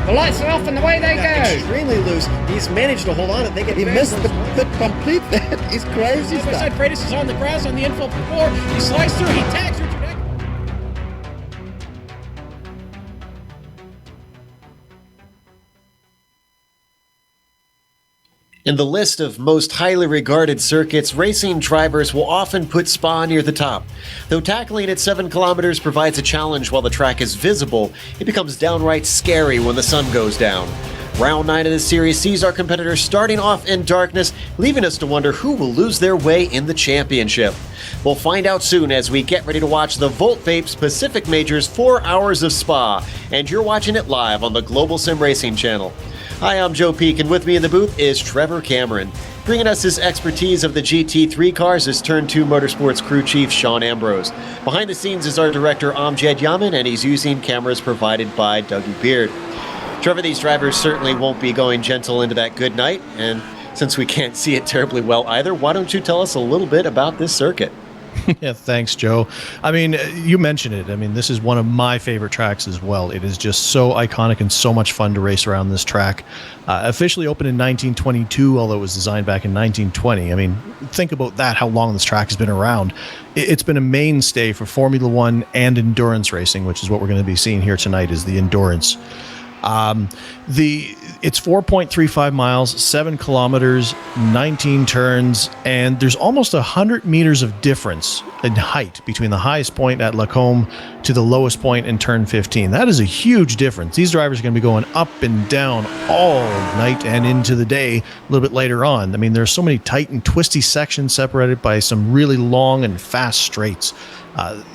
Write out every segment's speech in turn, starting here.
The lights are off and away they go. Extremely loose. He's managed to hold on. He missed the complete. That is crazy stuff. Side Freitas is on the grass on the infield floor. He slides through. He tags Richard Eckert. In the list of most highly regarded circuits, racing drivers will often put Spa near the top. Though tackling at 7 kilometers provides a challenge while the track is visible, it becomes downright scary when the sun goes down. Round 9 of this series sees our competitors starting off in darkness, leaving us to wonder who will lose their way in the championship. We'll find out soon as we get ready to watch the Volt Vapes Pacific Majors 4 Hours of Spa, and you're watching it live on the Global Sim Racing channel. Hi, I'm Joe Peak, and with me in the booth is Trevor Cameron. Bringing us his expertise of the GT3 cars is Turn 2 Motorsports crew chief Sean Ambrose. Behind the scenes is our director Amjad Yaman, and he's using cameras provided by Dougie Beard. Trevor, these drivers certainly won't be going gentle into that good night, and since we can't see it terribly well either, why don't you tell us a little bit about this circuit? Yeah, thanks, Joe. I mean, you mentioned it. I mean, this is one of my favorite tracks as well. It is just so iconic and so much fun to race around this track. Officially opened in 1922, although it was designed back in 1920. I mean, think about that, how long this track has been around. It's been a mainstay for Formula One and endurance racing, which is what we're going to be seeing here tonight, is the endurance. It's 4.35 miles, 7 kilometers, 19 turns, and there's almost 100 meters of difference in height between the highest point at Lacombe to the lowest point in turn 15. That is a huge difference. These drivers are going to be going up and down all night and into the day a little bit later on. I mean, there's so many tight and twisty sections separated by some really long and fast straights.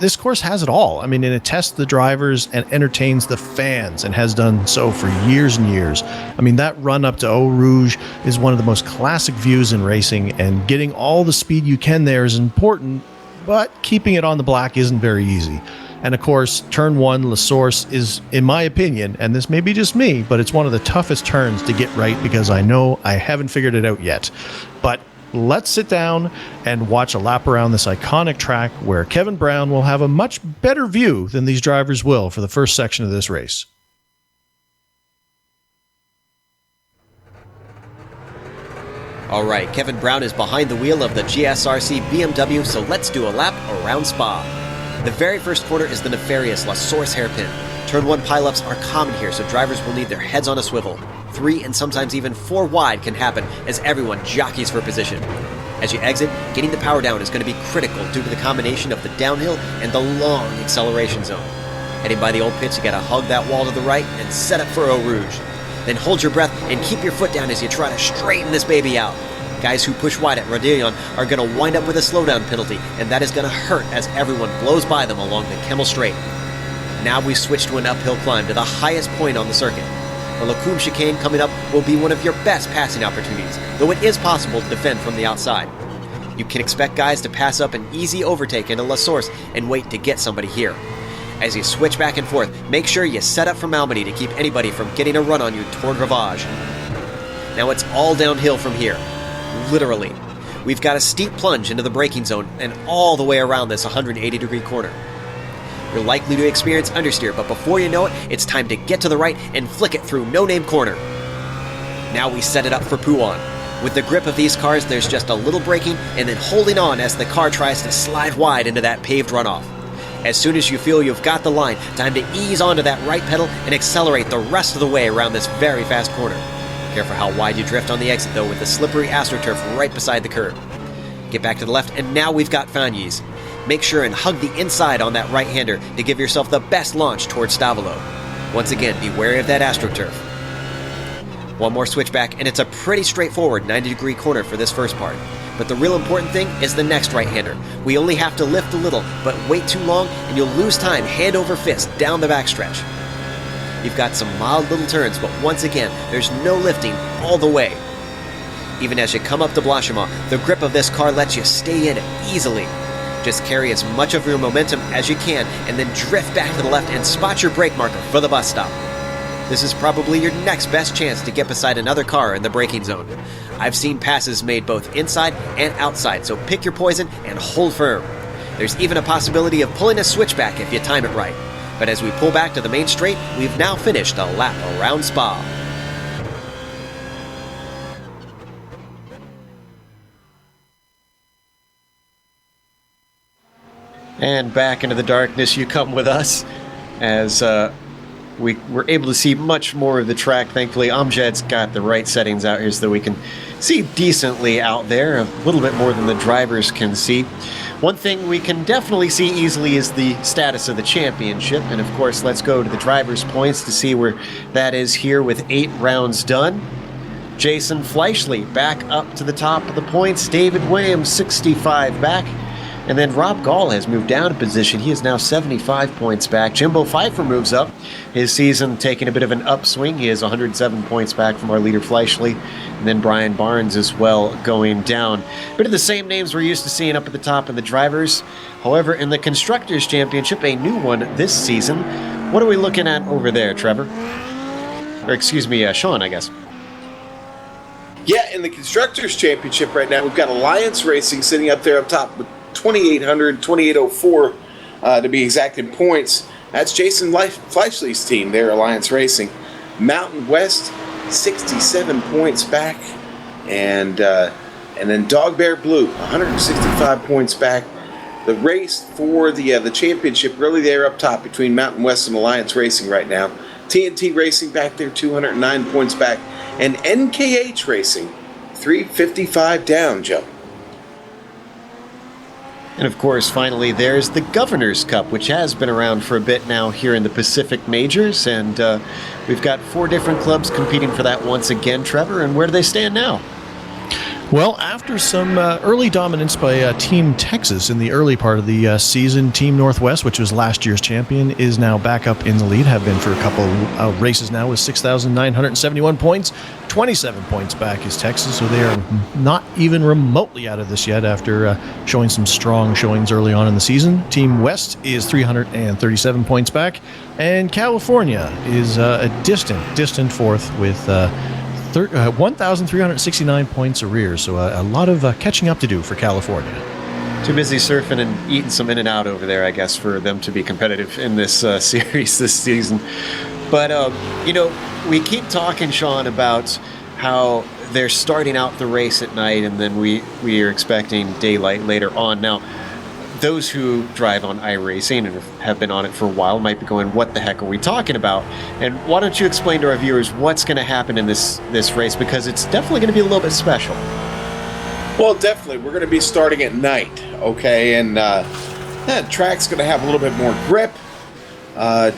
This course has it all. I mean, and it tests the drivers and entertains the fans, and has done so for years and years. I mean, that run up to Eau Rouge is one of the most classic views in racing, and getting all the speed you can there is important, but keeping it on the black isn't very easy. And of course, turn 1, La Source, is, in my opinion, and this may be just me, but it's one of the toughest turns to get right, because I know I haven't figured it out yet. But let's sit down and watch a lap around this iconic track, where Kevin Brown will have a much better view than these drivers will for the first section of this race. All right, Kevin Brown is behind the wheel of the GSRC BMW, so let's do a lap around Spa. The very first corner is the nefarious La Source hairpin. Turn 1 pileups are common here, so drivers will need their heads on a swivel. 3 and sometimes even 4 wide can happen as everyone jockeys for position. As you exit, getting the power down is going to be critical due to the combination of the downhill and the long acceleration zone. Heading by the old pits, you gotta hug that wall to the right and set up for Eau Rouge. Then hold your breath and keep your foot down as you try to straighten this baby out. Guys who push wide at Rodillon are going to wind up with a slowdown penalty, and that is going to hurt as everyone blows by them along the Kemmel Straight. Now we switch to an uphill climb to the highest point on the circuit. The Lacombe chicane coming up will be one of your best passing opportunities, though it is possible to defend from the outside. You can expect guys to pass up an easy overtake into La Source and wait to get somebody here. As you switch back and forth, make sure you set up for Malmedy to keep anybody from getting a run on you toward Ravage. Now it's all downhill from here. Literally. We've got a steep plunge into the braking zone and all the way around this 180-degree corner. You're likely to experience understeer, but before you know it, it's time to get to the right and flick it through No Name Corner. Now we set it up for Pouhon. With the grip of these cars, there's just a little braking and then holding on as the car tries to slide wide into that paved runoff. As soon as you feel you've got the line, time to ease onto that right pedal and accelerate the rest of the way around this very fast corner. Careful how wide you drift on the exit though, with the slippery AstroTurf right beside the curb. Get back to the left, and now we've got Fagnes. Make sure and hug the inside on that right-hander to give yourself the best launch towards Stavelot. Once again, be wary of that AstroTurf. One more switchback, and it's a pretty straightforward 90-degree corner for this first part. But the real important thing is the next right-hander. We only have to lift a little, but wait too long, and you'll lose time hand over fist down the backstretch. You've got some mild little turns, but once again, there's no lifting all the way. Even as you come up to Blanchimont, the grip of this car lets you stay in it easily. Just carry as much of your momentum as you can, and then drift back to the left and spot your brake marker for the bus stop. This is probably your next best chance to get beside another car in the braking zone. I've seen passes made both inside and outside, so pick your poison and hold firm. There's even a possibility of pulling a switchback if you time it right. But as we pull back to the main straight, we've now finished a lap around Spa. And back into the darkness you come with us, as we were able to see much more of the track. Thankfully, Amjad's got the right settings out here so that we can see decently out there, a little bit more than the drivers can see. One thing we can definitely see easily is the status of the championship, and of course, let's go to the drivers' points to see where that is here with 8 rounds done. Jason Fleischle back up to the top of the points, David Williams 65 back. And then Rob Gall has moved down a position. He is now 75 points back. Jimbo Pfeiffer moves up. His season taking a bit of an upswing. He is 107 points back from our leader Fleischle. And then Brian Barnes as well going down. Bit of the same names we're used to seeing up at the top of the drivers. However, in the Constructors' Championship, a new one this season. What are we looking at over there, Trevor? Or excuse me, Sean, I guess. Yeah, in the Constructors' Championship right now, we've got Alliance Racing sitting up there up top with 2,800, 2,804 to be exact in points. That's Jason Fleischle's team there, Alliance Racing. Mountain West, 67 points back. And then Dog Bear Blue, 165 points back. The race for the championship really there up top between Mountain West and Alliance Racing right now. TNT Racing back there, 209 points back. And NKH Racing, 355 down, Joe. And of course, finally, there's the Governor's Cup, which has been around for a bit now here in the Pacific Majors. And we've got 4 different clubs competing for that once again, Trevor. And where do they stand now? Well, after some early dominance by Team Texas in the early part of the season, Team Northwest, which was last year's champion, is now back up in the lead, have been for a couple races now with 6,971 points. 27 points back is Texas, so they are not even remotely out of this yet after showing some strong showings early on in the season. Team West is 337 points back, and California is a distant fourth with 1,369 points arrears, so a lot of catching up to do for California. Too busy surfing and eating some In-N-Out over there, I guess, for them to be competitive in this series this season. But, we keep talking, Sean, about how they're starting out the race at night and then we are expecting daylight later on. Now, those who drive on iRacing and have been on it for a while might be going, what the heck are we talking about? And why don't you explain to our viewers what's going to happen in this race, because it's definitely going to be a little bit special. Well, definitely. We're going to be starting at night, okay? And that track's going to have a little bit more grip.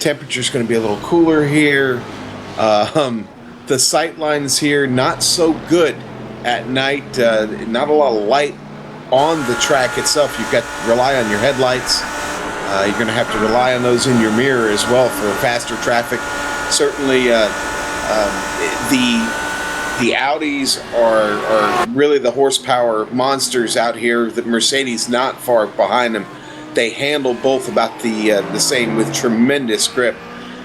Temperature's going to be a little cooler here. The sight lines here, not so good at night. Not a lot of light on the track itself. You've got to rely on your headlights. You're going to have to rely on those in your mirror as well for faster traffic. Certainly, the Audis are really the horsepower monsters out here. The Mercedes not far behind them. They handle both about the same with tremendous grip.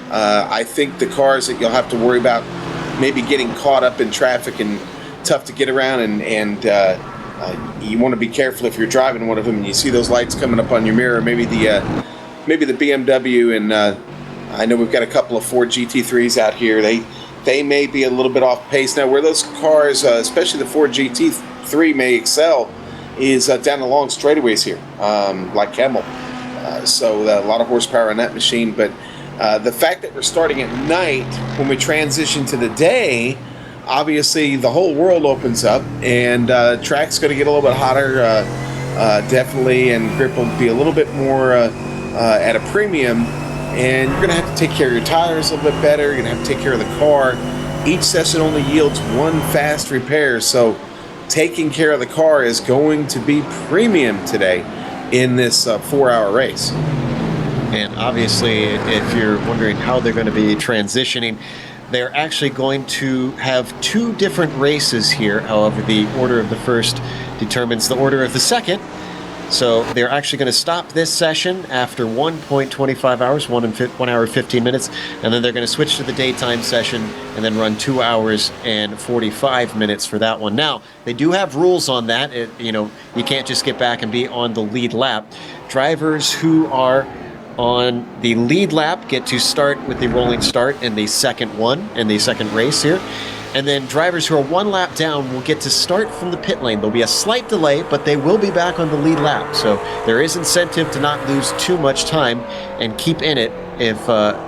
I think the cars that you'll have to worry about maybe getting caught up in traffic and tough to get around, and you want to be careful if you're driving one of them and you see those lights coming up on your mirror. Maybe the BMW, and I know we've got a couple of Ford GT3s out here. They may be a little bit off pace. Now, where those cars, especially the Ford GT3, may excel is down the long straightaways here, like Kemmel. So a lot of horsepower on that machine. But the fact that we're starting at night, when we transition to the day, obviously the whole world opens up, and track's going to get a little bit hotter, definitely, and grip will be a little bit more at a premium. And you're going to have to take care of your tires a little bit better. You're going to have to take care of the car. Each session only yields one fast repair, so taking care of the car is going to be premium today in this 4-hour race. And obviously, if you're wondering how they're going to be transitioning, they're actually going to have 2 different races here. However, the order of the first determines the order of the second. So they're actually going to stop this session after 1.25 hours, 1 hour 15 minutes, and then they're going to switch to the daytime session and then run 2 hours and 45 minutes for that one. Now, they do have rules on that. You can't just get back and be on the lead lap. Drivers who are on the lead lap get to start with the rolling start in the second race here. And then drivers who are one lap down will get to start from the pit lane. There'll be a slight delay, but they will be back on the lead lap. So there is incentive to not lose too much time and keep in it if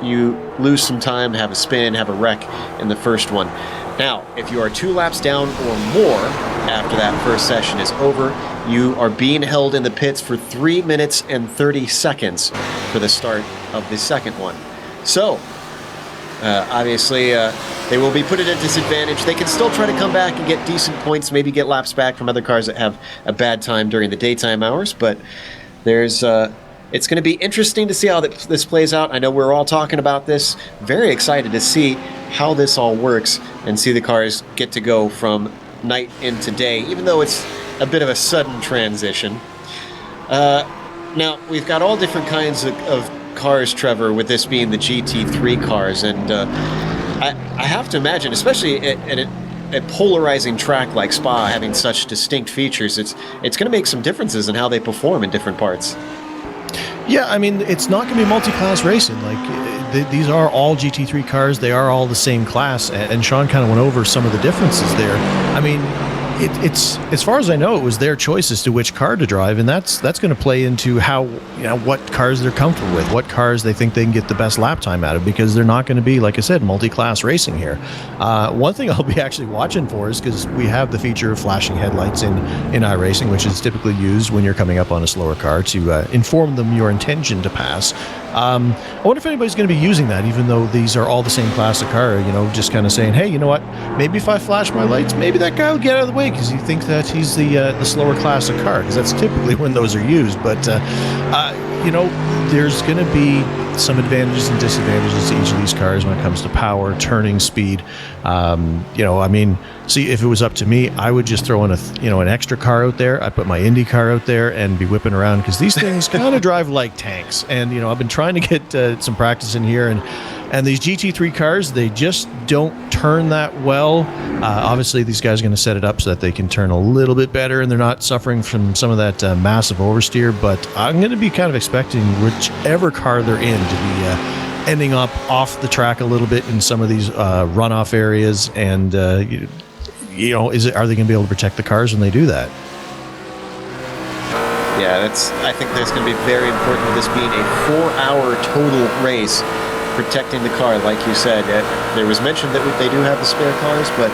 you lose some time, have a spin, have a wreck in the first one. Now, if you are 2 laps down or more after that first session is over, you are being held in the pits for 3 minutes and 30 seconds for the start of the second one. So, obviously, they will be put at a disadvantage. They can still try to come back and get decent points, maybe get laps back from other cars that have a bad time during the daytime hours, but there's... it's going to be interesting to see how this plays out. I know we're all talking about this. Very excited to see how this all works and see the cars get to go from night into day, even though it's a bit of a sudden transition. Now, we've got all different kinds of cars, Trevor, with this being the GT3 cars, and I have to imagine, especially at a polarizing track like Spa having such distinct features, it's going to make some differences in how they perform in different parts. Yeah, I mean, it's not going to be multi-class racing. Like, these are all GT3 cars. They are all the same class, and Sean kind of went over some of the differences there. I mean, it's as far as I know, it was their choice as to which car to drive, and that's going to play into how, what cars they're comfortable with, what cars they think they can get the best lap time out of, because they're not going to be, like I said, multi-class racing here. One thing I'll be actually watching for is because we have the feature of flashing headlights in iRacing, which is typically used when you're coming up on a slower car to inform them your intention to pass. I wonder if anybody's going to be using that, even though these are all the same class of car, just kind of saying, hey, you know what, maybe if I flash my lights, maybe that guy will get out of the way because you think that he's the slower class of car, because that's typically when those are used. But, there's going to be some advantages and disadvantages to each of these cars when it comes to power, turning speed. See, if it was up to me, I would just throw in an extra car out there. I'd put my Indy car out there and be whipping around, because these things kind of drive like tanks. And, I've been trying to get some practice in here, and these GT3 cars, they just don't turn that well. Obviously, these guys are going to set it up so that they can turn a little bit better, and they're not suffering from some of that massive oversteer. But I'm going to be kind of expecting whichever car they're in to be ending up off the track a little bit in some of these runoff areas. And, are they going to be able to protect the cars when they do that? Yeah, I think that's going to be very important with this being a 4-hour total race. Protecting the car, like you said. There was mention that they do have the spare cars, but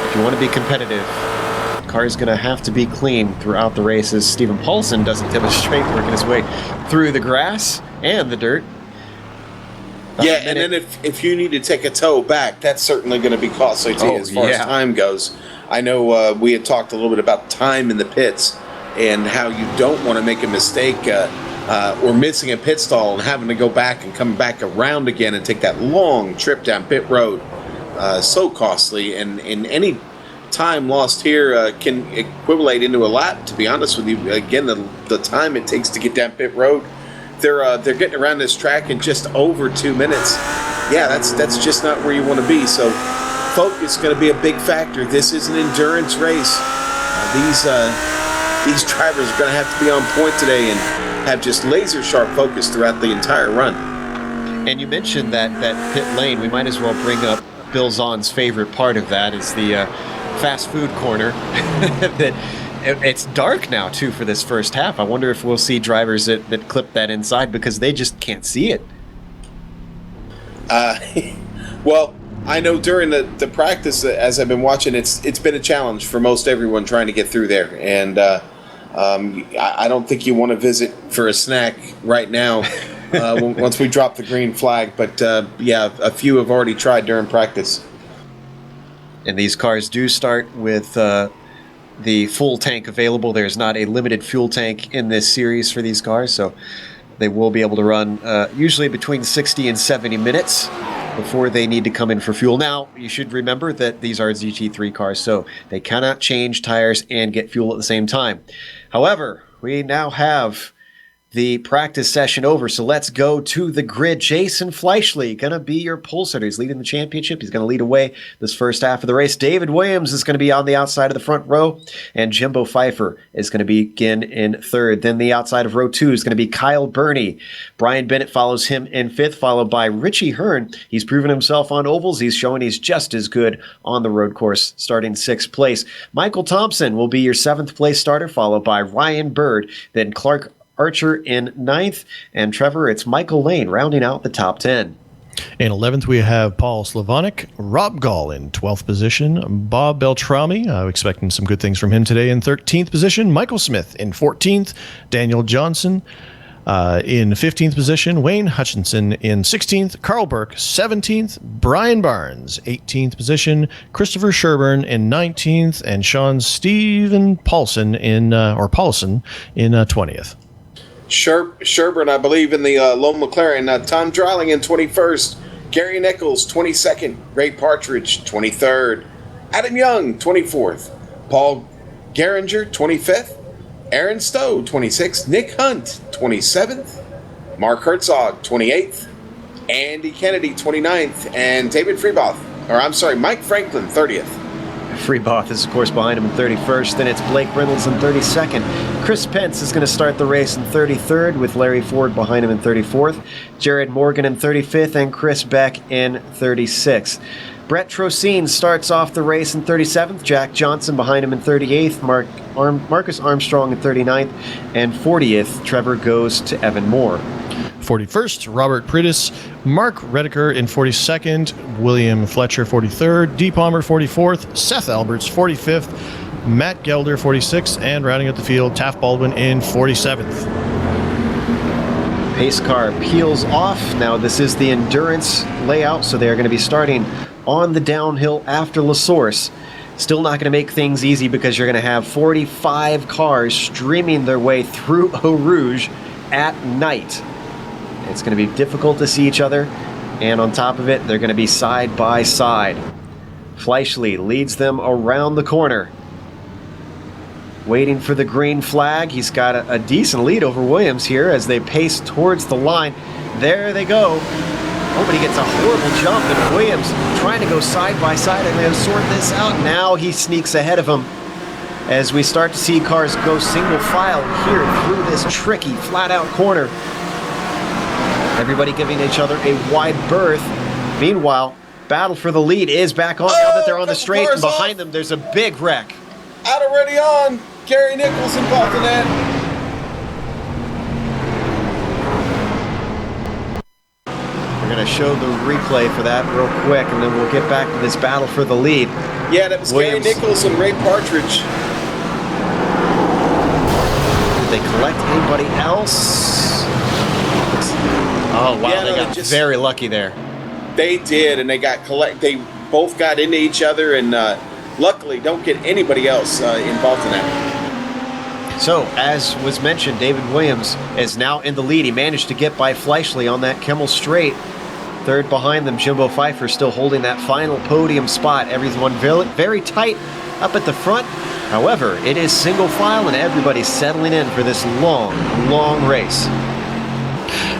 if you want to be competitive, the car is going to have to be clean throughout the races. Stephen Paulson doesn't demonstrate working his way through the grass and the dirt. Yeah, and then if you need to take a tow back, that's certainly going to be costly too, as far as time goes. I know we had talked a little bit about time in the pits and how you don't want to make a mistake or missing a pit stall and having to go back and come back around again and take that long trip down pit road. So costly, and any time lost here can equivalent into a lap, to be honest with you. Again, the time it takes to get down pit road, they're getting around this track in just over 2 minutes. Yeah, that's just not where you want to be. So focus is going to be a big factor. This is an endurance race. These drivers are going to have to be on point today and have just laser sharp focus throughout the entire run. And you mentioned that pit lane. We might as well bring up Bill Zahn's favorite part of that is the fast food corner. It's dark now too for this first half. I wonder if we'll see drivers that clip that inside because they just can't see it. Well, I know during the practice, as I've been watching, it's been a challenge for most everyone trying to get through there, and I don't think you want to visit for a snack right now once we drop the green flag. But yeah, a few have already tried during practice. And these cars do start with the full tank available. There's not a limited fuel tank in this series for these cars, so they will be able to run usually between 60 and 70 minutes before they need to come in for fuel. Now, you should remember that these are GT3 cars, so they cannot change tires and get fuel at the same time. However, we now have the practice session over, so let's go to the grid. Jason Fleischle gonna be your pole sitter. He's leading the championship. He's gonna lead away this first half of the race. David Williams is gonna be on the outside of the front row, and Jimbo Pfeiffer is gonna begin in third. Then the outside of row 2 is gonna be Kyle Burney. Brian Bennett follows him in 5th, followed by Richie Hearn. He's proven himself on ovals. He's showing he's just as good on the road course, starting 6th place. Michael Thompson will be your 7th place starter, followed by Ryan Bird. Then Clark Archer in 9th, and Trevor, it's Michael Lane rounding out the top 10. In 11th, we have Paul Slavonic, Rob Gall in 12th position, Bob Beltrami, expecting some good things from him today in 13th position, Michael Smith in 14th, Daniel Johnson in 15th position, Wayne Hutchinson in 16th, Carl Burke 17th, Brian Barnes 18th position, Christopher Sherburne in 19th, and Sean Stephen Paulson in 20th. Sherburne, I believe, in the Lone McLaren. Tom Dreiling in 21st. Gary Nichols, 22nd. Ray Partridge, 23rd. Adam Young, 24th. Paul Geringer, 25th. Aaron Stowe, 26th. Nick Hunt, 27th. Mark Herzog, 28th. Andy Kennedy, 29th. And Mike Franklin, 30th. Freeboth is, of course, behind him in 31st. Then it's Blake Reynolds in 32nd. Chris Pence is going to start the race in 33rd, with Larry Ford behind him in 34th. Jared Morgan in 35th, and Chris Beck in 36th. Brett Trocine starts off the race in 37th. Jack Johnson behind him in 38th. Marcus Armstrong in 39th. And 40th, Trevor goes to Evan Moore. 41st, Robert Pridis, Mark Redeker in 42nd, William Fletcher 43rd, Dee Palmer 44th, Seth Alberts 45th, Matt Gelder 46th, and rounding out the field, Taft Baldwin in 47th. Pace car peels off. Now this is the endurance layout, so they are going to be starting on the downhill after La Source. Still not going to make things easy, because you're going to have 45 cars streaming their way through Eau Rouge at night. It's going to be difficult to see each other, and on top of it, they're going to be side by side. Fleischle leads them around the corner, waiting for the green flag. He's got a decent lead over Williams here as they pace towards the line. There they go. Oh, but he gets a horrible jump, and Williams trying to go side by side and then sort this out. Now he sneaks ahead of him as we start to see cars go single file here through this tricky flat-out corner. Everybody giving each other a wide berth. Meanwhile, battle for the lead is back on now that they're on the straight, and behind them there's a big wreck. Out already on. Gary Nichols involved in that. We're going to show the replay for that real quick, and then we'll get back to this battle for the lead. Yeah, that was Williams. Gary Nichols and Ray Partridge. Did they collect anybody else? Oh, wow, Yeah, they no, got very lucky there. They did, and they They both got into each other, and luckily don't get anybody else involved in that. So, as was mentioned, David Williams is now in the lead. He managed to get by Fleischle on that Kimmel Straight. Third behind them, Jimbo Pfeiffer still holding that final podium spot. Everyone very tight up at the front. However, it is single file, and everybody's settling in for this long, long race.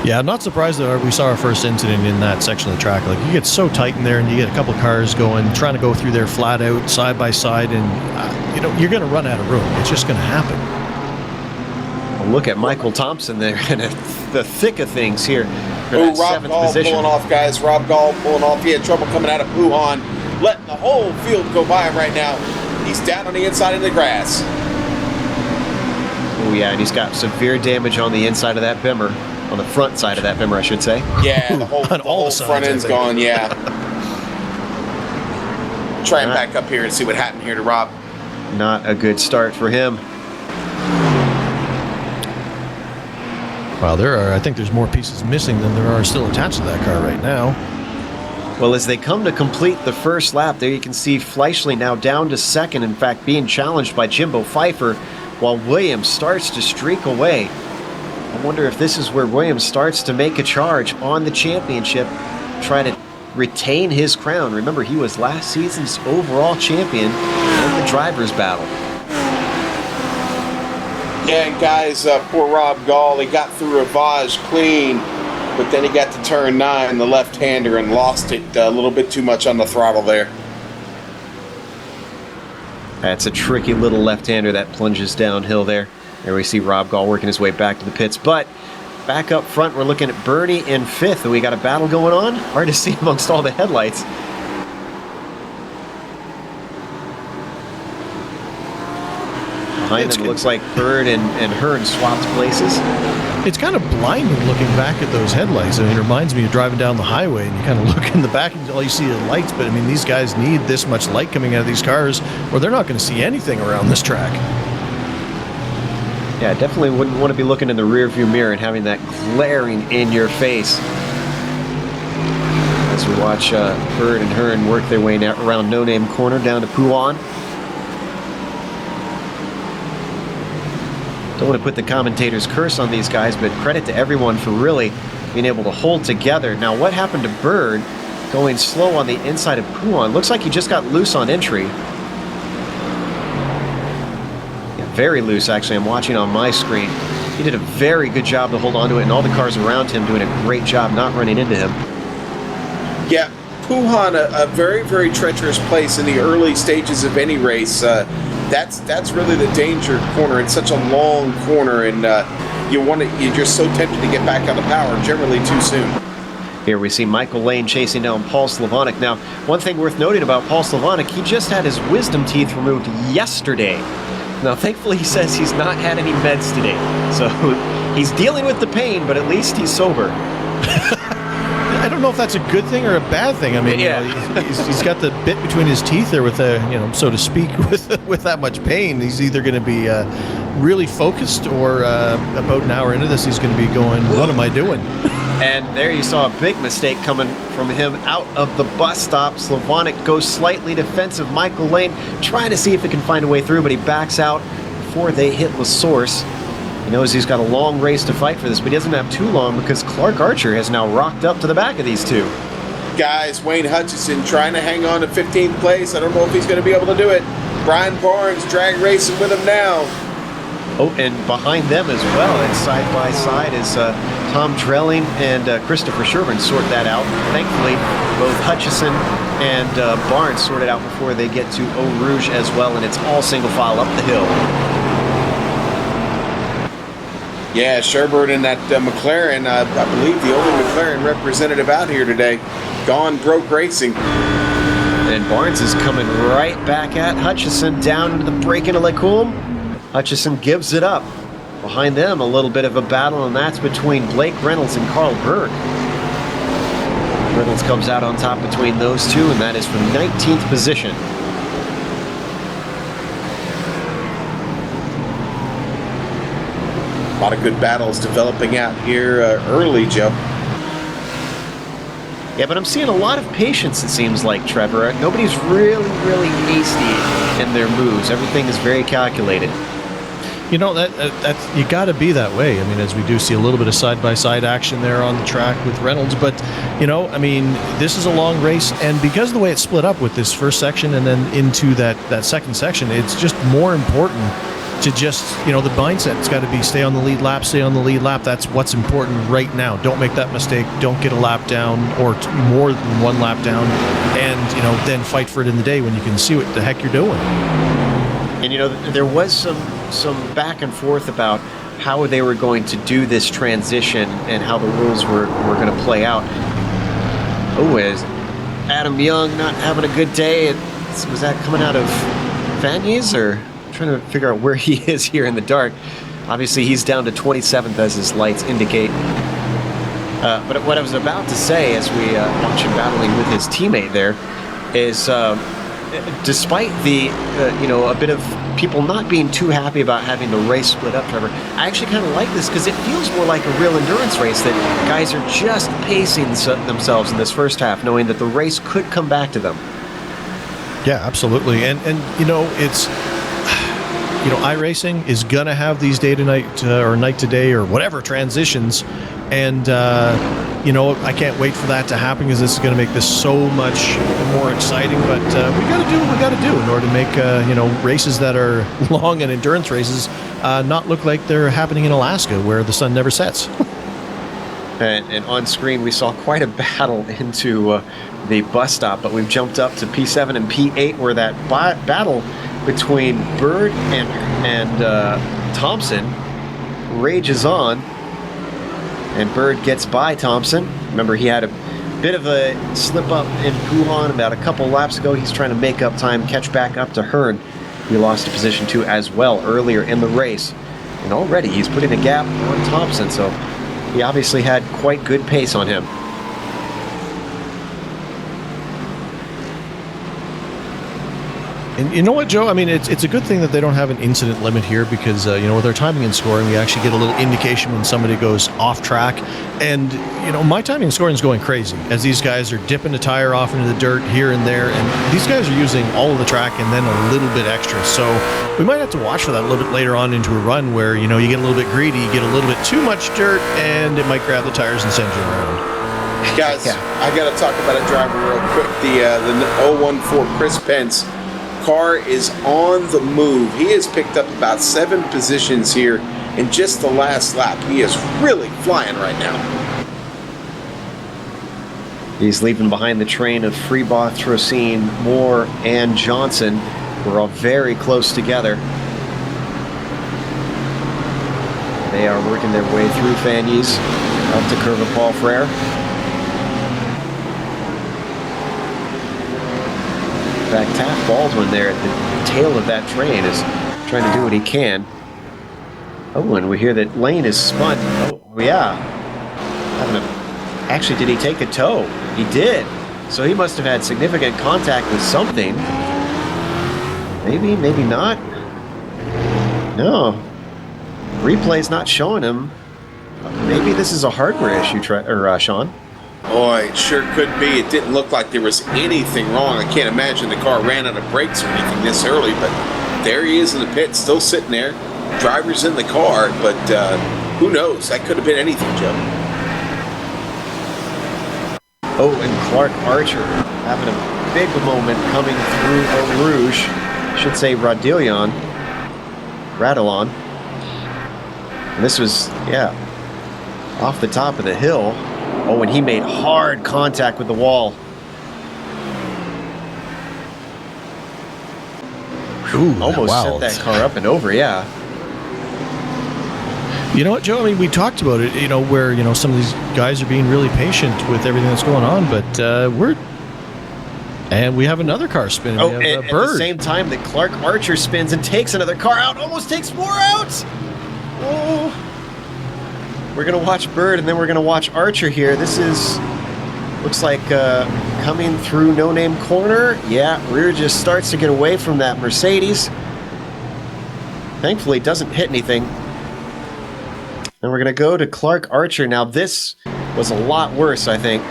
Yeah, I'm not surprised that we saw our first incident in that section of the track. Like, you get so tight in there, and you get a couple of cars going, trying to go through there flat out, side by side, and you're going to run out of room. It's just going to happen. Well, look at Michael Thompson there in the thick of things here. Rob Gall pulling off, guys. Rob Gall pulling off. He had trouble coming out of Wuhan, letting the whole field go by him right now. He's down on the inside of the grass. Oh, yeah, and he's got severe damage on the inside of that bimmer. On the front side of that bimmer, I should say. Yeah, the whole front end's gone, yeah. Try and back up here and see what happened here to Rob. Not a good start for him. Well, I think there's more pieces missing than there are still attached to that car right now. Well, as they come to complete the first lap, there you can see Fleischle now down to second, in fact, being challenged by Jimbo Pfeiffer, while Williams starts to streak away. I wonder if this is where Williams starts to make a charge on the championship, try to retain his crown. Remember, he was last season's overall champion in the Drivers' Battle. Yeah, and guys, poor Rob Gall, he got through Ravage clean, but then he got to turn 9, the left-hander, and lost it a little bit too much on the throttle there. That's a tricky little left-hander that plunges downhill there. There we see Rob Gall working his way back to the pits. But back up front, we're looking at Bernie in 5th. And we got a battle going on. Hard to see amongst all the headlights. Behind them, it looks like Bird and Hearn swapped places. It's kind of blinding looking back at those headlights. I mean, it reminds me of driving down the highway and you kind of look in the back and all you see are lights. But I mean, these guys need this much light coming out of these cars or they're not going to see anything around this track. Yeah, definitely wouldn't want to be looking in the rearview mirror and having that glaring in your face. As we watch Bird and Hearn work their way around No Name Corner down to Pouan. Don't want to put the commentator's curse on these guys, but credit to everyone for really being able to hold together. Now, what happened to Bird going slow on the inside of Pouan? Looks like he just got loose on entry. Yeah, very loose, actually. I'm watching on my screen. He did a very good job to hold on to it, and all the cars around him doing a great job not running into him. Yeah, Pouan, a very, very treacherous place in the early stages of any race. That's really the danger corner. It's such a long corner, and you're just so tempted to get back on the power, generally too soon. Here we see Michael Lane chasing down Paul Slavonic. Now, one thing worth noting about Paul Slavonic, he just had his wisdom teeth removed yesterday. Now, thankfully, he says he's not had any meds today. So he's dealing with the pain, but at least he's sober. I don't know if that's a good thing or a bad thing. I mean, yeah. He's got the bit between his teeth there with so to speak, with that much pain. He's either going to be really focused or about an hour into this, he's going to be going, what am I doing? And there you saw a big mistake coming from him out of the bus stop. Slavonic goes slightly defensive. Michael Lane trying to see if he can find a way through, but he backs out before they hit La Source. He knows he's got a long race to fight for this, but he doesn't have too long because Clark Archer has now rocked up to the back of these two. Guys, Wayne Hutchison trying to hang on to 15th place. I don't know if he's going to be able to do it. Brian Barnes drag racing with him now. Oh, and behind them as well, and side by side is Tom Trelling and Christopher Sherburne sort that out. Thankfully, both Hutchison and Barnes sort it out before they get to Eau Rouge as well, and it's all single file up the hill. Yeah, Sherburne and that McLaren, I believe the only McLaren representative out here today, gone broke racing. And Barnes is coming right back at Hutchison down into the break into Lacombe. Hutchison gives it up. Behind them, a little bit of a battle, and that's between Blake Reynolds and Carl Berg. Reynolds comes out on top between those two, and that is from 19th position. A lot of good battles developing out here early, Joe. Yeah, but I'm seeing a lot of patience, it seems like, Trevor. Nobody's really, really hasty in their moves. Everything is very calculated. You know, that's you got to be that way. I mean, as we do see a little bit of side-by-side action there on the track with Reynolds. But, I mean, this is a long race. And because of the way it's split up with this first section and then into that second section, it's just more important to just, the mindset's got to be stay on the lead lap, stay on the lead lap. That's what's important right now. Don't make that mistake. Don't get a lap down or more than one lap down. And, then fight for it in the day when you can see what the heck you're doing. And, there was some back and forth about how they were going to do this transition and how the rules were going to play out. Oh, is Adam Young not having a good day? Was that coming out of Vaniers, or I'm trying to figure out where he is here in the dark? Obviously, he's down to 27th as his lights indicate. But what I was about to say as we watch him battling with his teammate there is despite the, a bit of people not being too happy about having the race split up, Trevor, I actually kind of like this because it feels more like a real endurance race that guys are just pacing themselves in this first half, knowing that the race could come back to them. Yeah, absolutely. And it's iRacing is going to have these day to night or night to day or whatever transitions. And, I can't wait for that to happen because this is going to make this so much more exciting. But we got to do what we got to do in order to make, races that are long and endurance races not look like they're happening in Alaska where the sun never sets. And on screen, we saw quite a battle into the bus stop, but we've jumped up to P7 and P8 where that battle between Bird and Thompson rages on. And Bird gets by Thompson. Remember, he had a bit of a slip up in Pouhon about a couple laps ago. He's trying to make up time, catch back up to Hearn. He lost a position too as well earlier in the race. And already he's putting a gap on Thompson, so he obviously had quite good pace on him. And you know what, Joe? I mean, it's a good thing that they don't have an incident limit here because, with our timing and scoring, we actually get a little indication when somebody goes off track. And, my timing and scoring is going crazy as these guys are dipping the tire off into the dirt here and there. And these guys are using all of the track and then a little bit extra. So we might have to watch for that a little bit later on into a run where, you get a little bit greedy, you get a little bit too much dirt, and it might grab the tires and send you around. Guys, I got to talk about a driver real quick. The 014 Chris Pence car is on the move. He has picked up about 7 positions here in just the last lap. He is really flying right now. He's leaving behind the train of Freeboth, Trocine, Moore, and Johnson. We're all very close together. They are working their way through Fagnes up to Curve of Paul Frere. In fact, Taft Baldwin there at the tail of that train is trying to do what he can. Oh, and we hear that Lane is spun. Oh, yeah. Actually, did he take a tow? He did. So he must have had significant contact with something. Maybe, maybe not. No. Replay's not showing him. Maybe this is a hardware issue, Sean. Boy, it sure could be. It didn't look like there was anything wrong. I can't imagine the car ran out of brakes or anything this early, but there he is in the pit, still sitting there. Driver's in the car, but who knows? That could have been anything, Joe. Oh, and Clark Archer having a big moment coming through Eau Rouge. Should say Radillon. And this was, off the top of the hill. Oh, and he made hard contact with the wall. Ooh, almost wow. sent that car up and over, yeah. You know what, Joe? I mean, we talked about it, where, some of these guys are being really patient with everything that's going on, but and we have another car spinning. Oh, and at the same time that Clark Archer spins and takes another car out, almost takes more out. Oh. We're going to watch Bird, and then we're going to watch Archer here. This looks like coming through No Name Corner. Yeah, rear just starts to get away from that Mercedes. Thankfully, doesn't hit anything. And we're going to go to Clark Archer. Now, this was a lot worse, I think.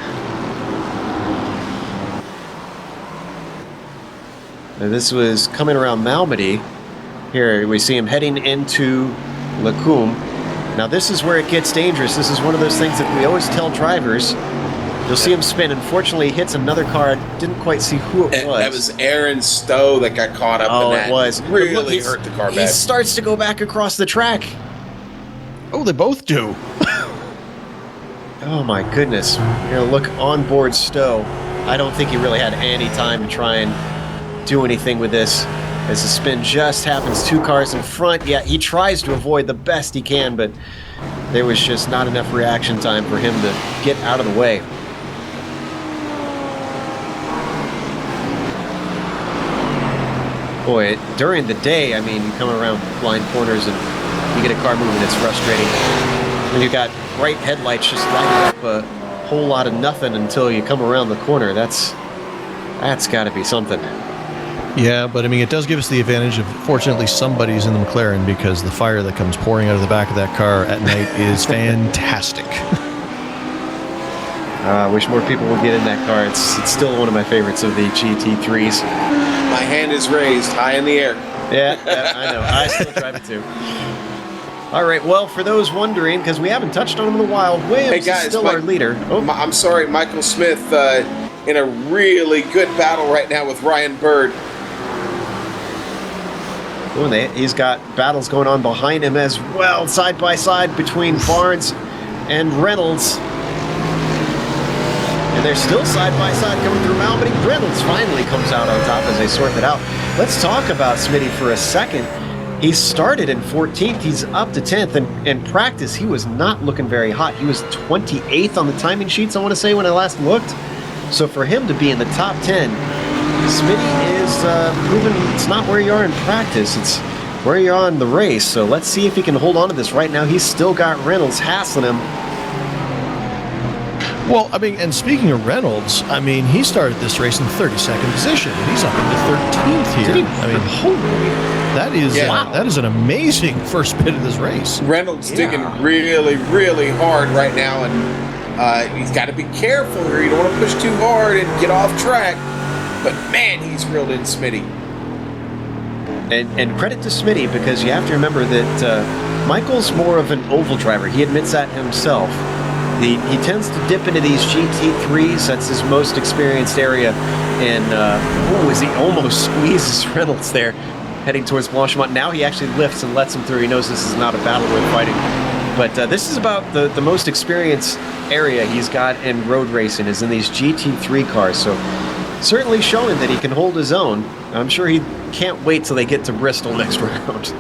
And this was coming around Malmedy. Here, we see him heading into Lacombe. Now this is where it gets dangerous. This is one of those things that we always tell drivers. You'll see him spin. Unfortunately, he hits another car. I didn't quite see who it was. That was Aaron Stowe that got caught up in that. Oh, it was. Really hurt the car bad. He starts to go back across the track. Oh, they both do. Oh my goodness. We're going to look on board Stowe. I don't think he really had any time to try and do anything with this. As the spin just happens, 2 cars in front. Yeah, he tries to avoid the best he can, but there was just not enough reaction time for him to get out of the way. Boy, during the day, I mean, you come around blind corners and you get a car moving, it's frustrating. When you got bright headlights just lighting up a whole lot of nothing until you come around the corner, that's got to be something. Yeah, but I mean, it does give us the advantage of, fortunately, somebody's in the McLaren because the fire that comes pouring out of the back of that car at night is fantastic. I wish more people would get in that car. It's still one of my favorites of the GT3s. My hand is raised high in the air. Yeah, I know. I still drive it too. All right, well, for those wondering, because we haven't touched on him in a while, Williams Hey, guys, is still Mike- our leader. Oh, I'm sorry, Michael Smith in a really good battle right now with Ryan Bird. he's got battles going on behind him as well, side by side between Barnes and Reynolds. And they're still side by side coming through Albany. Reynolds finally comes out on top as they sort that out. Let's talk about Smitty for a second. He started in 14th. He's up to 10th. And in practice, he was not looking very hot. He was 28th on the timing sheets, I want to say, when I last looked. So for him to be in the top 10, Smitty is proving it's not where you are in practice. It's where you're on the race. So let's see if he can hold on to this. Right now, he's still got Reynolds hassling him. Well, I mean, and speaking of Reynolds, I mean, he started this race in 32nd position, and he's up into 13th here. I mean, that is an amazing first bit of this race. Reynolds digging really, really hard right now, and he's got to be careful here. You don't want to push too hard and get off track. But man, he's reeled in Smitty. And credit to Smitty, because you have to remember that Michael's more of an oval driver. He admits that himself. He tends to dip into these GT3s. That's his most experienced area. And, as he almost squeezes Reynolds there, heading towards Blanchimont. Now he actually lifts and lets him through. He knows this is not a battle worth fighting. But this is about the most experienced area he's got in road racing, is in these GT3 cars. So certainly showing that he can hold his own. I'm sure he can't wait till they get to Bristol next round.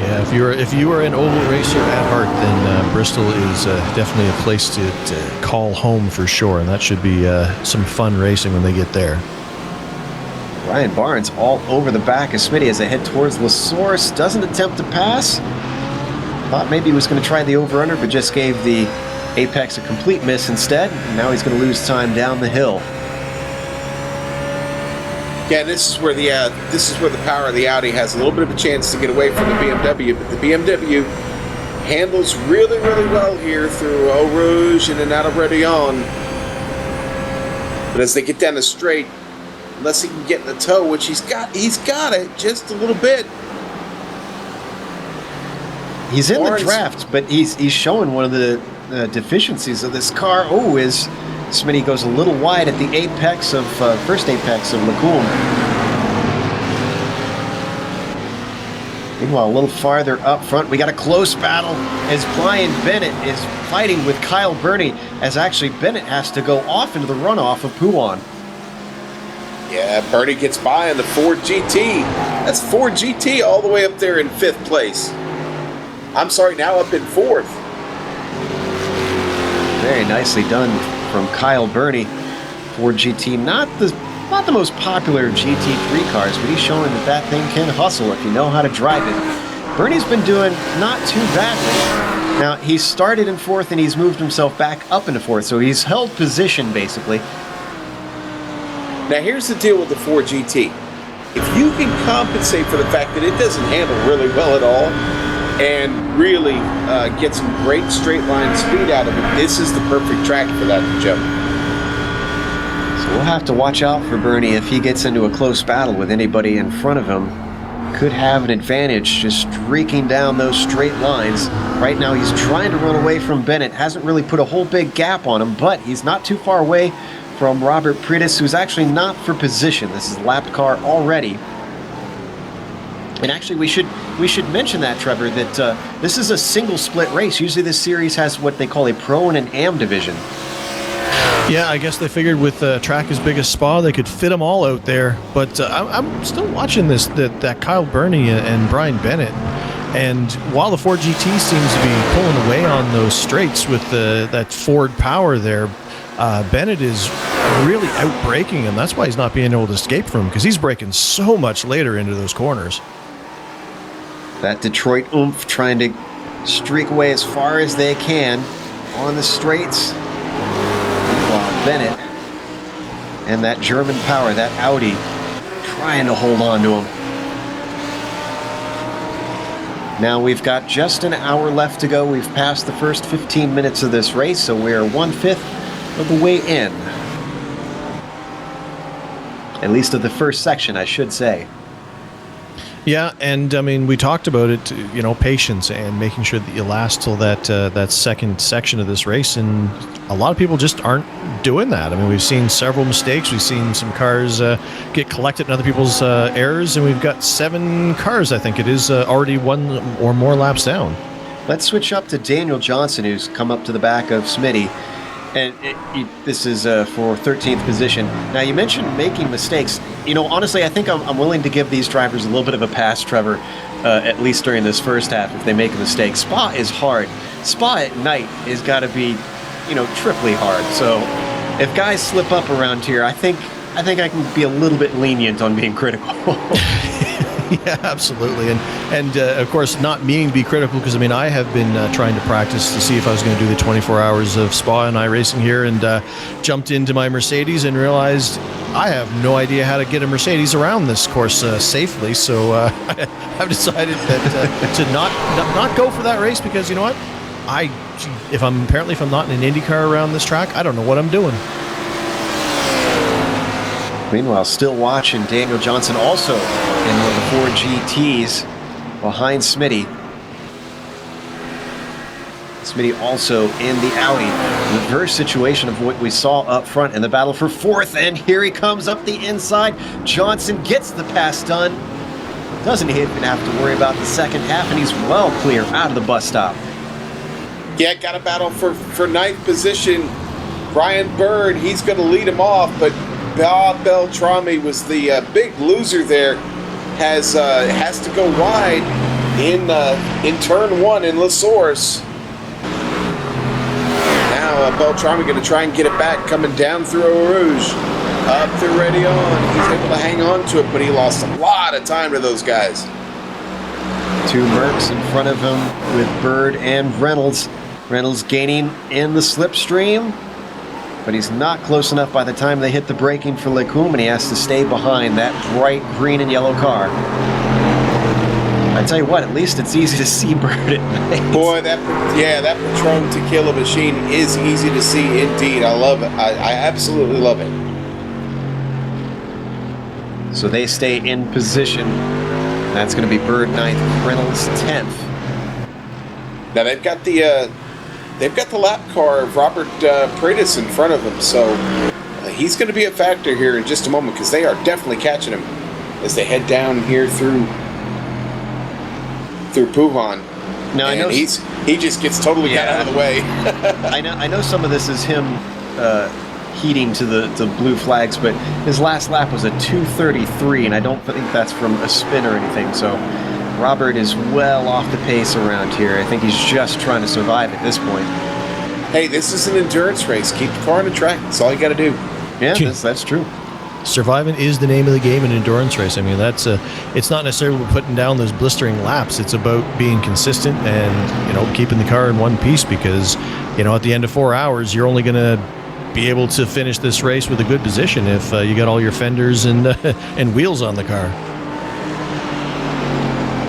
Yeah, if you are an oval racer at heart, then Bristol is definitely a place to call home for sure, and that should be some fun racing when they get there. Ryan Barnes all over the back of Smitty as they head towards La Source. Doesn't attempt to pass. Thought maybe he was going to try the over-under, but just gave the Apex a complete miss instead. And now he's going to lose time down the hill. Yeah, this is where the power of the Audi has a little bit of a chance to get away from the BMW, but the BMW handles really, really well here through Eau Rouge and then out of Redillon. But as they get down the straight, unless he can get in the toe, which he's got it just a little bit. He's in Barnes, the draft, but he's showing one of the deficiencies of this car. Is Smitty goes a little wide at the apex of first apex of Lacombe. Meanwhile, a little farther up front, we got a close battle as Brian Bennett is fighting with Kyle Burney, as actually Bennett has to go off into the runoff of Pouan. Yeah, Burney gets by on the Ford GT. That's Ford GT all the way up there in 5th place. I'm sorry, now up in 4th. Very nicely done from Kyle Burney. Ford GT, not the most popular GT3 cars, but he's showing that thing can hustle if you know how to drive it. Burney's been doing not too badly. Now, he started in 4th and he's moved himself back up into 4th, so he's held position basically. Now, here's the deal with the Ford GT. If you can compensate for the fact that it doesn't handle really well at all and really get some great straight line speed out of it, this is the perfect track for that to jump. So we'll have to watch out for Burney if he gets into a close battle with anybody in front of him. Could have an advantage just streaking down those straight lines. Right now he's trying to run away from Bennett. Hasn't really put a whole big gap on him, but he's not too far away from Robert Pritis, who's actually not for position. This is a lapped car already. And actually, we should mention that, Trevor, that this is a single split race. Usually this series has what they call a Pro and an Am division. Yeah, I guess they figured with a track as big as Spa, they could fit them all out there. But I'm still watching that Kyle Burney and Brian Bennett. And while the Ford GT seems to be pulling away on those straights with that Ford power there, Bennett is really outbraking him. That's why he's not being able to escape from him, because he's braking so much later into those corners. That Detroit oomph trying to streak away as far as they can on the straights. While Bennett and that German power, that Audi, trying to hold on to him. Now we've got just an hour left to go. We've passed the first 15 minutes of this race, so we're 1/5 of the way in. at least of the first section, I should say. Yeah, and I mean, we talked about it, patience and making sure that you last till that second section of this race, and a lot of people just aren't doing that. I mean, we've seen several mistakes. We've seen some cars get collected in other people's errors, and we've got 7 cars, I think it is, already 1 or more laps down. Let's switch up to Daniel Johnson, who's come up to the back of Smitty. And this is for 13th position. Now, you mentioned making mistakes. Honestly, I think I'm willing to give these drivers a little bit of a pass, Trevor, at least during this first half, if they make a mistake. Spa is hard. Spa at night has got to be, triply hard. So if guys slip up around here, I think I can be a little bit lenient on being critical. Yeah, absolutely. And of course, not meaning to be critical, because, I have been trying to practice to see if I was going to do the 24 hours of Spa and iRacing here, and jumped into my Mercedes and realized I have no idea how to get a Mercedes around this course safely. So I've decided that to not go for that race, because you know what? If I'm not in an Indy car around this track, I don't know what I'm doing. Meanwhile, still watching Daniel Johnson, also in one of the 4 GTs behind Smitty. Smitty also in the Audi. Reverse situation of what we saw up front in the battle for 4th, and here he comes up the inside. Johnson gets the pass done. Doesn't even have to worry about the second half, and he's well clear out of the bus stop. Yeah, got a battle for 9th position. Brian Bird, he's going to lead him off, but Bob Beltrami was the big loser there. Has to go wide in turn 1 in La Source. Now Beltrami going to try and get it back, coming down through Eau Rouge, up to Redion. He's able to hang on to it, but he lost a lot of time to those guys. 2 Mercs in front of him with Bird and Reynolds. Reynolds gaining in the slipstream, but he's not close enough by the time they hit the braking for Lecum, and he has to stay behind that bright green and yellow car. I tell you what, at least it's easy to see Bird at night. Boy, that Patron Tequila machine is easy to see indeed. I love it. I absolutely love it. So they stay in position. That's going to be Bird 9th, Reynolds 10th. Now they've got the lap car of Robert Pratis in front of him, so he's going to be a factor here in just a moment, because they are definitely catching him as they head down here through Pujan. Now I know he just gets totally got out of the way. I know some of this is him heating to the blue flags, but his last lap was a 2:33, and I don't think that's from a spin or anything. So Robert is well off the pace around here. I think he's just trying to survive at this point. Hey, this is an endurance race. Keep the car on the track. That's all you got to do. Yeah, that's true. Surviving is the name of the game in an endurance race. That's it's not necessarily putting down those blistering laps. It's about being consistent and, keeping the car in one piece, because, at the end of 4 hours, you're only going to be able to finish this race with a good position if you got all your fenders and and wheels on the car.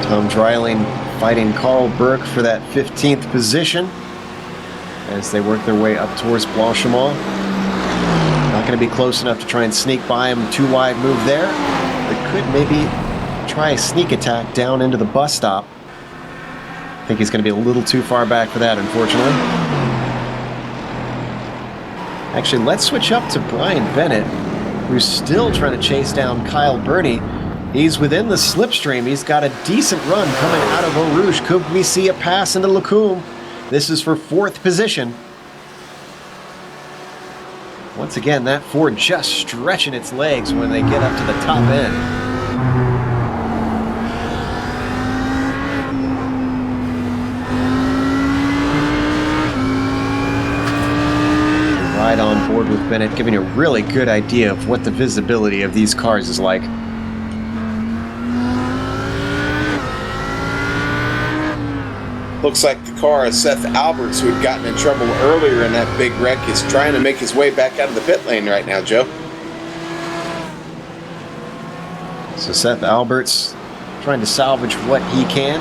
Tom Dreiling fighting Carl Burke for that 15th position as they work their way up towards Blanchimont. Not going to be close enough to try and sneak by him. Too wide move there. They could maybe try a sneak attack down into the bus stop. I think he's going to be a little too far back for that, unfortunately. Actually, let's switch up to Brian Bennett, who's still trying to chase down Kyle Burney. He's within the slipstream. He's got a decent run coming out of Eau Rouge. Could we see a pass into Lecum? This is for 4th position. Once again, that Ford just stretching its legs when they get up to the top end. Right on board with Bennett, giving you a really good idea of what the visibility of these cars is like. Looks like the car of Seth Alberts, who had gotten in trouble earlier in that big wreck, is trying to make his way back out of the pit lane right now, Joe. So Seth Alberts trying to salvage what he can.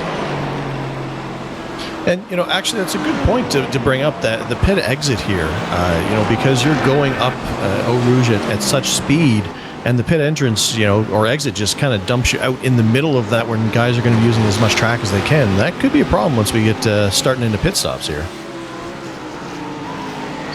And, actually, that's a good point to bring up, that the pit exit here, because you're going up Eau Rouge at such speed, and the pit entrance, or exit just kind of dumps you out in the middle of that when guys are going to be using as much track as they can. That could be a problem once we get starting into pit stops here.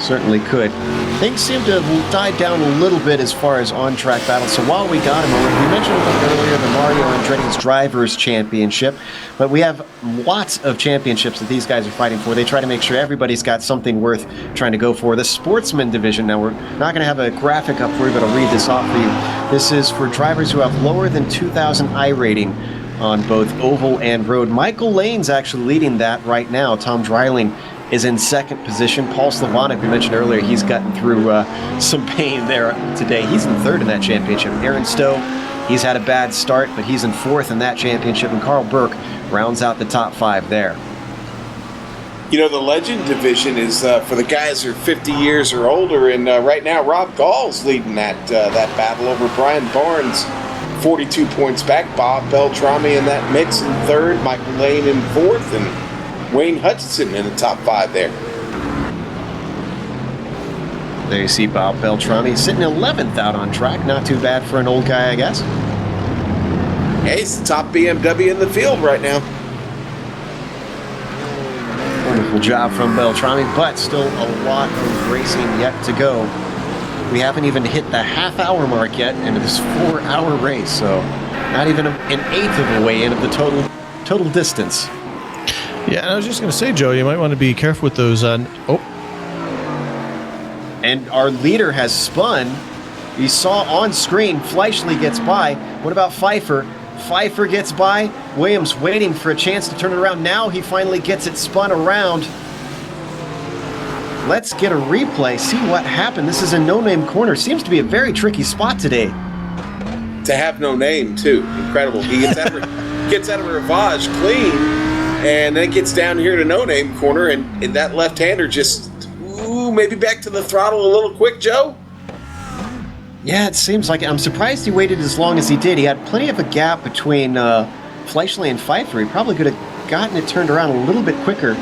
Certainly could. Things seem to have died down a little bit as far as on-track battles. So while we got a moment, we mentioned a little earlier the Mario Andretti's Drivers' Championship, but we have lots of championships that these guys are fighting for. They try to make sure everybody's got something worth trying to go for. The Sportsman division, now we're not going to have a graphic up for you, but I'll read this off for you. This is for drivers who have lower than 2,000 I rating on both oval and road. Michael Lane's actually leading that right now. Tom Dreiling is in second position. Paul Slavonik, we mentioned earlier, he's gotten through some pain there today. He's in third in that championship. Aaron Stowe, he's had a bad start, but he's in fourth in that championship. And Carl Burke rounds out the top 5 there. The Legend division is for the guys who are 50 years or older, and right now Rob Gall's leading that battle over Brian Barnes, 42 points back. Bob Beltrami in that mix in third, Michael Lane in fourth, and Wayne Hutchinson in the top 5 there. There you see Bob Beltrami sitting 11th out on track. Not too bad for an old guy, I guess. Yeah, he's the top BMW in the field right now. Wonderful job from Beltrami, but still a lot of racing yet to go. We haven't even hit the half-hour mark yet into this 4-hour race, so not even an eighth of the way in of the total distance. Yeah, and I was just going to say, Joe, you might want to be careful with those. And our leader has spun. You saw on screen, Fleischle gets by. What about Pfeiffer? Pfeiffer gets by. Williams waiting for a chance to turn it around. Now he finally gets it spun around. Let's get a replay, see what happened. This is a no-name corner. Seems to be a very tricky spot today. To have no name, too. Incredible. He gets out of Rivage clean, and then gets down here to no-name corner, and that left-hander just, maybe back to the throttle a little quick, Joe? Yeah, it seems like it. I'm surprised he waited as long as he did. He had plenty of a gap between Fleischle and Pfeiffer. He probably could have gotten it turned around a little bit quicker.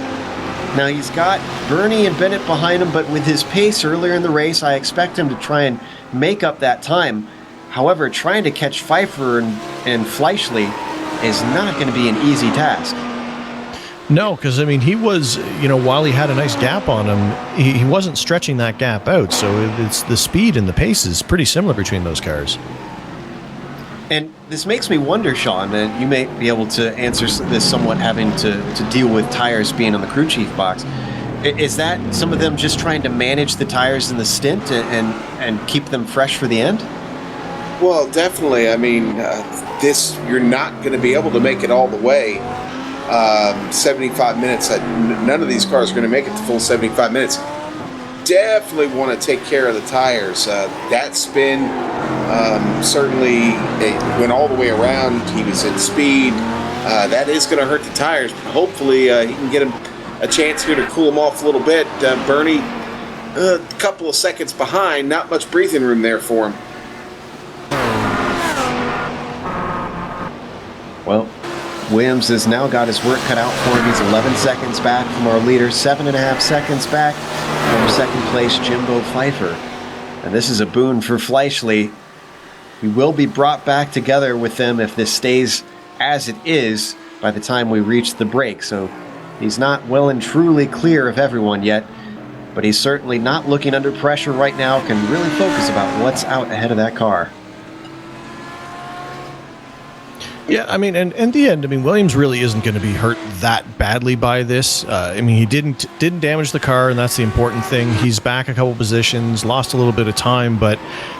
Now he's got Bernie and Bennett behind him, but with his pace earlier in the race, I expect him to try and make up that time. However, trying to catch Pfeiffer and Fleischle is not going to be an easy task. No, because, he was, while he had a nice gap on him, he wasn't stretching that gap out. So it's the speed and the pace is pretty similar between those cars. And this makes me wonder, Sean, and you may be able to answer this somewhat having to deal with tires being on the crew chief box. Is that some of them just trying to manage the tires in the stint and keep them fresh for the end? Well, definitely. This, you're not going to be able to make it all the way. 75 minutes. None of these cars are going to make it to full 75 minutes. Definitely want to take care of the tires. That spin certainly went all the way around. He was at speed. That is going to hurt the tires, but hopefully he can get him a chance here to cool them off a little bit. Bernie, a couple of seconds behind. Not much breathing room there for him. Well, Williams has now got his work cut out for him. He's 11 seconds back from our leader, 7.5 seconds back from second place Jimbo Pfeiffer. And this is a boon for Fleischle. He will be brought back together with them if this stays as it is by the time we reach the break. So he's not well and truly clear of everyone yet, but he's certainly not looking under pressure right now, can really focus about what's out ahead of that car. Yeah, and in the end, Williams really isn't going to be hurt that badly by this. He didn't damage the car, and that's the important thing. He's back a couple positions, lost a little bit of time, but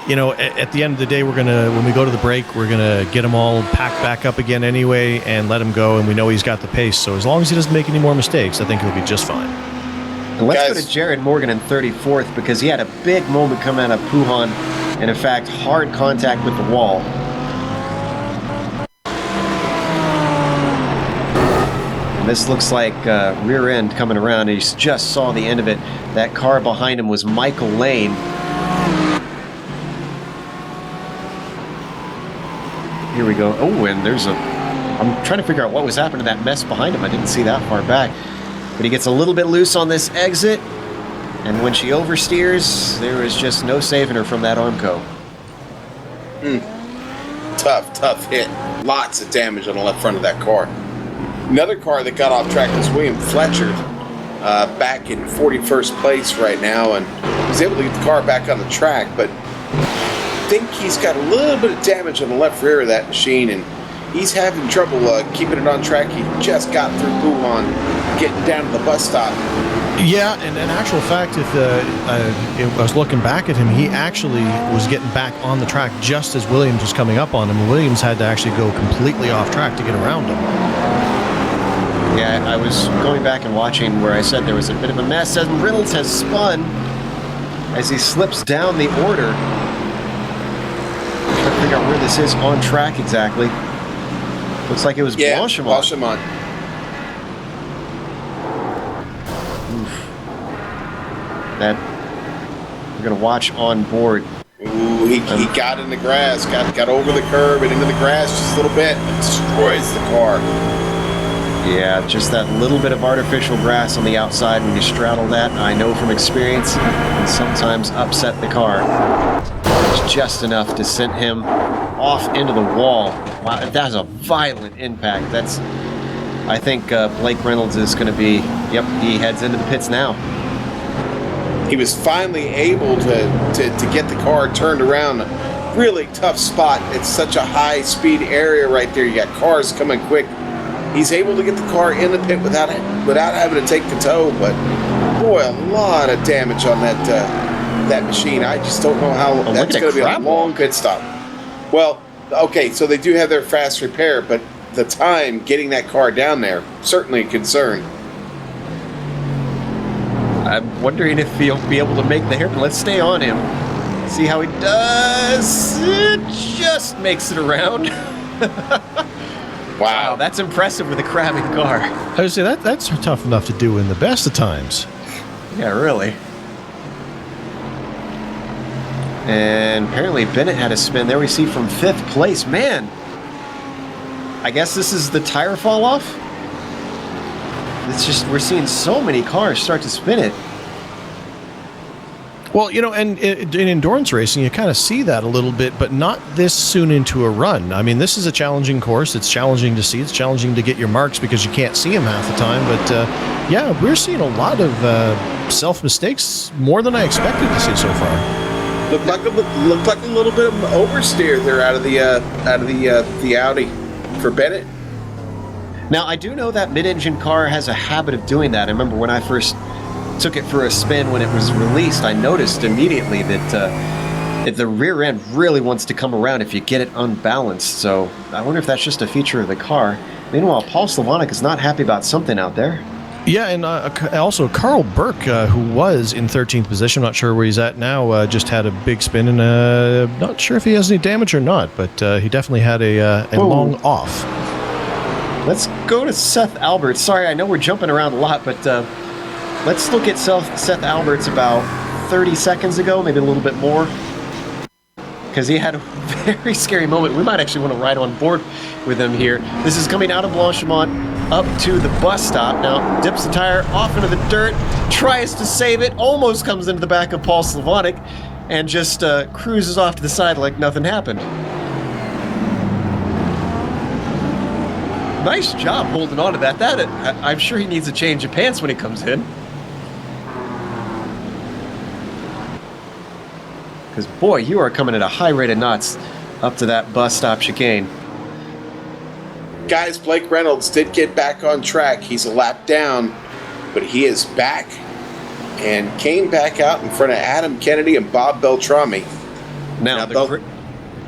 at the end of the day, when we go to the break, we're gonna get him all packed back up again anyway, and let him go. And we know he's got the pace, so as long as he doesn't make any more mistakes, I think he'll be just fine. And let's go to Jared Morgan in 34th because he had a big moment coming out of Puhan, and in fact, hard contact with the wall. This looks like rear end coming around. He just saw the end of it. That car behind him was Michael Lane. Here we go. Oh, and I'm trying to figure out what was happening to that mess behind him. I didn't see that far back. But he gets a little bit loose on this exit. And when she oversteers, there is just no saving her from that Armco. Tough hit. Lots of damage on the left front of that car. Another car that got off track was William Fletcher, back in 41st place right now, and was able to get the car back on the track, but I think he's got a little bit of damage on the left rear of that machine, and he's having trouble keeping it on track. He just got through Wuhan, getting down to the bus stop. Yeah, and in actual fact, if I was looking back at him, he actually was getting back on the track just as Williams was coming up on him. Williams had to actually go completely off track to get around him. Yeah, I was going back and watching where I said there was a bit of a mess, and Reynolds has spun as he slips down the order. Trying to figure out where this is on track exactly. Looks like it was Blanchimont. That we're gonna watch on board. Ooh, he got in the grass, got over the curb and into the grass just a little bit, and destroys the car. Yeah, just that little bit of artificial grass on the outside when you straddle that, I know from experience, can sometimes upset the car. It's just enough to send him off into the wall. Wow, that's a violent impact. I think Blake Reynolds is going to be, he heads into the pits now. He was finally able to get the car turned around. Really tough spot. It's such a high-speed area right there. You got cars coming quick. He's able to get the car in the pit without having to take the tow, but boy, a lot of damage on that machine. I just don't know how that's going to be a long pit stop. Well, okay, so they do have their fast repair, but the time getting that car down there, certainly a concern. I'm wondering if he'll be able to make the hairpin. Let's stay on him. See how he does. It just makes it around. Wow, that's impressive with a crabbing car. I would say that's tough enough to do in the best of times. Yeah, really. And apparently Bennett had a spin there. We see from 5th place. Man, I guess this is the tire fall off. It's just, we're seeing so many cars start to spin it. Well, and in endurance racing, you kind of see that a little bit, but not this soon into a run. I mean, this is a challenging course. It's challenging to see. It's challenging to get your marks because you can't see them half the time. But, yeah, we're seeing a lot of self-mistakes, more than I expected to see so far. Looked like a little bit of oversteer there out of the Audi for Bennett. Now, I do know that mid-engine car has a habit of doing that. I remember when I first took it for a spin when it was released, I noticed immediately that if the rear end really wants to come around if you get it unbalanced. So I wonder if that's just a feature of the car. Meanwhile, Paul Slavonic is not happy about something out there. Yeah, and also Carl Burke, who was in 13th position, not sure where he's at now, just had a big spin, and not sure if he has any damage or not, but he definitely had a long off. Let's go to Seth Alberts. Sorry, I know we're jumping around a lot, but let's look at Seth Alberts about 30 seconds ago, maybe a little bit more, because he had a very scary moment. We might actually want to ride on board with him here. This is coming out of Blanchimont up to the bus stop. Now, dips the tire off into the dirt, tries to save it, almost comes into the back of Paul Slavonic, and just cruises off to the side like nothing happened. Nice job holding on to that. I'm sure he needs a change of pants when he comes in. Because, boy, you are coming at a high rate of knots up to that bus stop chicane. Guys, Blake Reynolds did get back on track. He's a lap down, but he is back and came back out in front of Adam Kennedy and Bob Beltrami. Now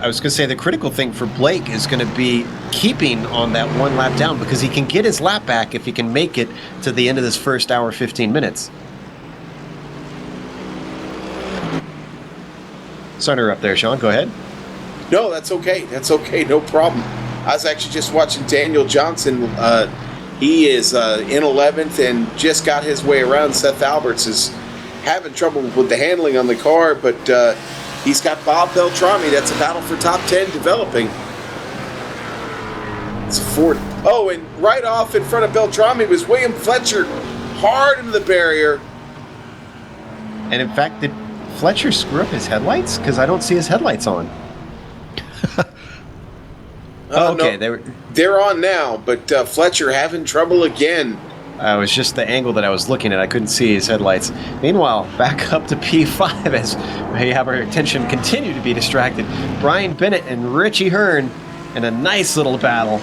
I was going to say the critical thing for Blake is going to be keeping on that one lap down, because he can get his lap back if he can make it to the end of this first hour, 15 minutes. Starter up there, Sean. Go ahead. No, that's okay. That's okay. No problem. I was actually just watching Daniel Johnson. He is in 11th and just got his way around. Seth Alberts is having trouble with the handling on the car, but he's got Bob Beltrami. That's a battle for top 10 developing. It's a Ford. Oh, and right off in front of Beltrami was William Fletcher, hard into the barrier. And in fact, did Fletcher screw up his headlights? Because I don't see his headlights on. Okay, no, they're on now, but Fletcher having trouble again. it was just the angle that I was looking at. I couldn't see his headlights. Meanwhile, back up to P5 as we have our attention continue to be distracted. Brian Bennett and Richie Hearn in a nice little battle.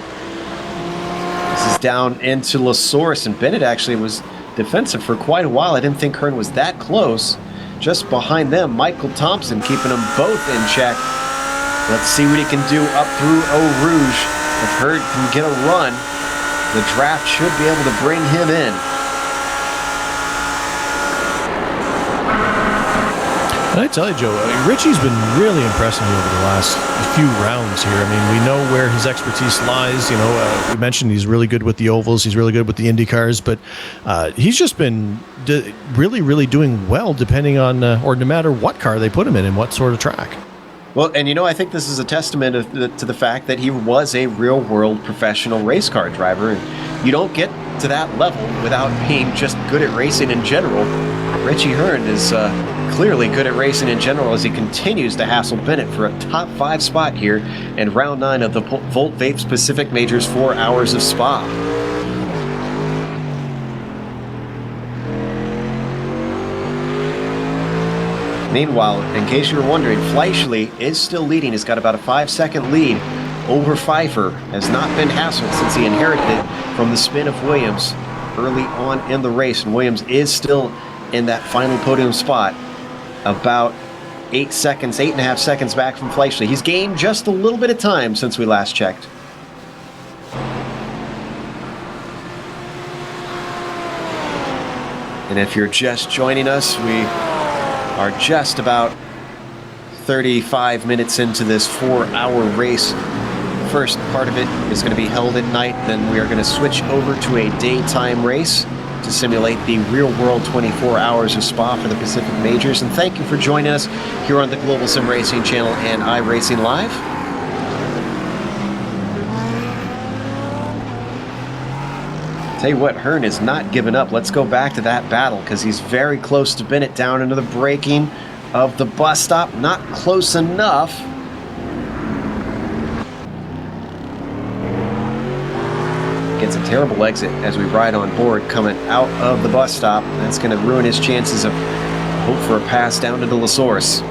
This is down into La Source, and Bennett actually was defensive for quite a while. I didn't think Hearn was that close. Just behind them, Michael Thompson keeping them both in check. Let's see what he can do up through Eau Rouge. If Hearn can get a run, the draft should be able to bring him in. And I tell you, Joe, Richie's been really impressing me over the last few rounds here. I mean, we know where his expertise lies. You know, we mentioned he's really good with the ovals. He's really good with the Indy cars. But he's just been really, really doing well depending on, or no matter what car they put him in and what sort of track. Well, and you know, I think this is a testament to the fact that he was a real-world professional race car driver. And you don't get to that level without being just good at racing in general. Richie Hearn is clearly good at racing in general as he continues to hassle Bennett for a top 5 spot here in round 9 of the Volt Vapes Pacific Majors 4 Hours of Spa. Meanwhile, in case you were wondering, Fleischle is still leading. He's got about a 5-second lead over Pfeiffer. Has not been hassled since he inherited it from the spin of Williams early on in the race. And Williams is still in that final podium spot, about 8.5 seconds back from Fleischle. He's gained just a little bit of time since we last checked. And if you're just joining us, we are just about 35 minutes into this 4-hour race. First part of it is going to be held at night, then we are going to switch over to a daytime race to simulate the real-world 24 Hours of Spa for the Pacific Majors. And thank you for joining us here on the Global Sim Racing channel and iRacing Live. Tell you what, Hearn is not giving up. Let's go back to that battle because he's very close to Bennett down into the braking of the bus stop. Not close enough. Gets a terrible exit as we ride on board coming out of the bus stop. That's going to ruin his chances of hope for a pass down to the La Source.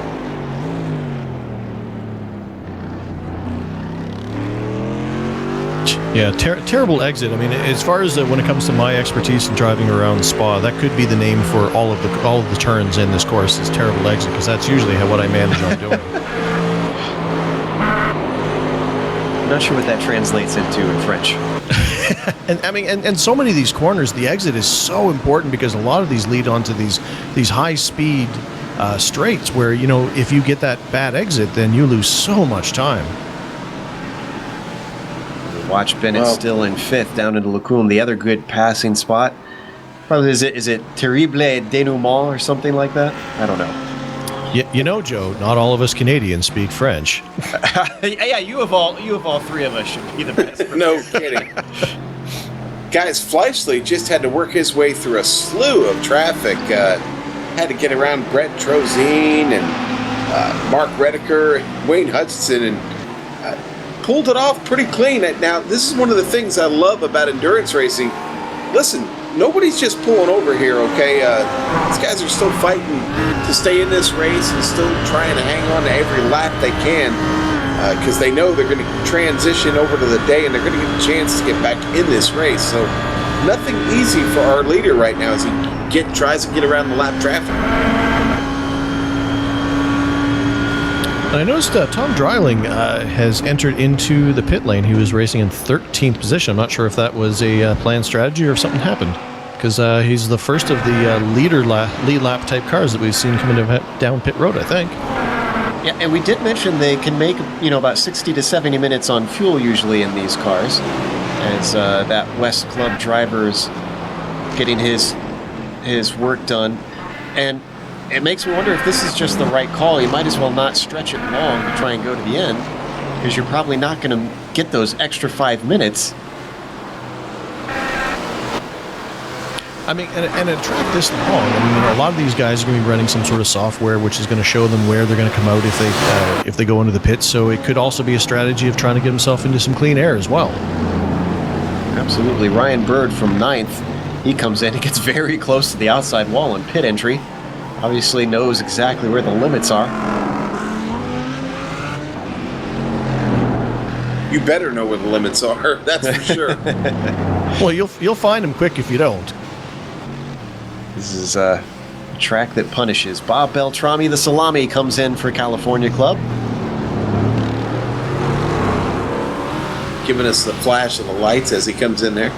Yeah, terrible exit. I mean, as far as when it comes to my expertise in driving around Spa, that could be the name for all of the turns in this course is terrible exit, because that's usually what I manage on doing. I'm not sure what that translates into in French. And I mean, and so many of these corners, the exit is so important because a lot of these lead onto these high speed straights where, you know, if you get that bad exit, then you lose so much time. Watch Bennett still in 5th down into Lacombe, the other good passing spot. Probably is it Terrible Denouement or something like that? I don't know. You know, Joe, not all of us Canadians speak French. Yeah, you of all 3 of us should be the best. No kidding. Guys, Fleischle just had to work his way through a slew of traffic. Had to get around Brett Trozine and Mark Redeker, Wayne Hudson, and pulled it off pretty clean. Now, this is one of the things I love about endurance racing. Listen, nobody's just pulling over here, okay? These guys are still fighting to stay in this race and still trying to hang on to every lap they can because they know they're going to transition over to the day and they're going to get a chance to get back in this race. So nothing easy for our leader right now as he tries to get around the lap traffic. I noticed Tom Dreiling has entered into the pit lane. He was racing in 13th position. I'm not sure if that was a planned strategy or if something happened, because he's the first of the lead lap type cars that we've seen coming down pit road, I think. Yeah, and we did mention they can make, you know, about 60 to 70 minutes on fuel usually in these cars, as that West Club driver is getting his work done. And it makes me wonder if this is just the right call. You might as well not stretch it long to try and go to the end, because you're probably not going to get those extra 5 minutes. I mean, and a track this long, I mean, a lot of these guys are going to be running some sort of software which is going to show them where they're going to come out if they go into the pits. So it could also be a strategy of trying to get himself into some clean air as well. Absolutely. Ryan Bird from 9th. He comes in. He gets very close to the outside wall on pit entry. Obviously knows exactly where the limits are. You better know where the limits are. That's for sure. Well, you'll find them quick if you don't. This is a track that punishes. Bob Beltrami, the Salami, comes in for California Club. Giving us the flash of the lights as he comes in there.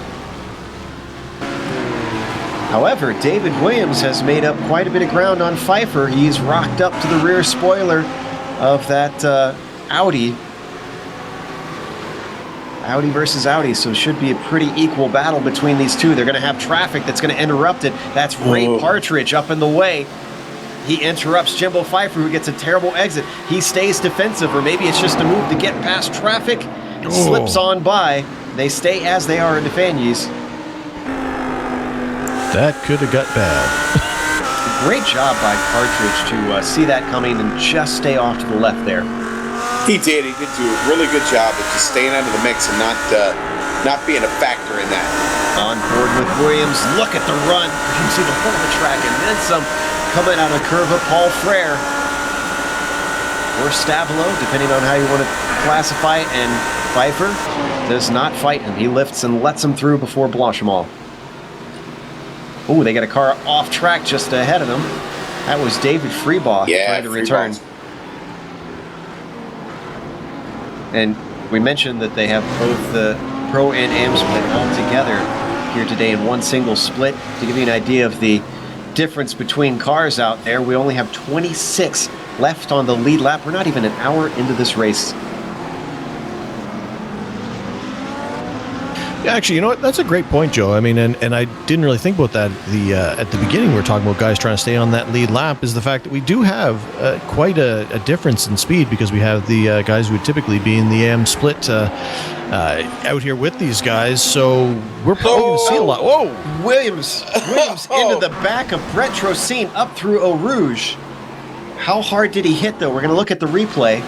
However, David Williams has made up quite a bit of ground on Pfeiffer. He's rocked up to the rear spoiler of that Audi. Audi versus Audi, so it should be a pretty equal battle between these two. They're going to have traffic that's going to interrupt it. That's Ray Partridge up in the way. He interrupts Jimbo Pfeiffer, who gets a terrible exit. He stays defensive, or maybe it's just a move to get past traffic. Slips on by. They stay as they are in the Fanyes. That could have got bad. Great job by Partridge to see that coming and just stay off to the left there. He did. He did do a really good job of just staying out of the mix and not being a factor in that. On board with Williams. Look at the run. You can see the whole of the track and then some coming out of curve of Paul Frere. Or Stabilo, depending on how you want to classify it. And Pfeiffer does not fight him. He lifts and lets him through before Blanchimont. Oh, they got a car off track just ahead of them. That was David Freebaugh trying to return. And we mentioned that they have both the Pro and Am split all together here today in one single split. To give you an idea of the difference between cars out there, we only have 26 left on the lead lap. We're not even an hour into this race. Yeah, actually, you know what? That's a great point, Joe. I mean, and I didn't really think about that. At the beginning, we were talking about guys trying to stay on that lead lap. Is the fact that we do have quite a difference in speed, because we have the guys who would typically be in the AM split out here with these guys. So we're probably going to see a lot. Whoa! Williams into the back of Brett Trocine up through Eau Rouge. How hard did he hit, though? We're going to look at the replay.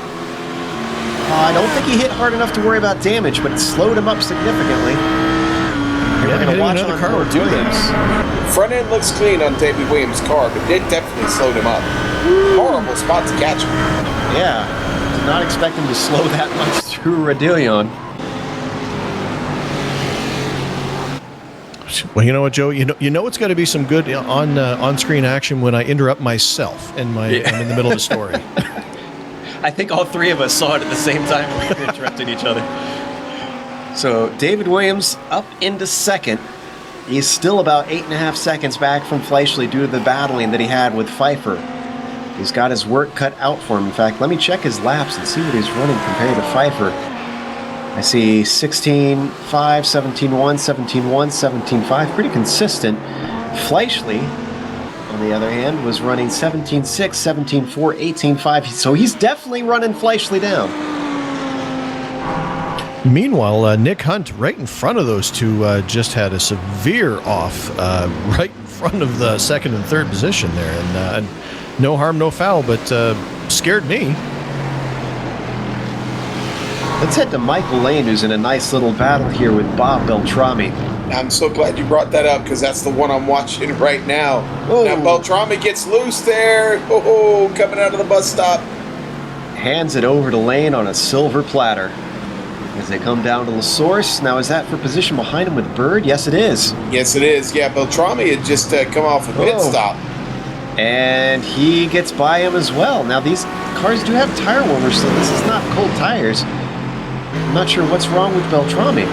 I don't think he hit hard enough to worry about damage, but it slowed him up significantly. We're going to watch on car with Williams. Front end looks clean on David Williams' car, but it definitely slowed him up. Horrible spot to catch him. Yeah, did not expect him to slow that much through Radillion. Well, you know what, Joe? You know it's got to be some good on-screen action when I interrupt myself and I'm in the middle of a story. I think all three of us saw it at the same time. We were interrupting each other. So David Williams up into second. He's still about 8.5 seconds back from Fleischle due to the battling that he had with Pfeiffer. He's got his work cut out for him. In fact, let me check his laps and see what he's running compared to Pfeiffer. I see 16.5, 17.1, 17.1, 17.5. Pretty consistent. Fleischle, on the other hand, was running 17.6, 17.4, 18.5. So he's definitely running Fleischle down. Meanwhile, Nick Hunt, right in front of those two, just had a severe off right in front of the second and third position there. And no harm, no foul, but scared me. Let's head to Michael Lane, who's in a nice little battle here with Bob Beltrami. I'm so glad you brought that up, because that's the one I'm watching right now. Oh. Now Beltrami gets loose there. Oh, coming out of the bus stop. Hands it over to Lane on a silver platter. As they come down to La Source. Now, is that for position behind him with Bird? Yes, it is. Yes, it is. Yeah, Beltrami had just come off a pit stop. And he gets by him as well. Now, these cars do have tire warmers, so this is not cold tires. I'm not sure what's wrong with Beltrami.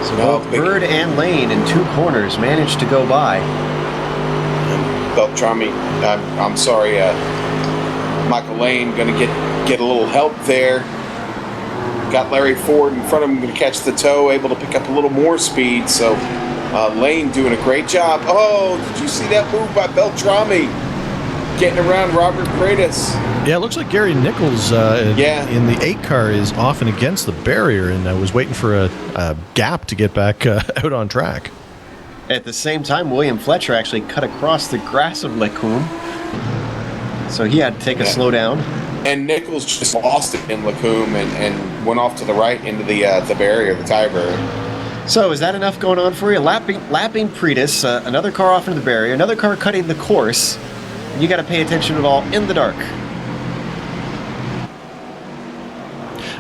So both Bird and Lane in two corners managed to go by. Beltrami, I'm sorry, Michael Lane going to get a little help there. Got Larry Ford in front of him, going to catch the toe, able to pick up a little more speed. So Lane doing a great job. Oh, did you see that move by Beltrami? getting around Robert Freitas. Yeah, it looks like Gary Nichols in the 8 car is off and against the barrier, and I was waiting for a gap to get back out on track. At the same time, William Fletcher actually cut across the grass of Lecombe, so he had to take a slow down. And Nichols just lost it in Lecombe and went off to the right into the barrier, the tie barrier. So is that enough going on for you? Lapping Freitas, another car off into the barrier, another car cutting the course. You got to pay attention to it all in the dark.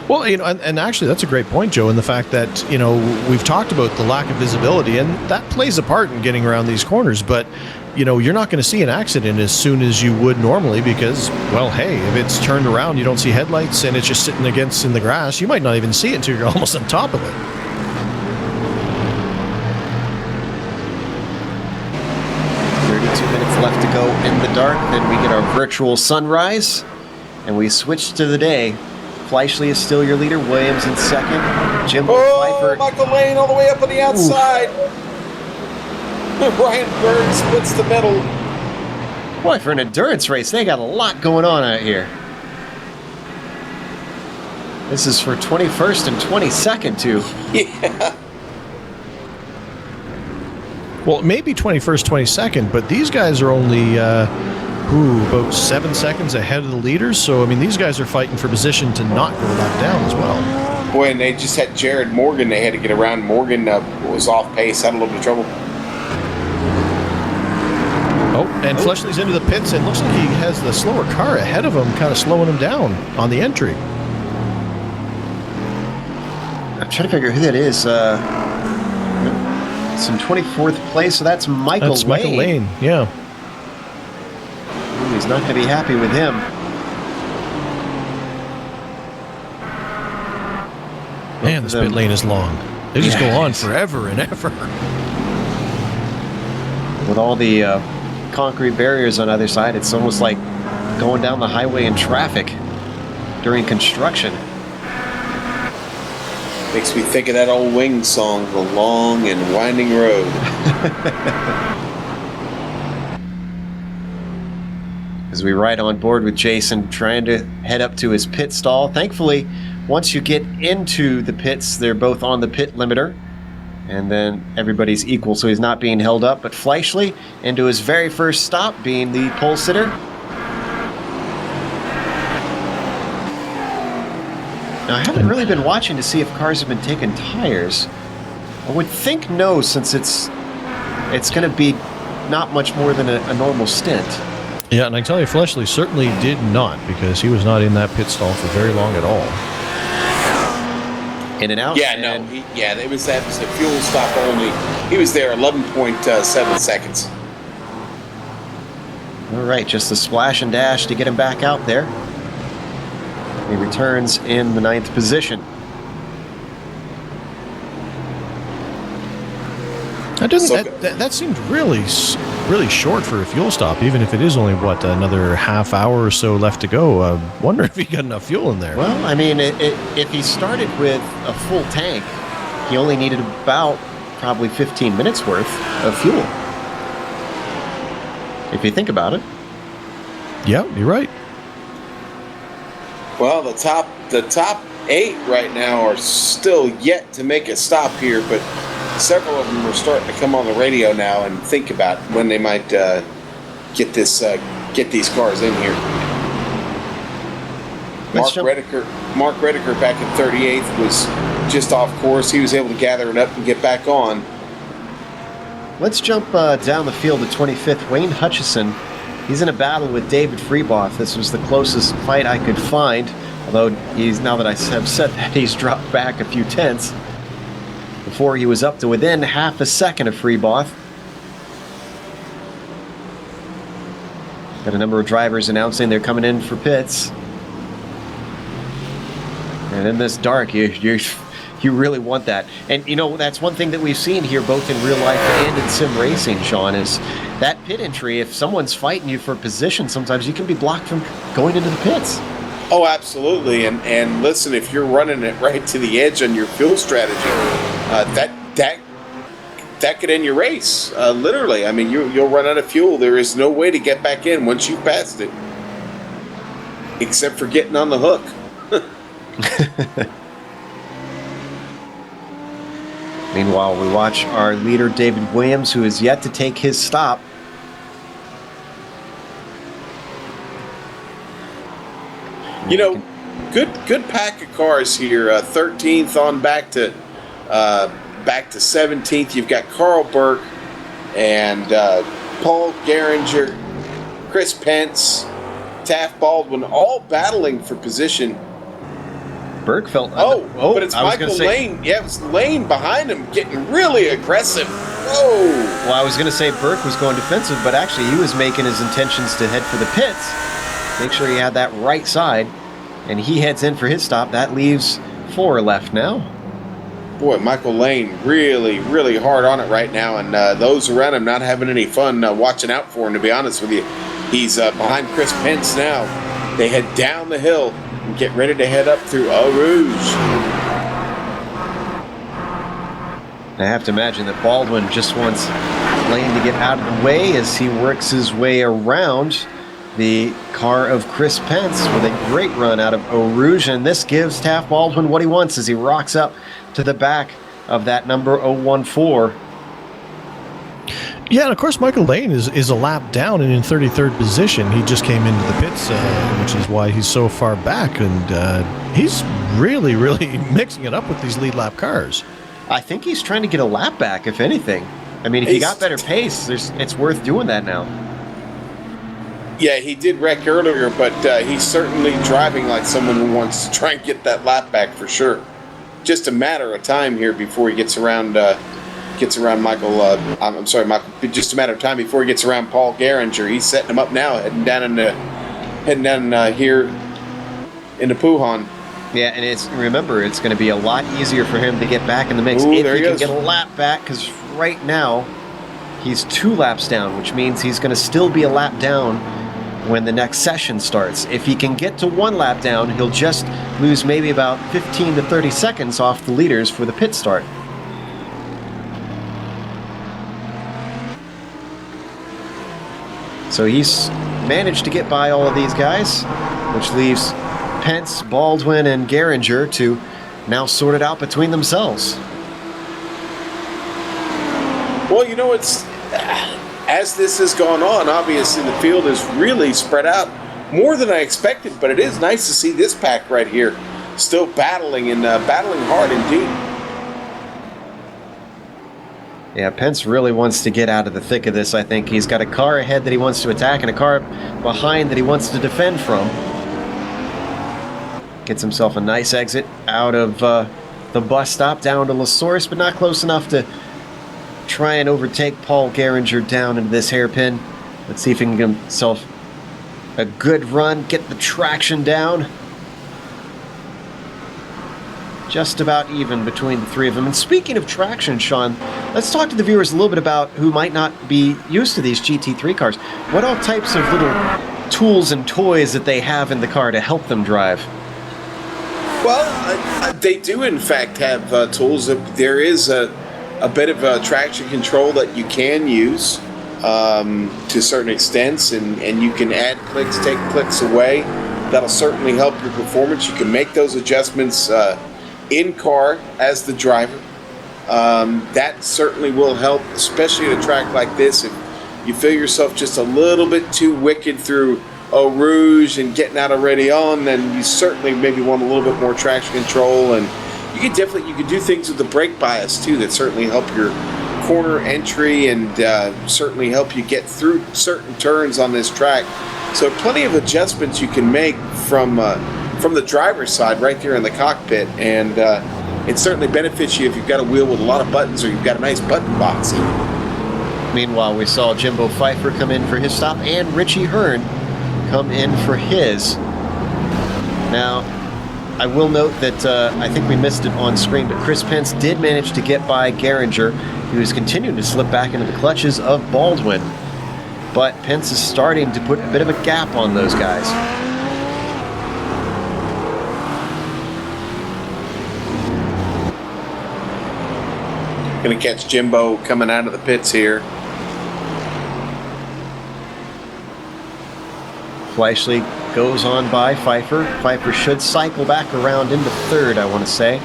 Well, you know, and actually that's a great point, Joe, in the fact that, you know, we've talked about the lack of visibility, and that plays a part in getting around these corners, but, you know, you're not going to see an accident as soon as you would normally because, well, hey, if it's turned around, you don't see headlights, and it's just sitting against in the grass, you might not even see it until you're almost on top of it. 32 minutes left to go in the dark, then we get our virtual sunrise, and we switch to the day. Fleischle is still your leader. Williams in second. Jimbo Pfeiffer. Michael Lane all the way up on the outside. Ryan Berg splits the middle. Boy, for an endurance race, they got a lot going on out here. This is for 21st and 22nd, too. Yeah. Well, maybe 21st, 22nd, but these guys are only about 7 seconds ahead of the leaders. So, I mean, these guys are fighting for position to not go that down as well. Boy, and they just had Jared Morgan they had to get around. Morgan was off pace, had a little bit of trouble. Oh, and Fleischle's into the pits, and looks like he has the slower car ahead of him, kind of slowing him down on the entry. I'm trying to figure out who that is. It's in 24th place, so that's Michael Lane. That's Michael Lane, yeah. Ooh, he's not going to be happy with him. Man, this pit lane is long. They just go on forever and ever. With all the concrete barriers on either side, it's almost like going down the highway in traffic during construction. Makes me think of that old Wings song, The Long and Winding Road. As we ride on board with Jason, trying to head up to his pit stall. Thankfully, once you get into the pits, they're both on the pit limiter. And then everybody's equal, so he's not being held up. But Fleischle into his very first stop, being the pole sitter. Now, I haven't really been watching to see if cars have been taking tires. I would think no, since it's going to be not much more than a normal stint. Yeah, and I tell you, Fleischle certainly did not, because he was not in that pit stall for very long at all. In and out? Yeah, no. It was a fuel stop only. He was there 11.7 seconds. All right, just the splash and dash to get him back out there. He returns in the 9th position. That seemed really short for a fuel stop, even if it is only, another half hour or so left to go. I wonder if he got enough fuel in there. Well, I mean, if he started with a full tank, he only needed about probably 15 minutes worth of fuel. If you think about it. Yeah, you're right. Well, the top 8 right now are still yet to make a stop here, but several of them are starting to come on the radio now and think about when they might get these cars in here. Mark Rediker back in 38th was just off course. He was able to gather it up and get back on. Let's jump down the field to 25th. Wayne Hutchison. He's in a battle with David Freeboff. This was the closest fight I could find, although now that I have said that, he's dropped back a few tenths. Before he was up to within half a second of Freeboff. Got a number of drivers announcing they're coming in for pits. And in this dark, you really want that. And, you know, that's one thing that we've seen here, both in real life and in sim racing, Sean, is that pit entry. If someone's fighting you for position, sometimes you can be blocked from going into the pits. Oh, absolutely. And listen, if you're running it right to the edge on your fuel strategy, that that could end your race. Literally, I mean, you'll run out of fuel. There is no way to get back in once you've passed it, except for getting on the hook. Meanwhile, we watch our leader, David Williams, who is yet to take his stop. You know, good pack of cars here. 13th on back to 17th. You've got Carl Burke and Paul Geringer, Chris Pence, Taft Baldwin, all battling for position. Burke felt. But it's Michael Lane. Yeah, it's Lane behind him, getting really aggressive. Whoa! Well, I was going to say Burke was going defensive, but actually he was making his intentions to head for the pits. Make sure he had that right side, and he heads in for his stop. That leaves 4 left now. Boy, Michael Lane really, really hard on it right now, and those around him not having any fun watching out for him, to be honest with you. He's behind Chris Pence now. They head down the hill and get ready to head up through Eau Rouge. I have to imagine that Baldwin just wants Lane to get out of the way as he works his way around the car of Chris Pence with a great run out of Eau Rouge, and this gives Taft Baldwin what he wants as he rocks up to the back of that number 014. Yeah, and of course Michael Lane is a lap down and in 33rd position. He just came into the pits, which is why he's so far back, and he's really, really mixing it up with these lead lap cars. I think he's trying to get a lap back, if anything. I mean, if he got better pace, it's worth doing that now. Yeah, he did wreck earlier, but he's certainly driving like someone who wants to try and get that lap back for sure. Just a matter of time here before he gets around Michael. I'm sorry, Michael. Just a matter of time before he gets around Paul Geringer. He's setting him up now, heading down here into Pujan. Yeah, and remember, it's going to be a lot easier for him to get back in the mix if he can get a lap back, because right now he's 2 laps down, which means he's going to still be a lap down when the next session starts. If he can get to 1 lap down, he'll just lose maybe about 15 to 30 seconds off the leaders for the pit start. So he's managed to get by all of these guys, which leaves Pence, Baldwin, and Geringer to now sort it out between themselves. Well, you know, it's as this has gone on, obviously the field is really spread out more than I expected, but it is nice to see this pack right here still battling and battling hard indeed. Yeah, Pence really wants to get out of the thick of this, I think. He's got a car ahead that he wants to attack and a car behind that he wants to defend from. Gets himself a nice exit out of the bus stop down to La Source, but not close enough to try and overtake Paul Geringer down into this hairpin. Let's see if he can get himself a good run, get the traction down. Just about even between the 3 of them. And speaking of traction, Sean, let's talk to the viewers a little bit about who might not be used to these GT3 cars. What all types of little tools and toys that they have in the car to help them drive? Well, they do in fact have tools. There is a bit of traction control that you can use to certain extents, and you can add clicks, take clicks away. That'll certainly help your performance. You can make those adjustments in car as the driver. That certainly will help, especially at a track like this. If you feel yourself just a little bit too wicked through Eau Rouge and getting out already on, then you certainly maybe want a little bit more traction control. And you can do things with the brake bias too that certainly help your corner entry and certainly help you get through certain turns on this track. So plenty of adjustments you can make from the driver's side right there in the cockpit, and it certainly benefits you if you've got a wheel with a lot of buttons or you've got a nice button box. Meanwhile, we saw Jimbo Pfeiffer come in for his stop and Richie Hearn come in for his. Now, I will note that I think we missed it on screen, but Chris Pence did manage to get by Geringer, who is continuing to slip back into the clutches of Baldwin. But Pence is starting to put a bit of a gap on those guys. Going to catch Jimbo coming out of the pits here. Fleischle goes on by Pfeiffer. Pfeiffer should cycle back around into third, I want to say.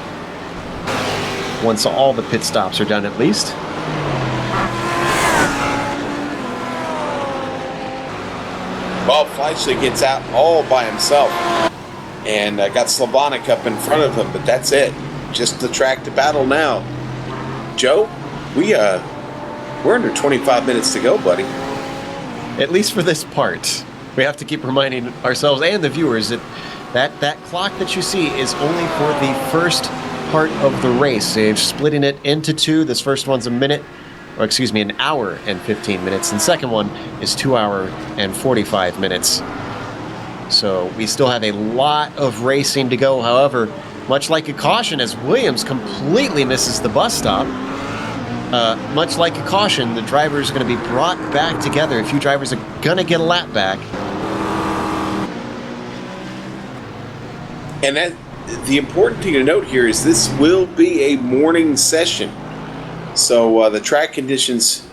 Once all the pit stops are done, at least. Well, Fleischle gets out all by himself. And got Slavonic up in front of him, but that's it. Just the track to battle now. Joe, we're under 25 minutes to go, buddy. At least for this part. We have to keep reminding ourselves and the viewers that clock that you see is only for the first part of the race. They're splitting it into two. This first one's an hour and 15 minutes. And the second one is 2 hours and 45 minutes. So we still have a lot of racing to go. However, much like a caution, as Williams completely misses the bus stop, much like a caution, the drivers are going to be brought back together. A few drivers are going to get a lap back. And the important thing to note here is this will be a morning session. So the track conditions...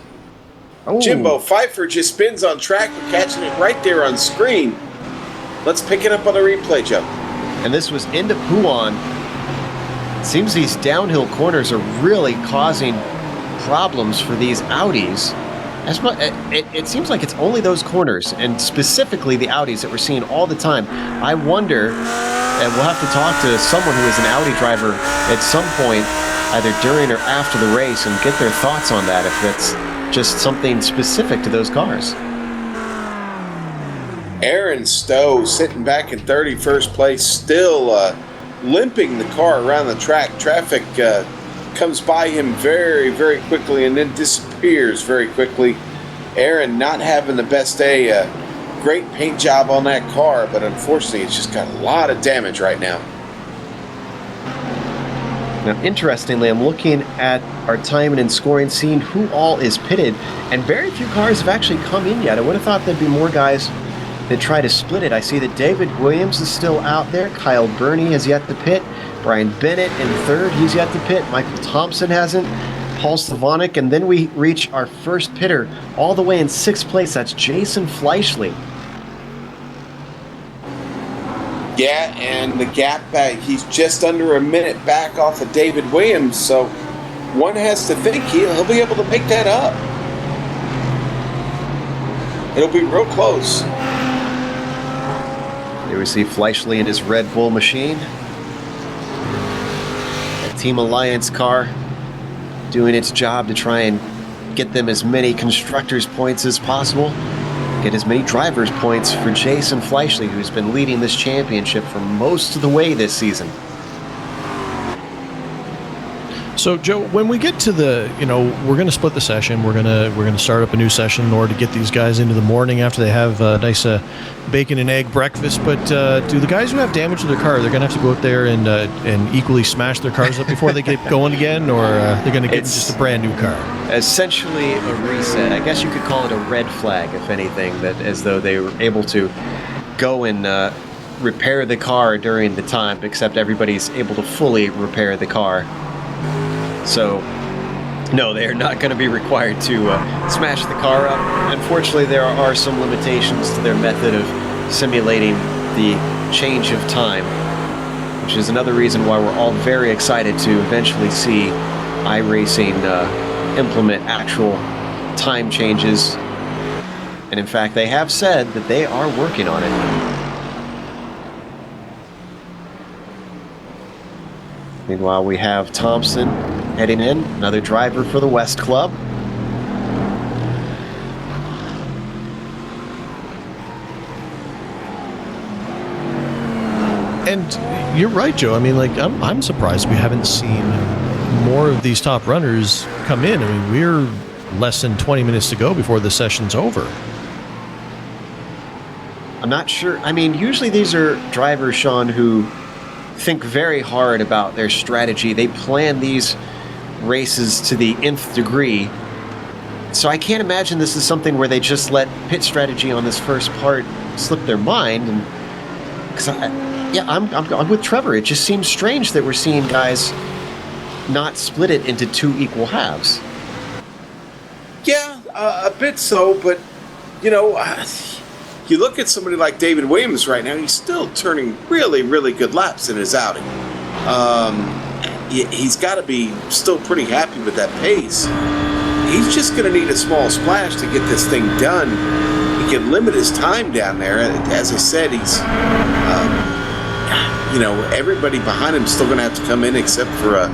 Oh. Jimbo Pfeiffer just spins on track. We're catching it right there on screen. Let's pick it up on the replay, Joe. And this was into Pouan. Seems these downhill corners are really causing problems for these Audis. It seems like it's only those corners, and specifically the Audis that we're seeing all the time. I wonder, and we'll have to talk to someone who is an Audi driver at some point, either during or after the race, and get their thoughts on that, if that's just something specific to those cars. Aaron Stowe sitting back in 31st place, still limping the car around the track. Traffic comes by him very, very quickly and then disappears very quickly. Aaron not having the best day. Great paint job on that car, but unfortunately it's just got a lot of damage right now. Now, interestingly, I'm looking at our timing and scoring, seeing who all is pitted, and very few cars have actually come in yet. I would have thought there'd be more guys that try to split it. I see that David Williams is still out there. Kyle Burney has yet to pit. Brian Bennett in third, he's yet to pit. Michael Thompson hasn't. Paul Slavonic, and then we reach our first pitter all the way in sixth place. That's Jason Fleischle. Yeah, and the gap back, he's just under a minute back off of David Williams, so one has to think he'll be able to make that up. It'll be real close. Here we see Fleischle in his Red Bull machine. A Team Alliance car doing its job to try and get them as many constructors' points as possible. Get as many drivers' points for Jason Fleischle, who's been leading this championship for most of the way this season. So, Joe, when we get to the, we're going to split the session. We're going to start up a new session in order to get these guys into the morning after they have a nice bacon and egg breakfast. But do the guys who have damage to their car, they're going to have to go out there and equally smash their cars up before they get going again, or they're going to get just a brand new car? Essentially a reset. I guess you could call it a red flag, if anything, that as though they were able to go and repair the car during the time, except everybody's able to fully repair the car. So, no, they are not going to be required to smash the car up. Unfortunately, there are some limitations to their method of simulating the change of time, which is another reason why we're all very excited to eventually see iRacing implement actual time changes. And in fact, they have said that they are working on it. Meanwhile, we have Thompson heading in, another driver for the West Club. And you're right, Joe. I mean, I'm surprised we haven't seen more of these top runners come in. I mean, we're less than 20 minutes to go before the session's over. I'm not sure. I mean, usually these are drivers, Sean, who think very hard about their strategy. They plan these races to the nth degree. So I can't imagine this is something where they just let pit strategy on this first part slip their mind. And because I'm with Trevor. It just seems strange that we're seeing guys not split it into two equal halves? Yeah, a bit so, but you know, you look at somebody like David Williams right now. He's still turning really, really good laps in his outing. He's got to be still pretty happy with that pace. He's just going to need a small splash to get this thing done. He can limit his time down there. As I said, he's, you know, everybody behind him is still going to have to come in except for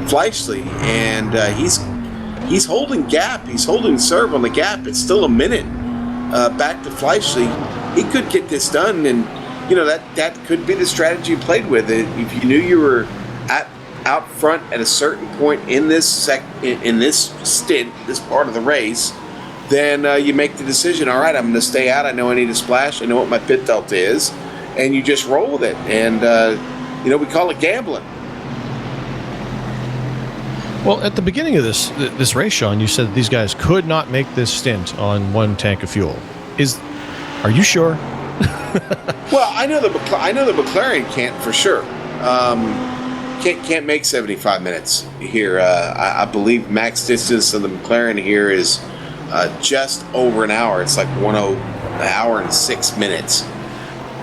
Fleischle, and he's holding gap. He's holding serve on the gap. It's still a minute back to Fleischle. He could get this done, and you know that could be the strategy you played with. If you knew you were out front at a certain point in this stint, this part of the race, then you make the decision. All right, I'm going to stay out. I know I need a splash. I know what my pit delta is, and you just roll with it. And you know, we call it gambling. Well, at the beginning of this race, Sean, you said that these guys could not make this stint on one tank of fuel. Are you sure? Well, I know the McLaren can't for sure. Can't make 75 minutes here. I believe max distance of the McLaren here is just over an hour. It's like an hour and 6 minutes,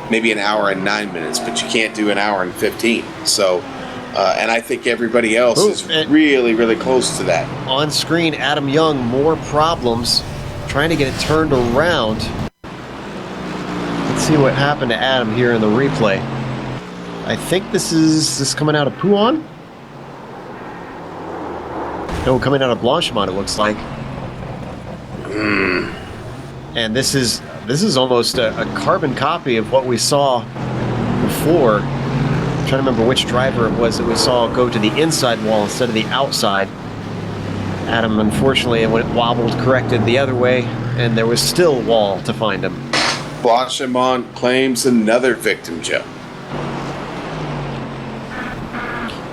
maybe an hour and 9 minutes, but you can't do an hour and 15. So, and I think everybody else is really, really close to that. On screen, Adam Young, more problems trying to get it turned around. Let's see what happened to Adam here in the replay. I think this is coming out of Pouan? No, coming out of Blanchimont, it looks like. And this is almost a carbon copy of what we saw before. I'm trying to remember which driver it was that we saw go to the inside wall instead of the outside. Adam, unfortunately, it wobbled, corrected the other way, and there was still wall to find him. Blanchimont claims another victim, Joe.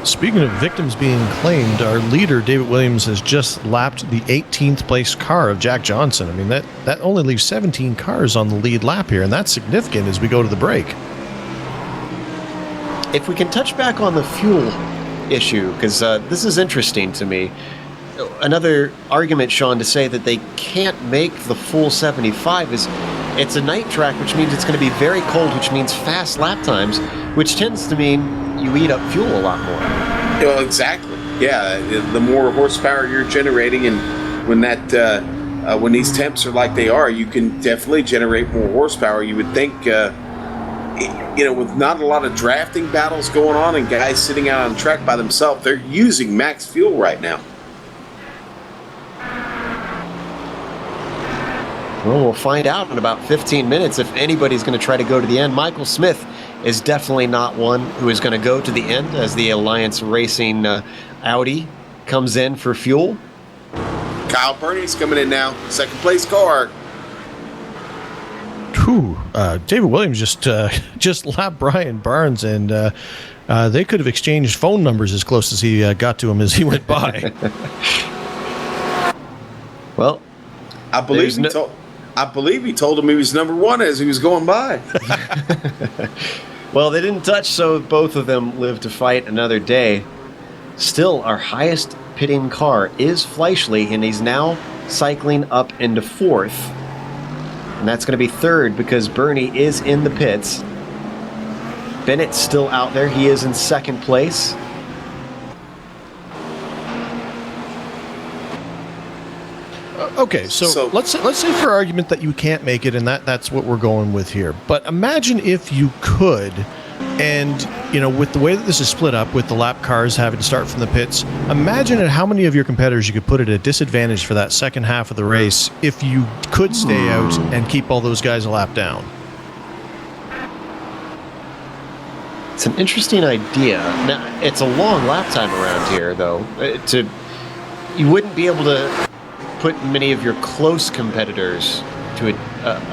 Speaking of victims being claimed, our leader, David Williams, has just lapped the 18th place car of Jack Johnson. I mean, that only leaves 17 cars on the lead lap here, and that's significant as we go to the break. If we can touch back on the fuel issue, because this is interesting to me. Another argument, Sean, to say that they can't make the full 75 is it's a night track, which means it's going to be very cold, which means fast lap times, which tends to mean you eat up fuel a lot more. Well, exactly. Yeah, the more horsepower you're generating, and when these temps are like they are, you can definitely generate more horsepower. You would think, you know, with not a lot of drafting battles going on and guys sitting out on the track by themselves, they're using max fuel right now. Well, we'll find out in about 15 minutes if anybody's going to try to go to the end. Michael Smith is definitely not one who is going to go to the end as the Alliance Racing Audi comes in for fuel. Kyle Burney's coming in now, second place car. Whew, David Williams just lapped Brian Barnes, and they could have exchanged phone numbers as close as he got to him as he went by. Well, I believe he told him he was number one as he was going by. Well, they didn't touch, so both of them live to fight another day. Still, our highest pitting car is Fleischle, and he's now cycling up into fourth. And that's going to be third because Bernie is in the pits. Bennett's still out there. He is in second place. Okay, so let's say for argument that you can't make it, and that's what we're going with here. But imagine if you could, and you know, with the way that this is split up, with the lap cars having to start from the pits, imagine at how many of your competitors you could put at a disadvantage for that second half of the race if you could stay out and keep all those guys a lap down. It's an interesting idea. Now, it's a long lap time around here, though. You wouldn't be able to put many of your close competitors to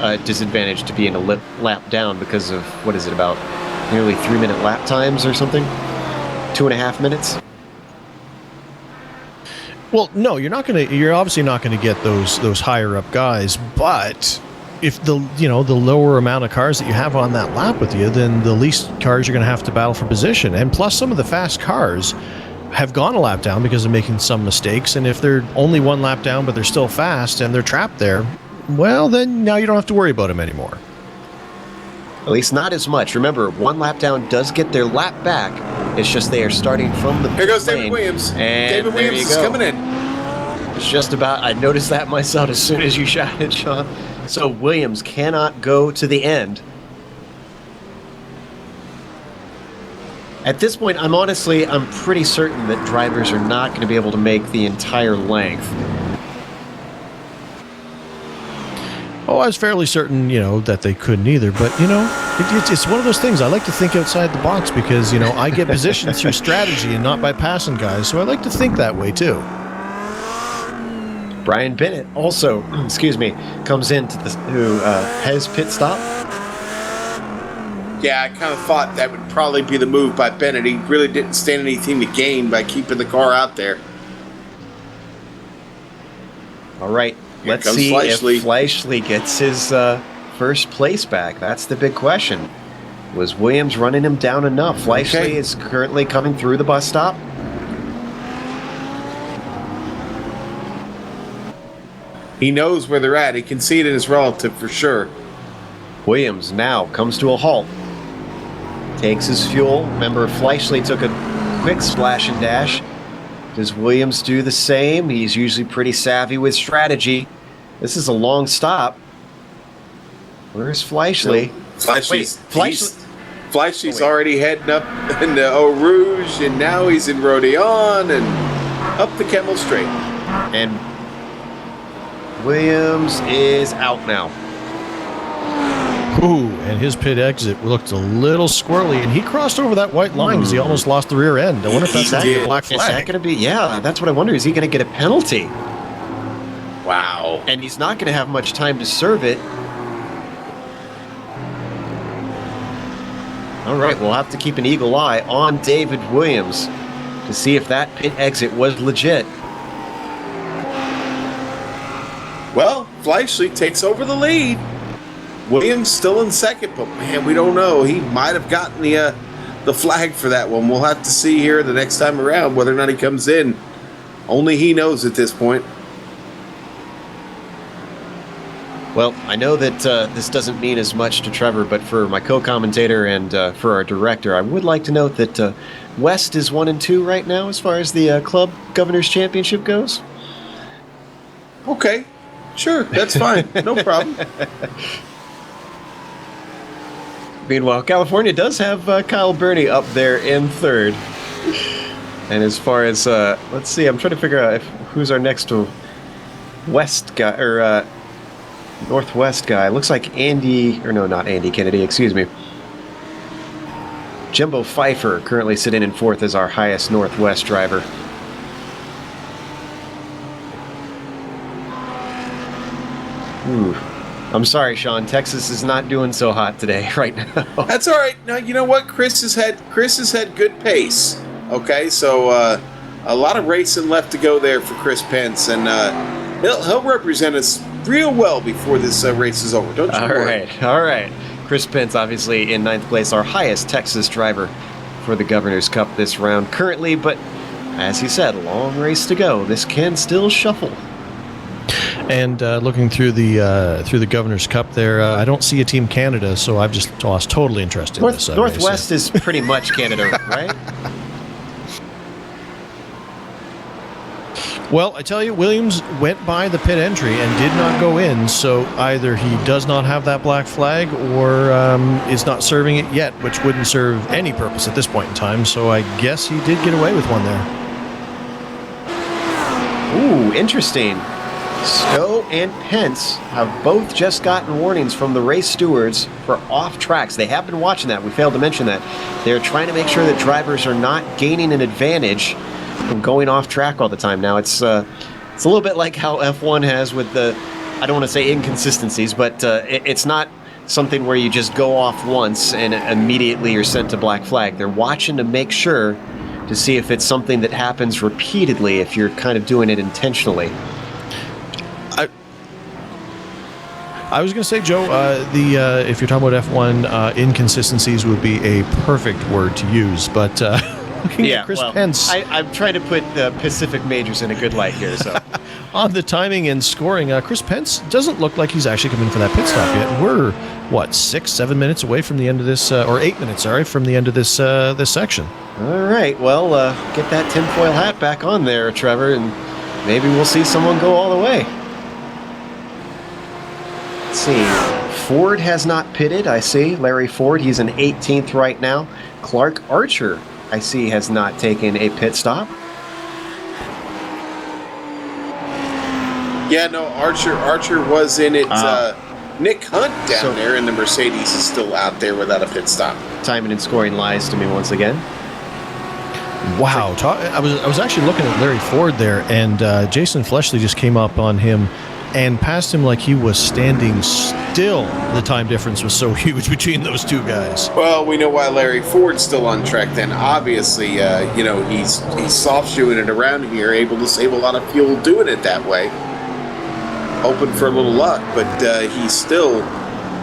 a disadvantage to being a lap down because of, what is it, about nearly 3-minute lap times or something? 2.5 minutes? Well, no, you're obviously not gonna get those higher up guys, but if the lower amount of cars that you have on that lap with you, then the least cars you're gonna have to battle for position. And plus some of the fast cars, have gone a lap down because of making some mistakes. And if they're only one lap down, but they're still fast and they're trapped there, well, then now you don't have to worry about them anymore. At least not as much. Remember, one lap down does get their lap back. It's just they are starting from the Here goes lane. David Williams. And David there Williams you is go. coming in. It's just about, I noticed that myself as soon as you shouted, Sean. So Williams cannot go to the end. At this point, I'm pretty certain that drivers are not going to be able to make the entire length. Oh, I was fairly certain, that they couldn't either. But, it's one of those things. I like to think outside the box because, I get positioned through strategy and not by passing guys. So I like to think that way, too. Brian Bennett also, comes in to who has pit stop. Yeah, I kind of thought that would probably be the move by Bennett. He really didn't stand anything to gain by keeping the car out there. All right, Here let's comes see Fleischle. if Fleischle gets his first place back. That's the big question. Was Williams running him down enough? Fleischle Okay. is currently coming through the bus stop. He knows where they're at. He can see it in his relative for sure. Williams now comes to a halt. Takes his fuel. Remember, Fleischle took a quick splash and dash. Does Williams do the same? He's usually pretty savvy with strategy. This is a long stop. Where's Fleischle? Fleischle's already heading up into Eau Rouge, and now he's in Rodeon and up the Kemmel Straight. And Williams is out now. Ooh, and his pit exit looked a little squirrely, and he crossed over that white line because he almost lost the rear end. I wonder if that's going to be a black Is that flag. going to be? Yeah, that's what I wonder. Is he going to get a penalty? Wow. And he's not going to have much time to serve it. All right, we'll have to keep an eagle eye on David Williams to see if that pit exit was legit. Well, Fleischle takes over the lead. Williams still in second, but man, we don't know. He might have gotten the flag for that one. We'll have to see here the next time around whether or not he comes in. Only he knows at this point. Well, I know that this doesn't mean as much to Trevor, but for my co-commentator and for our director, I would like to note that West is 1-2 right now as far as the Club Governor's Championship goes. Okay, sure, that's fine. No problem. Meanwhile, California does have Kyle Burney up there in third. And as far as, let's see, I'm trying to figure out who's our next West guy, or Northwest guy. Looks like not Andy Kennedy, excuse me. Jimbo Pfeiffer currently sitting in fourth as our highest Northwest driver. Ooh. I'm sorry, Sean. Texas is not doing so hot today, right now. That's all right. Now you know what? Chris has had good pace. Okay, so a lot of racing left to go there for Chris Pence, and he'll represent us real well before this race is over. Don't you worry. All right. Chris Pence, obviously in ninth place, our highest Texas driver for the Governor's Cup this round currently, but as he said, a long race to go. This can still shuffle. And looking through the Governor's Cup there, I don't see a Team Canada, so I've just lost totally interest in this. Northwest is pretty much Canada, right? Well, I tell you, Williams went by the pit entry and did not go in, so either he does not have that black flag or is not serving it yet, which wouldn't serve any purpose at this point in time, so I guess he did get away with one there. Ooh, interesting. Stowe and Pence have both just gotten warnings from the race stewards for off tracks. They have been watching that. We failed to mention that. They're trying to make sure that drivers are not gaining an advantage from going off track all the time. Now, it's a little bit like how F1 has with the, I don't want to say inconsistencies, but it's not something where you just go off once and immediately you're sent to black flag. They're watching to make sure to see if it's something that happens repeatedly, if you're kind of doing it intentionally. I was going to say, Joe, if you're talking about F1, inconsistencies would be a perfect word to use, but looking at Chris Pence I'm trying to put the Pacific Majors in a good light here. So on the timing and scoring, Chris Pence doesn't look like he's actually coming for that pit stop yet. We're, what, 6-7 minutes away from the end of this, or 8 minutes, sorry, from the end of this this section. all right, well, get that tinfoil hat back on there, Trevor, and maybe we'll see someone go all the way. Let's see. Ford has not pitted, I see. Larry Ford, he's in 18th right now. Clark Archer, I see, has not taken a pit stop. Yeah, no, Archer was in it. Nick Hunt down there in the Mercedes is still out there without a pit stop. Timing and scoring lies to me once again. Wow. I was actually looking at Larry Ford there, and Jason Fleshley just came up on him and passed him like he was standing still. The time difference was so huge between those two guys. Well, we know why Larry Ford's still on track then. Obviously, he's soft shoeing it around here, able to save a lot of fuel doing it that way. Hoping for a little luck, but he still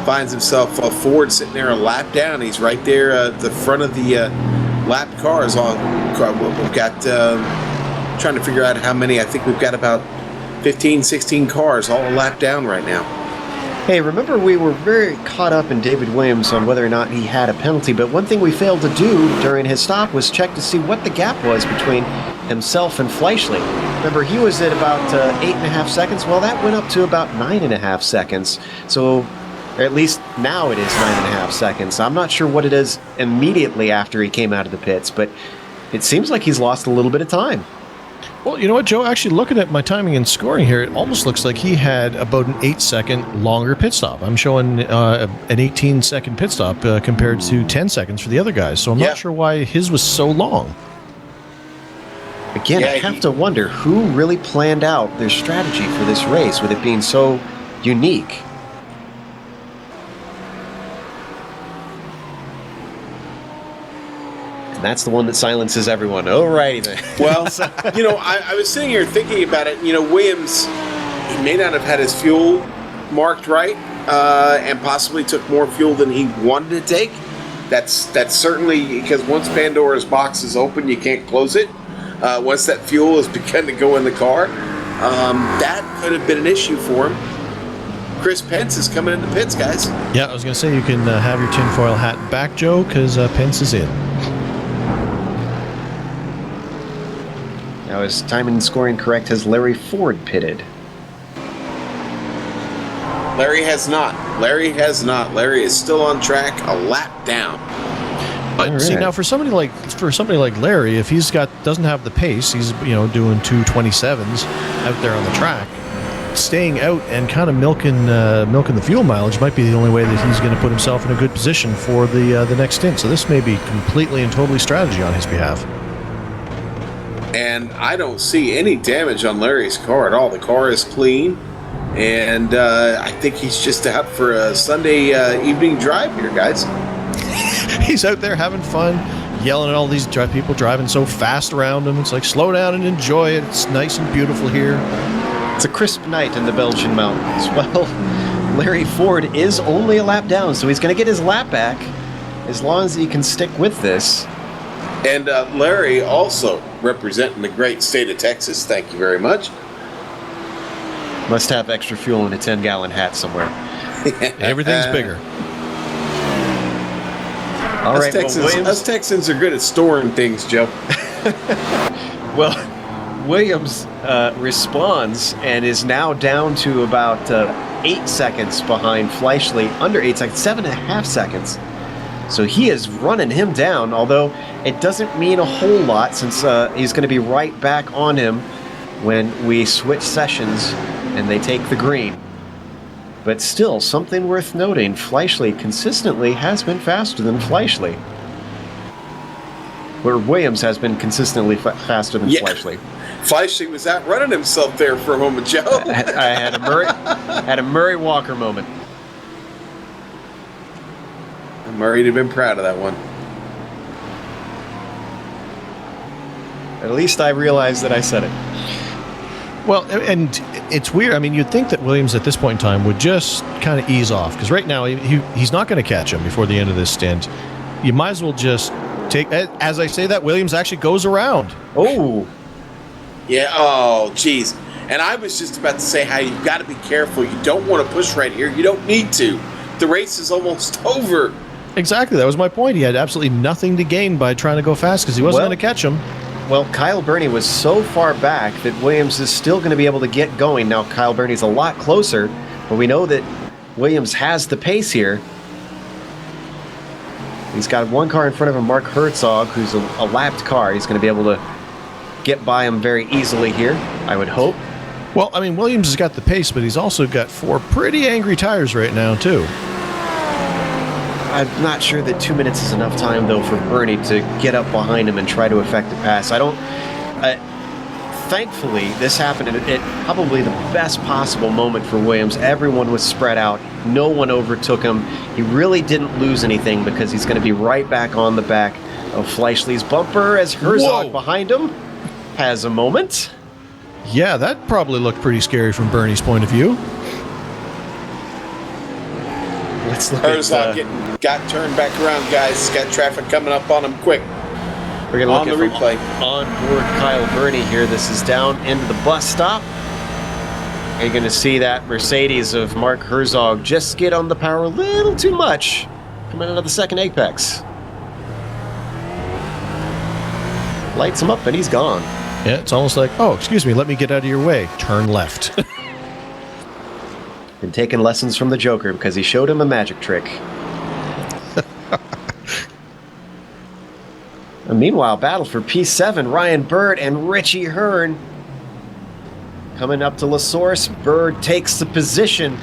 finds himself Ford sitting there a lap down. He's right there at the front of the lap cars. We've got, trying to figure out how many. I think we've got about 15, 16 cars all a lap down right now. Hey, remember we were very caught up in David Williams on whether or not he had a penalty, but one thing we failed to do during his stop was check to see what the gap was between himself and Fleischle. Remember, he was at about 8.5 seconds. Well, that went up to about 9.5 seconds. So, or at least now it is 9.5 seconds. I'm not sure what it is immediately after he came out of the pits, but it seems like he's lost a little bit of time. Well, you know what, Joe? Actually, looking at my timing and scoring here, it almost looks like he had about an 8-second longer pit stop. I'm showing an 18-second pit stop compared to 10 seconds for the other guys. So I'm not sure why his was so long. Again, I have to wonder who really planned out their strategy for this race with it being so unique. And that's the one that silences everyone. Alrighty then. Well, I was sitting here thinking about it. Williams, he may not have had his fuel marked right, and possibly took more fuel than he wanted to take. That's certainly because once Pandora's box is open, you can't close it. Once that fuel has begun to go in the car, that could have been an issue for him. Chris Pence is coming in the pits, guys. Yeah, I was going to say you can have your tinfoil hat back, Joe, because Pence is in. Now, is timing and scoring correct? Has Larry Ford pitted? Larry has not. Larry is still on track, a lap down. But see, now for somebody like Larry, if he's doesn't have the pace, he's doing 2:27s out there on the track, staying out and kind of milking the fuel mileage might be the only way that he's going to put himself in a good position for the next stint. So this may be completely and totally strategy on his behalf. And I don't see any damage on Larry's car at all. The car is clean, and I think he's just out for a Sunday evening drive here, guys. He's out there having fun, yelling at all these people driving so fast around him. It's like, slow down and enjoy it. It's nice and beautiful here. It's a crisp night in the Belgian mountains. Well, Larry Ford is only a lap down, so he's going to get his lap back as long as he can stick with this. And Larry also representing the great state of Texas. Thank you very much. Must have extra fuel in a 10-gallon hat somewhere. Everything's bigger. All right, us Texans are good at storing things, Joe. Well, Williams responds and is now down to about 8 seconds behind Fleischle, under 8 seconds, 7.5 seconds. So he is running him down, although it doesn't mean a whole lot since he's going to be right back on him when we switch sessions and they take the green. But still, something worth noting, Fleischle consistently has been faster than Fleischle. Where Williams has been consistently faster than Fleischle. Fleischle was outrunning himself there for a moment, Joe. I had a Murray Walker moment. Murray'd have been proud of that one. At least I realized that I said it. Well, and it's weird. I mean, you'd think that Williams at this point in time would just kind of ease off, because right now he's not going to catch him before the end of this stint. You might as well just As I say that, Williams actually goes around. Oh, Yeah, oh, jeez. And I was just about to say how you've got to be careful. You don't want to push right here. You don't need to. The race is almost over. Exactly. That was my point. He had absolutely nothing to gain by trying to go fast because he wasn't Well- going to catch him. well, Kyle Burney was so far back that Williams is still going to be able to get going. Now, Kyle Burney's a lot closer, but we know that Williams has the pace here. He's got one car in front of him, Mark Herzog, who's a lapped car. He's going to be able to get by him very easily here, I would hope. Well, I mean, Williams has got the pace, but he's also got 4 pretty angry tires right now, too. I'm not sure that 2 minutes is enough time, though, for Burney to get up behind him and try to effect a pass. Thankfully, this happened at probably the best possible moment for Williams. Everyone was spread out. No one overtook him. He really didn't lose anything because he's going to be right back on the back of Fleischli's bumper as Herzog Whoa. behind him has a moment. Yeah, that probably looked pretty scary from Burney's point of view. Let's look Herzog at... got turned back around, guys. Got traffic coming up on him quick. We're going to look On at the from replay. on board Kyle Burney here. This is down into the bus stop. And you're going to see that Mercedes of Mark Herzog just skid on the power a little too much coming out of the second apex. Lights him up and he's gone. Yeah, it's almost like, oh, excuse me, let me get out of your way. Turn left. Been taking lessons from the Joker because he showed him a magic trick. And meanwhile, battle for P7, Ryan Bird and Richie Hearn. Coming up to La Source, Bird takes the position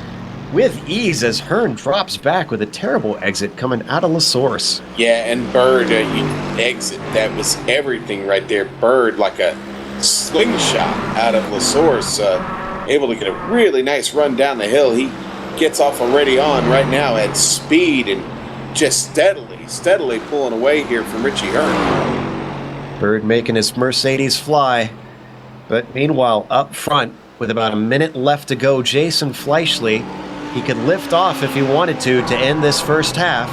with ease as Hearn drops back with a terrible exit coming out of La Source. Yeah, and Bird, you exit. That was everything right there. Bird, like a slingshot out of La Source, able to get a really nice run down the hill. He gets off already on right now at speed and just steadily pulling away here from Richie Hearn. Bird making his Mercedes fly. But meanwhile, up front, with about a minute left to go, Jason Fleischli, he could lift off if he wanted to end this first half.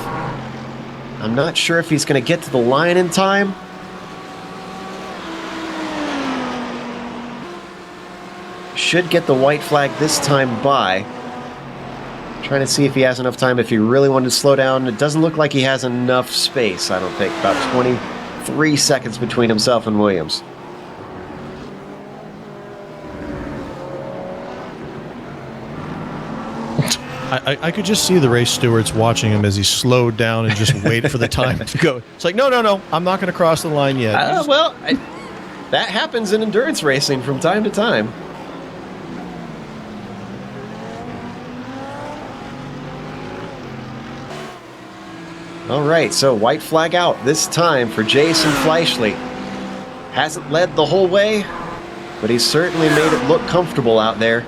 I'm not sure if he's going to get to the line in time. Should get the white flag this time by. Trying to see if he has enough time if he really wanted to slow down. It doesn't look like he has enough space, I don't think. About 23 seconds between himself and Williams. I could just see the race stewards watching him as he slowed down and just waited for the time to go. It's like, no, I'm not going to cross the line yet. That happens in endurance racing from time to time. All right, so white flag out this time for Jason Fleischli. Hasn't led the whole way, but he's certainly made it look comfortable out there.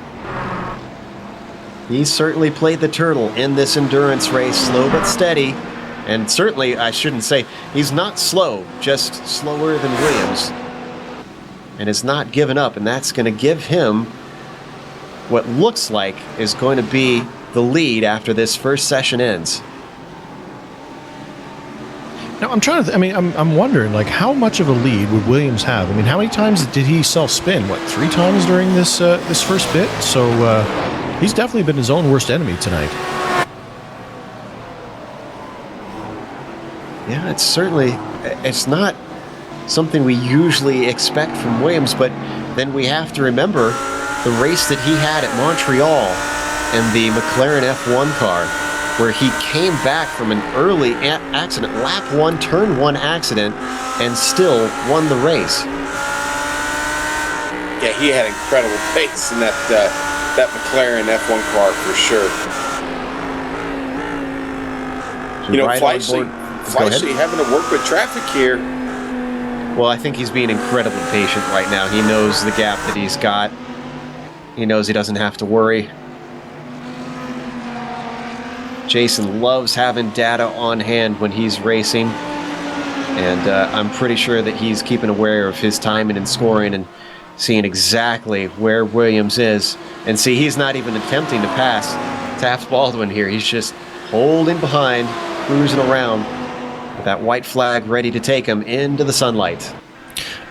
He's certainly played the turtle in this endurance race, slow but steady. And certainly, I shouldn't say, he's not slow, just slower than Williams. And has not given up, and that's going to give him what looks like is going to be the lead after this first session ends. Now, I'm trying to. I'm wondering, like, how much of a lead would Williams have? I mean, how many times did he self-spin? 3 times during this this first bit? So he's definitely been his own worst enemy tonight. Yeah, it's not something we usually expect from Williams, but then we have to remember the race that he had at Montreal in the McLaren F1 car, where he came back from an early accident, lap 1, turn 1 accident, and still won the race. Yeah, he had incredible pace in that McLaren F1 car for sure. You know, Right on board. Go ahead. Fleischli having to work with traffic here. Well, I think he's being incredibly patient right now. He knows the gap that he's got. He knows he doesn't have to worry. Jason loves having data on hand when he's racing. And I'm pretty sure that he's keeping aware of his timing and scoring and seeing exactly where Williams is. And see, he's not even attempting to pass Taft Baldwin here. He's just holding behind, cruising around. That white flag ready to take him into the sunlight.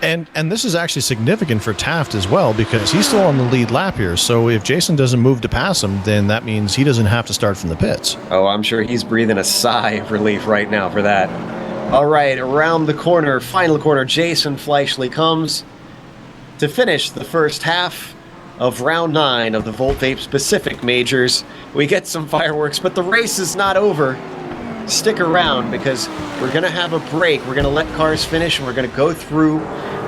And this is actually significant for Taft as well, because he's still on the lead lap here. So if Jason doesn't move to pass him, then that means he doesn't have to start from the pits. Oh, I'm sure he's breathing a sigh of relief right now for that. All right, around the corner, final corner, Jason Fleischle comes to finish the first half of round 9 of the Volt Vape Pacific Majors. We get some fireworks, but the race is not over. Stick around, because we're going to have a break. We're going to let cars finish, and we're going to go through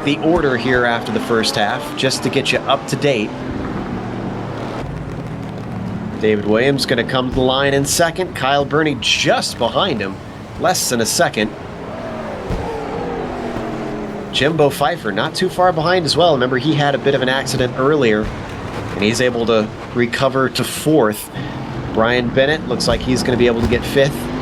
the order here after the first half, just to get you up to date. David Williams going to come to the line in second. Kyle Burney just behind him, less than a second. Jimbo Pfeiffer not too far behind as well. Remember, he had a bit of an accident earlier, and he's able to recover to 4th. Brian Bennett looks like he's going to be able to get 5th.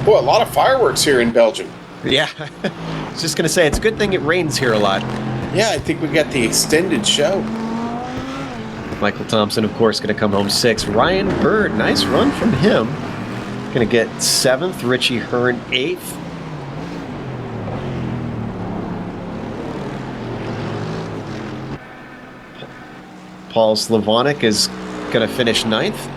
Boy, a lot of fireworks here in Belgium. Yeah, I was just going to say, it's a good thing it rains here a lot. Yeah, I think we got the extended show. Michael Thompson, of course, going to come home 6th. Ryan Bird, nice run from him. Going to get 7th. Richie Hearn, 8th. Paul Slavonic is going to finish 9th.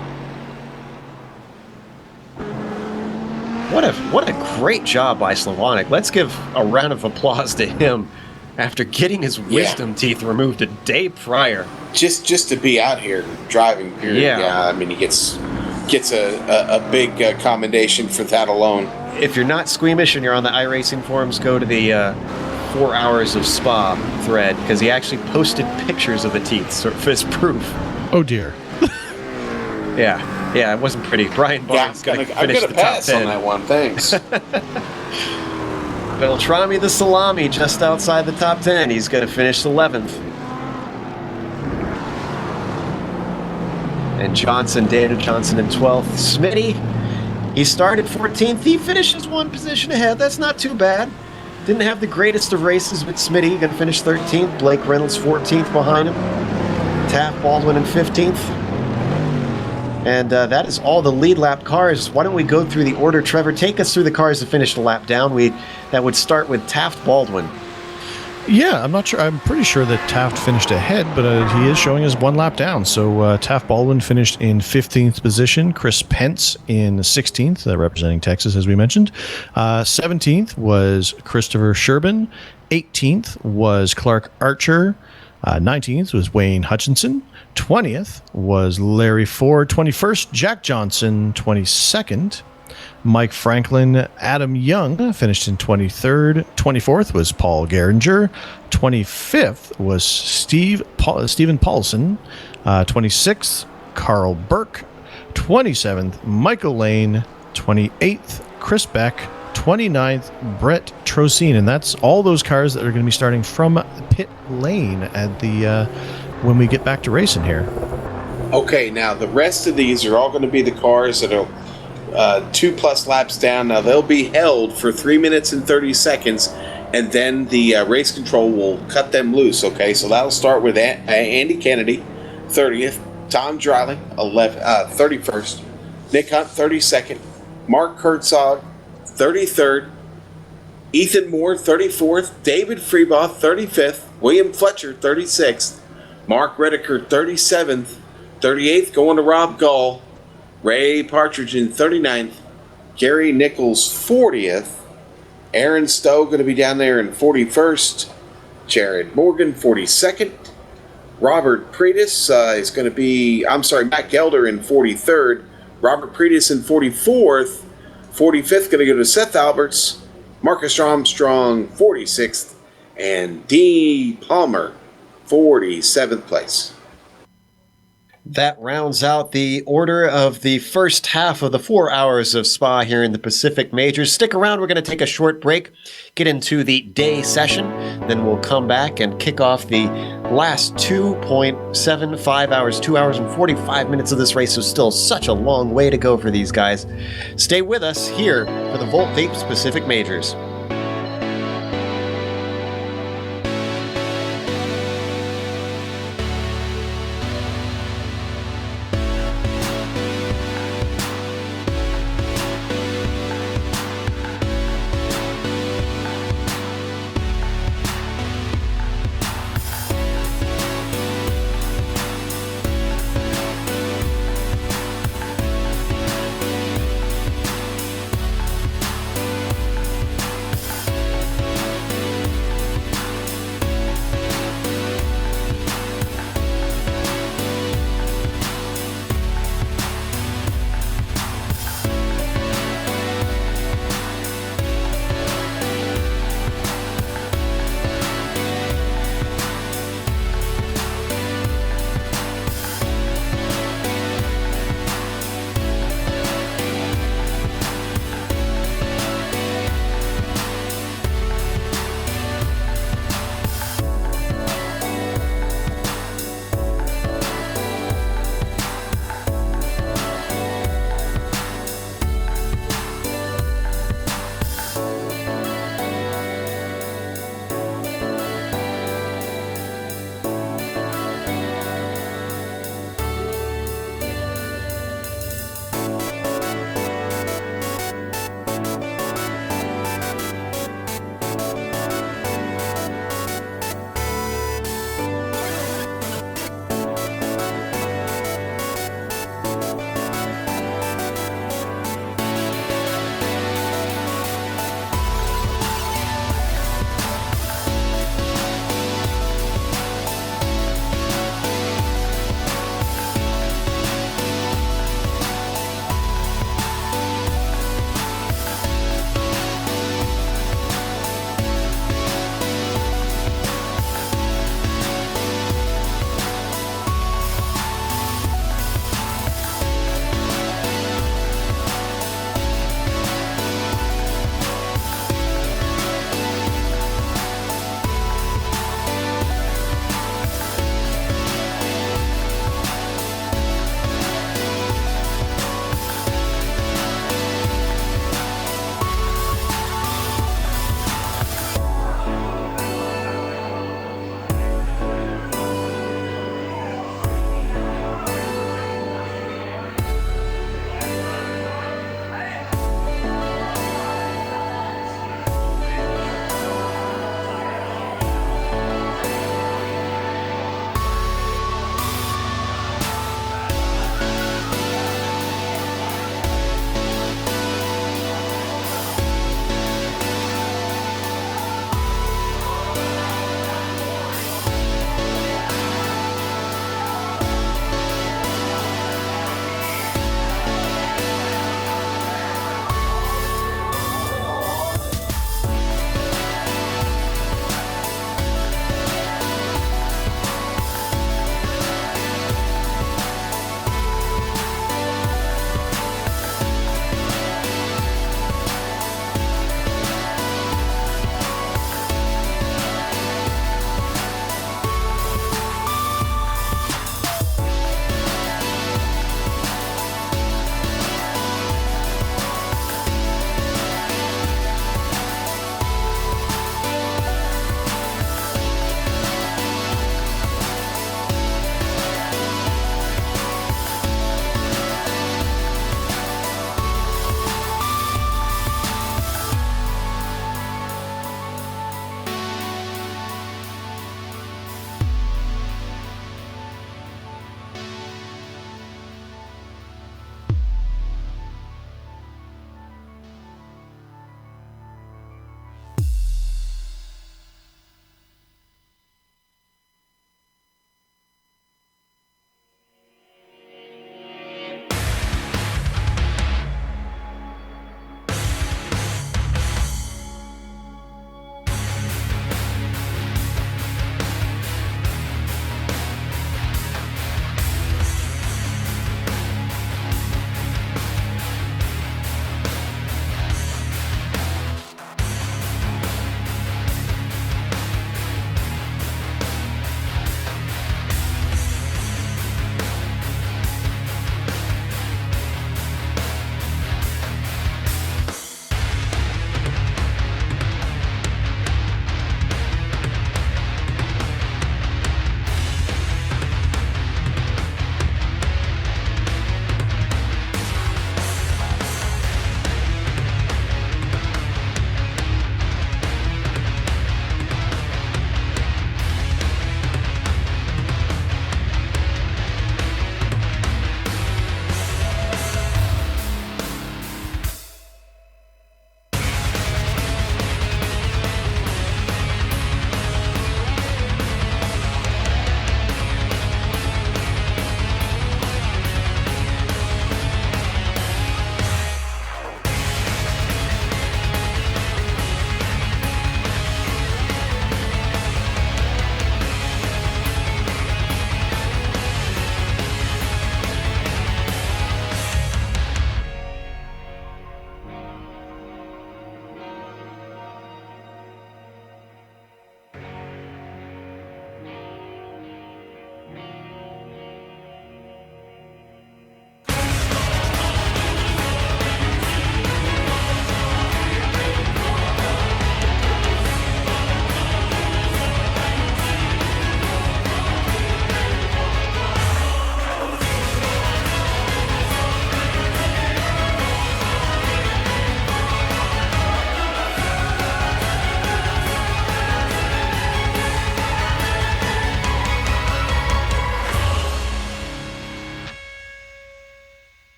What a great job by Slavonic. Let's give a round of applause to him after getting his wisdom teeth removed a day prior. Just to be out here driving, period. Yeah. I mean, he gets a big commendation for that alone. If you're not squeamish and you're on the iRacing forums, go to the 4 Hours of Spa thread, because he actually posted pictures of the teeth sort of as proof. Oh, dear. Yeah, it wasn't pretty. Brian Barnes going to finish the top 10. Pass on that one, thanks. Beltrami the Salami just outside the top 10. He's going to finish 11th. And Daniel Johnson in 12th. Smitty, he started 14th. He finishes one position ahead. That's not too bad. Didn't have the greatest of races, but Smitty going to finish 13th. Blake Reynolds 14th behind him. Taft Baldwin in 15th. And that is all the lead lap cars. Why don't we go through the order? Trevor, take us through the cars that finished the lap down. That would start with Taft Baldwin. Yeah, I'm not sure. I'm pretty sure that Taft finished ahead, but he is showing us 1 lap down. So Taft Baldwin finished in 15th position. Chris Pence in 16th, representing Texas, as we mentioned. 17th was Christopher Sherbin. 18th was Clark Archer. 19th was Wayne Hutchinson. 20th was Larry Ford. 21st, Jack Johnson. 22nd, Mike Franklin. Adam Young finished in 23rd. 24th was Paul Geringer. 25th was Stephen Paulson. 26th, Carl Burke. 27th, Michael Lane. 28th, Chris Beck. 29th, Brett Trocine. And that's all those cars that are going to be starting from pit lane at the when we get back to racing here. Okay, now the rest of these are all going to be the cars that are 2+ laps down. Now they'll be held for 3 minutes and 30 seconds, and then the race control will cut them loose. Okay, so that'll start with Andy Kennedy, 30th, Tom Dreiling, 31st, Nick Hunt, 32nd, Mark Herzog, 33rd, Ethan Moore, 34th, David Freebaugh, 35th, William Fletcher, 36th, Mark Redeker, 37th, 38th going to Rob Gall, Ray Partridge in 39th, Gary Nichols 40th, Aaron Stowe going to be down there in 41st, Jared Morgan 42nd, Robert Pretis is going to be, Matt Gelder in 43rd, Robert Pretis in 44th, 45th going to go to Seth Alberts, Marcus Armstrong 46th, and Dee Palmer 47th place. That rounds out the order of the first half of the 4 Hours of Spa here in the Pacific Majors. Stick around. We're going to take a short break, get into the day session, then we'll come back and kick off the last 2.75 hours, 2 hours and 45 minutes of this race. So still such a long way to go for these guys. Stay with us here for the Volt Vapes Pacific Majors.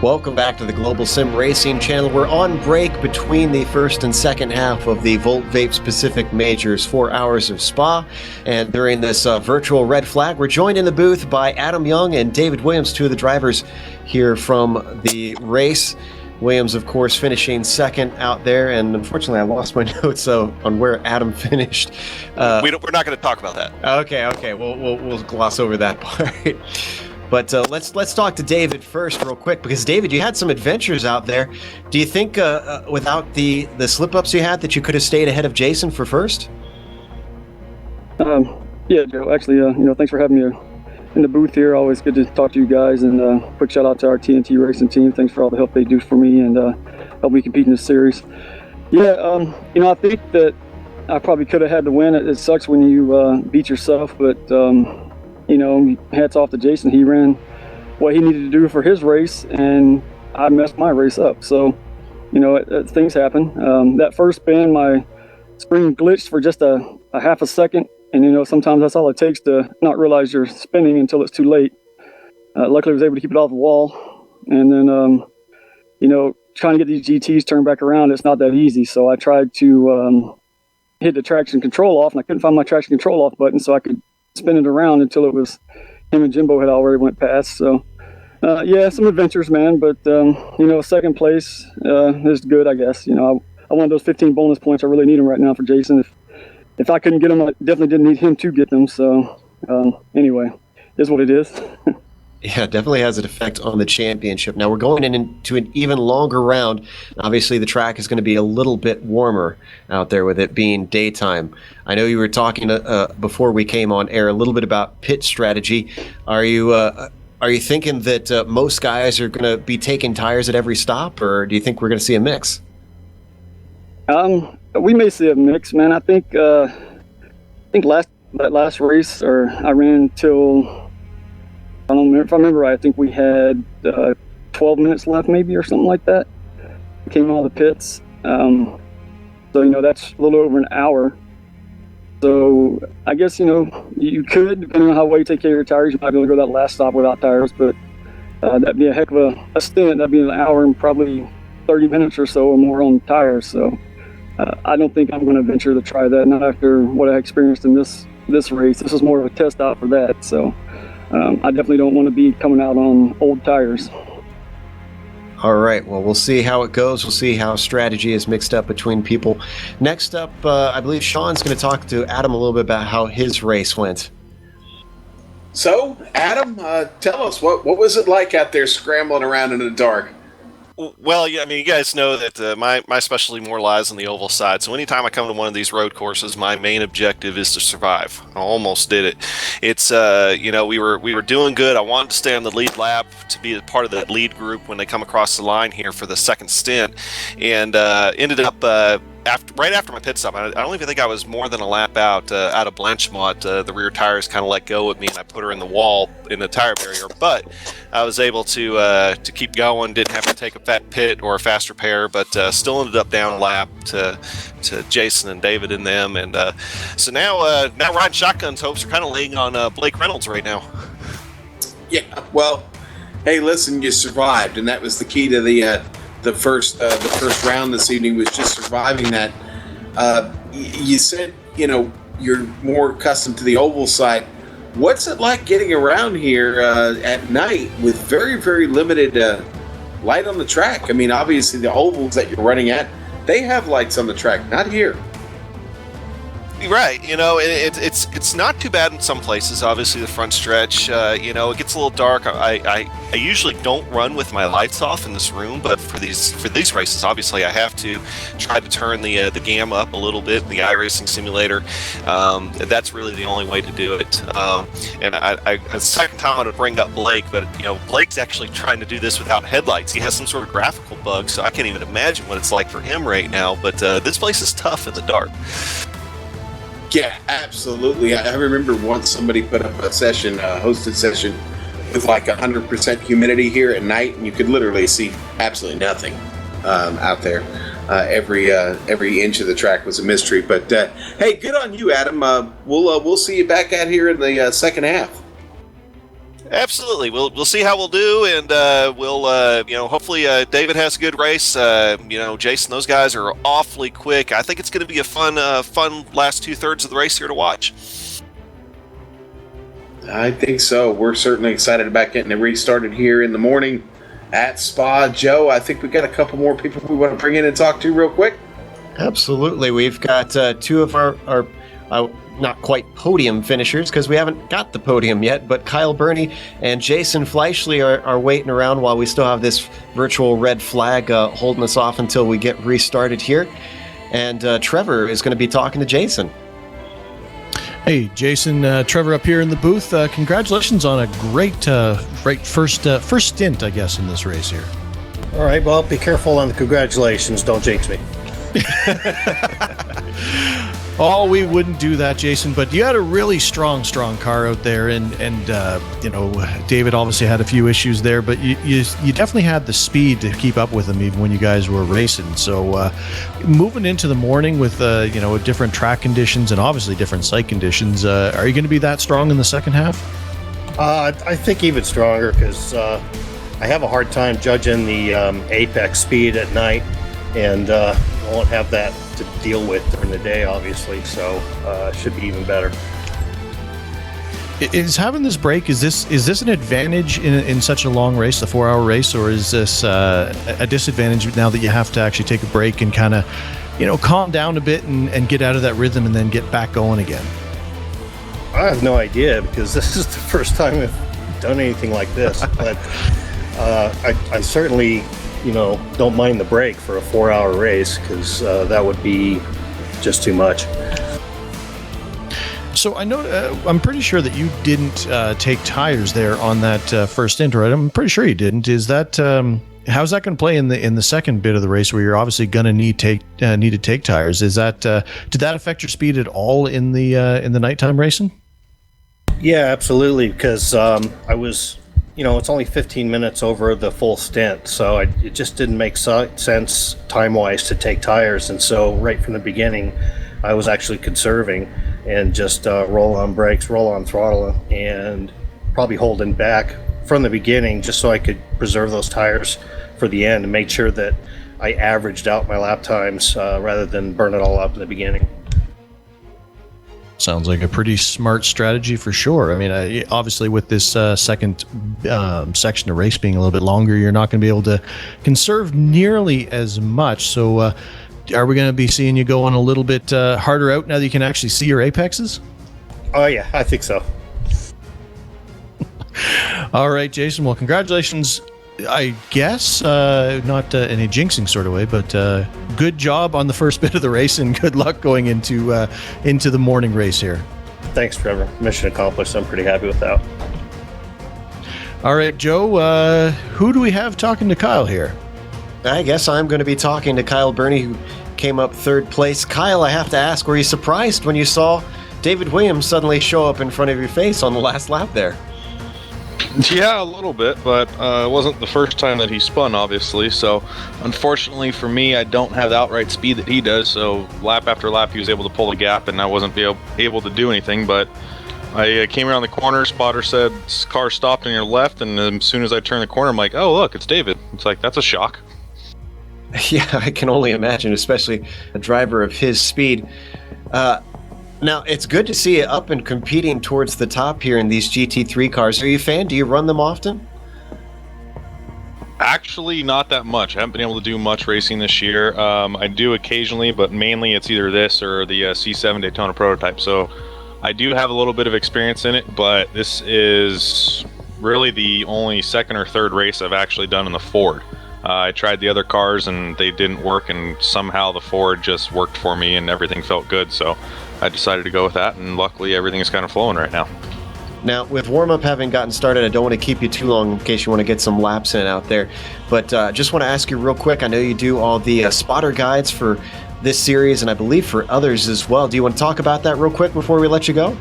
Welcome back to the Global Sim Racing channel. We're on break between the first and second half of the Volt Vapes Pacific Majors 4 Hours of Spa. And during this virtual red flag, we're joined in the booth by Adam Young and David Williams, two of the drivers here from the race. Williams, of course, finishing second out there, and unfortunately I lost my notes on where Adam finished. We're not going to talk about that. Okay. We'll gloss over that part. But let's talk to David first real quick, because David, you had some adventures out there. Do you think without the slip-ups you had that you could have stayed ahead of Jason for first? Yeah, Joe. Actually, thanks for having me in the booth here. Always good to talk to you guys, and quick shout out to our TNT Racing team. Thanks for all the help they do for me and help me compete in this series. Yeah, I think that I probably could have had the win. It sucks when you beat yourself, but hats off to Jason. He ran what he needed to do for his race, and I messed my race up. So, things happen. That first spin, my spring glitched for just a half a second, and sometimes that's all it takes to not realize you're spinning until it's too late. Luckily, I was able to keep it off the wall, and then trying to get these GTs turned back around, it's not that easy. So I tried to hit the traction control off, and I couldn't find my traction control off button, so I could spin it around until it was him and Jimbo had already went past. So some adventures, man, but second place is good, I guess. I wanted those 15 bonus points. I really need them right now for Jason. If I couldn't get them, I definitely didn't need him to get them. So anyway, is what it is. Yeah, definitely has an effect on the championship. Now we're going into an even longer round. Obviously, the track is going to be a little bit warmer out there with it being daytime. I know you were talking before we came on air a little bit about pit strategy. Are you thinking that most guys are going to be taking tires at every stop, or do you think we're going to see a mix? We may see a mix, man. I think last race, or I ran till. I don't remember if I remember right. I think we had 12 minutes left, maybe, or something like that. Came out of the pits, so that's a little over an hour. So I guess you could, depending on how well you take care of your tires, you might be able to go that last stop without tires. But that'd be a heck of a stint. That'd be an hour and probably 30 minutes or so or more on tires. So I don't think I'm going to venture to try that. Not after what I experienced in this race. This is more of a test out for that. So. I definitely don't want to be coming out on old tires. All right. Well, we'll see how it goes. We'll see how strategy is mixed up between people. Next up, I believe Sean's going to talk to Adam a little bit about how his race went. So, Adam, tell us, what was it like out there scrambling around in the dark? Well, yeah, I mean, you guys know that my specialty more lies on the oval side. So anytime I come to one of these road courses, my main objective is to survive. I almost did it. It's we were doing good. I wanted to stay on the lead lap to be a part of that lead group when they come across the line here for the second stint, and ended up. Right after my pit stop, I don't even think I was more than a lap out of Blanchemont. The rear tires kind of let go of me, and I put her in the wall in the tire barrier. But I was able to keep going. Didn't have to take a fat pit or a fast repair, but still ended up down a lap to Jason and David and them. And so now Ryan Shotgun's hopes are kind of laying on Blake Reynolds right now. Yeah, well, hey, listen, you survived, and that was the key to the first round this evening, was just surviving that. You said you're more accustomed to the oval side. What's it like getting around here at night with very, very limited light on the track? I mean, obviously the ovals that you're running at, they have lights on the track, not here. Right, it's not too bad in some places. Obviously, the front stretch, it gets a little dark. I usually don't run with my lights off in this room, but for these races, obviously, I have to try to turn the gamma up a little bit. The iRacing simulator, that's really the only way to do it. And the second time I'm going to bring up Blake, but Blake's actually trying to do this without headlights. He has some sort of graphical bug, so I can't even imagine what it's like for him right now. But this place is tough in the dark. Yeah, absolutely. I remember once somebody put up a session, a hosted session, with like 100% humidity here at night, and you could literally see absolutely nothing out there. Every inch of the track was a mystery. But hey, good on you, Adam. We'll see you back out here in the second half. Absolutely. We'll see how we'll do, and we'll hopefully David has a good race. Jason, those guys are awfully quick. I think it's going to be a fun last 2/3 of the race here to watch. I think so. We're certainly excited about getting it restarted here in the morning at Spa. Joe, I think we've got a couple more people we want to bring in and talk to real quick. Absolutely. We've got two of our not quite podium finishers, because we haven't got the podium yet, but Kyle Burney and Jason Fleischle are waiting around while we still have this virtual red flag holding us off until we get restarted here. And Trevor is going to be talking to Jason. Hey, Jason, Trevor up here in the booth. Congratulations on a great first stint, I guess, in this race here. All right, well, be careful on the congratulations. Don't jinx me. Oh, we wouldn't do that, Jason, but you had a really strong car out there, and David obviously had a few issues there, but you definitely had the speed to keep up with him even when you guys were racing. So moving into the morning with different track conditions and obviously different site conditions, are you going to be that strong in the second half? I think even stronger, because I have a hard time judging the apex speed at night, and I won't have that to deal with during the day, obviously, so should be even better. Is having this break, is this an advantage in such a long race, the 4-hour race, or is this a disadvantage now that you have to actually take a break and kind of calm down a bit and get out of that rhythm and then get back going again? I have no idea, because this is the first time I've done anything like this, but I certainly don't mind the break for a 4-hour race, because that would be just too much. So I know, I'm pretty sure that you didn't take tires there on that first stint, right? I'm pretty sure you didn't. Is that how's that going to play in the second bit of the race, where you're obviously going to need to take tires? Is that did that affect your speed at all in the nighttime racing? Yeah, absolutely, because I was. It's only 15 minutes over the full stint, so it just didn't make sense time-wise to take tires. And so right from the beginning, I was actually conserving and just roll on brakes, roll on throttle, and probably holding back from the beginning just so I could preserve those tires for the end and make sure that I averaged out my lap times rather than burn it all up in the beginning. Sounds like a pretty smart strategy for sure. I mean, obviously with this second section of race being a little bit longer, you're not going to be able to conserve nearly as much. So are we going to be seeing you go on a little bit harder out now that you can actually see your apexes? Oh, yeah, I think so. All right, Jason. Well, congratulations. I guess not in a jinxing sort of way, but good job on the first bit of the race, and good luck going into the morning race here. Thanks, Trevor. Mission accomplished. I'm pretty happy with that. All right, Joe, who do we have talking to Kyle here? I guess I'm going to be talking to Kyle Burney, who came up third place. Kyle, I have to ask, were you surprised when you saw David Williams suddenly show up in front of your face on the last lap there? Yeah, a little bit, but it wasn't the first time that he spun, obviously. So, unfortunately for me, I don't have the outright speed that he does. So, lap after lap, he was able to pull the gap, and I wasn't able to do anything. But I came around the corner. Spotter said, "Car stopped on your left," and as soon as I turned the corner, I'm like, "Oh, look, it's David." It's like, that's a shock. Yeah, I can only imagine, especially a driver of his speed. Now, it's good to see you up and competing towards the top here in these GT3 cars. Are you a fan? Do you run them often? Actually, not that much. I haven't been able to do much racing this year. I do occasionally, but mainly it's either this or the C7 Daytona prototype. So I do have a little bit of experience in it, but this is really the only second or third race I've actually done in the Ford. I tried the other cars and they didn't work, and somehow the Ford just worked for me and everything felt good. So I decided to go with that, and luckily everything is kind of flowing right now. Now, with warm-up having gotten started, I don't want to keep you too long in case you want to get some laps in out there, but just want to ask you real quick, I know you do all the spotter guides for this series, and I believe for others as well. Do you want to talk about that real quick before we let you go?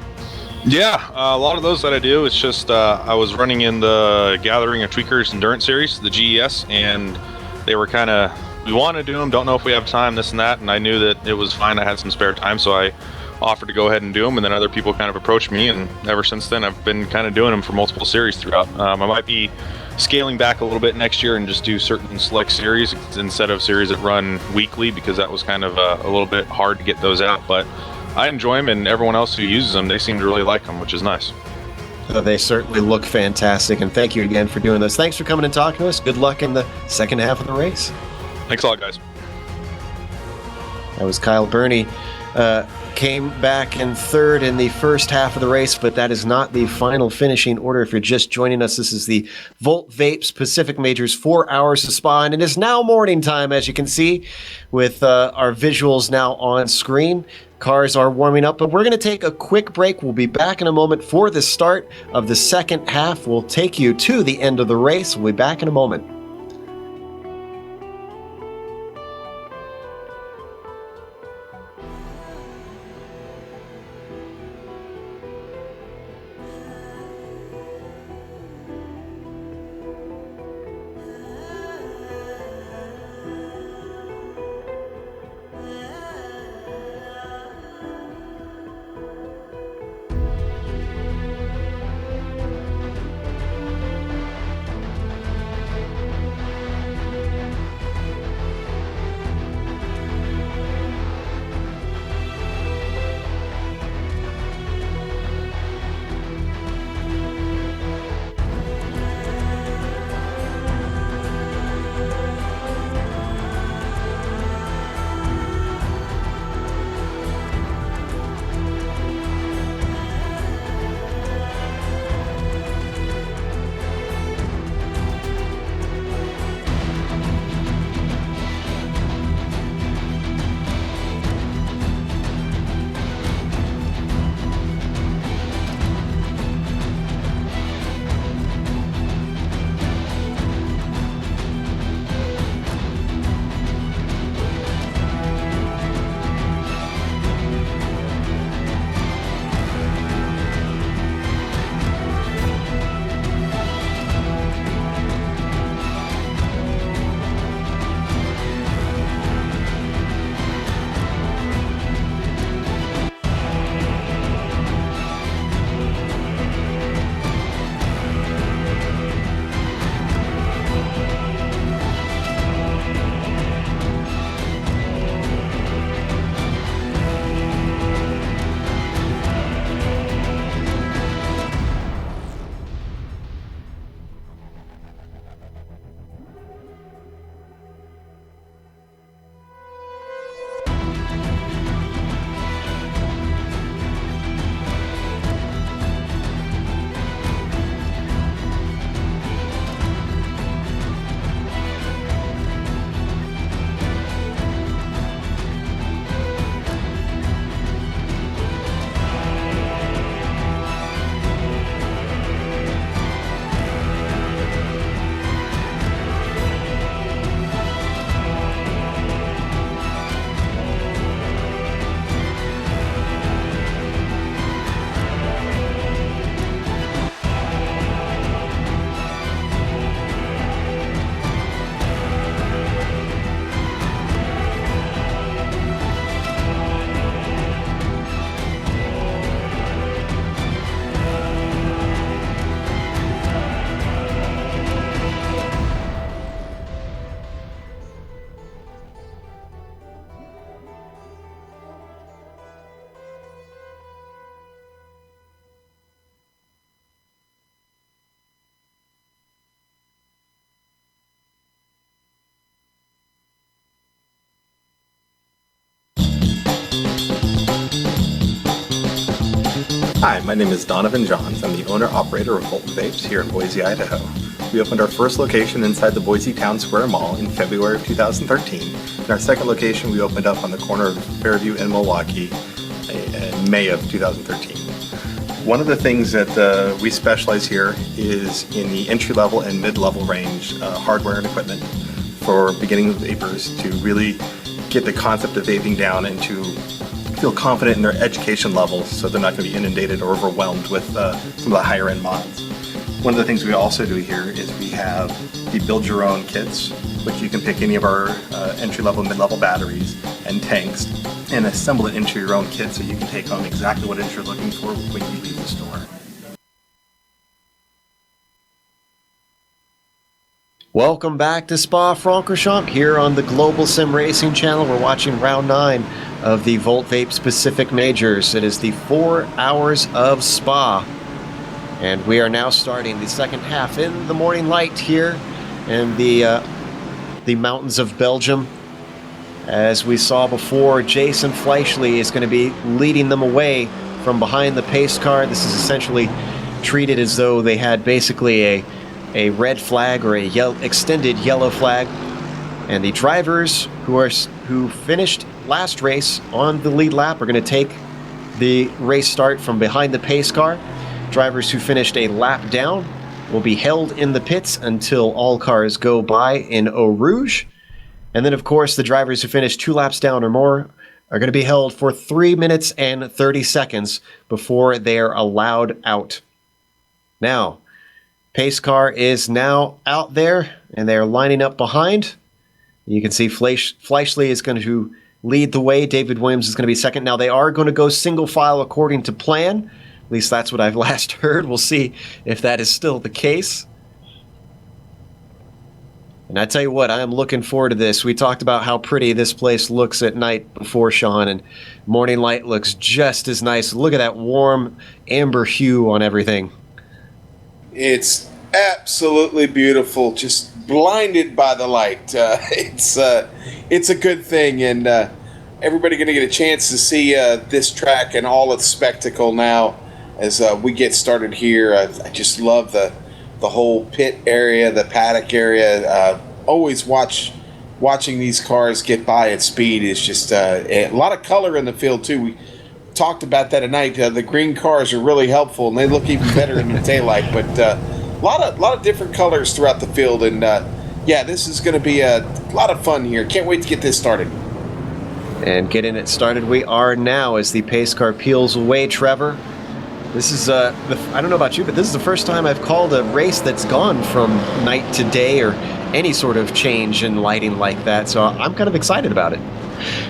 Yeah, a lot of those that I do, it's just I was running in the Gathering of Tweakers Endurance Series, the GES, and they were kind of, we want to do them, don't know if we have time, this and that, and I knew that it was fine, I had some spare time, so I offered to go ahead and do them, and then other people kind of approached me, and ever since then I've been kind of doing them for multiple series throughout. I might be scaling back a little bit next year and just do certain select series instead of series that run weekly, because that was kind of a little bit hard to get those out. But I enjoy them, and everyone else who uses them, they seem to really like them, which is nice. They certainly look fantastic, and thank you again for doing this. Thanks for coming and talking to us. Good luck in the second half of the race. Thanks a lot, guys. That was Kyle Burney. Came back in third in the first half of the race, but that is not the final finishing order. If you're just joining us, this is the Volt Vapes Pacific Majors 4 Hours to Spa, and it is now morning time, as you can see, with our visuals now on screen. Cars are warming up, but we're going to take a quick break. We'll be back in a moment for the start of the second half. We'll take you to the end of the race. We'll be back in a moment. Hi, my name is Donovan Johns. I'm the owner-operator of Volt Vapes here in Boise, Idaho. We opened our first location inside the Boise Town Square Mall in February of 2013. And our second location we opened up on the corner of Fairview and Milwaukee in May of 2013. One of the things that we specialize here is in the entry-level and mid-level range hardware and equipment for beginning vapors to really get the concept of vaping down and to feel confident in their education levels so they're not going to be inundated or overwhelmed with some of the higher end mods. One of the things we also do here is we have the build your own kits, which you can pick any of our entry level, mid level batteries and tanks and assemble it into your own kit so you can take home exactly what it is you're looking for when you leave the store. Welcome back to Spa-Francorchamps here on the Global Sim Racing channel. We're watching round 9 of the Volt Vape Pacific Majors. It is the 4 hours of Spa. And we are now starting the second half in the morning light here in the mountains of Belgium. As we saw before, Jason Fleischle is going to be leading them away from behind the pace car. This is essentially treated as though they had basically a red flag or a extended yellow flag, and the drivers who finished last race on the lead lap are going to take the race start from behind the pace car. Drivers who finished a lap down will be held in the pits until all cars go by in Eau Rouge, and then of course the drivers who finished 2 laps down or more are going to be held for 3 minutes and 30 seconds before they are allowed out. Now, pace car is now out there, and they are lining up behind. You can see Fleischle is going to lead the way. David Williams is going to be second. Now, they are going to go single file according to plan. At least that's what I've last heard. We'll see if that is still the case. And I tell you what, I am looking forward to this. We talked about how pretty this place looks at night before, Sean, and morning light looks just as nice. Look at that warm amber hue on everything. It's absolutely beautiful, just blinded by the light. It's a good thing, and everybody going to get a chance to see this track and all its spectacle now as we get started here. I just love the whole pit area, the paddock area. Always watching these cars get by at speed is just a lot of color in the field too. We talked about that tonight. The green cars are really helpful, and they look even better in the daylight. But a lot of different colors throughout the field, and yeah, this is going to be a lot of fun here. Can't wait to get this started. And getting it started, we are now as the pace car peels away. Trevor, this is I don't know about you, but this is the first time I've called a race that's gone from night to day or any sort of change in lighting like that. So I'm kind of excited about it.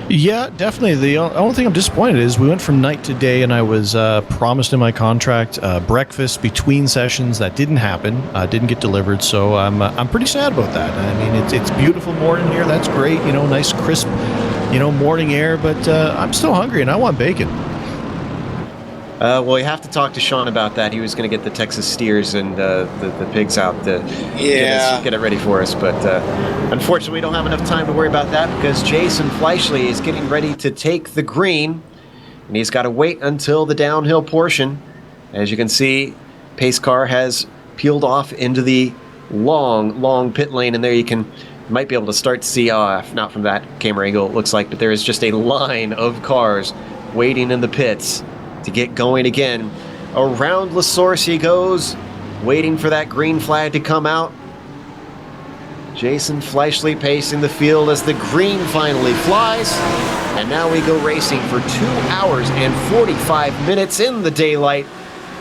Yeah, definitely. The only thing I'm disappointed is we went from night to day, and I was promised in my contract breakfast between sessions. That didn't happen. Didn't get delivered, so I'm pretty sad about that. I mean, it's beautiful morning here. That's great. You know, nice crisp, morning air. But I'm still hungry, and I want bacon. Well, you have to talk to Sean about that. He was going to get the Texas steers and the pigs out to get it ready for us. But unfortunately, we don't have enough time to worry about that because Jason Fleischle is getting ready to take the green. And he's got to wait until the downhill portion. As you can see, pace car has peeled off into the long pit lane. And there you might be able to start to see, not from that camera angle it looks like, but there is just a line of cars waiting in the pits to get going again. Around La Source he goes, waiting for that green flag to come out. Jason Fleischle pacing the field as the green finally flies. And now we go racing for 2 hours and 45 minutes in the daylight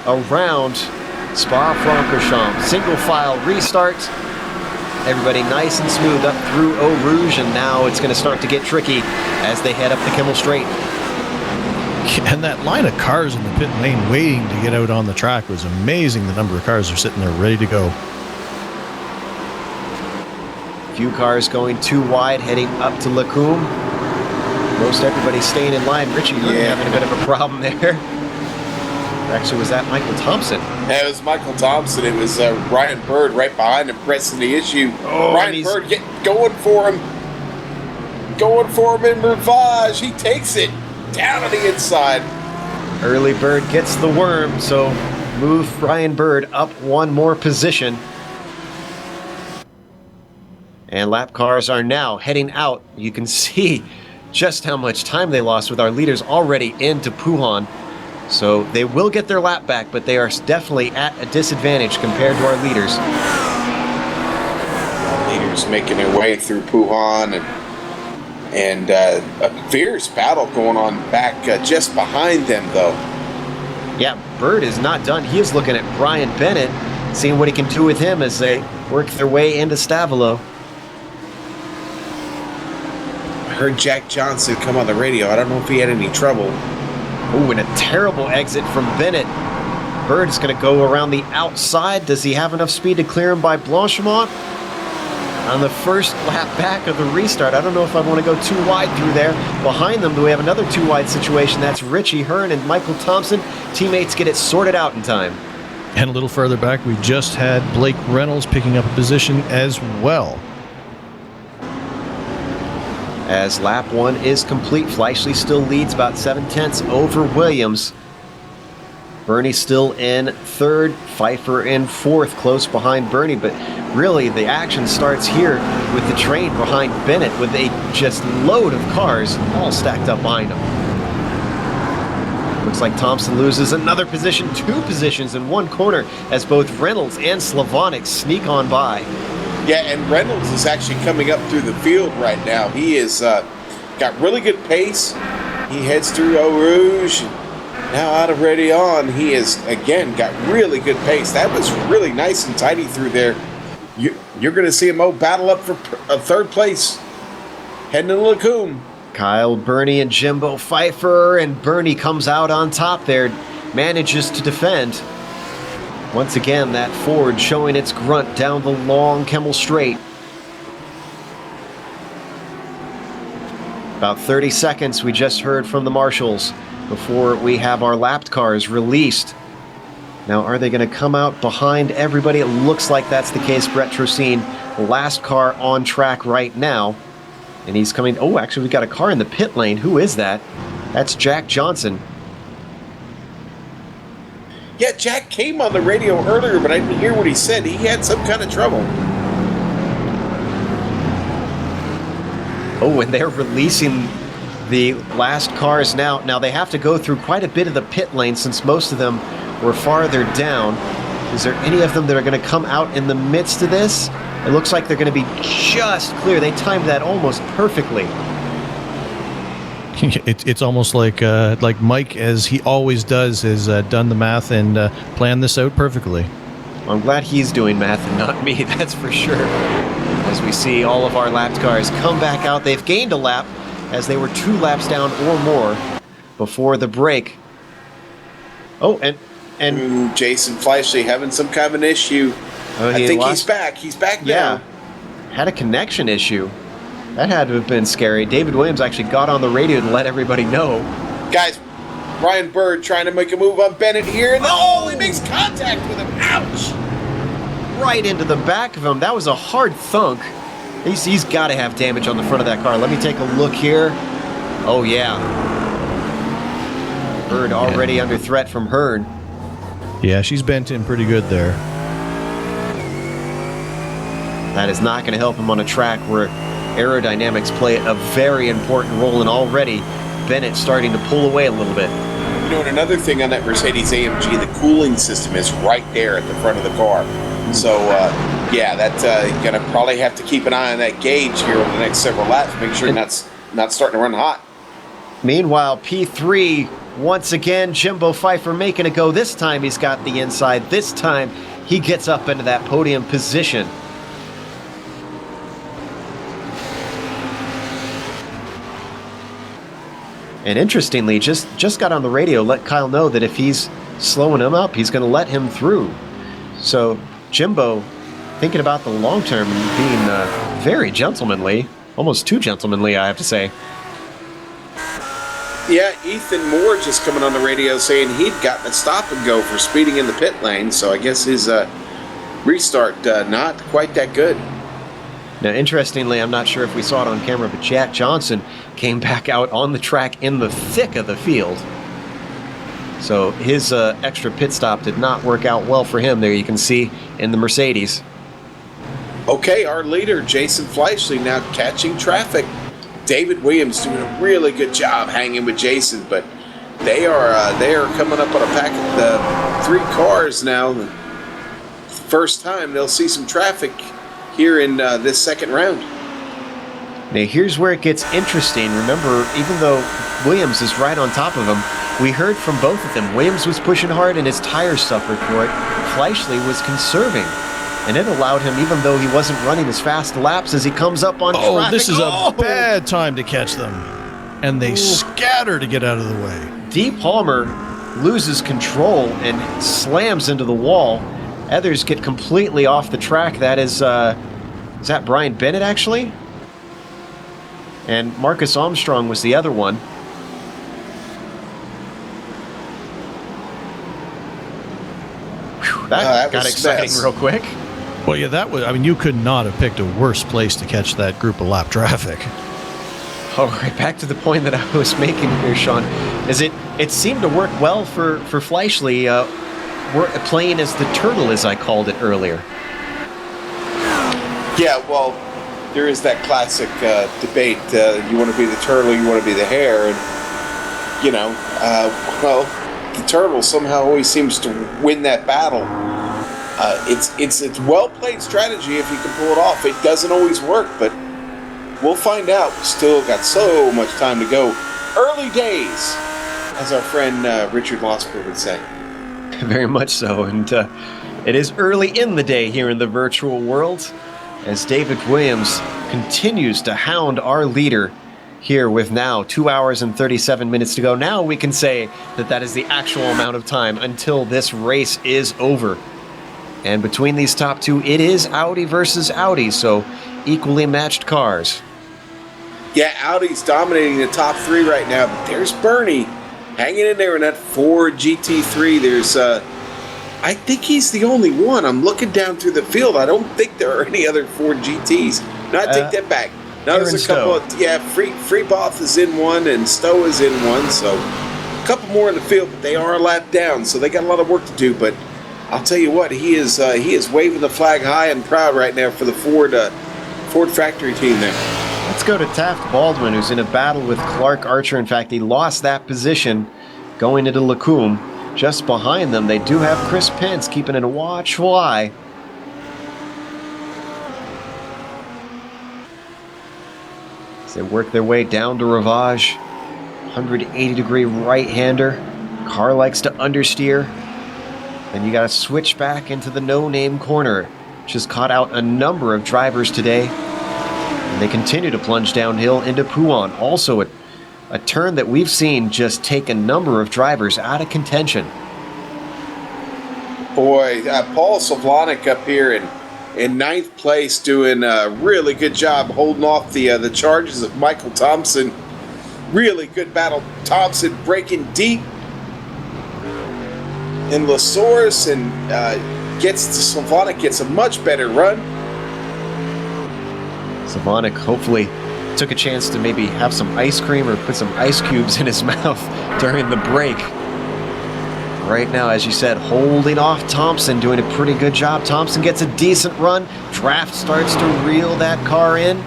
around Spa-Francorchamps. Single file restart. Everybody nice and smooth up through Eau Rouge, and now it's going to start to get tricky as they head up the Kimmel Straight. And that line of cars in the pit lane waiting to get out on the track was amazing. The number of cars are sitting there ready to go. Few cars going too wide, heading up to Lacombe. Most everybody staying in line. Richie, you're having a bit of a problem there. Actually, was that Michael Thompson? Yeah, it was Michael Thompson. It was Ryan Bird right behind him, pressing the issue. Ryan Bird going for him. Going for him in Rivage. He takes it down on the inside. Early Bird gets the worm, so move Ryan Bird up one more position. And lap cars are now heading out. You can see just how much time they lost with our leaders already into Pouhon. So they will get their lap back, but they are definitely at a disadvantage compared to our leaders. Leaders making their way through Pouhon, and a fierce battle going on back just behind them, though. Yeah, Bird is not done. He is looking at Brian Bennett, seeing what he can do with him as they work their way into Stavelot. heard Jack Johnson come on the radio. I don't know if he had any trouble. Ooh, and a terrible exit from Bennett. Bird's going to go around the outside. Does he have enough speed to clear him by Blanchimont? On the first lap back of the restart, I don't know if I want to go too wide through there. Behind them, we have another too wide situation. That's Richie Hearn and Michael Thompson. Teammates get it sorted out in time. And a little further back, we just had Blake Reynolds picking up a position as well. As lap 1 is complete, Fleischle still leads about 7/10 over Williams. Bernie still in third, Pfeiffer in fourth, close behind Bernie. But really, the action starts here with the train behind Bennett with a just load of cars all stacked up behind him. Looks like Thompson loses another position, 2 positions in one corner as both Reynolds and Slavonic sneak on by. Yeah, and Reynolds is actually coming up through the field right now. He is got really good pace. He heads through Eau Rouge. Now out of Radion, he has, again, got really good pace. That was really nice and tidy through there. You're going to see him battle up for third place. Heading to Lacombe. Kyle, Bernie, and Jimbo Pfeiffer, and Bernie comes out on top there, manages to defend. Once again, that Ford showing its grunt down the long Kemmel Straight. About 30 seconds we just heard from the marshals before we have our lapped cars released. Now, are they going to come out behind everybody? It looks like that's the case. Brett Trocine, last car on track right now. And he's coming. Oh, actually, we've got a car in the pit lane. Who is that? That's Jack Johnson. Yeah, Jack came on the radio earlier, but I didn't hear what he said. He had some kind of trouble. Oh, and they're releasing the last cars now. Now, they have to go through quite a bit of the pit lane since most of them were farther down. Is there any of them that are going to come out in the midst of this? It looks like they're going to be just clear. They timed that almost perfectly. It's almost like Mike, as he always does, has done the math and planned this out perfectly. I'm glad he's doing math and not me, that's for sure. As we see all of our lapped cars come back out. They've gained a lap as they were 2 laps down or more before the break. Oh, and Jason Fleischle having some kind of an issue. Oh, I think he's back. He's back now. Had a connection issue. That had to have been scary. David Williams actually got on the radio to let everybody know. Guys, Ryan Bird trying to make a move on Bennett here. Oh, he makes contact with him. Ouch! Right into the back of him. That was a hard thunk. He's got to have damage on the front of that car. Let me take a look here. Oh, yeah. Bird already under threat from Hearn. Yeah, she's bent in pretty good there. That is not going to help him on a track where aerodynamics play a very important role, and already Bennett starting to pull away a little bit. You know, and another thing on that Mercedes-AMG, the cooling system is right there at the front of the car. So, yeah, that's going to probably have to keep an eye on that gauge here over the next several laps, make sure it's not starting to run hot. Meanwhile, P3, once again, Jimbo Pfeiffer making a go. This time he's got the inside. This time he gets up into that podium position. And interestingly, just got on the radio, let Kyle know that if he's slowing him up, he's going to let him through. So Jimbo, thinking about the long term, being very gentlemanly, almost too gentlemanly, I have to say. Yeah, Ethan Moore just coming on the radio saying he'd gotten a stop and go for speeding in the pit lane, so I guess his restart not quite that good. Now, interestingly, I'm not sure if we saw it on camera, but Jack Johnson came back out on the track in the thick of the field. So his extra pit stop did not work out well for him there, you can see in the Mercedes. Okay, our leader, Jason Fleischle, now catching traffic. David Williams doing a really good job hanging with Jason, but they are coming up on a pack of 3 cars now. First time they'll see some traffic here in this second round. Now here's where it gets interesting. Remember, even though Williams is right on top of him, we heard from both of them. Williams was pushing hard and his tires suffered for it. Fleischle was conserving. And it allowed him, even though he wasn't running as fast laps as he comes up on traffic. Oh, this is a bad time to catch them. And they scatter to get out of the way. Dee Palmer loses control and slams into the wall. Others get completely off the track. That is that Brian Bennett, actually? And Marcus Armstrong was the other one. Whew, that got exciting real quick. Well, yeah, that was, I mean, you could not have picked a worse place to catch that group of lap traffic. All right, back to the point that I was making here, Sean, is it seemed to work well for Fleischle, playing as the turtle, as I called it earlier. Yeah, well, there is that classic debate, you want to be the turtle, you want to be the hare, and, well, the turtle somehow always seems to win that battle. It's well-played strategy if you can pull it off. It doesn't always work, but we'll find out. We still got so much time to go. Early days, as our friend Richard Losper would say. Very much so, and it is early in the day here in the virtual world as David Williams continues to hound our leader here with now 2 hours and 37 minutes to go. Now we can say that is the actual amount of time until this race is over. And between these top two, it is Audi versus Audi, so equally matched cars. Yeah, Audi's dominating the top three right now, but there's Bernie hanging in there in that Ford GT3. There's, I think he's the only one. I'm looking down through the field. I don't think there are any other Ford GTs. No, I take that back. Now there's a couple of, Freeboth is in one and Stowe is in one, so a couple more in the field, but they are a lap down, so they got a lot of work to do. But I'll tell you what, he is waving the flag high and proud right now for the Ford factory team there. Let's go to Taft Baldwin, who's in a battle with Clark Archer. In fact, he lost that position going into Lacombe. Just behind them, they do have Chris Pence keeping a watchful eye. As they work their way down to Ravage. 180-degree right-hander. Car likes to understeer. Then you got to switch back into the no-name corner, which has caught out a number of drivers today. And they continue to plunge downhill into Pouan. Also a turn that we've seen just take a number of drivers out of contention. Boy, Paul Slavonic up here in ninth place doing a really good job holding off the charges of Michael Thompson. Really good battle. Thompson breaking deep in La Source and Slavonic gets a much better run. Slavonic hopefully took a chance to maybe have some ice cream or put some ice cubes in his mouth during the break. Right now, as you said, holding off Thompson, doing a pretty good job. Thompson gets a decent run. Draft starts to reel that car in.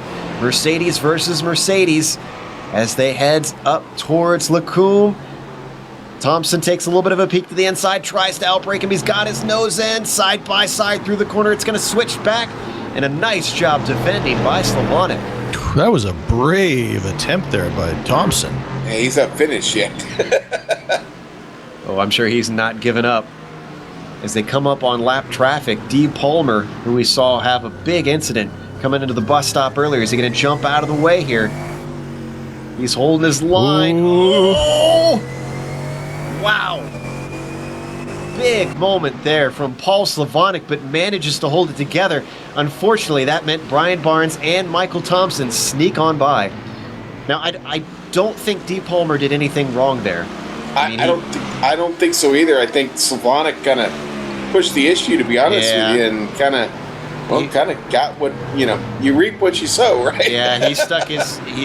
Mercedes versus Mercedes as they head up towards Lacombe. Thompson takes a little bit of a peek to the inside, tries to outbrake him. He's got his nose in, side by side through the corner. It's going to switch back, and a nice job defending by Slavonic. That was a brave attempt there by Thompson. Yeah, he's not finished yet. Oh, I'm sure he's not given up. As they come up on lap traffic, Dee Palmer, who we saw have a big incident coming into the bus stop earlier, is he going to jump out of the way here? He's holding his line. Ooh. Oh! Wow. Big moment there from Paul Slavonic, but manages to hold it together. Unfortunately, that meant Brian Barnes and Michael Thompson sneak on by. Now, I don't think Dee Palmer did anything wrong there. I don't think so either. I think Slavonic kind of pushed the issue, to be honest with you, and kind of got what, you reap what you sow, right? Yeah, he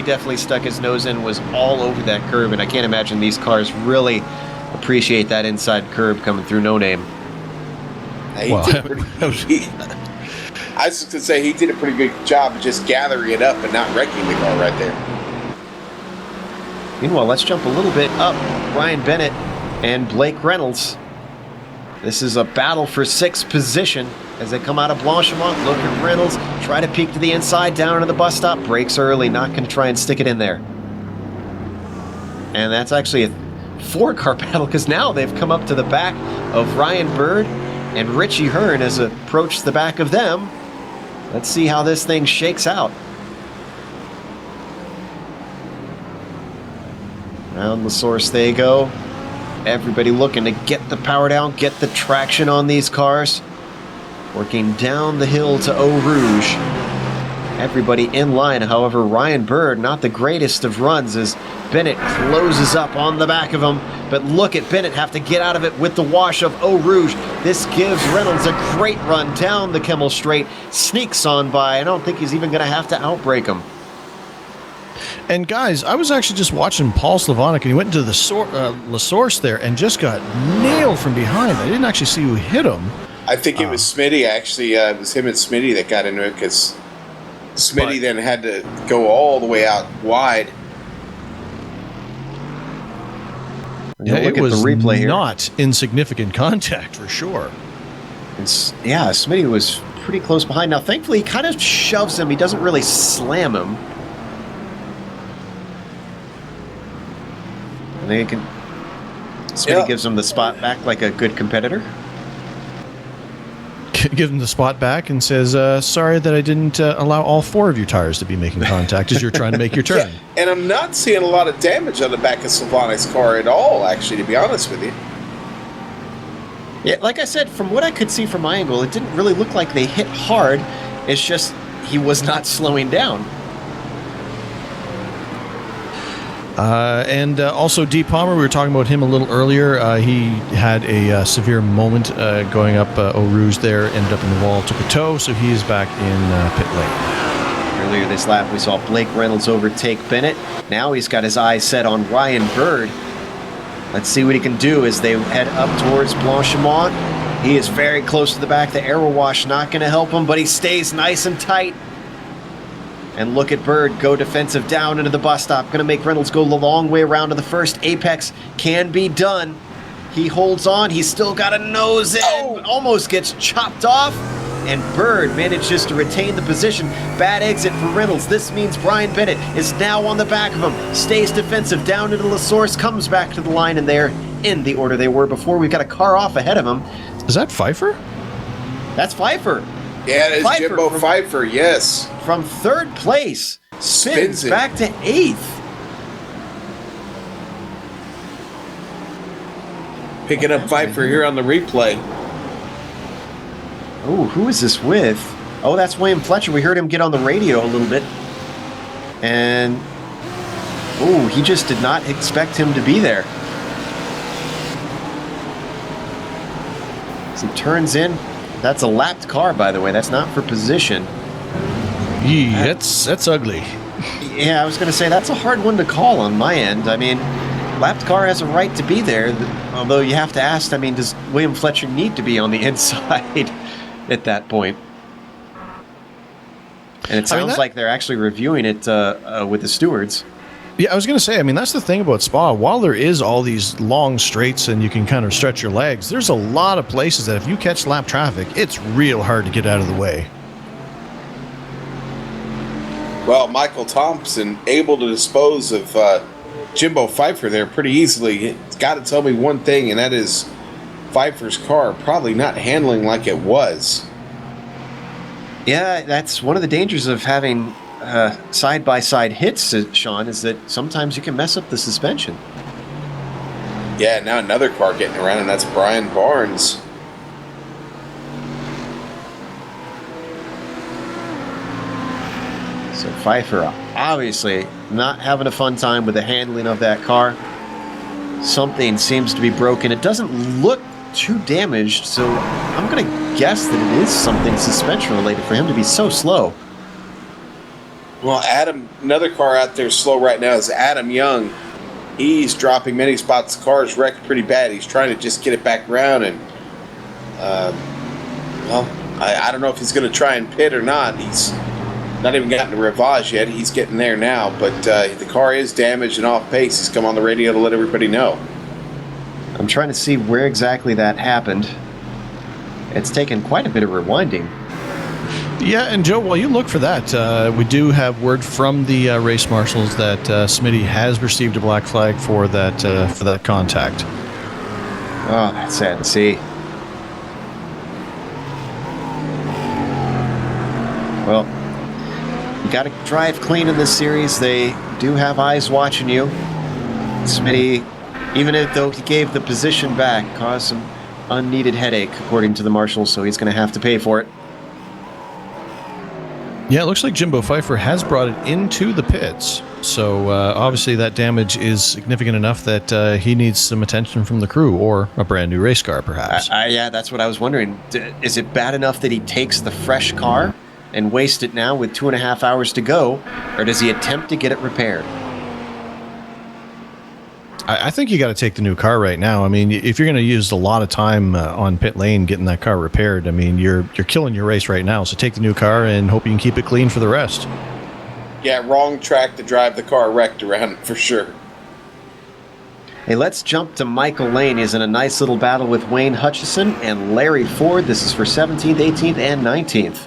definitely stuck his nose in, was all over that curb, and I can't imagine these cars really appreciate that inside curb coming through no name. I was just going to say, he did a pretty good job of just gathering it up and not wrecking the car right there. Meanwhile, let's jump a little bit up. Ryan Bennett and Blake Reynolds. This is a battle for sixth position as they come out of Blanchimont. Look at Reynolds, try to peek to the inside, down into the bus stop. Brakes early, not going to try and stick it in there. And that's actually a four-car battle because now they've come up to the back of Ryan Bird and Richie Hearn has approached the back of them. Let's see how this thing shakes out. Around the source they go. Everybody looking to get the power down, get the traction on these cars. Working down the hill to Eau Rouge. Everybody in line. However, Ryan Bird, not the greatest of runs as Bennett closes up on the back of him. But look at Bennett have to get out of it with the wash of Eau Rouge. This gives Reynolds a great run down the Kimmel Straight. Sneaks on by. I don't think he's even going to have to outbrake him. And guys, I was actually just watching Paul Slavonic, and he went into the La Source there and just got nailed from behind. I didn't actually see who hit him. I think it was Smitty, actually. It was him and Smitty that got into it because Smitty then had to go all the way out wide. Yeah, Look it at was the replay here. Not insignificant contact for sure. Yeah, Smitty was pretty close behind. Now, thankfully, he kind of shoves him. He doesn't really slam him. And then Smitty gives him the spot back like a good competitor. Gives him the spot back and says, sorry that I didn't allow all 4 of your tires to be making contact as you're trying to make your turn. Yeah, and I'm not seeing a lot of damage on the back of Sylvanic's car at all, actually, to be honest with you. Yeah, like I said, from what I could see from my angle, it didn't really look like they hit hard. It's just he was not slowing down. And also Dee Palmer, we were talking about him a little earlier. He had a severe moment going up Eau Rouge there, ended up in the wall, took a tow, so he is back in pit lane. Earlier this lap, we saw Blake Reynolds overtake Bennett. Now he's got his eyes set on Ryan Bird. Let's see what he can do as they head up towards Blanchimont. He is very close to the back. The aero wash not going to help him, but he stays nice and tight. And look at Bird go defensive down into the bus stop. Going to make Reynolds go the long way around to the first apex. Can be done. He holds on. He's still got a nose in. But almost gets chopped off. And Bird manages to retain the position. Bad exit for Reynolds. This means Brian Bennett is now on the back of him. Stays defensive down into La Source. Comes back to the line, and they're in the order they were before. We've got a car off ahead of him. Is that Pfeiffer? That's Pfeiffer. Yeah, it is Jimbo Pfeiffer, yes. From 3rd place, spins back to 8th. Picking up Pfeiffer here on the replay. Oh, who is this with? Oh, that's William Fletcher. We heard him get on the radio a little bit. And, oh, he just did not expect him to be there. As he turns in. That's a lapped car, by the way. That's not for position. Yeah, that's ugly. Yeah, I was going to say, that's a hard one to call on my end. I mean, lapped car has a right to be there, although you have to ask, I mean, does William Fletcher need to be on the inside at that point? And it sounds like they're actually reviewing it with the stewards. Yeah, I was going to say, I mean, that's the thing about Spa. While there is all these long straights and you can kind of stretch your legs, there's a lot of places that if you catch lap traffic, it's real hard to get out of the way. Well, Michael Thompson able to dispose of Jimbo Pfeiffer there pretty easily. It's got to tell me one thing, and that is Pfeiffer's car probably not handling like it was. Yeah, that's one of the dangers of having side-by-side hits, Sean, is that sometimes you can mess up the suspension. Yeah, now another car getting around, and that's Brian Barnes. So Pfeiffer obviously not having a fun time with the handling of that car. Something seems to be broken. It doesn't look too damaged, so I'm going to guess that it is something suspension related for him to be so slow. Well, Adam, another car out there slow right now is Adam Young. He's dropping many spots. The car's wrecked pretty bad. He's trying to just get it back around, and I don't know if he's going to try and pit or not. He's not even gotten to Rivage yet. He's getting there now, but the car is damaged and off pace. He's come on the radio to let everybody know. I'm trying to see where exactly that happened. It's taken quite a bit of rewinding. Yeah, and Joe, while you look for that, we do have word from the race marshals that Smitty has received a black flag for that contact. Oh, that's sad to see. Well, you got to drive clean in this series. They do have eyes watching you. Smitty, even though he gave the position back, caused some unneeded headache, according to the marshals, so he's going to have to pay for it. Yeah, it looks like Jimbo Pfeiffer has brought it into the pits. So obviously that damage is significant enough that he needs some attention from the crew or a brand new race car, perhaps. Yeah, that's what I was wondering. Is it bad enough that he takes the fresh car and waste it now with 2.5 hours to go, or does he attempt to get it repaired? I think you got to take the new car right now. I mean, if you're going to use a lot of time on pit lane getting that car repaired, I mean, you're killing your race right now. So take the new car and hope you can keep it clean for the rest. Yeah, wrong track to drive the car wrecked around for sure. Hey, let's jump to Michael Lane. He's in a nice little battle with Wayne Hutchison and Larry Ford. This is for 17th, 18th, and 19th.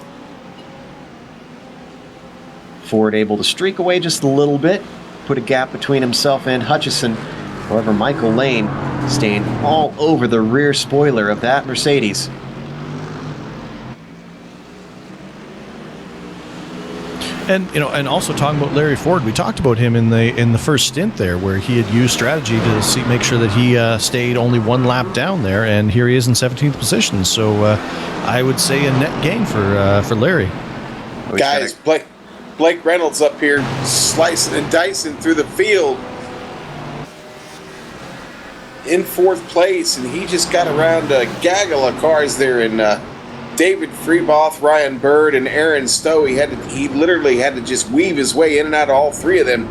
Ford able to streak away just a little bit, put a gap between himself and Hutchison. However, Michael Lane staying all over the rear spoiler of that Mercedes. And and also talking about Larry Ford, we talked about him in the first stint there, where he had used strategy to make sure that he stayed only one lap down there, and here he is in 17th position. So I would say a net gain for Larry. Guys, Blake Reynolds up here slicing and dicing through the field in 4th place, and he just got around a gaggle of cars there in David Freeboth, Ryan Bird, and Aaron Stowe. He literally had to just weave his way in and out of all three of them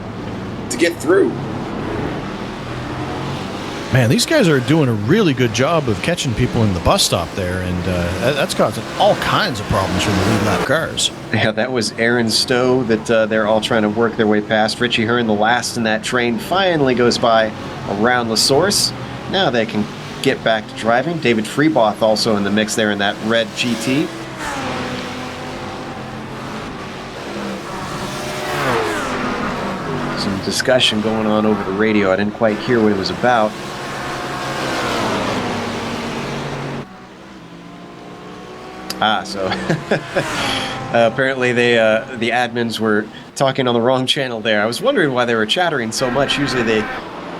to get through. Man, these guys are doing a really good job of catching people in the bus stop there, and that's causing all kinds of problems from the lead lap cars. Yeah, that was Aaron Stowe that they're all trying to work their way past. Richie Hearn, the last in that train, finally goes by around La Source. Now they can get back to driving. David Freeboth also in the mix there in that red GT. Some discussion going on over the radio. I didn't quite hear what it was about. So apparently the admins were talking on the wrong channel there. I was wondering why they were chattering so much. Usually they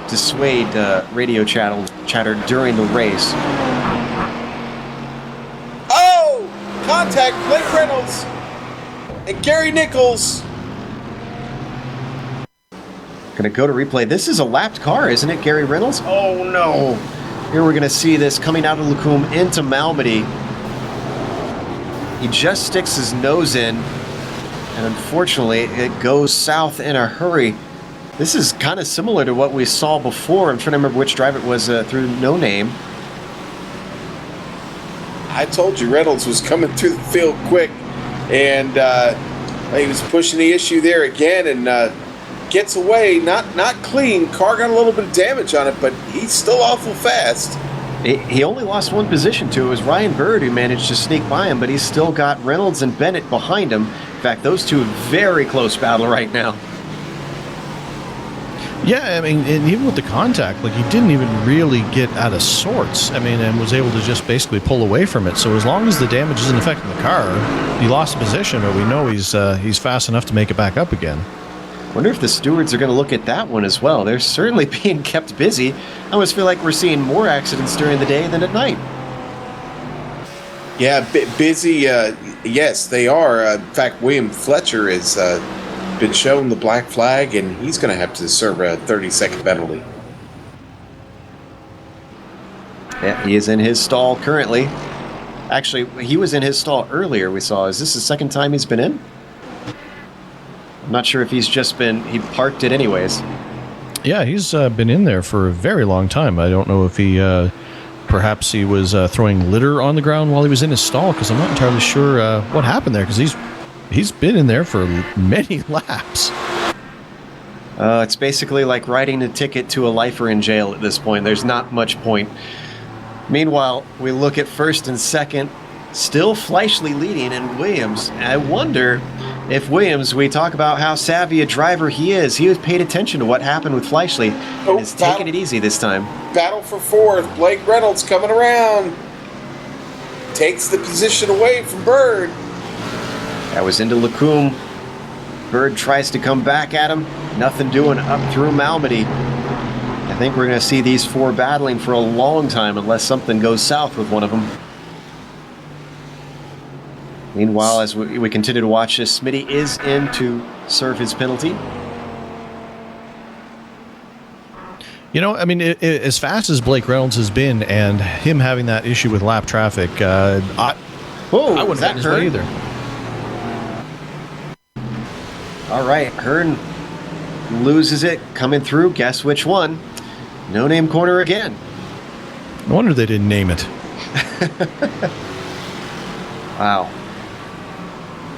dissuade radio chatter during the race. Oh! Contact Blake Reynolds and Gary Nichols. Gonna go to replay. This is a lapped car, isn't it, Gary Reynolds? Oh no! Here we're gonna see this coming out of Lacombe into Malmedy. He just sticks his nose in, and unfortunately it goes south in a hurry. This is kind of similar to what we saw before. I'm trying to remember which drive it was through No Name. I told you Reynolds was coming through the field quick, and he was pushing the issue there again, and gets away, not clean. Car got a little bit of damage on it, but he's still awful fast. He only lost one position to it. It was Ryan Bird who managed to sneak by him, but he's still got Reynolds and Bennett behind him. In fact, those two very close battle right now. Yeah, I mean, and even with the contact, like, he didn't even really get out of sorts. I mean, and was able to just basically pull away from it. So as long as the damage isn't affecting the car, he lost a position, but we know he's fast enough to make it back up again. Wonder if the stewards are going to look at that one as well. They're certainly being kept busy. I almost feel like we're seeing more accidents during the day than at night. Yeah, busy. Yes, they are. In fact, William Fletcher has been shown the black flag, and he's going to have to serve a 30-second penalty. Yeah, he is in his stall currently. Actually, he was in his stall earlier, we saw. Is this the second time he's been in? I'm not sure if he parked it anyways. Yeah, he's been in there for a very long time. I don't know if perhaps he was throwing litter on the ground while he was in his stall, because I'm not entirely sure what happened there, because he's been in there for many laps. It's basically like writing a ticket to a lifer in jail at this point. There's not much point. Meanwhile, we look at first and second, still Fleischle leading, and Williams. I wonder if Williams, we talk about how savvy a driver he is. He was paid attention to what happened with Fleischle and is taking it easy this time. Battle for fourth. Blake Reynolds coming around. Takes the position away from Bird. That was into Lacombe. Bird tries to come back at him. Nothing doing up through Malmedy. I think we're going to see these four battling for a long time unless something goes south with one of them. Meanwhile, as we continue to watch this, Smitty is in to serve his penalty. You know, I mean, as fast as Blake Reynolds has been and him having that issue with lap traffic, I wouldn't have his way either. All right, Hearn loses it coming through. Guess which one? No name corner again. No wonder they didn't name it. Wow.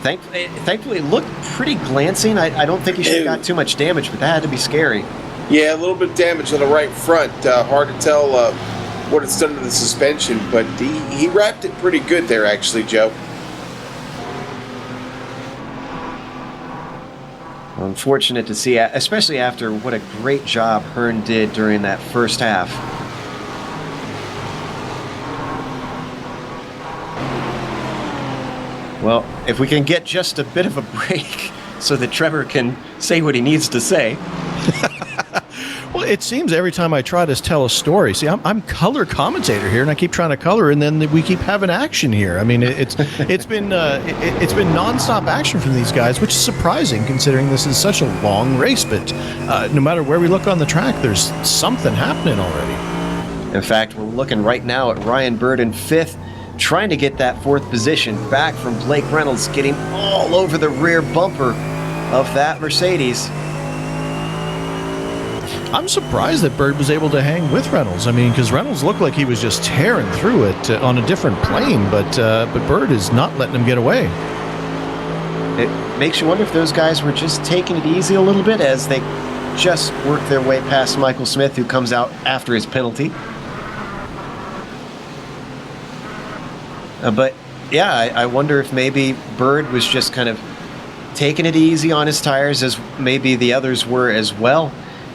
Thankfully, it looked pretty glancing. I don't think he should have got too much damage, but that had to be scary. Yeah, a little bit of damage on the right front. Hard to tell what it's done to the suspension, but he wrapped it pretty good there, actually, Joe. Unfortunate to see, especially after what a great job Hearn did during that first half. Well, if we can get just a bit of a break so that Trevor can say what he needs to say. Well, it seems every time I try to tell a story, see, I'm color commentator here, and I keep trying to color, and then we keep having action here. I mean, it's been nonstop action from these guys, which is surprising considering this is such a long race. But no matter where we look on the track, there's something happening already. In fact, we're looking right now at Ryan Bird in 5th, trying to get that 4th position back from Blake Reynolds, getting all over the rear bumper of that Mercedes. I'm surprised that Bird was able to hang with Reynolds. I mean, because Reynolds looked like he was just tearing through it on a different plane, but Bird is not letting him get away. It makes you wonder if those guys were just taking it easy a little bit as they just work their way past Michael Smith, who comes out after his penalty. But yeah, I wonder if maybe Bird was just kind of taking it easy on his tires as maybe the others were as well.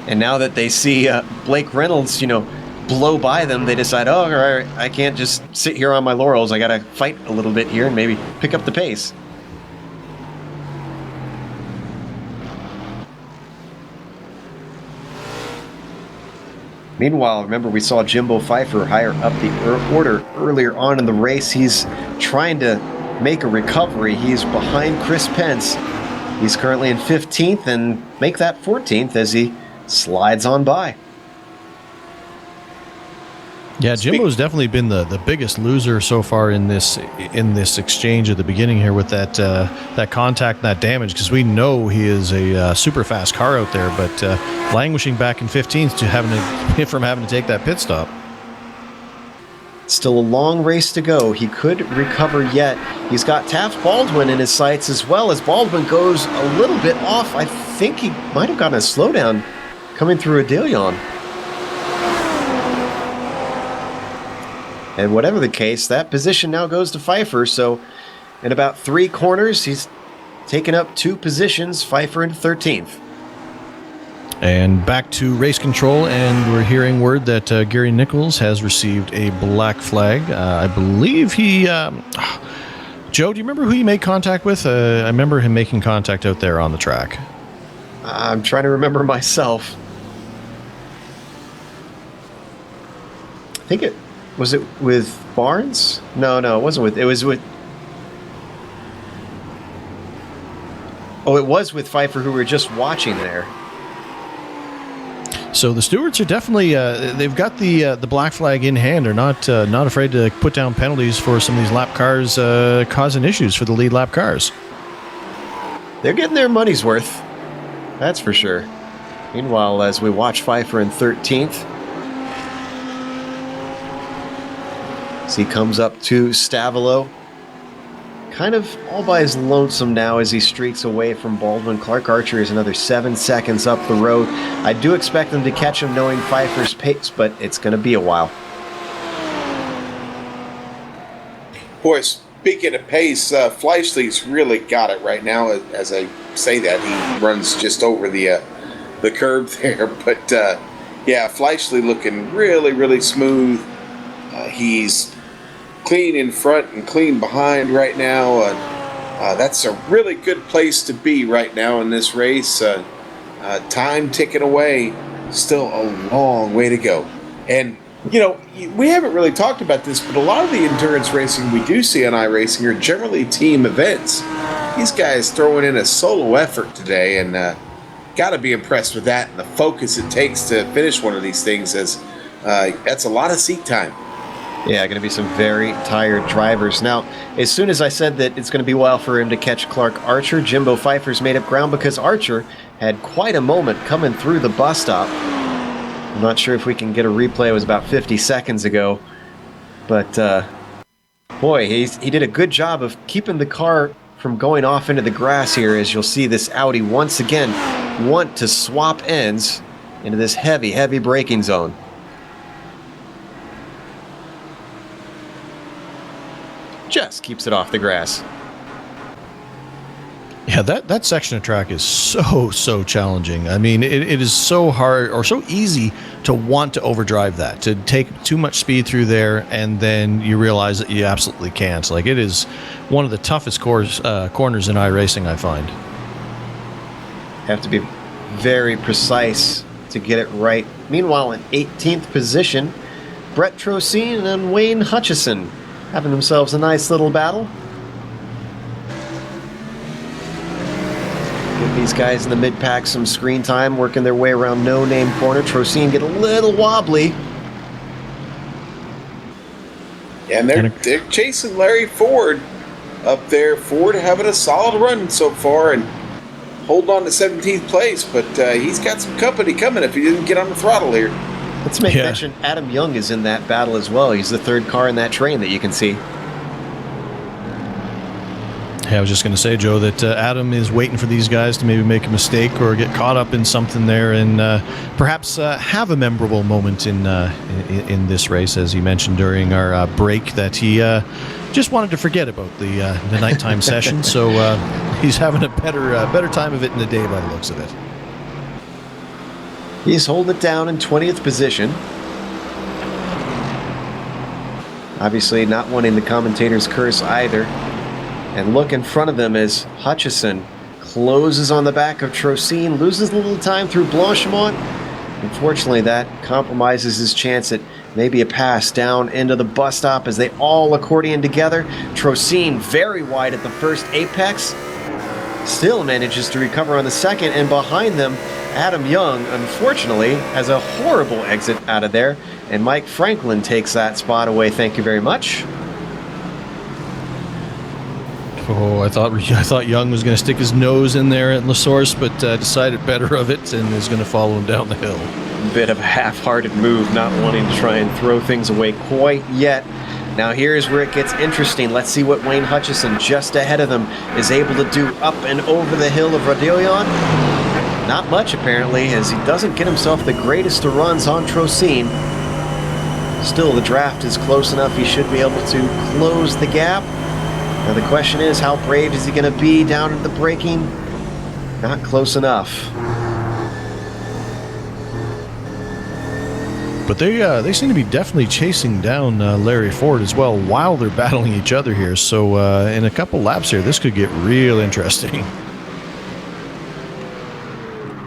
And now that they see Blake Reynolds, blow by them, they decide, oh, all right, I can't just sit here on my laurels. I got to fight a little bit here and maybe pick up the pace. Meanwhile, remember we saw Jimbo Pfeiffer higher up the order earlier on in the race. He's trying to make a recovery. He's behind Chris Pence. He's currently in 15th and make that 14th as he slides on by. Yeah, Jimbo's definitely been the biggest loser so far in this exchange at the beginning here with that contact and that damage, because we know he is a super fast car out there, but languishing back in 15th from having to take that pit stop. Still a long race to go. He could recover yet. He's got Taft Baldwin in his sights as well, as Baldwin goes a little bit off. I think he might have gotten a slowdown coming through a De Leon. And whatever the case, that position now goes to Pfeiffer. So in about 3 corners, he's taken up 2 positions, Pfeiffer in 13th. And back to race control, and we're hearing word that Gary Nichols has received a black flag. I believe he... Joe, do you remember who he made contact with? I remember him making contact out there on the track. I'm trying to remember myself. I think it... Was it with Barnes? No, it wasn't with... It was with... Oh, it was with Pfeiffer, who we were just watching there. So the stewards are definitely they've got the black flag in hand. They're not afraid to put down penalties for some of these lap cars causing issues for the lead lap cars. They're getting their money's worth, that's for sure. Meanwhile, as we watch Pfeiffer in 13th, as he comes up to Stavolo, kind of all by his lonesome now as he streaks away from Baldwin. Clark Archer is another 7 seconds up the road. I do expect them to catch him knowing Pfeiffer's pace, but it's going to be a while. Boy, speaking of pace, Fleischli's really got it right now. As I say that, he runs just over the curb there. But yeah, Fleischli looking really, really smooth. He's clean in front and clean behind right now. That's a really good place to be right now in this race. Time ticking away, still a long way to go. And, you know, we haven't really talked about this, but a lot of the endurance racing we do see on iRacing are generally team events. These guys throwing in a solo effort today, and got to be impressed with that and the focus it takes to finish one of these things, as that's a lot of seat time. Yeah, going to be some very tired drivers. Now, as soon as I said that it's going to be a while for him to catch Clark Archer, Jimbo Pfeiffer's made up ground because Archer had quite a moment coming through the bus stop. I'm not sure if we can get a replay. It was about 50 seconds ago. But, boy, he did a good job of keeping the car from going off into the grass here, as you'll see this Audi once again want to swap ends into this heavy, heavy braking zone. Just keeps it off the grass. Yeah, that section of track is so challenging. I mean, it is so hard or so easy to want to overdrive that, to take too much speed through there, and then you realize that you absolutely can't. Like, it is one of the toughest corners in iRacing, I find. Have to be very precise to get it right. Meanwhile, in 18th position, Brett Trocine and Wayne Hutchison having themselves a nice little battle. Give these guys in the mid-pack some screen time, working their way around no-name corner. Trocine get a little wobbly. And they're chasing Larry Ford up there. Ford having a solid run so far and hold on to 17th place, but he's got some company coming if he didn't get on the throttle here. Let's make mention Adam Young is in that battle as well. He's the third car in that train that you can see. Hey, I was just going to say, Joe, that Adam is waiting for these guys to maybe make a mistake or get caught up in something there, and perhaps have a memorable moment in this race, as he mentioned during our break, that he just wanted to forget about the nighttime session. So he's having a better time of it in the day by the looks of it. He's holding it down in 20th position. Obviously not wanting the commentator's curse either. And look in front of them as Hutchison closes on the back of Trocine, loses a little time through Blanchimont. Unfortunately, that compromises his chance at maybe a pass down into the bus stop as they all accordion together. Trocine very wide at the first apex. Still manages to recover on the second, and behind them, Adam Young, unfortunately, has a horrible exit out of there, and Mike Franklin takes that spot away. Thank you very much. Oh, I thought Young was going to stick his nose in there at La Source, but decided better of it and is going to follow him down the hill. Bit of a half-hearted move, not wanting to try and throw things away quite yet. Now here's where it gets interesting. Let's see what Wayne Hutchison, just ahead of them, is able to do up and over the hill of Rodillion. Not much, apparently, as he doesn't get himself the greatest of runs on Trocine. Still, the draft is close enough. He should be able to close the gap. Now the question is, how brave is he going to be down at the braking? Not close enough. But they seem to be definitely chasing down Larry Ford as well while they're battling each other here. So in a couple laps here, this could get real interesting.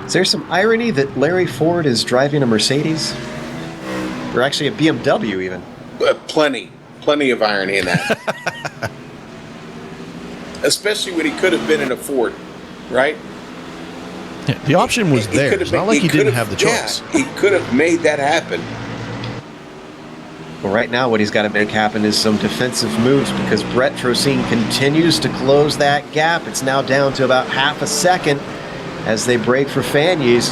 Is there some irony that Larry Ford is driving a Mercedes? Or actually a BMW even? Plenty of irony in that. Especially when he could have been in a Ford, right? Yeah, the option was there. It's not like he didn't have the choice. Yeah, he could have made that happen. Well, right now what he's got to make happen is some defensive moves, because Brett Trocine continues to close that gap. It's now down to about half a second as they break for Fanyes.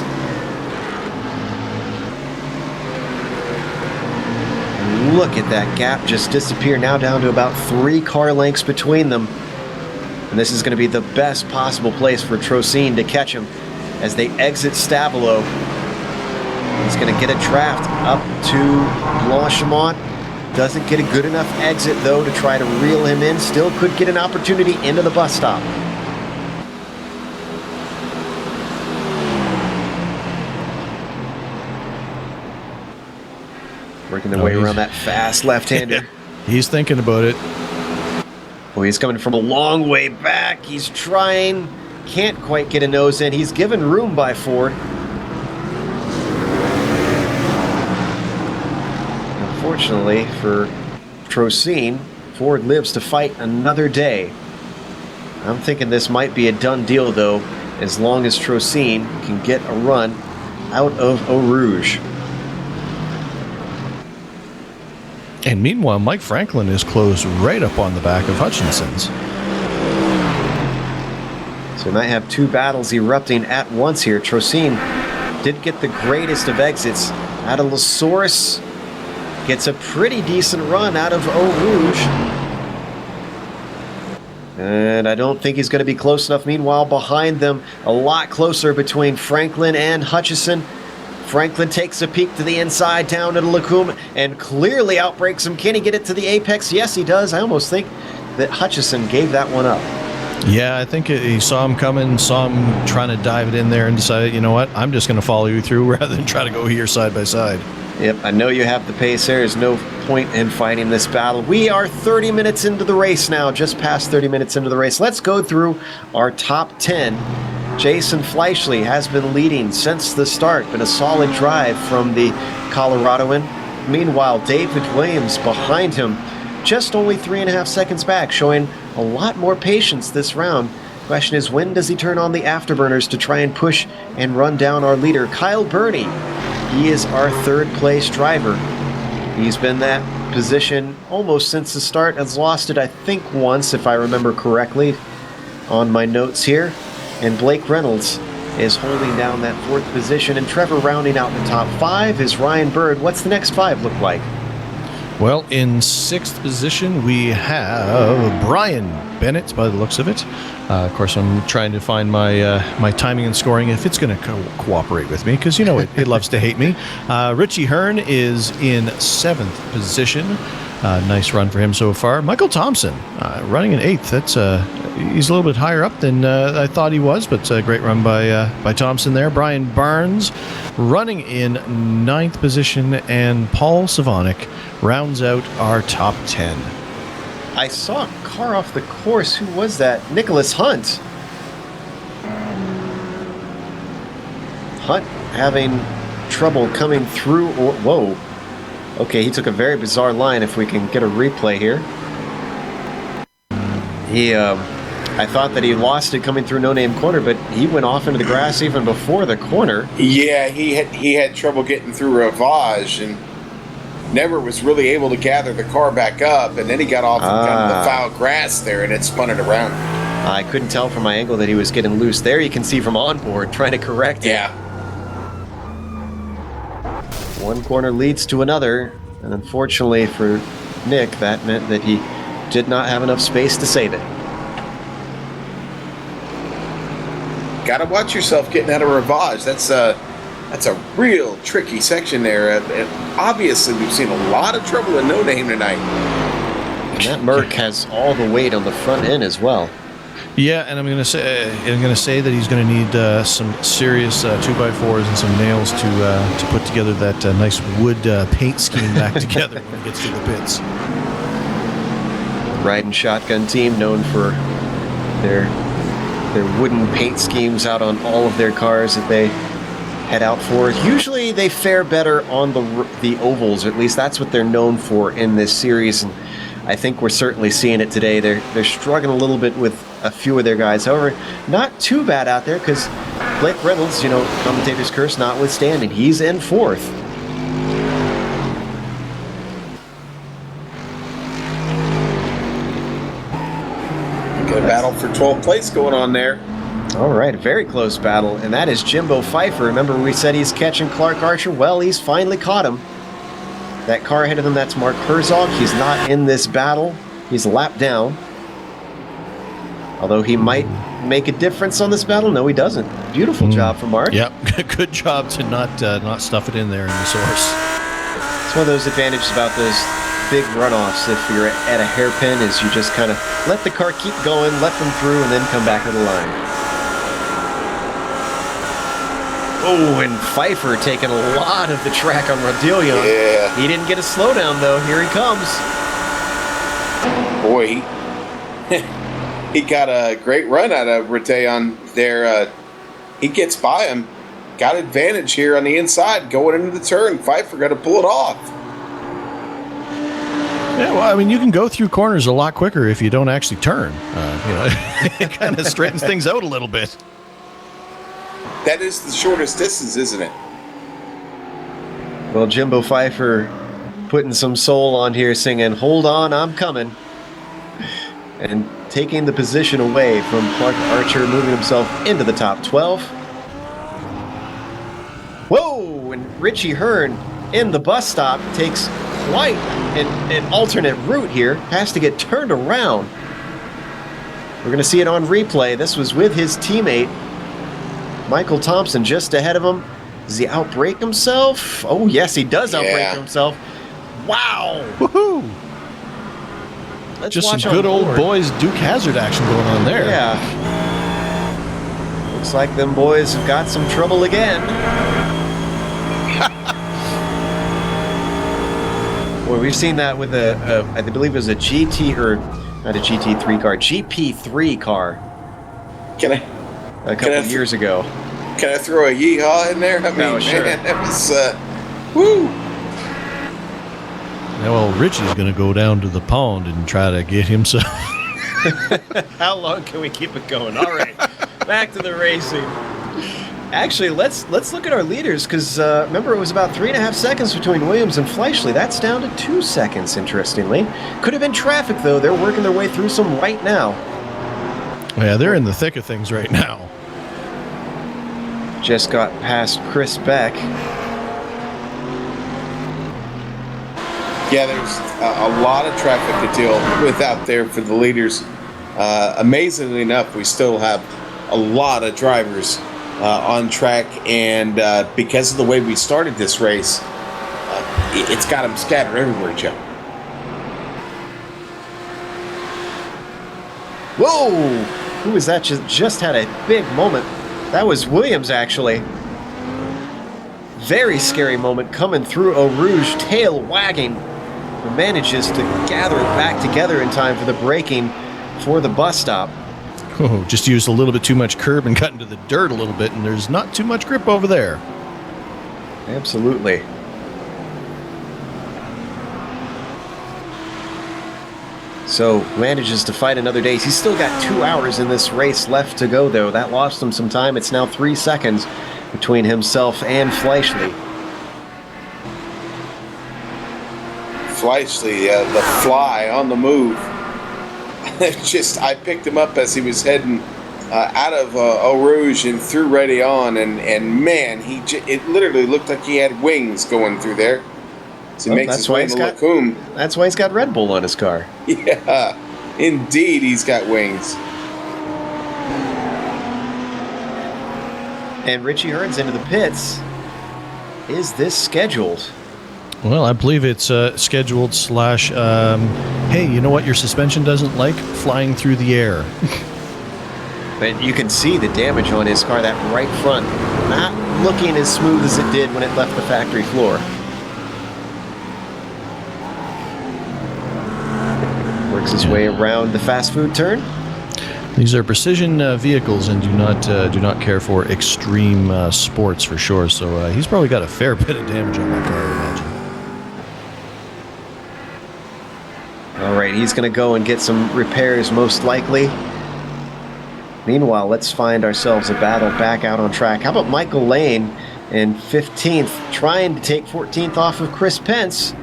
Look at that gap just disappear, now down to about 3 car lengths between them. And this is going to be the best possible place for Trocine to catch him as they exit Stabilo. He's going to get a draft up to Blanchimont. Doesn't get a good enough exit, though, to try to reel him in. Still could get an opportunity into the bus stop. Working their way around that fast left-hander. He's thinking about it. Oh, he's coming from a long way back. He's trying. Can't quite get a nose in. He's given room by Ford. Unfortunately for Trocine, Ford lives to fight another day. I'm thinking this might be a done deal, though, as long as Trocine can get a run out of Eau Rouge. And meanwhile, Mike Franklin is closed right up on the back of Hutchinson's. So we might have two battles erupting at once here. Trocine did get the greatest of exits out of La Source. Gets a pretty decent run out of Eau Rouge. And I don't think he's going to be close enough. Meanwhile, behind them, a lot closer between Franklin and Hutchison. Franklin takes a peek to the inside down at Lacombe and clearly outbreaks him. Can he get it to the apex? Yes, he does. I almost think that Hutchison gave that one up. Yeah, I think he saw him coming, saw him trying to dive it in there and decided, you know what, I'm just going to follow you through rather than try to go here side by side. Yep, I know you have the pace. There is no point in fighting this battle. We are 30 minutes into the race now, just past 30 minutes into the race. Let's go through our top 10. Jason Fleischle has been leading since the start, been a solid drive from the Coloradoan. Meanwhile, David Williams behind him, just only 3.5 seconds back, showing a lot more patience this round. Question is, when does he turn on the afterburners to try and push and run down our leader, Kyle Burney? He is our third place driver. He's been that position almost since the start, has lost it I think once if I remember correctly on my notes here. And Blake Reynolds is holding down that fourth position, and Trevor rounding out the top 5 is Ryan Bird. What's the next 5 look like? Well, in 6th position, we have Brian Bennett, by the looks of it. Of course, I'm trying to find my my timing and scoring, if it's going to cooperate with me, because, you know, it loves to hate me. Richie Hearn is in 7th position. Nice run for him so far. Michael Thompson running in 8th. That's he's a little bit higher up than I thought he was, but a great run by Thompson there. Brian Barnes running in 9th position, and Paul Savanik rounds out our top 10. I saw a car off the course. Who was that? Nicholas Hunt. Hunt having trouble coming through. Whoa. Okay, he took a very bizarre line, if we can get a replay here. I thought that he lost it coming through No Name Corner, but he went off into the grass even before the corner. Yeah, he had trouble getting through Ravage and never was really able to gather the car back up, and then he got off in kind of the foul grass there, and it spun it around. I couldn't tell from my angle that he was getting loose. There you can see from onboard trying to correct it. Yeah. One corner leads to another, and unfortunately for Nick, that meant that he did not have enough space to save it. Gotta watch yourself getting out of Ravage. That's a real tricky section there. Obviously, we've seen a lot of trouble in No Name tonight. And that Merc has all the weight on the front end as well. Yeah, and I'm going to say that he's going to need some serious 2x4s and some nails to put together that nice wood paint scheme back together when he gets to the pits. Riding Shotgun team, known for their wooden paint schemes out on all of their cars that they head out for. Usually they fare better on the ovals, or at least that's what they're known for in this series. And I think we're certainly seeing it today. They're struggling a little bit with a few of their guys. However, not too bad out there, because Blake Reynolds, commentator's curse notwithstanding, he's in 4th. Got a battle for 12th place going on there. All right, a very close battle, and that is Jimbo Pfeiffer. Remember we said he's catching Clark Archer? Well, he's finally caught him. That car ahead of him, that's Mark Herzog. He's not in this battle. He's lapped down. Although he might make a difference on this battle. No, he doesn't. Beautiful job from Mark. Yep, good job to not stuff it in there in the source. It's one of those advantages about those big runoffs. If you're at a hairpin, is you just kind of let the car keep going, let them through, and then come back to the line. Oh, and Pfeiffer taking a lot of the track on Rodillion. Yeah. He didn't get a slowdown, though. Here he comes. Boy, He got a great run out of Rateon there. He gets by him. Got advantage here on the inside going into the turn. Pfeiffer got to pull it off. Yeah, well, I mean, you can go through corners a lot quicker if you don't actually turn. It kind of straightens things out a little bit. That is the shortest distance, isn't it? Well, Jimbo Pfeiffer putting some soul on here, singing, "Hold on, I'm coming." And taking the position away from Clark Archer, moving himself into the top 12. Whoa! And Richie Hearn in the bus stop takes quite an alternate route here. Has to get turned around. We're going to see it on replay. This was with his teammate, Michael Thompson, just ahead of him. Does he outbrake himself? Oh, yes, he does outbrake himself. Wow! Woohoo! Just some good old boys Duke Hazard action going on there. Yeah. Looks like them boys have got some trouble again. Well, we've seen that with I believe it was a GT, or not a GT3 car, GP3 car. A couple of years ago. Can I throw a yeehaw in there? I mean, sure. Man, that was, woo! Yeah, well, Richie's going to go down to the pond and try to get himself. How long can we keep it going? All right, back to the racing. Actually, let's look at our leaders, because remember, it was about 3.5 seconds between Williams and Fleischle. That's down to 2 seconds, interestingly. Could have been traffic, though. They're working their way through some right now. Yeah, they're in the thick of things right now. Just got past Chris Beck. Yeah, there's a lot of traffic to deal with out there for the leaders. Amazingly enough, we still have a lot of drivers on track, and because of the way we started this race, it's got them scattered everywhere, Joe. Whoa! Who was that? Just had a big moment. That was Williams, actually. Very scary moment coming through Eau Rouge, tail wagging. But manages to gather it back together in time for the braking for the bus stop. Oh, just used a little bit too much curb and got into the dirt a little bit, and there's not too much grip over there. Absolutely. So manages to fight another day. He's still got 2 hours in this race left to go, though. That lost him some time. It's now 3 seconds between himself and Fleischle. Fleischle, the fly on the move. I picked him up as he was heading out of Eau Rouge and through Radeon, and man, it literally looked like he had wings going through there. So he makes his way to Lacombe. That's why he's got Red Bull on his car. Yeah, indeed, he's got wings. And Richie Hearn's into the pits. Is this scheduled? Well, I believe it's scheduled / hey, you know what your suspension doesn't like? Flying through the air. But you can see the damage on his car, that right front, not looking as smooth as it did when it left the factory floor. Works his way around the fast food turn. These are precision vehicles and do not care for extreme sports for sure. So he's probably got a fair bit of damage on that car, I imagine. All right, he's going to go and get some repairs most likely. Meanwhile, let's find ourselves a battle back out on track. How about Michael Lane in 15th, trying to take 14th off of Chris Pence?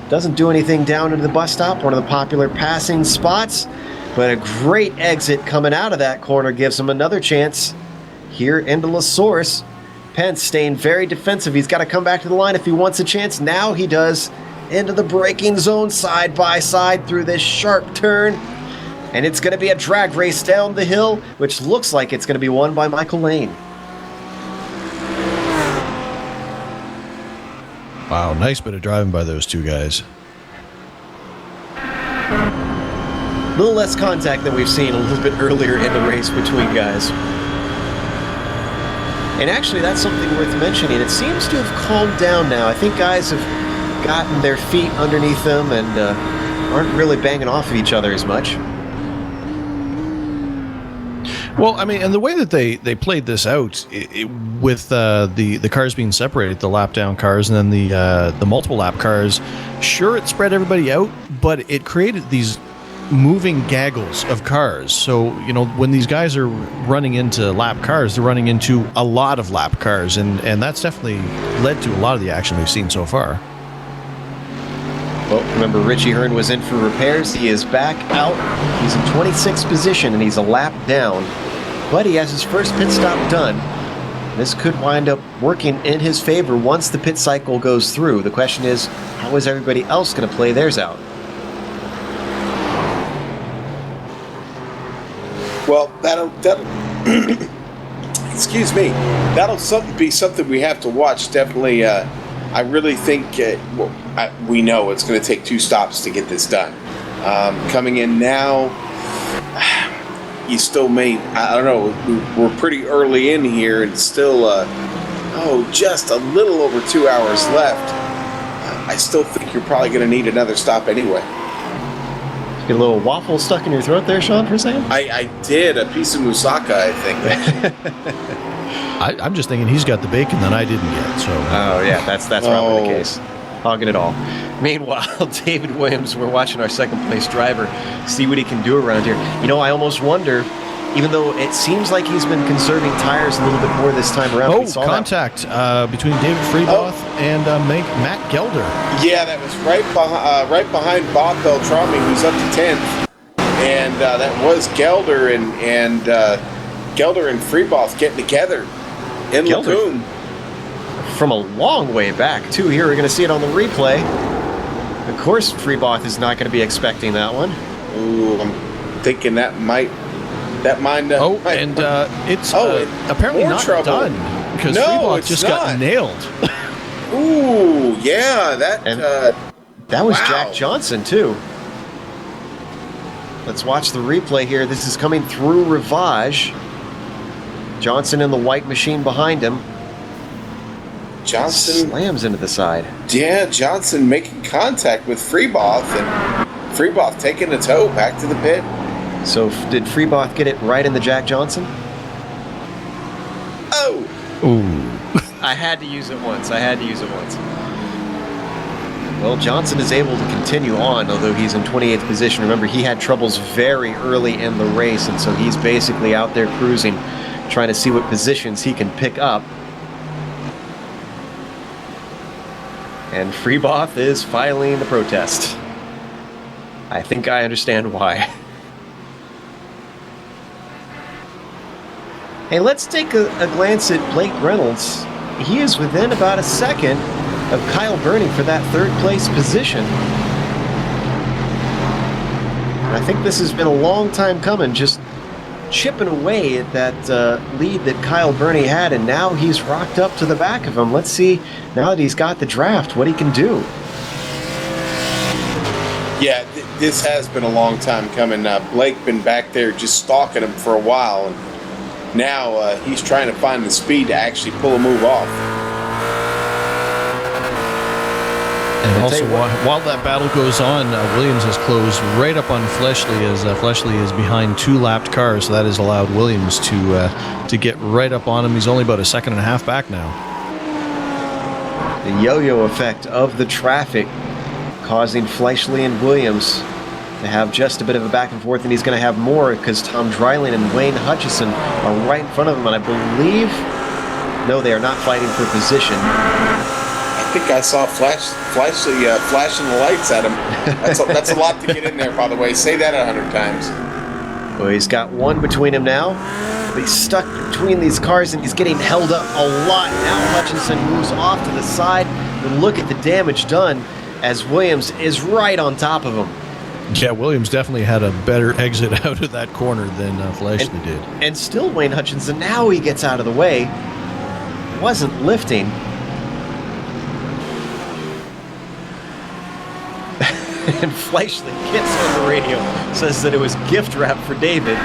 Doesn't do anything down into the bus stop, one of the popular passing spots. But a great exit coming out of that corner gives him another chance here into La Source. Pence staying very defensive. He's got to come back to the line if he wants a chance. Now he does. Into the braking zone, side by side through this sharp turn. And it's going to be a drag race down the hill, which looks like it's going to be won by Michael Lane. Wow, nice bit of driving by those two guys. A little less contact than we've seen a little bit earlier in the race between guys. And actually, that's something worth mentioning. It seems to have calmed down now. I think guys have gotten their feet underneath them and aren't really banging off at each other as much. Well, I mean, and the way that they played this out with the cars being separated, the lap down cars and then the multiple lap cars, sure, it spread everybody out, but it created these moving gaggles of cars. So, you know, when these guys are running into lap cars, they're running into a lot of lap cars, and that's definitely led to a lot of the action we've seen so far. Well, remember, Richie Hearn was in for repairs. He is back out. He's in 26th position, and he's a lap down. But he has his first pit stop done. This could wind up working in his favor once the pit cycle goes through. The question is, how is everybody else going to play theirs out? Well, that'll excuse me. That'll be something we have to watch. Definitely, I really think we know it's going to take 2 stops to get this done. Coming in now, you still may. I don't know. We're pretty early in here, and still, just a little over 2 hours left. I still think you're probably going to need another stop anyway. Get a little waffle stuck in your throat there, Sean, for a second? I did. A piece of moussaka, I think. I'm just thinking he's got the bacon that I didn't get. So. Oh, yeah, that's probably the case. Hogging it all. Meanwhile, David Williams, we're watching our second place driver see what he can do around here. You know, I almost wonder, even though it seems like he's been conserving tires a little bit more this time around. Oh, contact between David Freeboth and Matt Gelder. Yeah, that was right behind Bob Beltrami, who's up to 10th. And that was Gelder and Gelder and Freeboth getting together in Lagoon. From a long way back, too. Here, we're going to see it on the replay. Of course, Freeboth is not going to be expecting that one. Ooh, I'm thinking that might... it's apparently not trouble. done because Freeboth just got nailed. Ooh, yeah, that was Jack Johnson too. Let's watch the replay here. This is coming through Rivage. Johnson in the white machine behind him. Johnson slams into the side. Yeah, Johnson making contact with Freeboth, and Freeboth taking the tow back to the pit. So did Freeboth get it right in the Jack Johnson? Oh! Ooh. I had to use it once. Well, Johnson is able to continue on, although he's in 28th position. Remember, he had troubles very early in the race, and so he's basically out there cruising, trying to see what positions he can pick up. And Freeboth is filing the protest. I think I understand why. Hey, let's take a glance at Blake Reynolds. He is within about a second of Kyle Burney for that third place position. And I think this has been a long time coming, just chipping away at that lead that Kyle Burney had, and now he's rocked up to the back of him. Let's see, now that he's got the draft, what he can do. Yeah, this has been a long time coming. Blake been back there just stalking him for a while, and now he's trying to find the speed to actually pull a move off. And also, while that battle goes on, Williams has closed right up on Fleshley, as Fleshley is behind 2 lapped cars, so that has allowed Williams to get right up on him. He's only about a second and a half back now. The yo-yo effect of the traffic causing Fleshley and Williams to have just a bit of a back and forth, and he's going to have more because Tom Dreiling and Wayne Hutchison are right in front of him, and I believe, no, they are not fighting for position. I think I saw Fleshley flashing the lights at him. That's a lot to get in there, by the way. Say that 100 times. Well, he's got one between him now. But he's stuck between these cars, and he's getting held up a lot. Now Hutchinson moves off to the side, but look at the damage done as Williams is right on top of him. Yeah, Williams definitely had a better exit out of that corner than Fleshley did. And still Wayne Hutchinson, now he gets out of the way. Wasn't lifting. And Fleshley gets on the radio, says that it was gift wrap for David.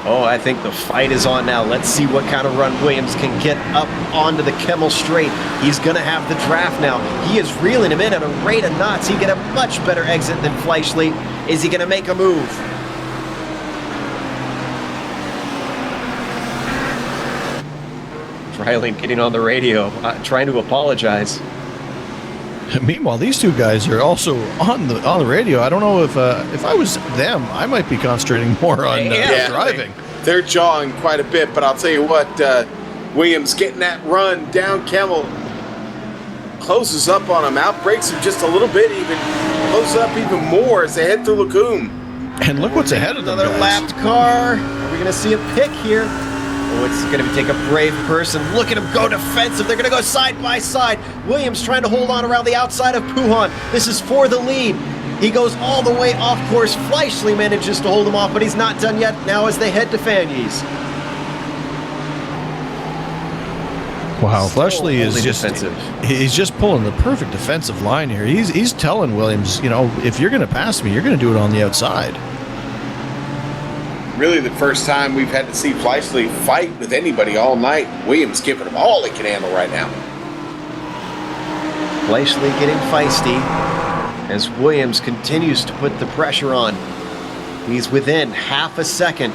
Oh, I think the fight is on now. Let's see what kind of run Williams can get up onto the Kemmel Straight. He's going to have the draft now. He is reeling him in at a rate of knots. He get a much better exit than Fleshley. Is he going to make a move? Freiling getting on the radio, trying to apologize. Meanwhile, these two guys are also on the radio. I don't know if I was them, I might be concentrating more on driving. They're jawing quite a bit, but I'll tell you what, Williams getting that run down Kemmel, closes up on him, outbreaks him just a little bit, even closes up even more as they head through Lacombe. And look what's ahead of them, Another guys. lapped car. Are we going to see a pick here? Oh, it's going to take a brave person. Look at him go defensive. They're going to go side by side. Williams trying to hold on around the outside of Puhan. This is for the lead. He goes all the way off course. Fleischle manages to hold him off, but he's not done yet now as they head to Fanyes. Wow, Fleischle is only just defensive. He's just pulling the perfect defensive line here. He's telling Williams, if you're going to pass me, you're going to do it on the outside. Really the first time we've had to see Fleischle fight with anybody all night. Williams giving him all he can handle right now. Fleischle getting feisty as Williams continues to put the pressure on. He's within half a second.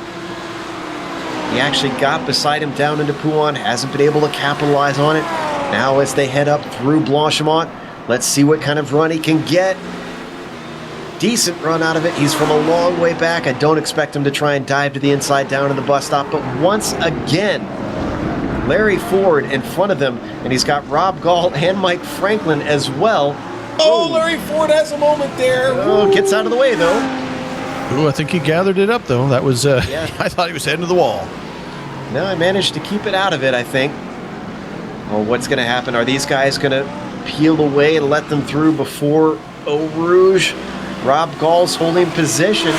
He actually got beside him down into Puhan, hasn't been able to capitalize on it. Now as they head up through Blanchimont, let's see what kind of run he can get. Decent run out of it. He's from a long way back. I don't expect him to try and dive to the inside down to the bus stop, but once again, Larry Ford in front of them, and he's got Rob Gall and Mike Franklin as well. Oh, Larry Ford has a moment there. Oh, gets out of the way though. Ooh, I think he gathered it up, though. That was, I thought he was heading to the wall. No, I managed to keep it out of it, I think. Well, what's going to happen? Are these guys going to peel away and let them through before Eau Rouge? Rob Gall's holding position.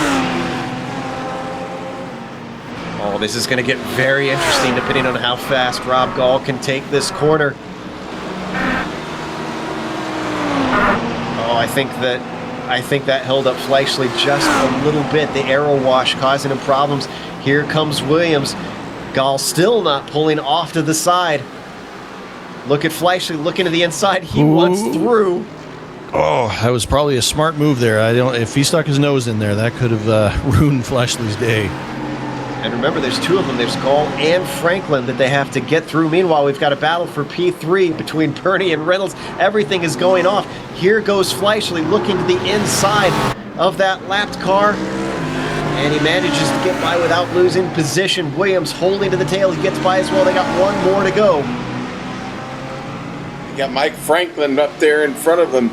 Oh, this is going to get very interesting depending on how fast Rob Gall can take this corner. Oh, I think that held up Fleischle just a little bit. The aero wash causing him problems. Here comes Williams. Gall still not pulling off to the side. Look at Fleischle looking to the inside. He wants through. Oh, that was probably a smart move there. If he stuck his nose in there, that could have ruined Fleischle's day. And remember, there's two of them. There's Gall and Franklin that they have to get through. Meanwhile, we've got a battle for P3 between Bernie and Reynolds. Everything is going off. Here goes Fleischle looking to the inside of that lapped car. And he manages to get by without losing position. Williams holding to the tail. He gets by as well. They got one more to go. You got Mike Franklin up there in front of him.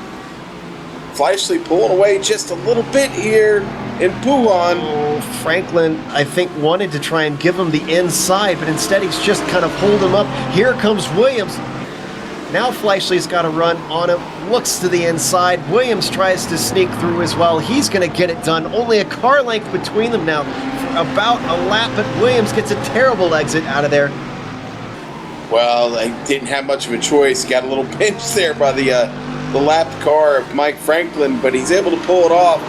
Fleischle pulling away just a little bit here in Puhan. Oh, Franklin, I think, wanted to try and give him the inside, but instead he's just kind of pulled him up. Here comes Williams. Now Fleischle's got a run on him, looks to the inside. Williams tries to sneak through as well. He's going to get it done. Only a car length between them now for about a lap, but Williams gets a terrible exit out of there. Well, they didn't have much of a choice. Got a little pinch there by the lapped car of Mike Franklin, but he's able to pull it off.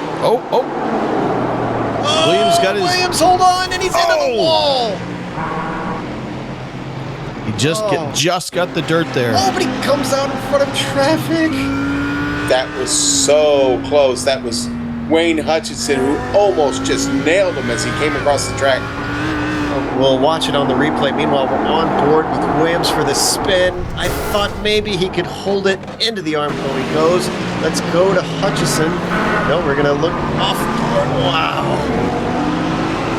Williams got his... Williams, hold on, and he's into the wall. He just got the dirt there. Oh, but he comes out in front of traffic. That was so close. That was Wayne Hutchinson who almost just nailed him as he came across the track. We'll watch it on the replay. Meanwhile, we're on board with Williams for the spin. I thought maybe he could hold it into the arm. Oh, he goes. Let's go to Hutchison. No, we're going to look off the board. Wow.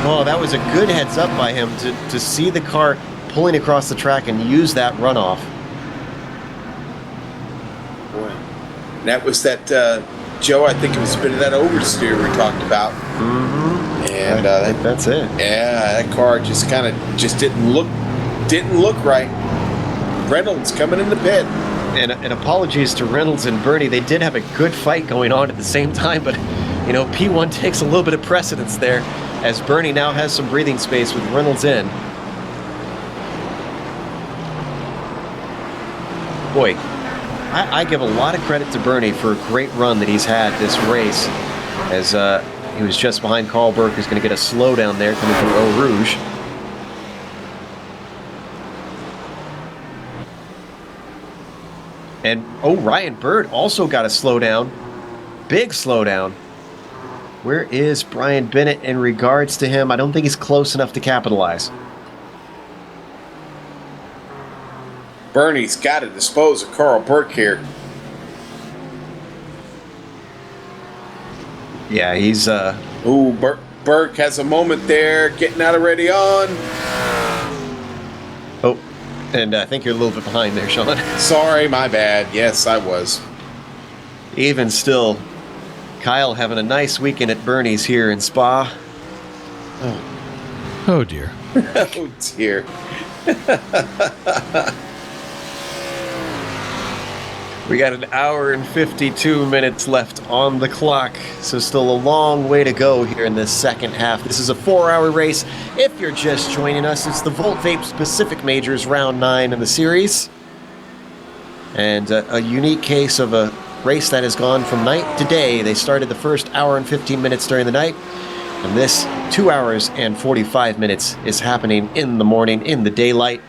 Oh, that was a good heads up by him to see the car pulling across the track and use that runoff. Boy. And that was that, Joe, I think it was a bit of that oversteer we talked about. Mm-hmm. And I think that's it. Yeah, that car just didn't look right. Reynolds coming in the pit. And apologies to Reynolds and Bernie. They did have a good fight going on at the same time, but P1 takes a little bit of precedence there as Bernie now has some breathing space with Reynolds in. Boy, I give a lot of credit to Bernie for a great run that he's had this race, as he was just behind Carl Burke, who's going to get a slowdown there coming through Eau Rouge. And, Ryan Bird also got a slowdown. Big slowdown. Where is Brian Bennett in regards to him? I don't think he's close enough to capitalize. Bernie's got to dispose of Carl Burke here. Yeah, he's Ooh, Burke has a moment there, getting out of ready on. Oh, and I think you're a little bit behind there, Sean. Sorry, my bad. Yes, I was. Even still, Kyle having a nice weekend at Bernie's here in Spa. Oh dear. Oh dear. We got an hour and 52 minutes left on the clock, so still a long way to go here in this second half. This is a 4-hour race. If you're just joining us, it's the Volt Vapes Pacific Majors Round 9 in the series. And a unique case of a race that has gone from night to day. They started the first hour and 15 minutes during the night, and this 2 hours and 45 minutes is happening in the morning, in the daylight.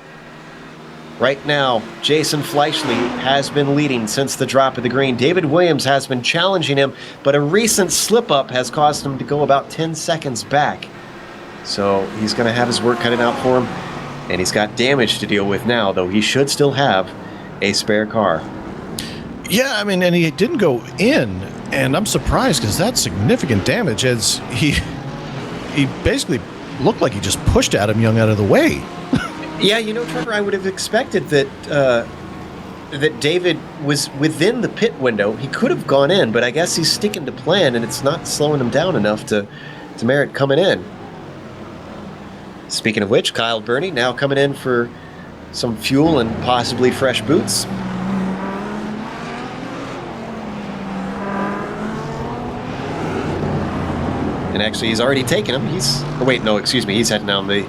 Right now, Jason Fleischle has been leading since the drop of the green. David Williams has been challenging him, but a recent slip-up has caused him to go about 10 seconds back. So he's going to have his work cut out for him, and he's got damage to deal with now, though he should still have a spare car. Yeah, I mean, and he didn't go in, and I'm surprised because that's significant damage as he basically looked like he just pushed Adam Young out of the way. Yeah, you know, Trevor, I would have expected that that David was within the pit window. He could have gone in, but I guess he's sticking to plan, and it's not slowing him down enough to merit coming in. Speaking of which, Kyle Burney now coming in for some fuel and possibly fresh boots. And actually, he's already taken him. He's heading down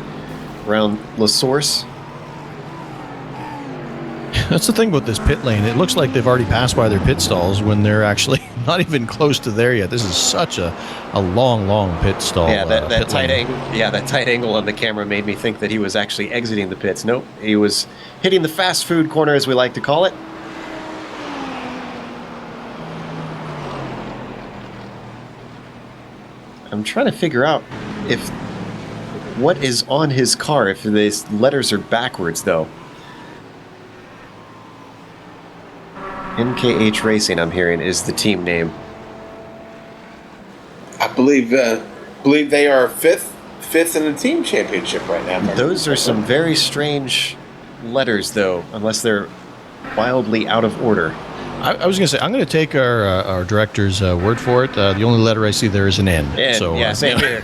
around La Source. That's the thing about this pit lane. It looks like they've already passed by their pit stalls when they're actually not even close to there yet. This is such a long pit stall. Yeah, that tight angle. Yeah, that tight angle on the camera made me think that he was actually exiting the pits. Nope, he was hitting the fast food corner, as we like to call it. I'm trying to figure out if what is on his car, if these letters are backwards, though. MKH Racing, I'm hearing, is the team name. I believe they are fifth in the team championship right now. Those are some very strange letters, though, unless they're wildly out of order. I was going to say, I'm going to take our director's word for it. The only letter I see there is an N. Yeah, same here.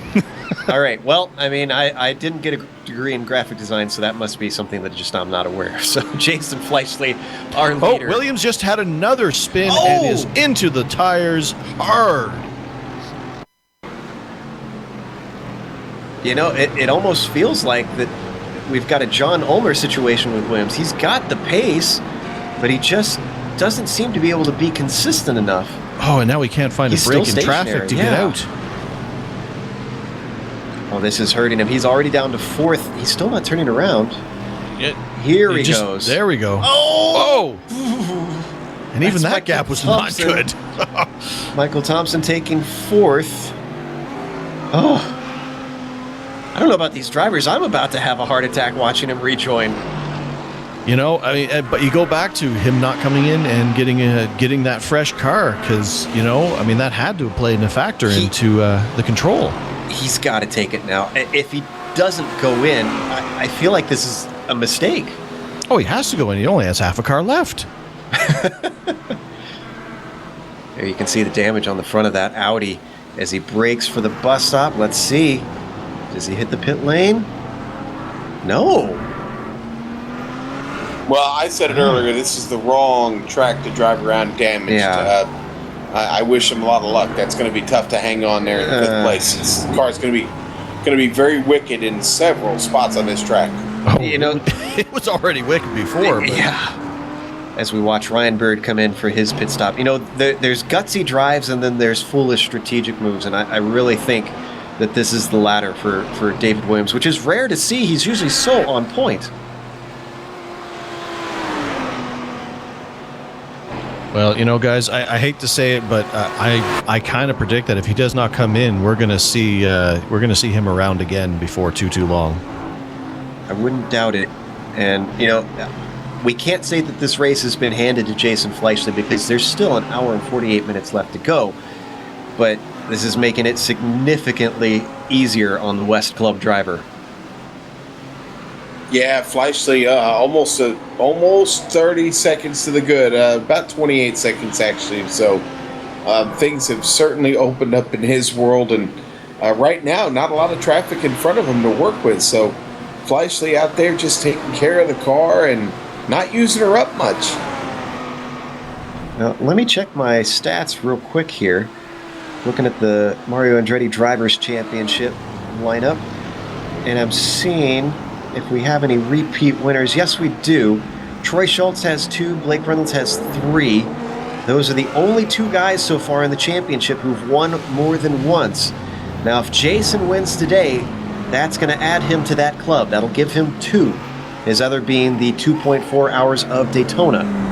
All right. Well, I mean, I didn't get a degree in graphic design, so that must be something that just I'm not aware of. So, Jason Fleischle, our leader. Oh, Williams just had another spin and is into the tires hard. You know, it almost feels like that we've got a John Ulmer situation with Williams. He's got the pace, but he just doesn't seem to be able to be consistent enough. Oh, and now he can't find a break in traffic to get out. Oh, this is hurting him. He's already down to fourth. He's still not turning around. Here he goes. There we go. Oh! And even that gap was not good. Michael Thompson taking fourth. Oh. I don't know about these drivers. I'm about to have a heart attack watching him rejoin. You know, I mean, but you go back to him not coming in and getting that fresh car because, you know, I mean, that had to have played a factor into the control. He's got to take it now. If he doesn't go in, I feel like this is a mistake. Oh, he has to go in. He only has half a car left. There you can see the damage on the front of that Audi as he brakes for the bus stop. Let's see. Does he hit the pit lane? No. Well, I said it earlier. This is the wrong track to drive around damaged. Yeah. I wish him a lot of luck. That's going to be tough to hang on there in the fifth place. This car is going to be very wicked in several spots on this track. Oh, you know, it was already wicked before. But. Yeah. As we watch Ryan Bird come in for his pit stop, you know, there's gutsy drives and then there's foolish strategic moves, and I really think that this is the latter for David Williams, which is rare to see. He's usually so on point. Well, you know, guys, I hate to say it, but I kind of predict that if he does not come in, we're gonna see him around again before too long. I wouldn't doubt it, and you know, we can't say that this race has been handed to Jason Fleischle because there's still an hour and 48 minutes left to go. But this is making it significantly easier on the West Club driver. Yeah, Fleischle, almost 30 seconds to the good, about 28 seconds actually. So things have certainly opened up in his world, and right now, not a lot of traffic in front of him to work with. So Fleischle out there just taking care of the car and not using her up much. Now, let me check my stats real quick here. Looking at the Mario Andretti Drivers' Championship lineup, and I'm seeing if we have any repeat winners. Yes, we do. Troy Schultz has 2, Blake Reynolds has 3. Those are the only 2 guys so far in the championship who've won more than once. Now, if Jason wins today, that's going to add him to that club. That'll give him 2, his other being the 2.4 hours of Daytona.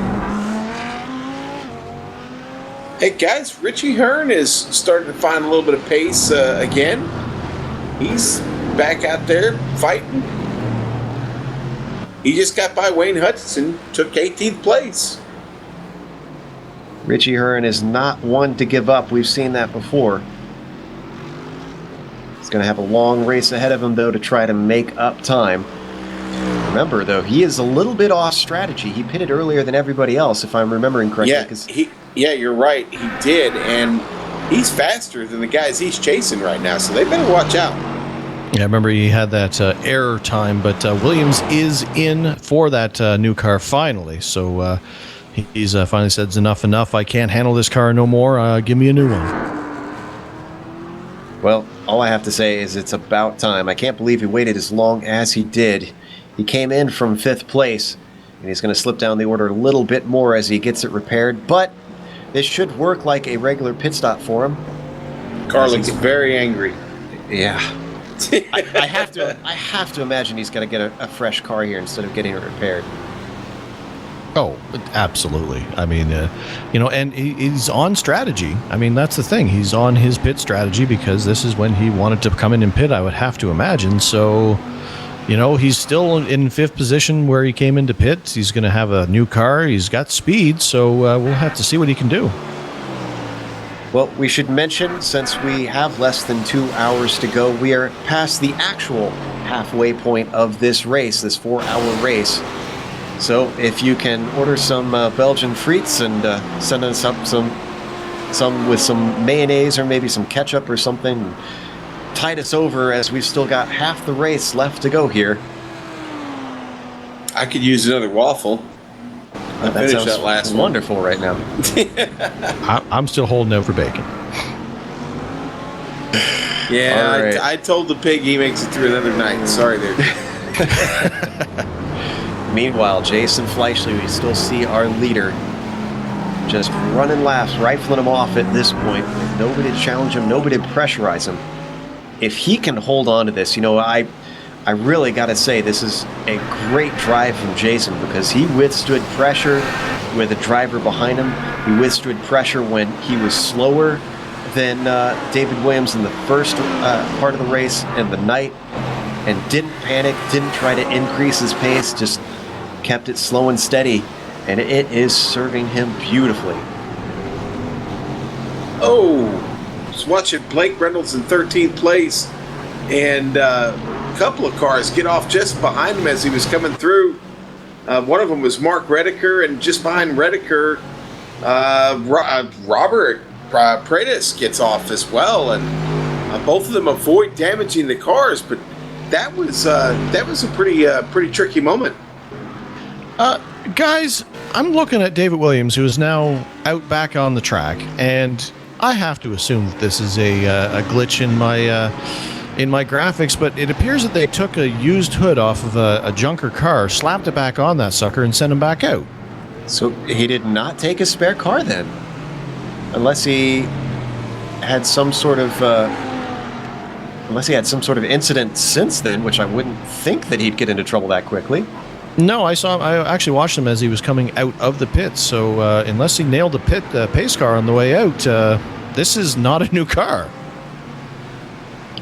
Hey guys, Richie Hearn is starting to find a little bit of pace again. He's back out there fighting. He just got by Wayne Hudson, took 18th place. Richie Hearn is not one to give up. We've seen that before. He's going to have a long race ahead of him, though, to try to make up time. Remember, though, he is a little bit off strategy. He pitted earlier than everybody else, if I'm remembering correctly. Yeah, you're right. He did, and he's faster than the guys he's chasing right now, so they better watch out. Yeah, I remember he had that error time, but Williams is in for that new car finally. So he's finally said, "It's enough. I can't handle this car no more. Give me a new one." Well, all I have to say is it's about time. I can't believe he waited as long as he did. He came in from 5th place, and he's going to slip down the order a little bit more as he gets it repaired. But this should work like a regular pit stop for him. Car looks very angry. Yeah. I have to imagine he's going to get a fresh car here instead of getting it repaired. Oh, absolutely. I mean, and he's on strategy. I mean, that's the thing. He's on his pit strategy because this is when he wanted to come in and pit, I would have to imagine. So, he's still in 5th position where he came into pit. He's going to have a new car. He's got speed, so we'll have to see what he can do. Well, we should mention, since we have less than 2 hours to go, we are past the actual halfway point of this race, this 4-hour race. So if you can order some Belgian frites and send us up some with some mayonnaise or maybe some ketchup or something, tide us over as we've still got half the race left to go here. I could use another waffle. I finished that last wonderful one. Right now. I'm still holding out for bacon. Yeah, right. I told the pig he makes it through another night. Sorry there. Meanwhile, Jason Fleischle, we still see our leader just running laps, rifling him off at this point. Nobody to challenge him, nobody to pressurize him. If he can hold on to this, I really got to say this is a great drive from Jason because he withstood pressure with a driver behind him. He withstood pressure when he was slower than David Williams in the first part of the race and the night, and didn't panic, didn't try to increase his pace, just kept it slow and steady, and it is serving him beautifully. Oh, just watching Blake Reynolds in 13th place, and a couple of cars get off just behind him as he was coming through. One of them was Mark Redeker, and just behind Redeker, Robert Paredes gets off as well, and both of them avoid damaging the cars. But that was a pretty tricky moment. Guys, I'm looking at David Williams, who is now out back on the track, and I have to assume that this is a glitch in my graphics, but it appears that they took a used hood off of a junker car, slapped it back on that sucker, and sent him back out. So he did not take a spare car then, unless he had some sort of incident since then, which I wouldn't think that he'd get into trouble that quickly. No, I actually watched him as he was coming out of the pit. So unless he nailed the pace car on the way out, this is not a new car.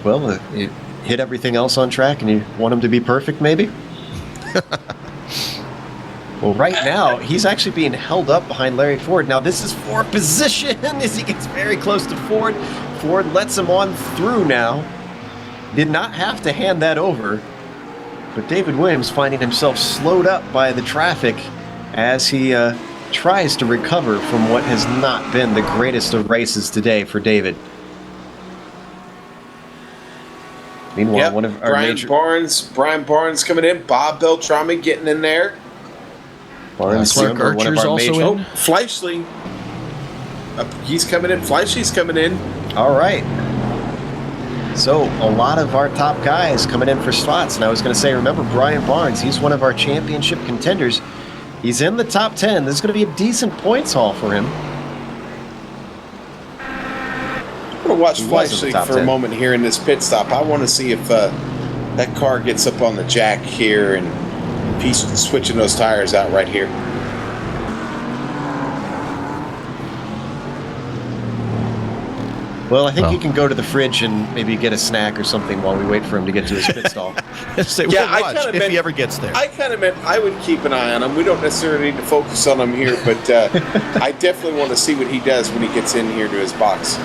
Well, it hit everything else on track, and you want him to be perfect, maybe? Well, right now, he's actually being held up behind Larry Ford. Now, this is Ford position as he gets very close to Ford. Ford lets him on through now. Did not have to hand that over. But David Williams finding himself slowed up by the traffic as he tries to recover from what has not been the greatest of races today for David. Meanwhile, one of our Brian Barnes coming in. Bob Beltrami getting in there. Barnes, Clark Archer's also in. Fleischle. He's coming in. Fleischle's coming in. All right. So, a lot of our top guys coming in for spots. And I was going to say, remember Brian Barnes. He's one of our championship contenders. He's in the top 10. This is going to be a decent points haul for him. I'm going to watch Fleischle for a moment here in this pit stop. I want to see if that car gets up on the jack here and if he's switching those tires out right here. Well, I think he can go to the fridge and maybe get a snack or something while we wait for him to get to his pit stall. We'll watch if he ever gets there. I kind of meant I would keep an eye on him. We don't necessarily need to focus on him here, but I definitely want to see what he does when he gets in here to his box.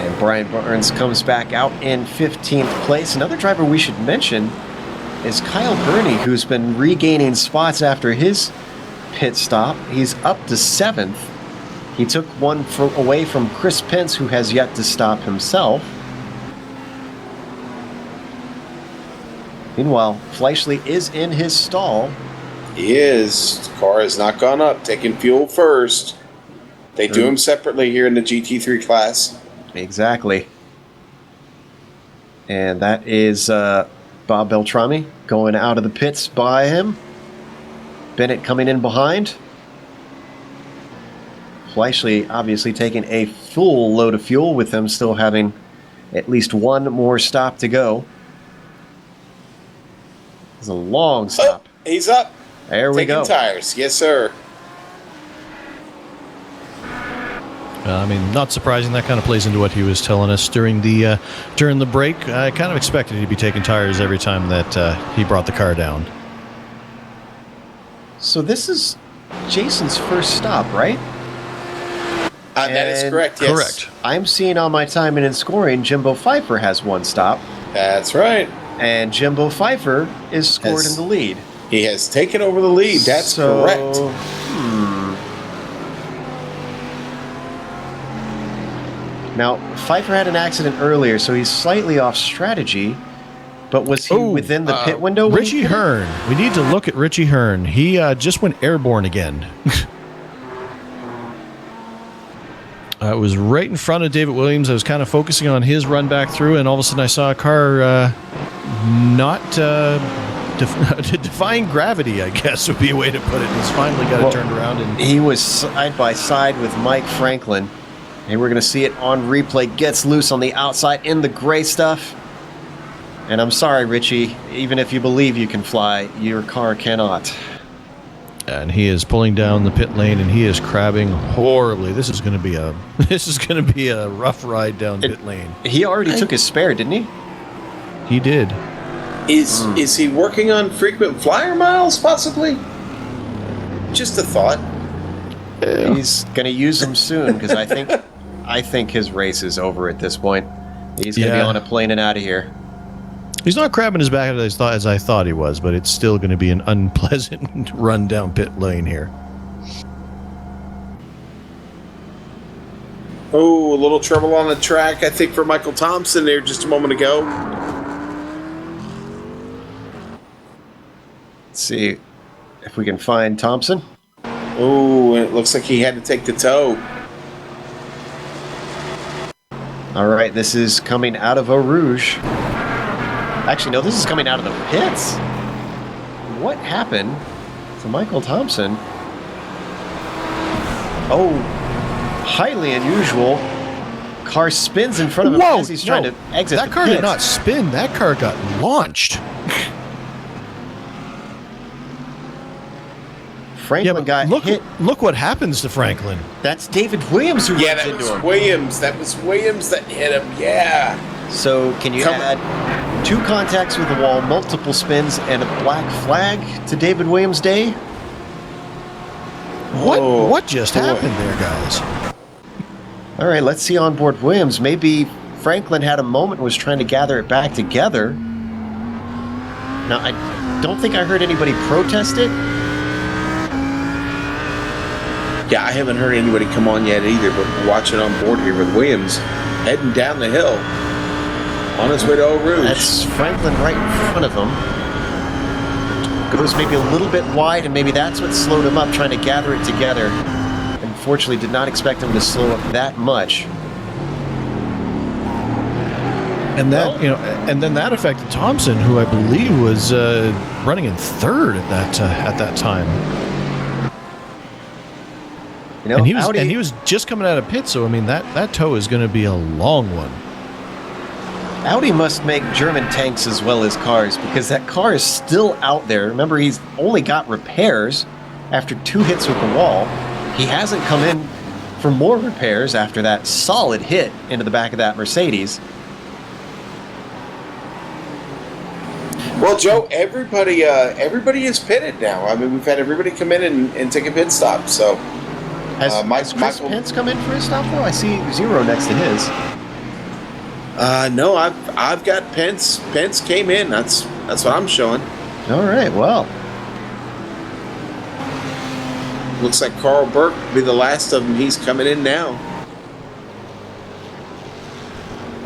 And Brian Barnes comes back out in 15th place. Another driver we should mention is Kyle Burney, who's been regaining spots after his pit stop. He's up to 7th. He took one away from Chris Pence, who has yet to stop himself. Meanwhile, Fleischle is in his stall. He is. The car has not gone up, taking fuel first. They do them separately here in the GT3 class. Exactly. And that is Bob Beltrami going out of the pits by him. Bennett coming in behind. Fleischle obviously taking a full load of fuel with them, still having at least one more stop to go. It's a long stop. Oh, he's up. There we go. Taking tires. Yes, sir. I mean, not surprising. That kind of plays into what he was telling us during the break. I kind of expected he'd be taking tires every time that he brought the car down. So this is Jason's first stop, right? That is correct, yes. Correct. I'm seeing on my timing and scoring, Jimbo Pfeiffer has one stop. That's right. And Jimbo Pfeiffer is scored in the lead. He has taken over the lead. That's correct. Now, Pfeiffer had an accident earlier, so he's slightly off strategy. But was he within the pit window? Richie Hearn. We need to look at Richie Hearn. He just went airborne again. It was right in front of David Williams. I was kind of focusing on his run back through, and all of a sudden I saw a car defying gravity, I guess would be a way to put it. He's finally got it turned around. And he was side by side with Mike Franklin. And we're going to see it on replay. Gets loose on the outside in the gray stuff. And I'm sorry, Richie. Even if you believe you can fly, your car cannot. And he is pulling down the pit lane, and he is crabbing horribly. This is going to be a rough ride down pit lane. He already took his spare, didn't he? He did. Is he working on frequent flyer miles, possibly? Just a thought. Yeah. He's going to use them soon because I think his race is over at this point. He's going to be on a plane and out of here. He's not crabbing as bad as I thought he was, but it's still going to be an unpleasant run down pit lane here. Oh, a little trouble on the track, I think, for Michael Thompson there just a moment ago. Let's see if we can find Thompson. Oh, and it looks like he had to take the tow. All right, this is coming out of Eau Rouge. Actually, no, this is coming out of the pits. What happened to Michael Thompson? Oh, highly unusual. Car spins in front of him as he's trying to exit the pits. That car did not spin. That car got launched. Franklin got hit. Look what happens to Franklin. That's David Williams who runs into him. That was Williams that hit him, yeah. So can you add 2 contacts with the wall, multiple spins, and a black flag to David Williams' day? What just happened there, guys? All right, let's see onboard Williams. Maybe Franklin had a moment and was trying to gather it back together. Now, I don't think I heard anybody protest it. Yeah, I haven't heard anybody come on yet either, but watching on board here with Williams heading down the hill on his way to Eau Rouge. That's Franklin right in front of him. Goes maybe a little bit wide, and maybe that's what slowed him up, trying to gather it together. Unfortunately, did not expect him to slow up that much. And that, and then that affected Thompson, who I believe was running in third at that time. And he was just coming out of pit, so I mean that tow is going to be a long one. Audi must make German tanks as well as cars, because that car is still out there. Remember, he's only got repairs after 2 hits with the wall. He hasn't come in for more repairs after that solid hit into the back of that Mercedes. Well, Joe, everybody is pitted now. I mean, we've had everybody come in and take a pit stop. So has Chris Pence come in for his stop though? I see 0 next to his. No, I've got Pence. Pence came in. That's what I'm showing. All right. Well, looks like Carl Burke will be the last of them. He's coming in now.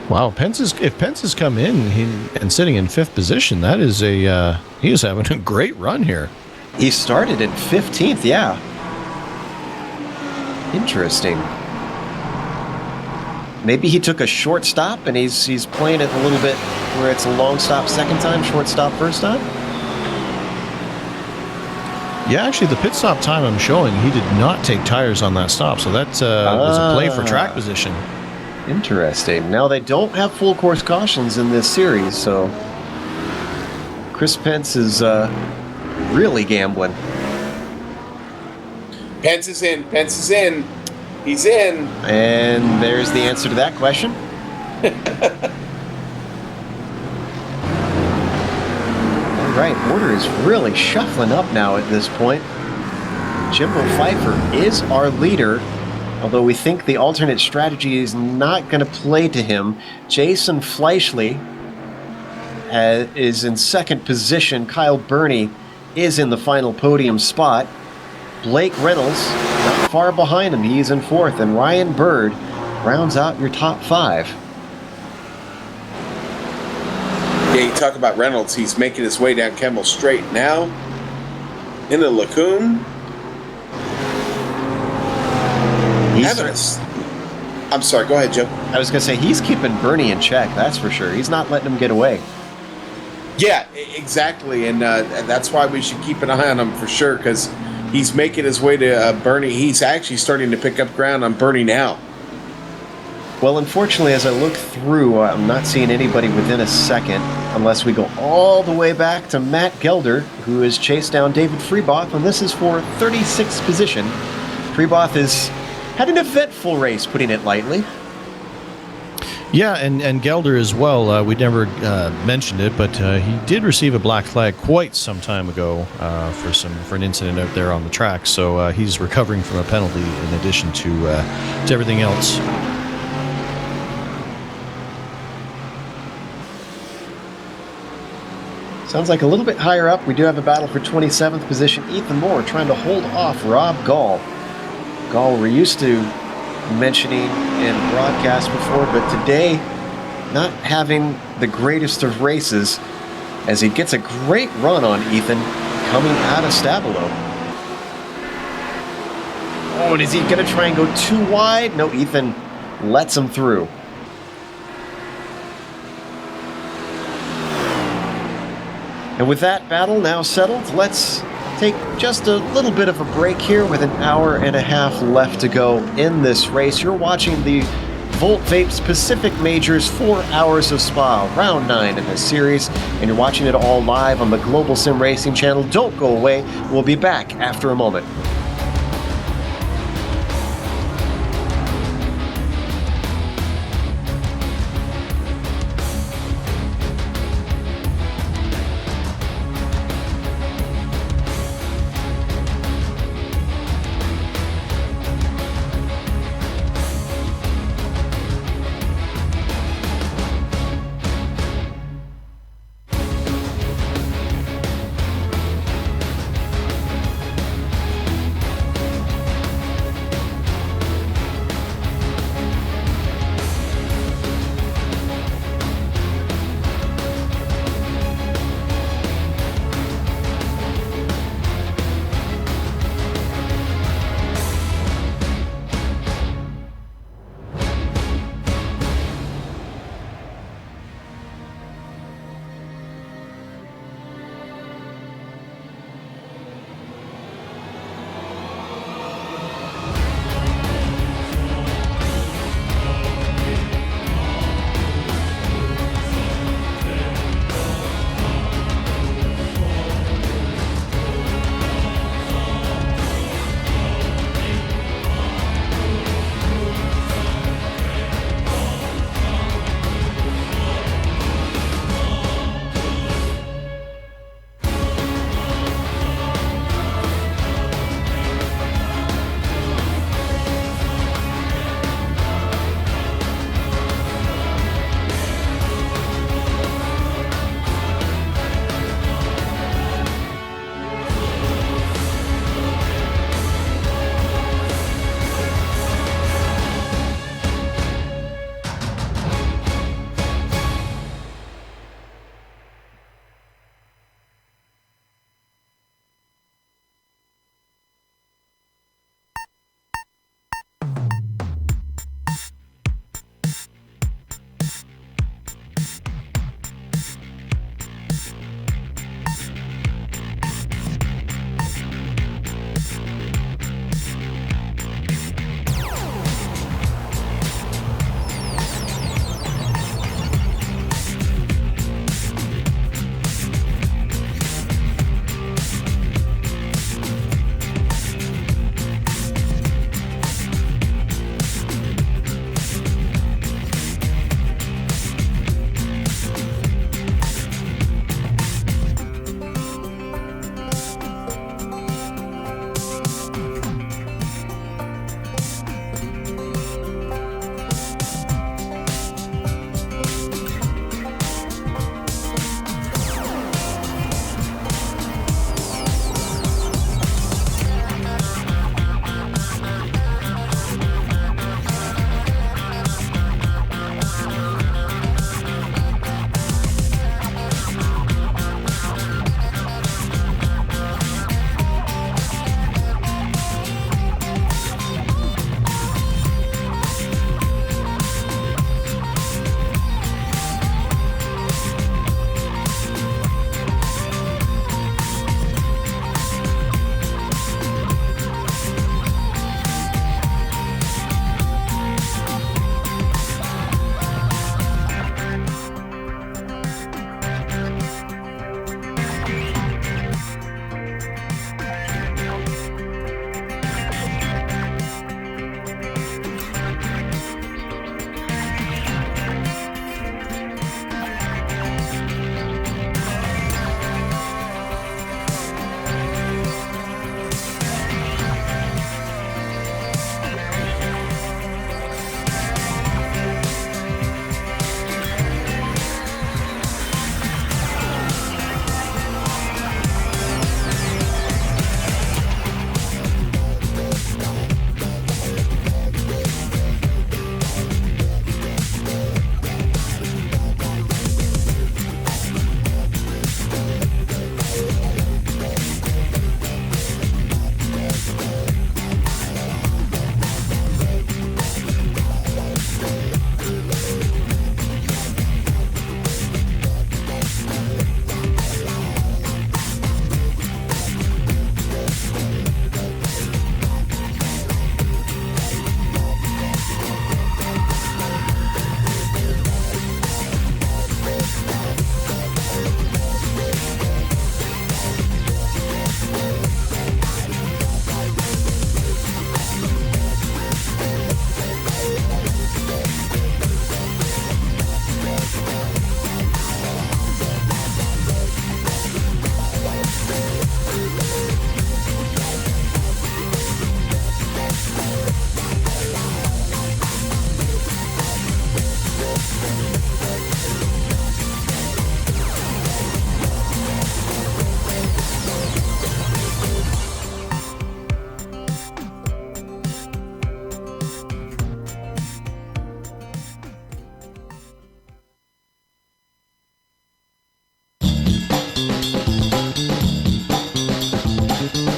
Wow, if Pence has come in and sitting in 5th position, that is he is having a great run here. He started in 15th, yeah. Interesting. Maybe he took a short stop and he's playing it a little bit where it's a long stop second time, short stop first time. Yeah, actually, the pit stop time I'm showing, he did not take tires on that stop, so that was a play for track position. Interesting. Now, they don't have full course cautions in this series, so Chris Pence is really gambling. Pence is in. Pence is in. He's in. And there's the answer to that question. All right, order is really shuffling up now at this point. Jimbo Pfeiffer is our leader, although we think the alternate strategy is not going to play to him. Jason Fleischle is in 2nd position. Kyle Burney is in the final podium spot. Blake Reynolds not far behind him. He's in 4th. And Ryan Bird rounds out your top 5. Yeah, you talk about Reynolds. He's making his way down Kemmel Straight now into Lacoon. I'm sorry, go ahead, Joe. I was going to say, he's keeping Bernie in check, that's for sure. He's not letting him get away. Yeah, exactly, and that's why we should keep an eye on him for sure, because he's making his way to Bernie. He's actually starting to pick up ground on Bernie now. Well, unfortunately, as I look through, I'm not seeing anybody within a second, unless we go all the way back to Matt Gelder, who has chased down David Freeboth, and this is for 36th position. Freeboth is had an eventful race, putting it lightly. Yeah, and Gelder as well. We never mentioned it, but he did receive a black flag quite some time ago for an incident out there on the track. So he's recovering from a penalty in addition to everything else. Sounds like a little bit higher up. We do have a battle for 27th position. Ethan Moore trying to hold off Rob Gall. Gall, we're used to mentioning in broadcast before, but today not having the greatest of races as he gets a great run on Ethan coming out of Stabilo. Oh, and is he going to try and go too wide? No, Ethan lets him through. And with that battle now settled, let's take just a little bit of a break here with an hour and a half left to go in this race. You're watching the Volt Vapes Pacific Majors 4 Hours of Spa, round 9 in this series, and you're watching it all live on the Global Sim Racing channel. Don't go away. We'll be back after a moment.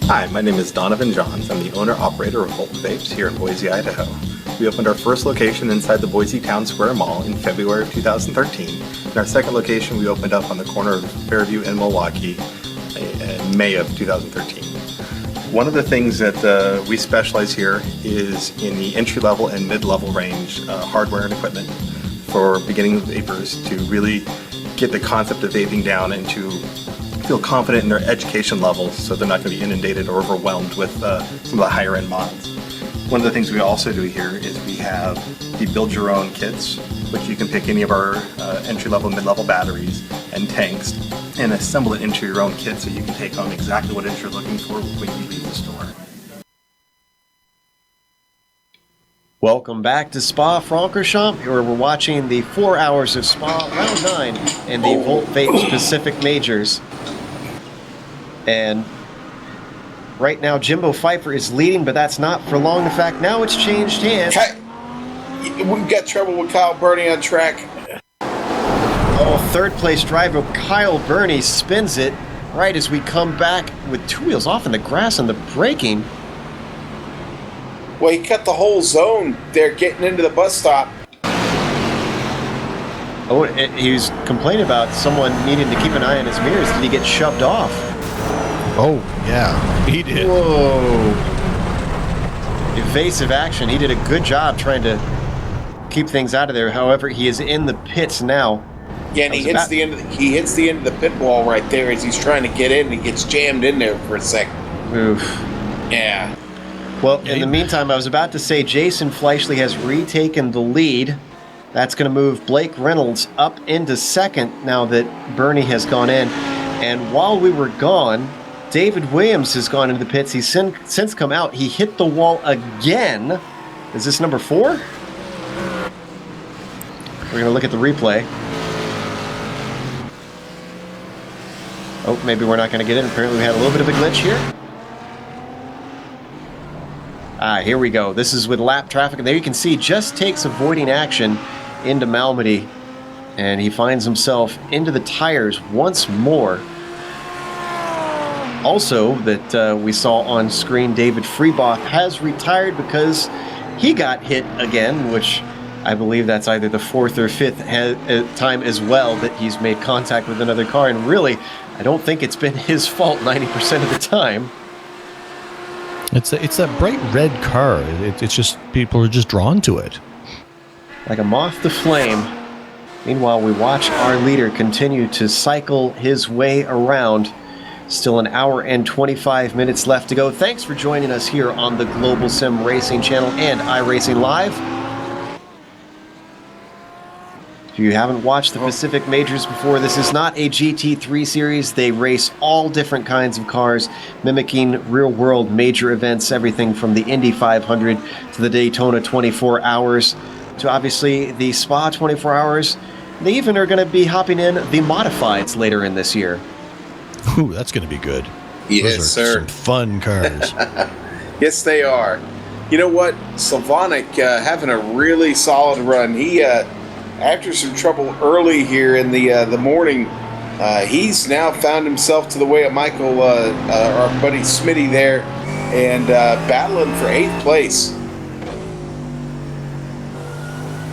Hi, my name is Donovan Johns. I'm the owner-operator of Fulton Vapes here in Boise, Idaho. We opened our first location inside the Boise Town Square Mall in February of 2013. And our second location we opened up on the corner of Fairview and Milwaukee in May of 2013. One of the things that we specialize here is in the entry-level and mid-level range hardware and equipment for beginning vapors to really get the concept of vaping down and to feel confident in their education levels so they're not going to be inundated or overwhelmed with some of the higher end mods. One of the things we also do here is we have the build your own kits, which you can pick any of our entry-level, mid-level batteries and tanks and assemble it into your own kit so you can take home exactly what it is you're looking for when you leave the store. Welcome back to Spa-Francorchamps, where we're watching the 4 hours of Spa Round 9 in the Volt Vapes Pacific Majors. And right now, Jimbo Pfeiffer is leading, but that's not for long. In fact, now it's changed hands. We've got trouble with Kyle Burney on track. Oh, third place driver Kyle Burney spins it right as we come back with two wheels off in the grass and the braking. Well, he cut the whole zone there getting into the bus stop. Oh, he was complaining about someone needing to keep an eye on his mirrors. Did he get shoved off? Oh, yeah, he did. Whoa. Evasive action. He did a good job trying to keep things out of there. However, he is in the pits now. Yeah, and he hits the end of the pit wall right there as he's trying to get in, and he gets jammed in there for a second. Oof. Yeah. Well, in the meantime, I was about to say Jason Fleischle has retaken the lead. That's going to move Blake Reynolds up into second now that Burney has gone in. And while we were gone, David Williams has gone into the pits. He's since come out. He hit the wall again. Is this number 4? We're going to look at the replay. Oh, maybe we're not going to get in. Apparently we had a little bit of a glitch here. Here we go. This is with lap traffic. And there you can see just takes avoiding action into Malmedy. And he finds himself into the tires once more. Also, that we saw on screen, David Freeboth has retired because he got hit again, which I believe that's either the 4th or 5th time as well that he's made contact with another car. And really, I don't think it's been his fault 90% of the time. It's that bright red car. It's just, people are just drawn to it. Like a moth to flame. Meanwhile, we watch our leader continue to cycle his way around. Still an hour and 25 minutes left to go. Thanks for joining us here on the Global Sim Racing channel and iRacing Live. If you haven't watched the Pacific Majors before, this is not a GT3 series. They race all different kinds of cars, mimicking real-world major events, everything from the Indy 500 to the Daytona 24 Hours to obviously the Spa 24 Hours. They even are going to be hopping in the Modifieds later in this year. Ooh, that's going to be good. Yes, Those are sir. some fun cars. Yes, they are. You know what? Slavonic having a really solid run. He, after some trouble early here in the morning, he's now found himself to the way of Michael, our buddy Smitty there, and battling for 8th place.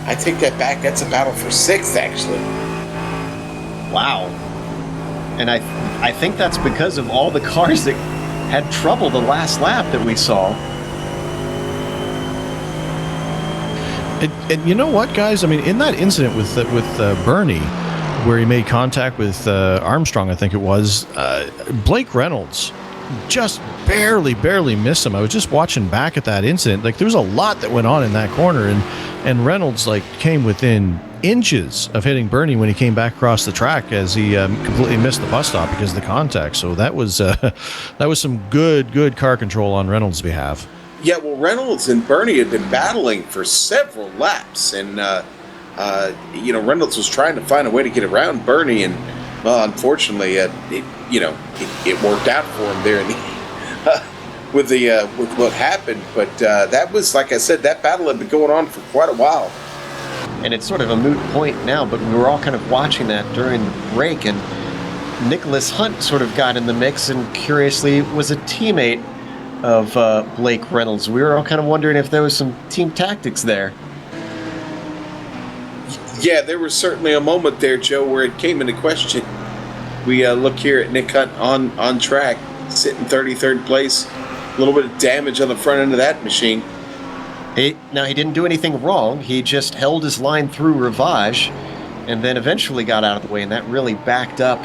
I take that back. That's a battle for 6th, actually. Wow. And I think that's because of all the cars that had trouble the last lap that we saw. And you know what, guys? I mean, in that incident with Burney, where he made contact with Armstrong, I think it was, Blake Reynolds just barely missed him. I was just watching back at that incident. Like, there was a lot that went on in that corner, and Reynolds came within inches of hitting Burney when he came back across the track as he completely missed the bus stop because of the contact. So that was some good car control on Reynolds' behalf. Yeah, well, Reynolds and Burney had been battling for several laps, and Reynolds was trying to find a way to get around Burney, and well, unfortunately, it worked out for him there in the, with what happened. But that was, like I said, that battle had been going on for quite a while. And it's sort of a moot point now, but we were all kind of watching that during the break, and Nicholas Hunt sort of got in the mix and curiously was a teammate of Blake Reynolds. We were all kind of wondering if there was some team tactics there. Yeah, there was certainly a moment there, Joe, where it came into question. We look here at Nick Hunt on track, sitting 33rd place. A little bit of damage on the front end of that machine. Now, he didn't do anything wrong. He just held his line through Rivage and then eventually got out of the way, and that really backed up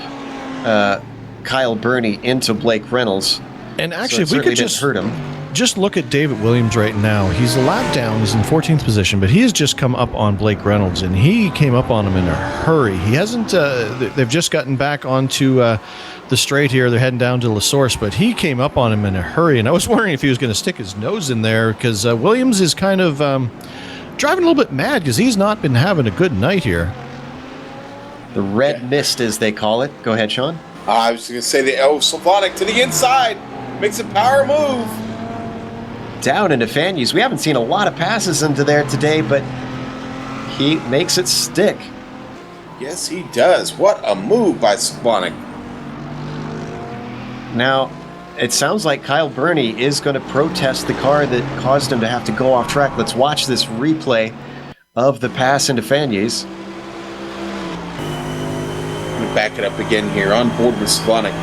Kyle Burney into Blake Reynolds. And actually, so if we could just hurt him. Just look at David Williams right now. He's a lap down. He's in 14th position, but he has just come up on Blake Reynolds, and he came up on him in a hurry. He hasn't. They've just gotten back onto the straight here. They're heading down to La Source, but he came up on him in a hurry, and I was wondering if he was going to stick his nose in there because Williams is kind of driving a little bit mad because he's not been having a good night here. The red mist, as they call it. Go ahead, Sean. I was going to say Slavonic to the inside. Makes a power move. Down into Fanyu's. We haven't seen a lot of passes into there today, but he makes it stick. Yes, he does. What a move by Slavonic. Now, it sounds like Kyle Burney is going to protest the car that caused him to have to go off track. Let's watch this replay of the pass into Fanyu's. I'm going to back it up again here on board with Slavonic.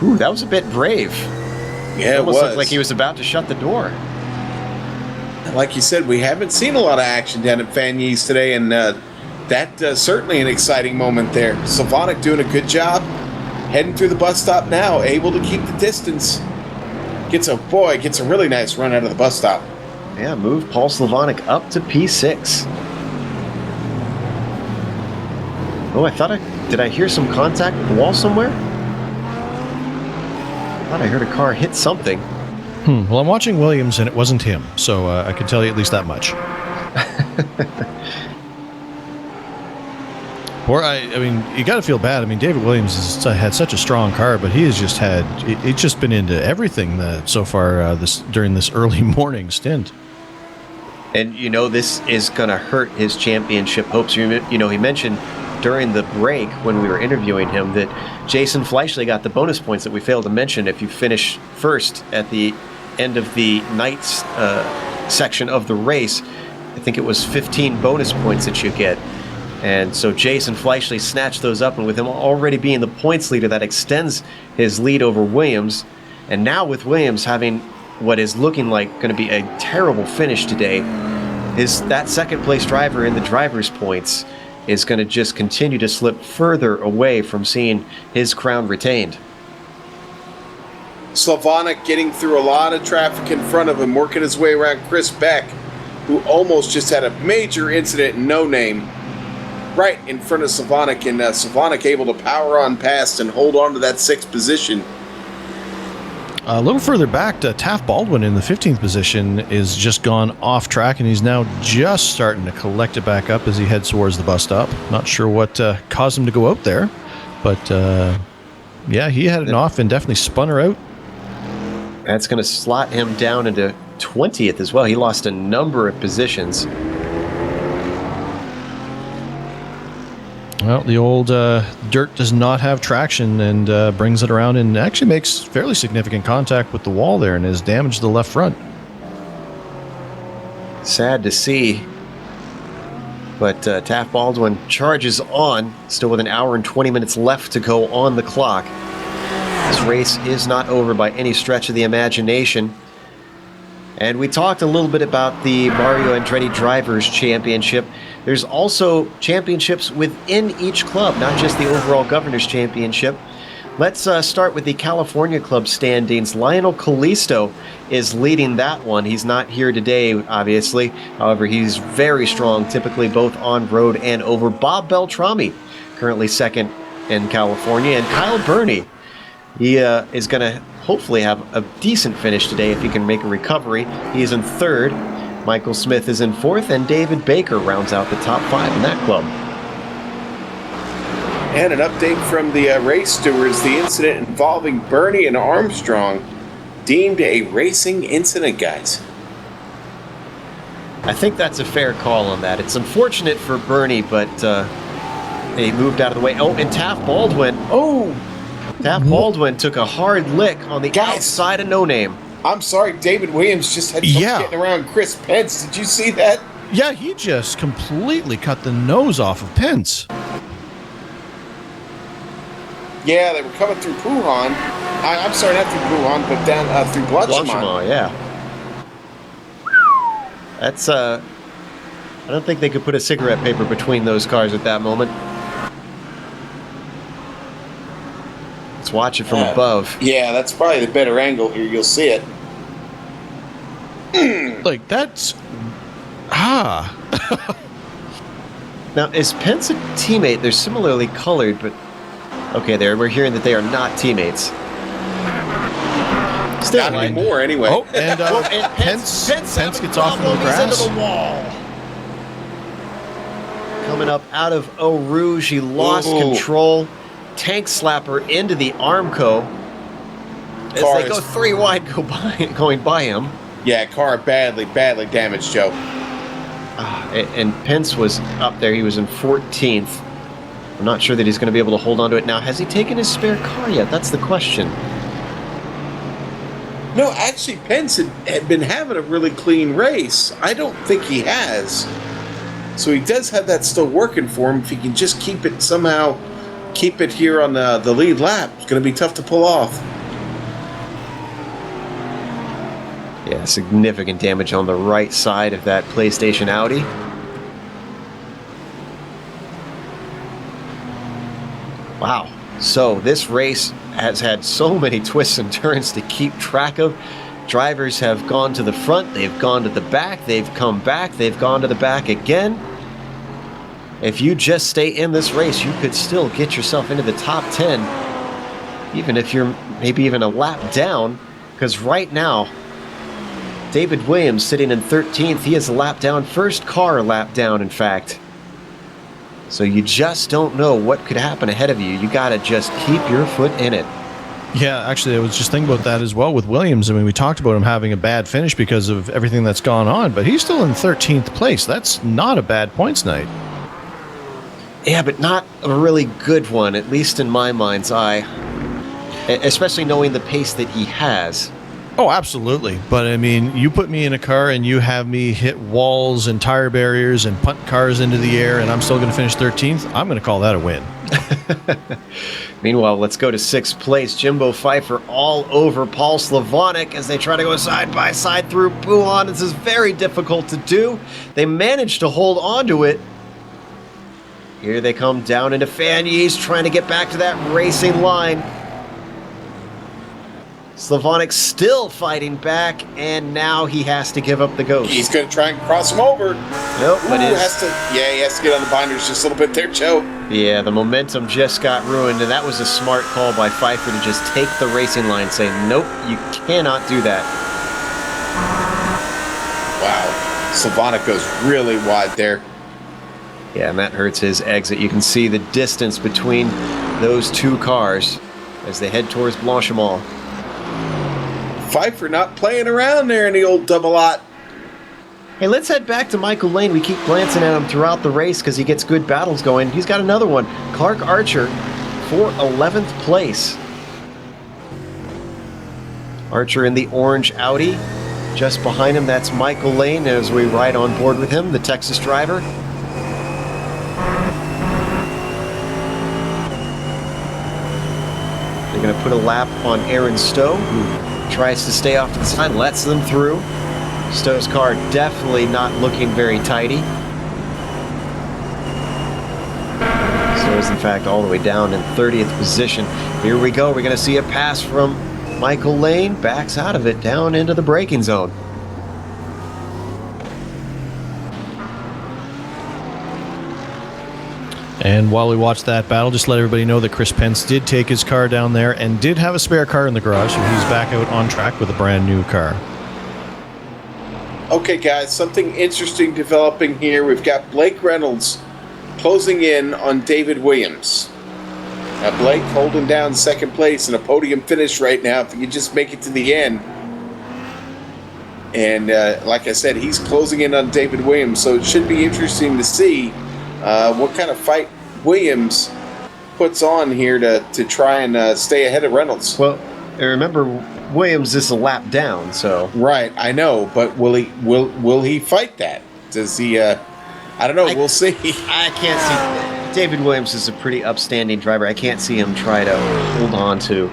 Ooh, that was a bit brave. Yeah, it almost was. Looked like he was about to shut the door. Like you said, we haven't seen a lot of action down at Fanyu's today, and that's certainly an exciting moment there. Slavonic doing a good job, heading through the bus stop now, able to keep the distance. Gets a really nice run out of the bus stop. Yeah, move Paul Slavonic up to P6. Oh, did I hear some contact with the wall somewhere? I thought I heard a car hit something. Well, I'm watching Williams, and it wasn't him, so I can tell you at least that much. Or, I mean, you got to feel bad. I mean, David Williams has had such a strong car, but he has just it's just been into everything so far during this early morning stint. And, this is going to hurt his championship hopes. He mentioned during the break when we were interviewing him that Jason Fleischle got the bonus points that we failed to mention. If you finish first at the end of the night's section of the race, I think it was 15 bonus points that you get. And so Jason Fleischle snatched those up, and with him already being the points leader, that extends his lead over Williams. And now with Williams having what is looking like going to be a terrible finish today, that second place driver in the driver's points is going to just continue to slip further away from seeing his crown retained. Slavonic getting through a lot of traffic in front of him, working his way around Chris Beck, who almost just had a major incident in No Name right in front of Slavonic, and Slavonic able to power on past and hold on to that 6th position. A little further back, Taft Baldwin in the 15th position is just gone off track, and he's now just starting to collect it back up as he heads towards the bus stop. Not sure what caused him to go out there, but yeah, he had it off and definitely spun her out. That's going to slot him down into 20th as well. He lost a number of positions. Well, the old dirt does not have traction and brings it around and actually makes fairly significant contact with the wall there and has damaged the left front. Sad to see. But Taft Baldwin charges on, still with an hour and 20 minutes left to go on the clock. This race is not over by any stretch of the imagination. And we talked a little bit about the Mario Andretti Drivers' Championship. There's also championships within each club, not just the overall Governor's Championship. Let's start with the California Club standings. Lionel Callisto is leading that one. He's not here today, obviously. However, he's very strong, typically both on road and over. Bob Beltrami, currently second in California. And Kyle Burney, he is going to hopefully have a decent finish today if he can make a recovery. He is in third. Michael Smith is in fourth, and David Baker rounds out the top 5 in that club. And an update from the race stewards. The incident involving Burney and Armstrong deemed a racing incident, guys. I think that's a fair call on that. It's unfortunate for Burney, but They moved out of the way. Oh, and Taft Baldwin. Oh, Taft Baldwin took a hard lick on the outside of No Name. I'm sorry, David Williams just had trouble getting around Chris Pence. Did you see that? Yeah, he just completely cut the nose off of Pence. Yeah, they were coming through Puhan. I'm sorry, not through Puhan, but down through Blanchimont. Yeah. That's, I don't think they could put a cigarette paper between those cars at that moment. Let's watch it from above. Yeah, that's probably the better angle here. You'll see it. Like, that's... Now, is Pence a teammate? They're similarly colored, but... Okay, we're hearing that they are not teammates. Still, not anymore, anyway. Oh, and, Pence gets off into the grass. Into the wall. Coming up out of Eau Rouge, he lost control. Tank slapper into the Armco. As they go 3 wide going by him. Yeah, car badly damaged, Joe. And Pence was up there. He was in 14th. I'm not sure that he's going to be able to hold on to it now. Has he taken his spare car yet? That's the question. No, actually, Pence had been having a really clean race. I don't think he has. So he does have that still working for him. If he can just keep it somehow, keep it here on the lead lap, it's going to be tough to pull off. Yeah, significant damage on the right side of that PlayStation Audi. Wow. So this race has had so many twists and turns to keep track of. Drivers have gone to the front, they've gone to the back, they've come back, they've gone to the back again. If you just stay in this race, you could still get yourself into the top 10, even if you're maybe even a lap down, because right now, David Williams sitting in 13th, he is a lap down, first car a lap down, in fact. So you just don't know what could happen ahead of you. You got to just keep your foot in it. Yeah, actually, I was just thinking about that as well with Williams. I mean, we talked about him having a bad finish because of everything that's gone on, but he's still in 13th place. That's not a bad points night. Yeah, but not a really good one, at least in my mind's eye. Especially knowing the pace that he has. Oh, absolutely. But, I mean, you put me in a car and you have me hit walls and tire barriers and punt cars into the air, and I'm still going to finish 13th. I'm going to call that a win. Meanwhile, let's go to 6th place. Jimbo Pfeiffer all over Paul Slavonic as they try to go side by side through Puhan. This is very difficult to do. They managed to hold on to it. Here they come down into Fanyes, trying to get back to that racing line. Slavonic still fighting back, and now he has to give up the ghost. He's going to try and cross him over. Nope, but he has to get on the binders just a little bit there, Joe. Yeah, the momentum just got ruined, and that was a smart call by Pfeiffer to just take the racing line, saying, nope, you cannot do that. Wow, Slavonic goes really wide there. Yeah, and that hurts his exit. You can see the distance between those two cars as they head towards Blanchimont. Pfeiffer not playing around there in the old double-lot. Hey, let's head back to Michael Lane. We keep glancing at him throughout the race because he gets good battles going. He's got another one. Clark Archer for 11th place. Archer in the orange Audi. Just behind him, that's Michael Lane as we ride on board with him, the Texas driver. They're going to put a lap on Aaron Stowe, who tries to stay off to the side, lets them through. Stowe's car definitely not looking very tidy. Stowe is in fact all the way down in 30th position. Here we go. We're going to see a pass from Michael Lane. Backs out of it down into the braking zone. And while we watch that battle, just let everybody know that Chris Pence did take his car down there and did have a spare car in the garage, so he's back out on track with a brand new car. Okay, guys, something interesting developing here. We've got Blake Reynolds closing in on David Williams. Now, Blake holding down second place in a podium finish right now if he can just make it to the end. And like I said, he's closing in on David Williams, so it should be interesting to see what kind of fight Williams puts on here to try and stay ahead of Reynolds. Well, remember, Williams is a lap down, so. Right, I know, but will he fight that? Does he? I don't know. We'll see. I can't see. David Williams is a pretty upstanding driver. I can't see him try to hold on to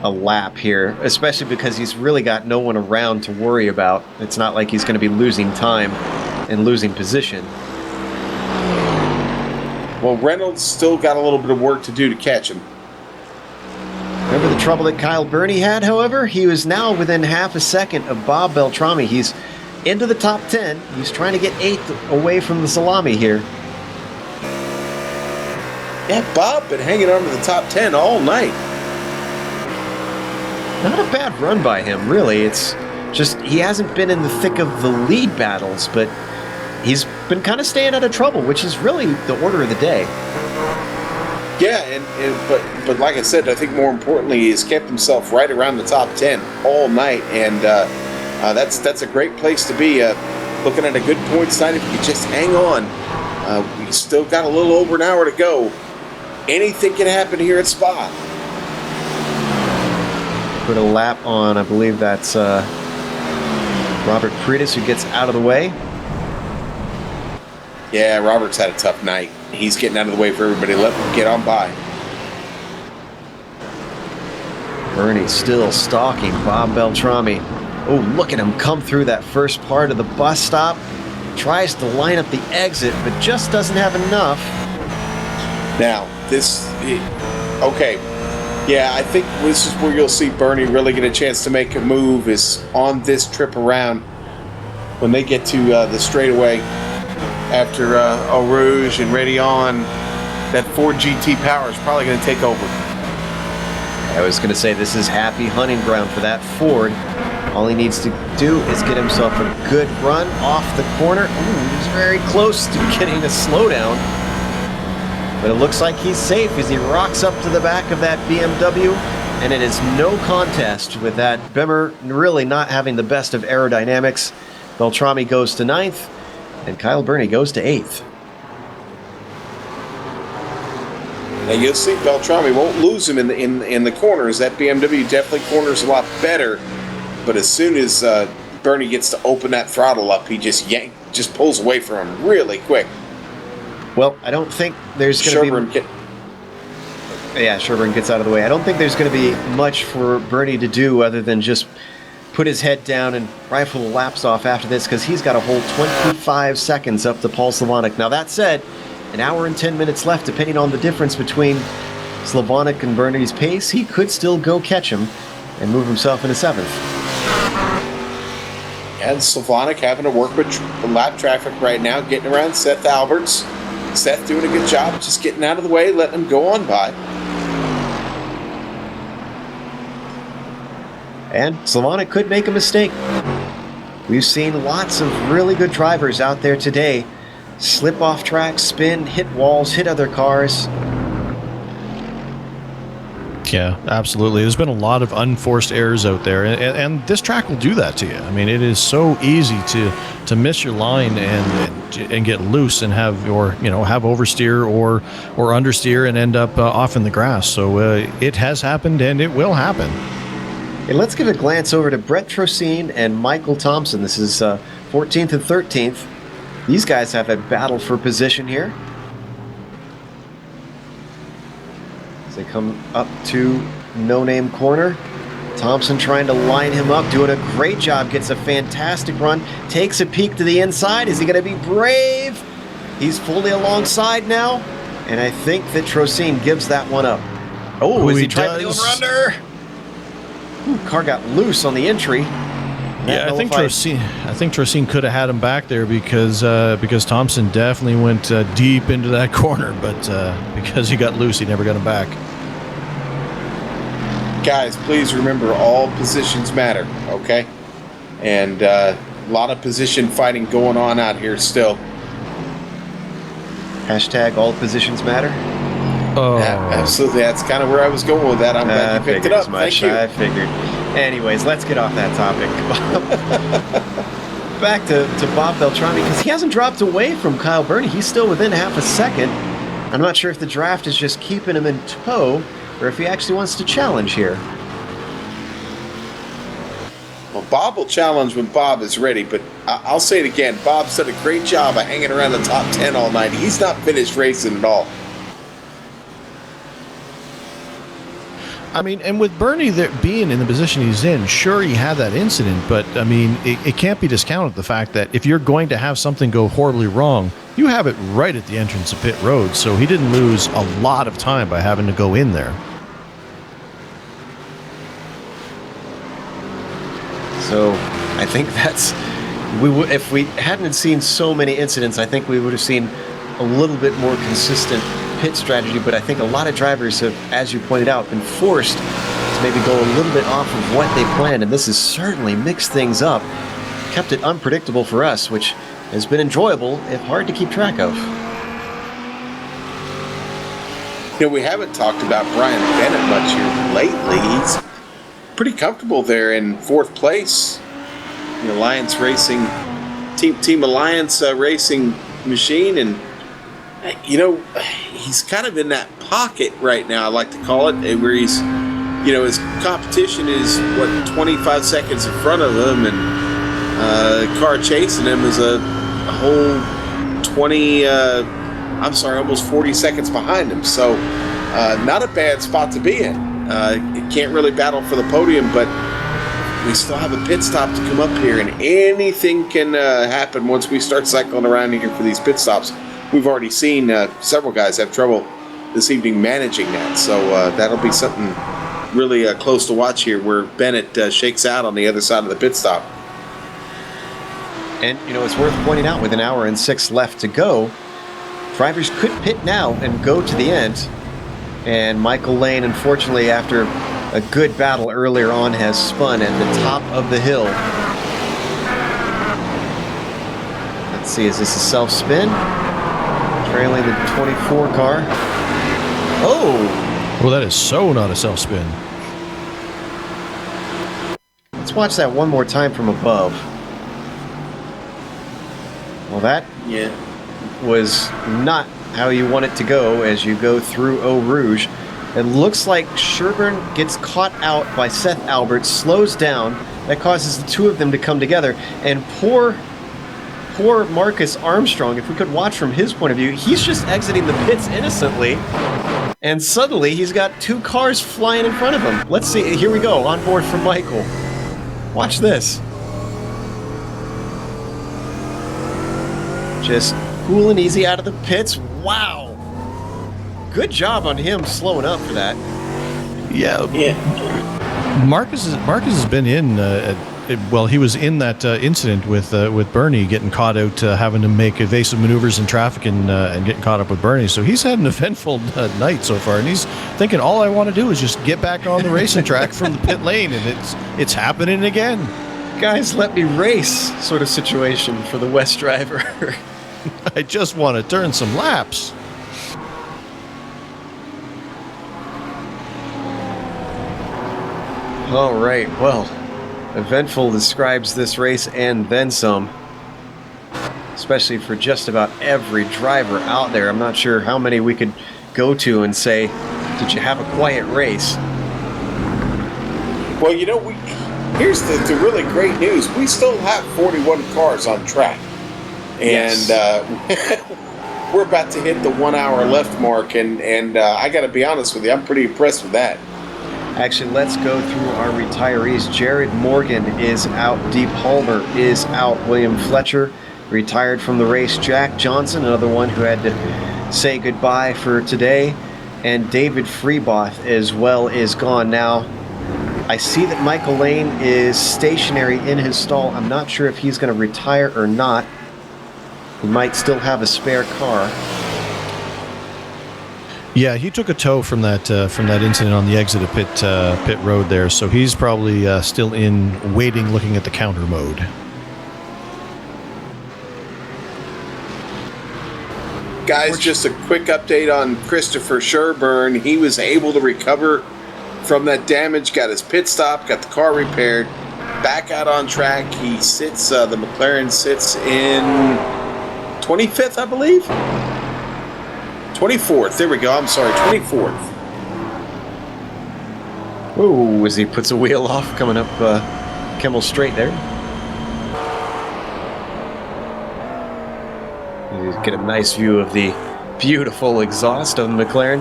a lap here, especially because he's really got no one around to worry about. It's not like he's going to be losing time and losing position. Well, Reynolds still got a little bit of work to do to catch him. Remember the trouble that Kyle Burney had, however? He was now within half a second of Bob Beltrami. He's into the top 10. He's trying to get 8th away from the salami here. Yeah, Bob been hanging on to the top 10 all night. Not a bad run by him, really. It's just he hasn't been in the thick of the lead battles, but he's been kind of staying out of trouble, which is really the order of the day. Yeah, but like I said, I think more importantly, he's kept himself right around the top 10 all night, and that's a great place to be. Looking at a good points night, if you could just hang on. We still got a little over an hour to go. Anything can happen here at Spa. Put a lap on, I believe that's Robert Freitas, who gets out of the way. Yeah, Robert's had a tough night. He's getting out of the way for everybody. Let him get on by. Burney still stalking Bob Beltrami. Oh, look at him come through that first part of the bus stop. Tries to line up the exit, but just doesn't have enough. Now, okay. Yeah, I think this is where you'll see Burney really get a chance to make a move is on this trip around when they get to the straightaway after Eau Rouge and Raidillon. That Ford GT power is probably going to take over. I was going to say this is happy hunting ground for that Ford. All he needs to do is get himself a good run off the corner. Ooh, he's very close to getting a slowdown. But it looks like he's safe as he rocks up to the back of that BMW. And it is no contest with that Bimmer really not having the best of aerodynamics. Beltrami goes to 9th, and Kyle Burney goes to 8th. Now you'll see Beltrami won't lose him in the corners. That BMW definitely corners a lot better. But as soon as Burney gets to open that throttle up, he just pulls away from him really quick. Well, I don't think there's going to be... Sherburne gets out of the way. I don't think there's going to be much for Burney to do other than just put his head down and rifle the laps off after this, because he's got a whole 25 seconds up to Paul Slavonic. Now, that said, an hour and 10 minutes left, depending on the difference between Slavonic and Burney's pace. He could still go catch him and move himself into 7th. And Slavonic having to work with lap traffic right now, getting around Seth Alberts. Seth doing a good job just getting out of the way, letting him go on by. And Slavonic could make a mistake. We've seen lots of really good drivers out there today slip off track, spin, hit walls, hit other cars. Yeah, absolutely. There's been a lot of unforced errors out there, and this track will do that to you. I mean, it is so easy to miss your line and get loose and have have oversteer or understeer and end up off in the grass. So it has happened and it will happen. And let's give a glance over to Brett Trocine and Michael Thompson. This is 14th and 13th. These guys have a battle for position here. They come up to no-name corner. Thompson trying to line him up, doing a great job, gets a fantastic run, takes a peek to the inside. Is he going to be brave? He's fully alongside now, and I think that Trocine gives that one up. Oh, is he trying for the over-under? Car got loose on the entry. Yeah, I think Trocine could have had him back there because Thompson definitely went deep into that corner, but because he got loose, he never got him back. Guys, please remember all positions matter, okay? And a lot of position fighting going on out here still. Hashtag all positions matter. Oh, yeah, absolutely. That's kind of where I was going with that. I'm glad you picked it up. Thank you. I figured. Anyways, let's get off that topic. Back to Bob Beltrami, because he hasn't dropped away from Kyle Burney. He's still within half a second. I'm not sure if the draft is just keeping him in tow or if he actually wants to challenge here. Well, Bob will challenge when Bob is ready, but I'll say it again. Bob's done a great job of hanging around the top 10 all night. He's not finished racing at all. I mean, and with Bernie being in the position he's in, sure, he had that incident, but I mean, it can't be discounted the fact that if you're going to have something go horribly wrong, you have it right at the entrance of pit road, so he didn't lose a lot of time by having to go in there. So I think that's if we hadn't seen so many incidents, I think we would have seen a little bit more consistent pit strategy, but I think a lot of drivers have, as you pointed out, been forced to maybe go a little bit off of what they planned, and this has certainly mixed things up, kept it unpredictable for us, which has been enjoyable, if hard to keep track of. You know, we haven't talked about Brian Bennett much here lately. He's pretty comfortable there in 4th place. The Alliance Racing, Team Alliance Racing machine, and you know, he's kind of in that pocket right now, I like to call it, where he's, you know, his competition is, 25 seconds in front of him, and the car chasing him is a whole almost 40 seconds behind him. So, not a bad spot to be in. Can't really battle for the podium, but we still have a pit stop to come up here, and anything can happen once we start cycling around here for these pit stops. We've already seen several guys have trouble this evening managing that, so that'll be something really close to watch here, where Bennett shakes out on the other side of the pit stop. And, you know, it's worth pointing out, with 1 hour and 6 left to go, drivers could pit now and go to the end. And Michael Lane, unfortunately, after a good battle earlier on, has spun at the top of the hill. Let's see, is this a self-spin? Trailing the 24 car. Oh! Well, that is so not a self-spin. Let's watch that one more time from above. Well, that was not how you want it to go as you go through Eau Rouge. It looks like Sherburne gets caught out by Seth Albert, slows down. That causes the two of them to come together. And poor Marcus Armstrong, if we could watch from his point of view, he's just exiting the pits innocently. And suddenly he's got 2 cars flying in front of him. Let's see. Here we go. On board from Michael. Watch this. Just cool and easy out of the pits. Wow. Good job on him slowing up for that. Yeah. Marcus has been in. He was in that incident with Bernie, getting caught out having to make evasive maneuvers in traffic and getting caught up with Bernie. So he's had an eventful night so far, and he's thinking, all I want to do is just get back on the racing track from the pit lane, and it's happening again. Guys, let me race sort of situation for the West driver. I just want to turn some laps. All right, well, eventful describes this race and then some, especially for just about every driver out there. I'm not sure how many we could go to and say, did you have a quiet race? Well, you know, here's the really great news. We still have 41 cars on track. And we're about to hit the 1 hour left mark, and I got to be honest with you, I'm pretty impressed with that. Actually, let's go through our retirees. Jared Morgan is out. Dee Palmer is out. William Fletcher retired from the race. Jack Johnson, another one who had to say goodbye for today. And David Freeboth as well is gone. Now, I see that Michael Lane is stationary in his stall. I'm not sure if he's going to retire or not. He might still have a spare car. Yeah, he took a tow from that incident on the exit of pit road there, so he's probably still in waiting, looking at the counter mode. Guys, just a quick update on Christopher Sherburne. He was able to recover from that damage, got his pit stop, got the car repaired, back out on track. He sits, the McLaren sits in 25th, I believe. 24th. There we go. I'm sorry, 24th. Ooh, as he puts a wheel off, coming up Kimmel Straight there. You get a nice view of the beautiful exhaust of the McLaren.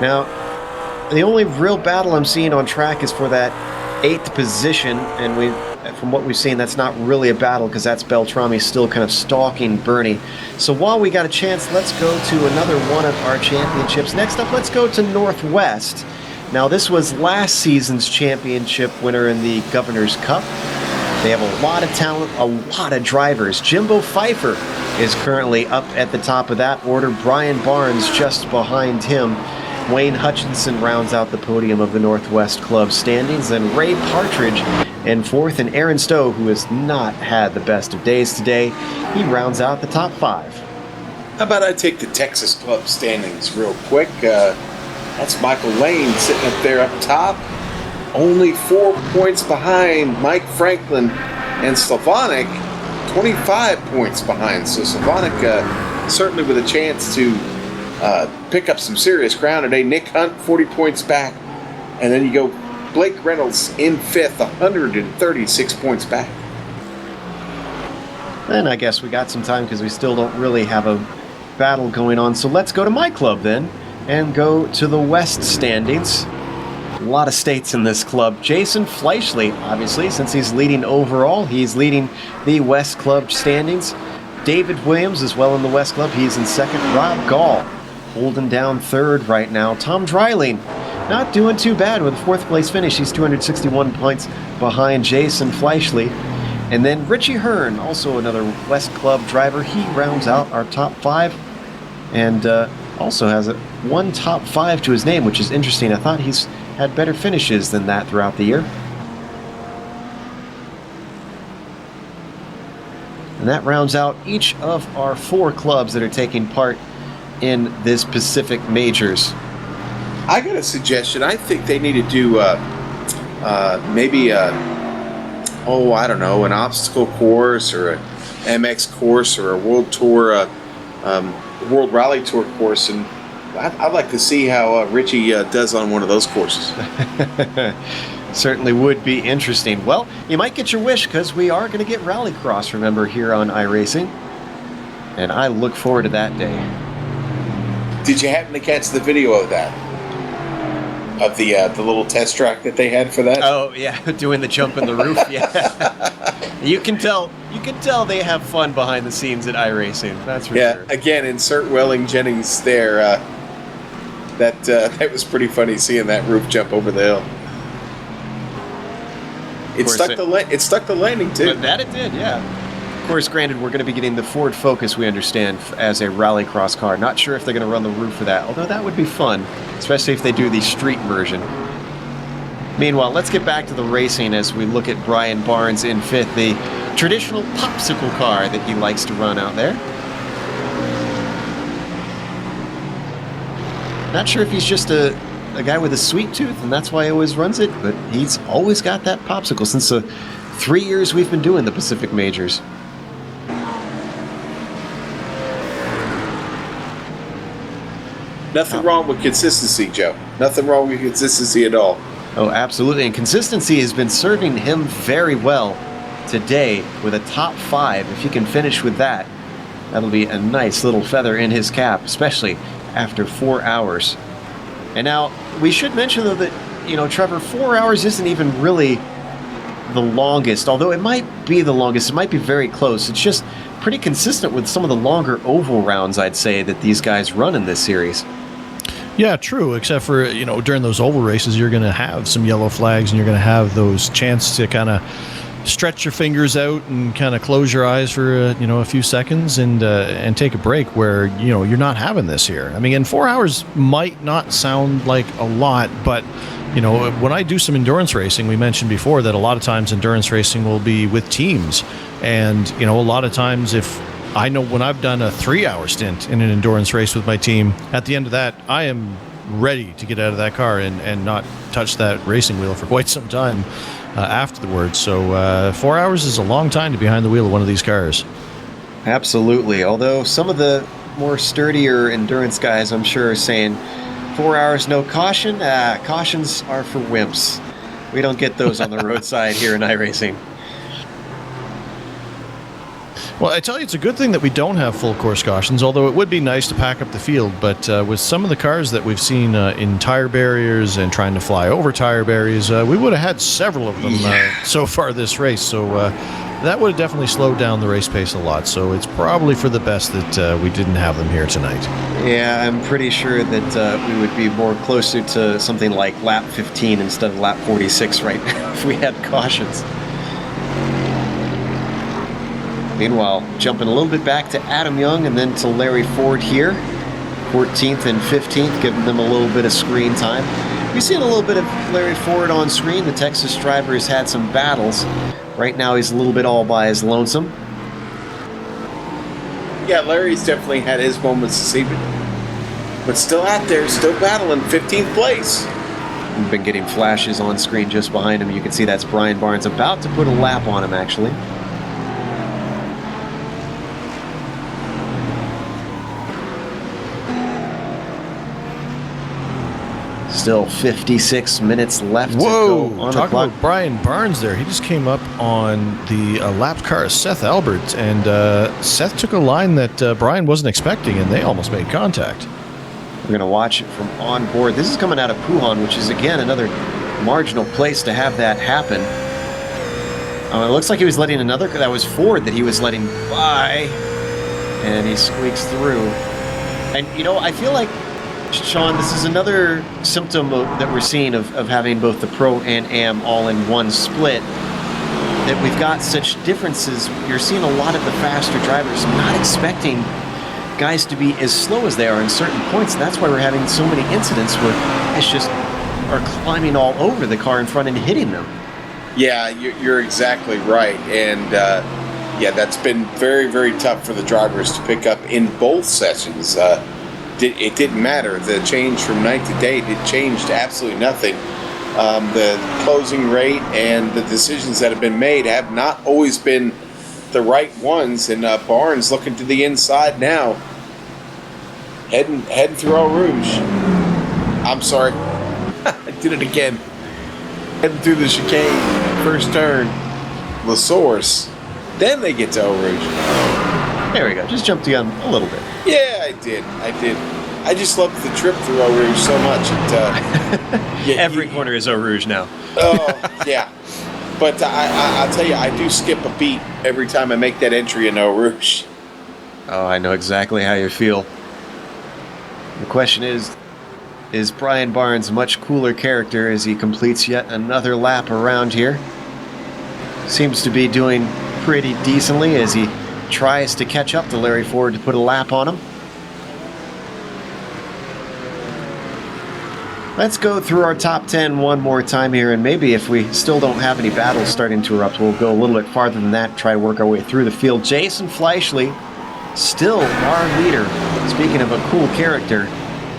Now, the only real battle I'm seeing on track is for that 8th position, and from what we've seen, that's not really a battle because that's Beltrami still kind of stalking Bernie. So while we got a chance, let's go to another one of our championships. Next up, let's go to Northwest. Now, this was last season's championship winner in the Governor's Cup. They have a lot of talent, a lot of drivers. Jimbo Pfeiffer is currently up at the top of that order. Brian Barnes just behind him. Wayne Hutchinson rounds out the podium of the Northwest Club standings. Then Ray Partridge in 4th, and Aaron Stowe, who has not had the best of days today, he rounds out the top 5. How about I take the Texas Club standings real quick? That's Michael Lane sitting up there up top. Only 4 points behind Mike Franklin and Slavonic, 25 points behind. So Slavonic certainly with a chance to pick up some serious ground today. Nick Hunt, 40 points back. And then you go Blake Reynolds in 5th, 136 points back. And I guess we got some time because we still don't really have a battle going on. So let's go to my club then and go to the West standings. A lot of states in this club. Jason Fleischle, obviously, since he's leading overall, he's leading the West Club standings. David Williams as well in the West Club. He's in 2nd. Rob Gall holding down 3rd right now. Tom Dreiling not doing too bad with a 4th place finish. He's 261 points behind Jason Fleischle. And then Richie Hearn, also another West Club driver. He rounds out our top 5 and also has one top 5 to his name, which is interesting. I thought he's had better finishes than that throughout the year. And that rounds out each of our 4 clubs that are taking part in this Pacific Majors. I got a suggestion. I think they need to do maybe I don't know, an obstacle course or a MX course or a World Tour, World Rally Tour course, and I'd like to see how Richie does on one of those courses. Certainly would be interesting. Well, you might get your wish because we are going to get Rallycross, remember, here on iRacing. And I look forward to that day. Did you happen to catch the video of that? Of the little test track that they had for that? Oh, yeah, doing the jump in the roof, yeah. You can tell they have fun behind the scenes at iRacing, that's for sure. Yeah, again, insert Welling Jennings there. That was pretty funny seeing that roof jump over the hill. It stuck the landing too. But that it did, yeah. Of course, granted, we're going to be getting the Ford Focus, we understand, as a Rallycross car. Not sure if they're going to run the roof for that, although that would be fun, especially if they do the street version. Meanwhile, let's get back to the racing as we look at Brian Barnes in 5th, the traditional popsicle car that he likes to run out there. Not sure if he's just a guy with a sweet tooth, and that's why he always runs it, but he's always got that popsicle since the 3 years we've been doing the Pacific Majors. Nothing wrong with consistency, Joe. Nothing wrong with consistency at all. Oh, absolutely. And consistency has been serving him very well today with a top 5. If he can finish with that, that'll be a nice little feather in his cap, especially after 4 hours. And now, we should mention, though, that, Trevor, 4 hours isn't even really the longest, although it might be the longest. It might be very close. It's just pretty consistent with some of the longer oval rounds, I'd say, that these guys run in this series. Yeah, true, except for, during those oval races, you're going to have some yellow flags and you're going to have those chances to kind of stretch your fingers out and kind of close your eyes for, a few seconds and take a break where, you're not having this here. I mean, and 4 hours might not sound like a lot, but, when I do some endurance racing, we mentioned before that a lot of times endurance racing will be with teams. And, a lot of times if I know when I've done a 3-hour stint in an endurance race with my team, at the end of that, I am ready to get out of that car and not touch that racing wheel for quite some time afterwards. So 4 hours is a long time to be behind the wheel of one of these cars. Absolutely. Although some of the more sturdier endurance guys, I'm sure, are saying 4 hours no caution. Cautions are for wimps. We don't get those on the roadside here in iRacing. Well, I tell you, it's a good thing that we don't have full course cautions, although it would be nice to pack up the field. But with some of the cars that we've seen in tire barriers and trying to fly over tire barriers, we would have had several of them so far this race. So that would have definitely slowed down the race pace a lot. So it's probably for the best that we didn't have them here tonight. Yeah, I'm pretty sure that we would be more closer to something like lap 15 instead of lap 46 right now if we had cautions. Meanwhile, jumping a little bit back to Adam Young and then to Larry Ford here. 14th and 15th, giving them a little bit of screen time. We've seen a little bit of Larry Ford on screen. The Texas driver has had some battles. Right now he's a little bit all by his lonesome. Yeah, Larry's definitely had his moments this evening. But still out there, still battling 15th place. We've been getting flashes on screen just behind him. You can see that's Brian Barnes about to put a lap on him, actually. Still 56 minutes left to go on the clock. Talk about Brian Barnes there. He just came up on the lapped car of Seth Albert, and Seth took a line that Brian wasn't expecting, and they almost made contact. We're going to watch it from on board. This is coming out of Puhan, which is, again, another marginal place to have that happen. It looks like he was letting another, that was Ford that he was letting by, and he squeaks through. And, you know, I feel like, Sean, this is another symptom that we're seeing of having both the Pro and Am all in one split, that we've got such differences. You're seeing a lot of the faster drivers not expecting guys to be as slow as they are in certain points, and that's why we're having so many incidents where guys just are climbing all over the car in front and hitting them. Yeah, you're exactly right, and yeah, that's been very, very tough for the drivers to pick up in both sessions. It didn't matter. The change from night to day, it changed absolutely nothing. The closing rate and the decisions that have been made have not always been the right ones. And Barnes looking to the inside now, heading through Eau Rouge. I'm sorry, I did it again. Heading through the chicane, first turn, La Source. Then they get to Eau Rouge. There we go. Just jumped the gun a little bit. Yeah, I did. I just loved the trip through Eau Rouge so much. Every corner is Eau Rouge now. Oh, yeah. But I'll tell you, I do skip a beat every time I make that entry in Eau Rouge. Oh, I know exactly how you feel. The question is Brian Barnes a much cooler character as he completes yet another lap around here? Seems to be doing pretty decently as he tries to catch up to Larry Ford to put a lap on him. Let's go through our top 10 one more time here, and maybe if we still don't have any battles starting to erupt, we'll go a little bit farther than that, try to work our way through the field. Jason Fleischle, still our leader. Speaking of a cool character,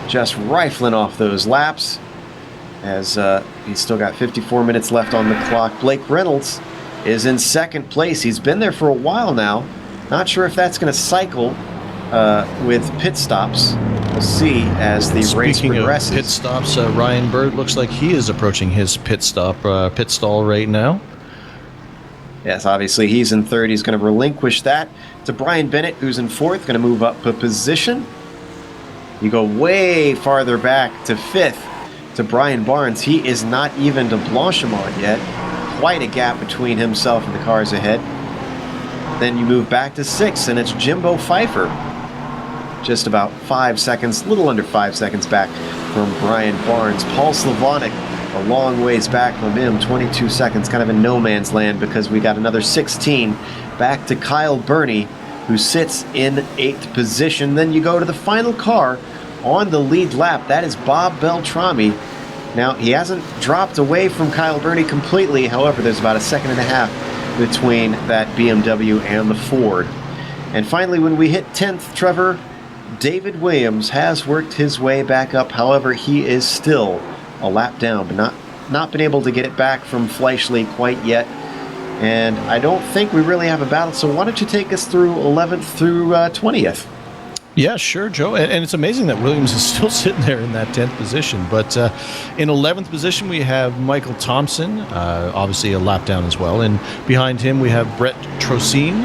just rifling off those laps as he's still got 54 minutes left on the clock. Blake Reynolds is in second place. He's been there for a while now. Not sure if that's going to cycle with pit stops. We'll see as the race progresses. Speaking of pit stops, Ryan Bird looks like he is approaching his pit stall right now. Yes, obviously he's in third. He's going to relinquish that to Brian Bennett, who's in fourth, going to move up a position. You go way farther back to fifth to Brian Barnes. He is not even to Blanchimont yet. Quite a gap between himself and the cars ahead. Then you move back to sixth, and it's Jimbo Pfeiffer. Just about 5 seconds, a little under 5 seconds back from Brian Barnes. Paul Slavonic a long ways back from him, 22 seconds, kind of in no man's land because we got another 16 back to Kyle Burney, who sits in 8th position. Then you go to the final car on the lead lap. That is Bob Beltrami. Now, he hasn't dropped away from Kyle Burney completely. However, there's about a second and a half between that BMW and the Ford. And finally, when we hit 10th, Trevor, David Williams has worked his way back up. However, he is still a lap down, but not been able to get it back from Fleischle quite yet. And I don't think we really have a battle. So why don't you take us through 11th through 20th? Yeah, sure, Joe. And it's amazing that Williams is still sitting there in that 10th position. But in 11th position, we have Michael Thompson, obviously a lap down as well. And behind him, we have Brett Trocine.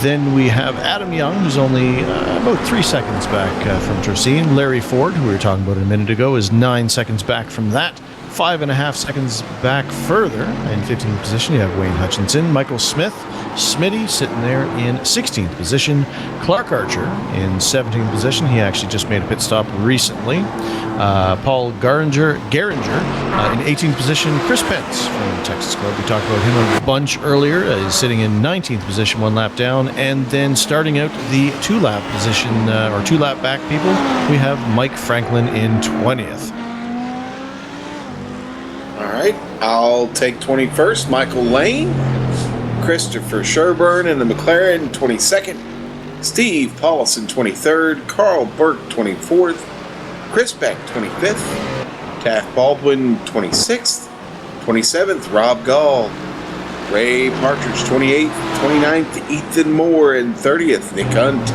Then we have Adam Young, who's only about 3 seconds back from Trocine. Larry Ford, who we were talking about a minute ago, is 9 seconds back from that. 5.5 seconds back further in 15th position, you have Wayne Hutchinson. Michael Smith, Smitty, sitting there in 16th position. Clark Archer in 17th position. He actually just made a pit stop recently. Paul Garinger in 18th position. Chris Pence from Texas Club. We talked about him a bunch earlier. Is sitting in 19th position, 1 lap down. And then starting out the 2-lap position, or 2-lap back people, we have Mike Franklin in 20th. All right, I'll take 21st. Michael Lane, Christopher Sherburne in the McLaren, 22nd. Steve Paulson, 23rd. Carl Burke, 24th. Chris Beck, 25th. Taft Baldwin, 26th. 27th, Rob Gall. Ray Partridge, 28th. 29th, Ethan Moore. And 30th, Nick Hunt.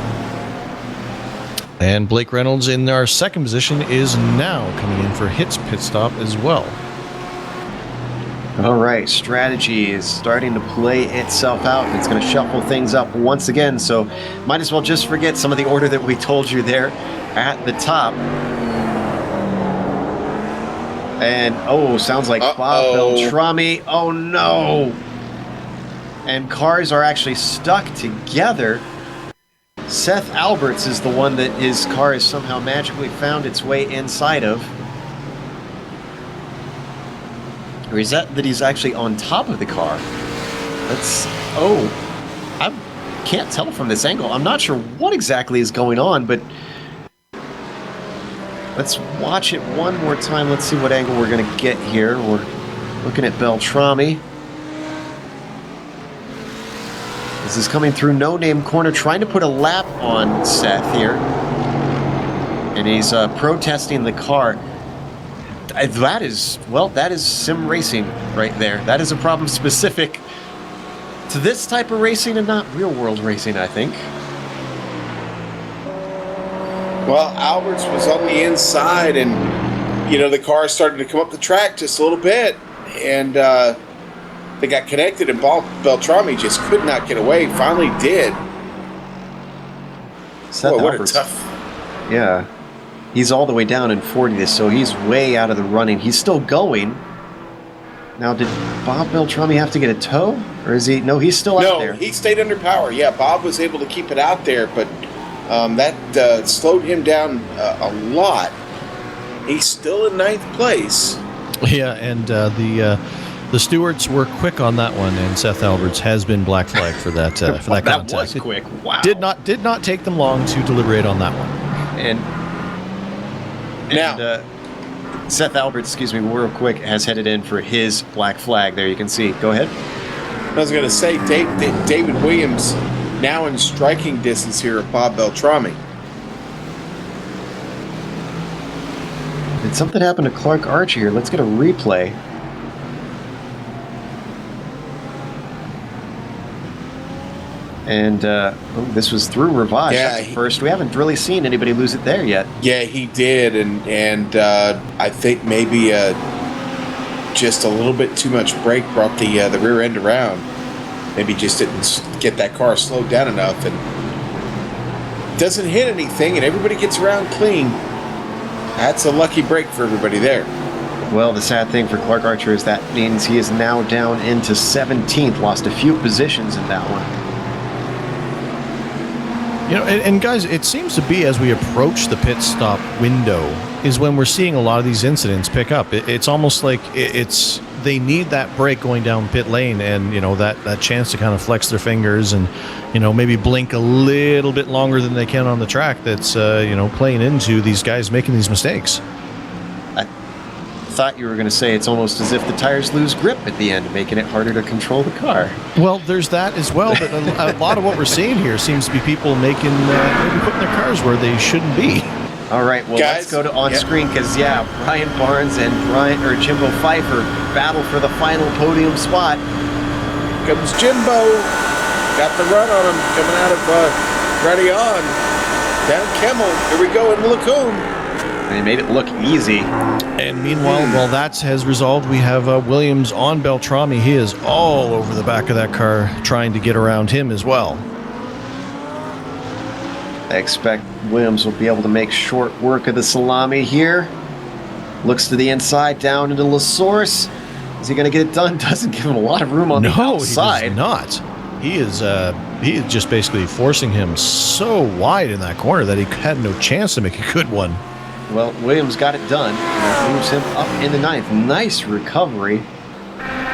And Blake Reynolds in our 2nd position is now coming in for his pit stop as well. All right, strategy is starting to play itself out, and it's going to shuffle things up once again, so might as well just forget some of the order that we told you there at the top. And, sounds like Bob Beltrami. Oh, no! And cars are actually stuck together. Seth Alberts is the one that his car has somehow magically found its way inside of. Or is that he's actually on top of the car? I can't tell from this angle. I'm not sure what exactly is going on, but let's watch it one more time. Let's see what angle we're going to get here. We're looking at Beltrami. This is coming through No Name Corner, trying to put a lap on Seth here. And he's protesting the car. That is sim racing right there. That is a problem specific to this type of racing and not real world racing, I think. Well, Alberts was on the inside, and the car started to come up the track just a little bit, and they got connected, and Beltrami just could not get away. Finally did. What a tough. Yeah. He's all the way down in 40th, so he's way out of the running. He's still going. Now, did Bob Beltrami have to get a tow? Or is he? No, he's still out there. No, he stayed under power. Yeah, Bob was able to keep it out there, but that slowed him down a lot. He's still in 9th place. Yeah, and the stewards were quick on that one, and Seth Alberts has been black flagged for that for that that contest. Was quick. Wow. Did not take them long to deliberate on that one. And Seth Alberts, real quick, has headed in for his black flag. There you can see. Go ahead. I was going to say, David Williams now in striking distance here of Bob Beltrami. Did something happen to Clark Archer here? Let's get a replay. And this was through Ravage. Yeah, first. We haven't really seen anybody lose it there yet. Yeah, he did, and I think maybe just a little bit too much brake brought the rear end around. Maybe just didn't get that car slowed down enough, and doesn't hit anything, and everybody gets around clean. That's a lucky break for everybody there. Well, the sad thing for Clark Archer is that means he is now down into 17th, lost a few positions in that one. And guys, it seems to be as we approach the pit stop window is when we're seeing a lot of these incidents pick up. It's almost like they need that break going down pit lane, and that chance to kind of flex their fingers and maybe blink a little bit longer than they can on the track. That's playing into these guys making these mistakes. I thought you were going to say it's almost as if the tires lose grip at the end, making it harder to control the car. Well, there's that as well, but a lot of what we're seeing here seems to be people maybe putting their cars where they shouldn't be. All right, well, guys, let's go to on screen because Brian Barnes and Jimbo Pfeiffer battle for the final podium spot. Comes Jimbo, got the run on him coming out of ready on. Down Kemmel. Here we go in LeCombe. They made it look easy. And meanwhile, while that has resolved, we have Williams on Beltrami. He is all over the back of that car trying to get around him as well. I expect Williams will be able to make short work of the salami here. Looks to the inside, down into La Source. Is he going to get it done? Doesn't give him a lot of room on the outside. No, he does not. He is just basically forcing him so wide in that corner that he had no chance to make a good one. Well, Williams got it done. That moves him up in the 9th. Nice recovery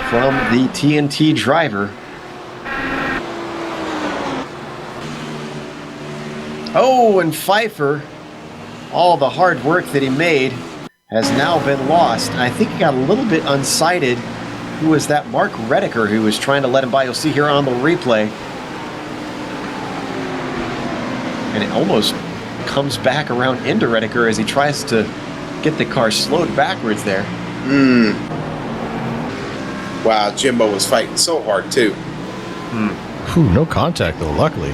from the TNT driver. Oh, and Pfeiffer, all the hard work that he made has now been lost. And I think he got a little bit unsighted. Who was that? Mark Redeker, who was trying to let him by. You'll see here on the replay. And it almost comes back around into Redeker as he tries to get the car slowed backwards there. Wow, Jimbo was fighting so hard, too. Whew, no contact, though, luckily.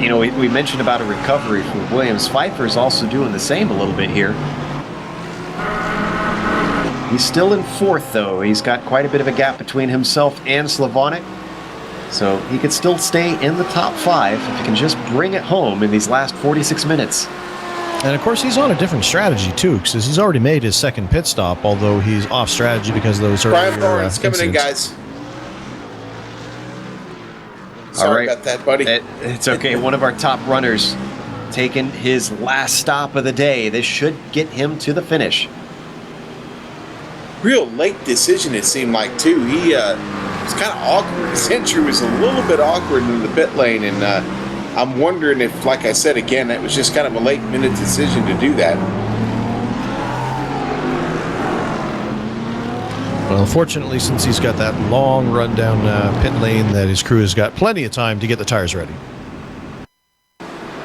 You know, we mentioned about a recovery from Williams. Pfeiffer's also doing the same a little bit here. He's still in 4th, though. He's got quite a bit of a gap between himself and Slavonic. So he could still stay in the top 5 if he can just bring it home in these last 46 minutes. And, of course, he's on a different strategy, too, because he's already made his 2nd pit stop, although he's off strategy because of those earlier Brian Lawrence coming in, guys. Sorry about that, buddy. It's okay. One of our top runners taking his last stop of the day. This should get him to the finish. Real late decision, it seemed like, too. He was kind of awkward. His entry was a little bit awkward in the pit lane, and I'm wondering if, like I said again, that was just kind of a late-minute decision to do that. Well, unfortunately, since he's got that long run down pit lane, that his crew has got plenty of time to get the tires ready.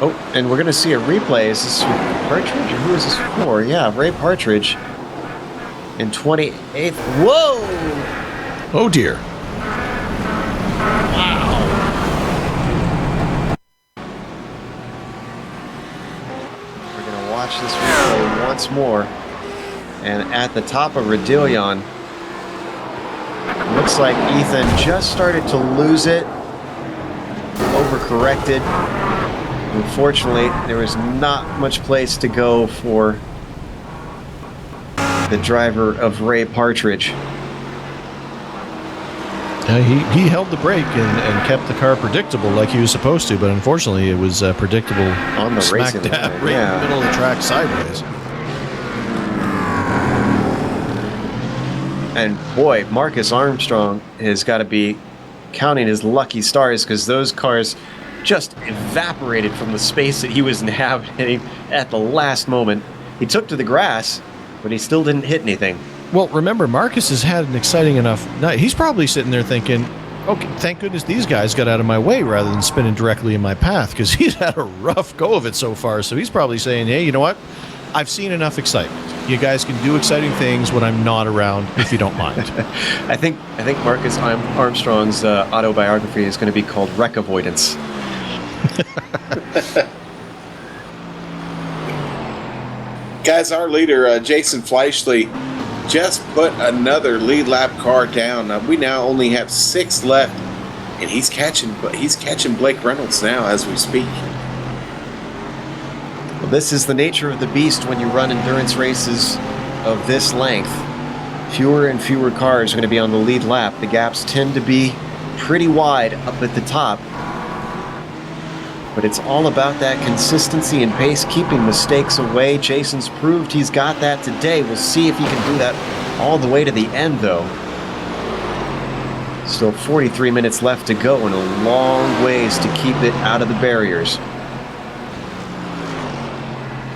Oh, and we're going to see a replay. Is this Partridge, or who is this for? Yeah, Ray Partridge in 28th. Whoa! Oh, dear. Wow. We're going to watch this replay once more. And at the top of Radillion, looks like Ethan just started to lose it. Overcorrected. Unfortunately, there was not much place to go for the driver of Ray Partridge. He held the brake and kept the car predictable like he was supposed to, but unfortunately it was predictable on the smack racing dab line, right in the middle of the track sideways. And boy, Marcus Armstrong has got to be counting his lucky stars, because those cars just evaporated from the space that he was inhabiting at the last moment. He took to the grass, but he still didn't hit anything. Well, remember, Marcus has had an exciting enough night. He's probably sitting there thinking, okay, thank goodness these guys got out of my way rather than spinning directly in my path, because he's had a rough go of it so far. So he's probably saying, hey, you know what? I've seen enough excitement. You guys can do exciting things when I'm not around, if you don't mind. I think Marcus Armstrong's autobiography is going to be called Wreck Avoidance. Guys, our leader, Jason Fleischle, just put another lead lap car down. We now only have 6 left, and he's catching Blake Reynolds now as we speak. Well, this is the nature of the beast when you run endurance races of this length. Fewer and fewer cars are going to be on the lead lap. The gaps tend to be pretty wide up at the top. But it's all about that consistency and pace, keeping mistakes away. Jason's proved he's got that today. We'll see if he can do that all the way to the end, though. Still 43 minutes left to go and a long ways to keep it out of the barriers.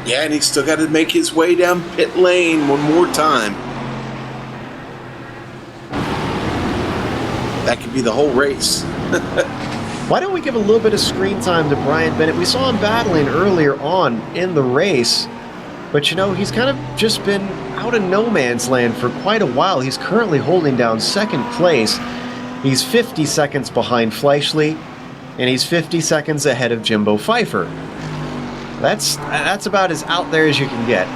Yeah, and he's still got to make his way down pit lane one more time. That could be the whole race. Why don't we give a little bit of screen time to Brian Bennett? We saw him battling earlier on in the race, but you know, he's kind of just been out of no man's land for quite a while. He's currently holding down 2nd place. He's 50 seconds behind Fleischle, and he's 50 seconds ahead of Jimbo Pfeiffer. That's about as out there as you can get.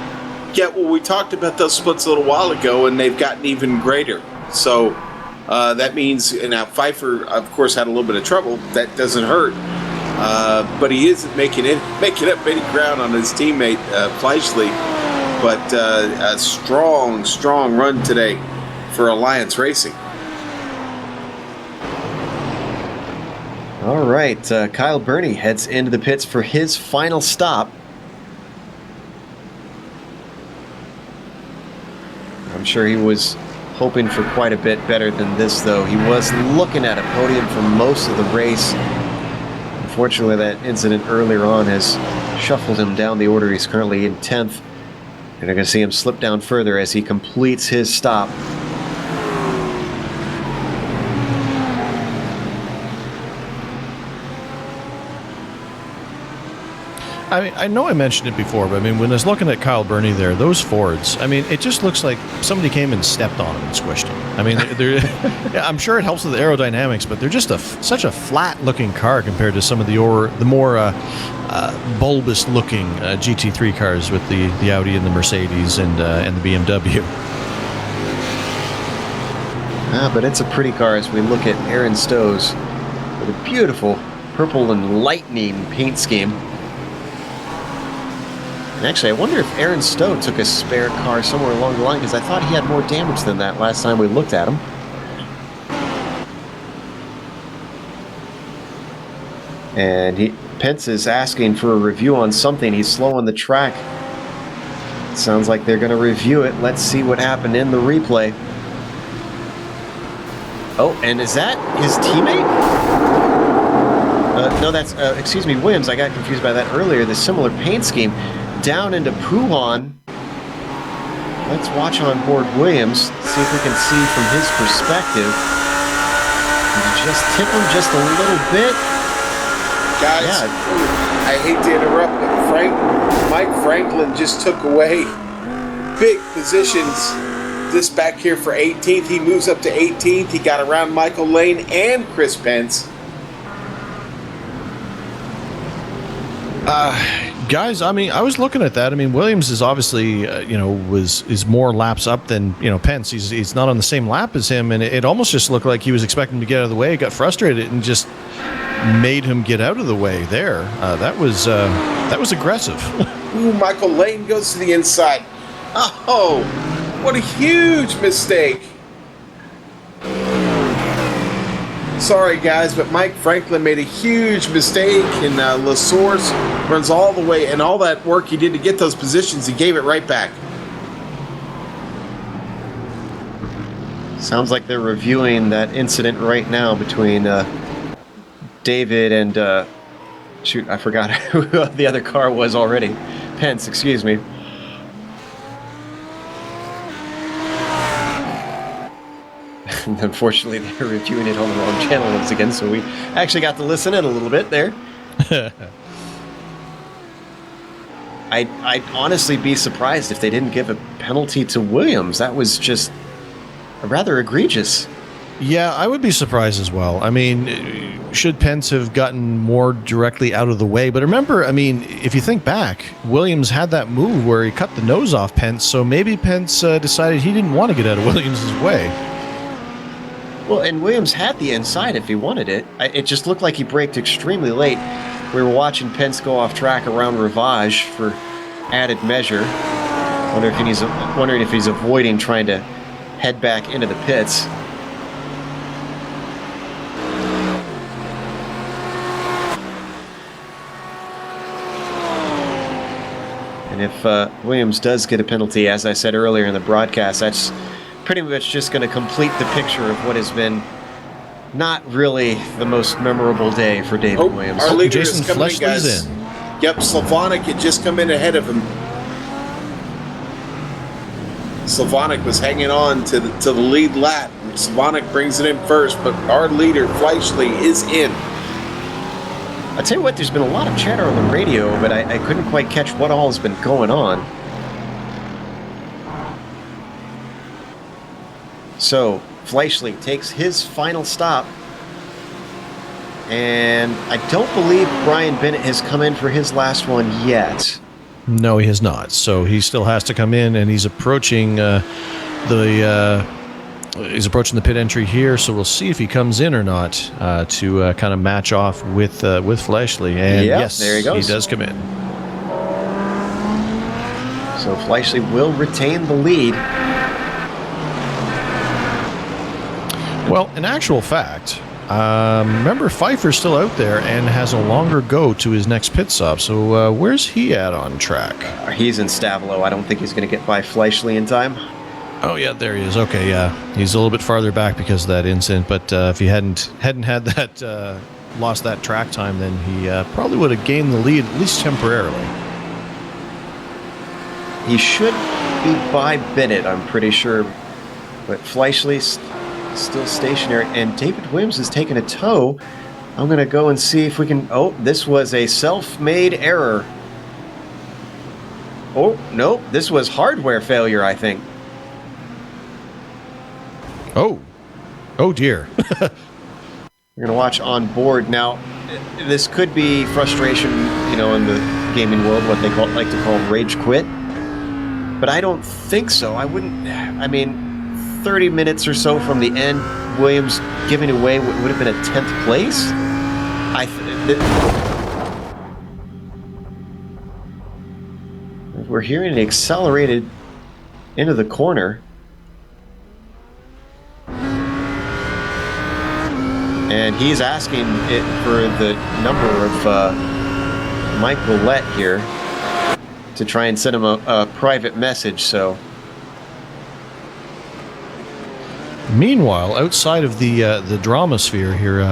Yeah, well, we talked about those splits a little while ago, and they've gotten even greater. So that means, and now Pfeiffer, of course, had a little bit of trouble. That doesn't hurt, but he isn't making up any ground on his teammate Fleischle. But a strong run today for Alliance Racing. All right, Kyle Burney heads into the pits for his final stop. I'm sure he was hoping for quite a bit better than this, though. He was looking at a podium for most of the race. Unfortunately, that incident earlier on has shuffled him down the order. He's currently in 10th. And you're going to see him slip down further as he completes his stop. I mean, I know I mentioned it before, but I mean, when I was looking at Kyle Burney there, those Fords, I mean, it just looks like somebody came and stepped on him and squished him. I mean, yeah, I'm sure it helps with the aerodynamics, but they're just such a flat-looking car compared to some of the more bulbous-looking GT3 cars with the Audi and the Mercedes and the BMW. But it's a pretty car as we look at Aaron Stowes with a beautiful purple and lightning paint scheme. And actually, I wonder if Aaron Stowe took a spare car somewhere along the line, because I thought he had more damage than that last time we looked at him. And Pence is asking for a review on something. He's slow on the track. Sounds like they're going to review it. Let's see what happened in the replay. Oh, and is that his teammate? No, that's, excuse me, Williams. I got confused by that earlier. The similar paint scheme. Down into Pouhon. Let's watch on board Williams, see if we can see from his perspective. Did he just tip him just a little bit? Guys, yeah. I hate to interrupt, but Mike Franklin just took away big positions. This back here for 18th. He moves up to 18th. He got around Michael Lane and Chris Pence. Guys, I mean, I was looking at that. I mean, Williams is obviously, is more laps up than, Pence. He's not on the same lap as him, and it almost just looked like he was expecting to get out of the way, got frustrated, and just made him get out of the way there. That was aggressive. Ooh, Michael Lane goes to the inside. Oh, what a huge mistake. Sorry, guys, but Mike Franklin made a huge mistake, and LaSource runs all the way, and all that work he did to get those positions, he gave it right back. Sounds like they're reviewing that incident right now between David and, shoot, I forgot who the other car was already. Pence, excuse me. Unfortunately, they're reviewing it on the wrong channel once again, so we actually got to listen in a little bit there. I'd honestly be surprised if they didn't give a penalty to Williams. That was just rather egregious. Yeah, I would be surprised as well. I mean, should Pence have gotten more directly out of the way? But remember, I mean, if you think back, Williams had that move where he cut the nose off Pence, so maybe Pence decided he didn't want to get out of Williams' way. Well, and Williams had the inside if he wanted it. It just looked like he braked extremely late. We were watching Pence go off track around Rivage for added measure. Wondering if he's avoiding trying to head back into the pits. And if Williams does get a penalty, as I said earlier in the broadcast, that's pretty much just going to complete the picture of what has been not really the most memorable day for David Williams. Our leader Jason is coming in, Fleischle's guys. in. Yep, Slavonic had just come in ahead of him. Slavonic was hanging on to the lead lap. Slavonic brings it in first, but our leader, Fleischle, is in. I'll tell you what, there's been a lot of chatter on the radio, but I couldn't quite catch what all has been going on. So, Fleischle takes his final stop. And I don't believe Brian Bennett has come in for his last one yet. No, he has not. So he still has to come in, and he's approaching the pit entry here. So we'll see if he comes in or not to kind of match off with Fleischle. And yes, there he goes. He does come in. So Fleischle will retain the lead. Well, in actual fact, remember Pfeiffer's still out there and has a longer go to his next pit stop. So where's he at on track? He's in Stavelo. I don't think he's going to get by Fleischle in time. Oh yeah, there he is. Okay, yeah, he's a little bit farther back because of that incident. But if he hadn't had that lost that track time, then he probably would have gained the lead at least temporarily. He should be by Bennett, I'm pretty sure, but Fleischle's still stationary, and David Williams has taken a tow. I'm going to go and see if we can... Oh, this was a self-made error. Oh, no, this was hardware failure, I think. Oh dear. We're going to watch on board. Now, this could be frustration, in the gaming world, what they like to call rage quit. But I don't think so. 30 minutes or so from the end, Williams giving away what would have been a 10th place. We're hearing it accelerated into the corner. And he's asking it for the number of Mike Willett here to try and send him a private message, so... Meanwhile, outside of the drama sphere here,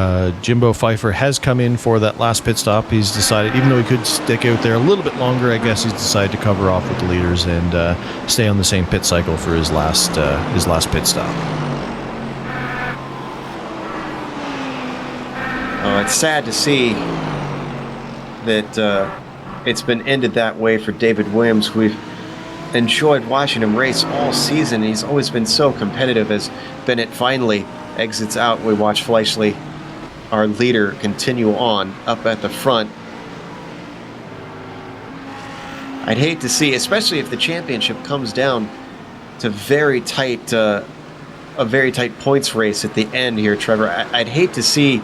Jimbo Pfeiffer has come in for that last pit stop. He's decided, even though he could stick out there a little bit longer, I guess he's decided to cover off with the leaders and stay on the same pit cycle for his last pit stop. Oh, it's sad to see that it's been ended that way for David Williams. We've enjoyed watching him race all season. He's always been so competitive. As Bennett finally exits out, we watch Fleischle, our leader, continue on up at the front. I'd hate to see, especially if the championship comes down to a very tight points race at the end here, Trevor. I'd hate to see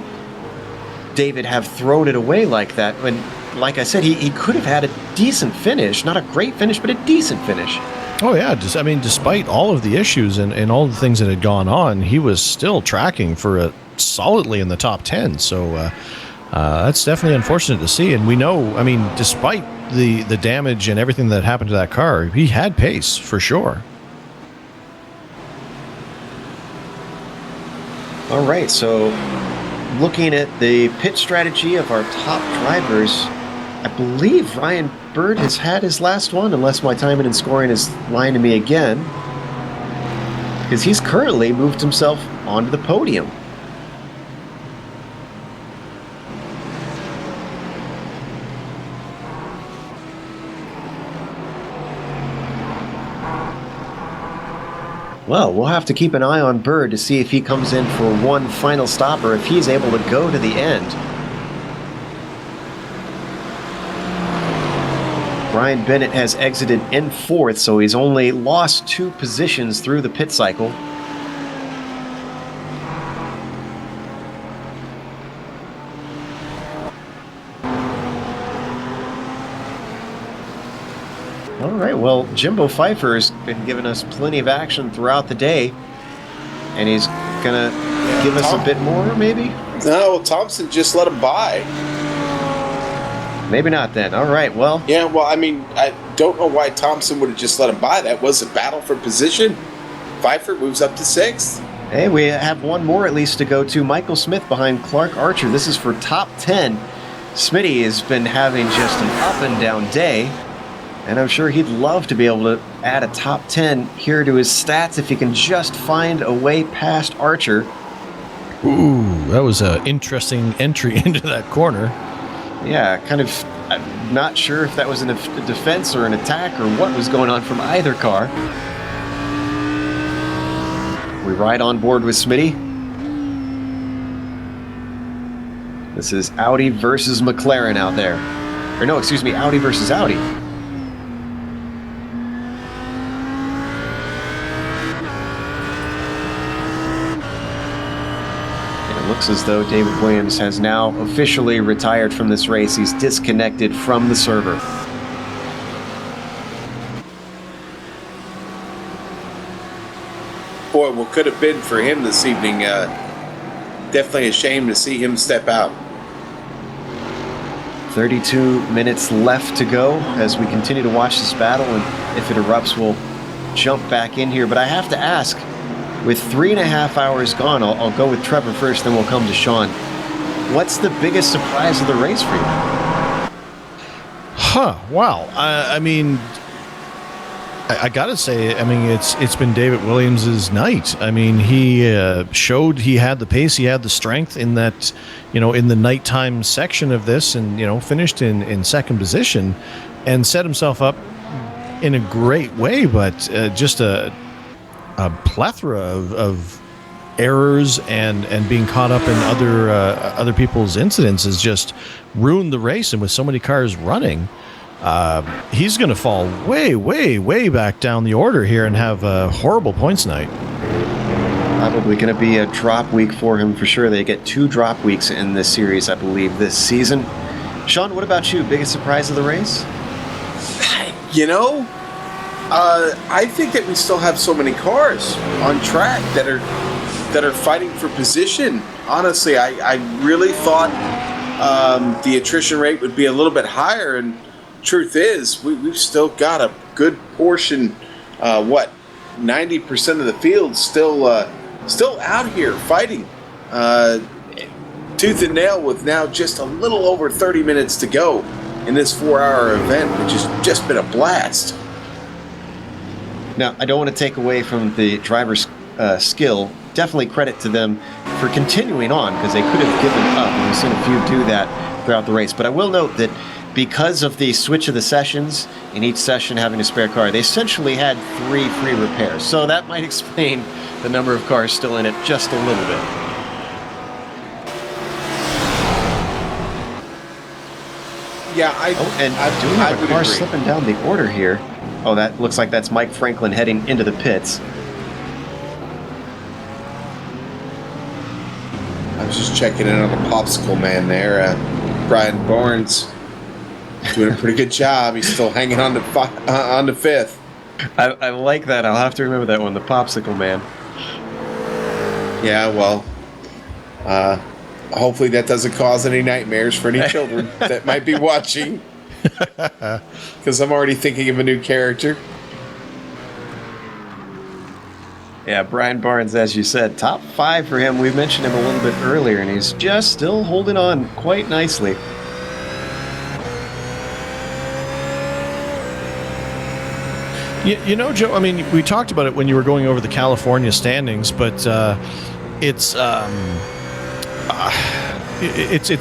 David have thrown it away like that when, like I said, he could have had a decent finish. Not a great finish, but a decent finish. Oh, yeah. Despite all of the issues and all the things that had gone on, he was still tracking for solidly in the top 10. So that's definitely unfortunate to see. And we know, despite the damage and everything that happened to that car, he had pace for sure. All right, so looking at the pit strategy of our top drivers, I believe Ryan Bird has had his last one, unless my timing and scoring is lying to me again, because he's currently moved himself onto the podium. Well, we'll have to keep an eye on Bird to see if he comes in for one final stop or if he's able to go to the end. Brian Bennett has exited in 4th, so he's only lost 2 positions through the pit cycle. All right, well, Jimbo Pfeiffer has been giving us plenty of action throughout the day, and he's going to give us a bit more, maybe? No, Thompson just let him by. Maybe not then. All right, well. Yeah, well, I don't know why Thompson would have just let him by. That was a battle for position. Pfeiffer moves up to 6th. Hey, we have one more at least to go to. Michael Smith behind Clark Archer. This is for top 10. Smitty has been having just an up and down day, and I'm sure he'd love to be able to add a top 10 here to his stats if he can just find a way past Archer. Ooh, that was an interesting entry into that corner. Yeah, kind of, I'm not sure if that was a defense or an attack or what was going on from either car. We ride on board with Smitty. This is Audi versus McLaren out there. Or no, excuse me, Audi versus Audi. And it looks as though David Williams has now officially retired from this race. He's disconnected from the server. Boy, what could have been for him this evening. Definitely a shame to see him step out. 32 minutes left to go as we continue to watch this battle, and if it erupts, we'll jump back in here. But I have to ask, with 3.5 hours gone, I'll go with Trevor first, then we'll come to Sean. What's the biggest surprise of the race for you? Wow. I mean, I gotta say, I mean, it's been David Williams's night. I mean, he showed he had the pace, he had the strength in that, in the nighttime section of this, and finished in second position, and set himself up in a great way. But just a plethora of errors and being caught up in other people's incidents has just ruined the race. And with so many cars running, he's going to fall way, way, way back down the order here and have a horrible points night. Probably going to be a drop week for him for sure. They get 2 drop weeks in this series, I believe, this season. Sean, what about you? Biggest surprise of the race? I think that we still have so many cars on track that are fighting for position. Honestly, I really thought the attrition rate would be a little bit higher, and truth is, we've still got a good portion, 90% of the field still out here fighting tooth and nail, with now just a little over 30 minutes to go in this 4-hour event, which has just been a blast. Now, I don't want to take away from the driver's skill. Definitely credit to them for continuing on, because they could have given up, and we've seen a few do that throughout the race. But I will note that because of the switch of the sessions, in each session having a spare car, they essentially had 3 free repairs. So that might explain the number of cars still in it just a little bit. Yeah, I do have a car slipping down the order here. Oh, that looks like that's Mike Franklin heading into the pits. I was just checking in on the popsicle man there. Brian Barnes doing a pretty good job. He's still hanging on to 5th. I like that. I'll have to remember that one, the popsicle man. Yeah, well, hopefully that doesn't cause any nightmares for any children that might be watching. Because I'm already thinking of a new character. Yeah, Brian Barnes, as you said, top 5 for him. We mentioned him a little bit earlier, and he's just still holding on quite nicely. Joe, I mean, we talked about it when you were going over the California standings, but it's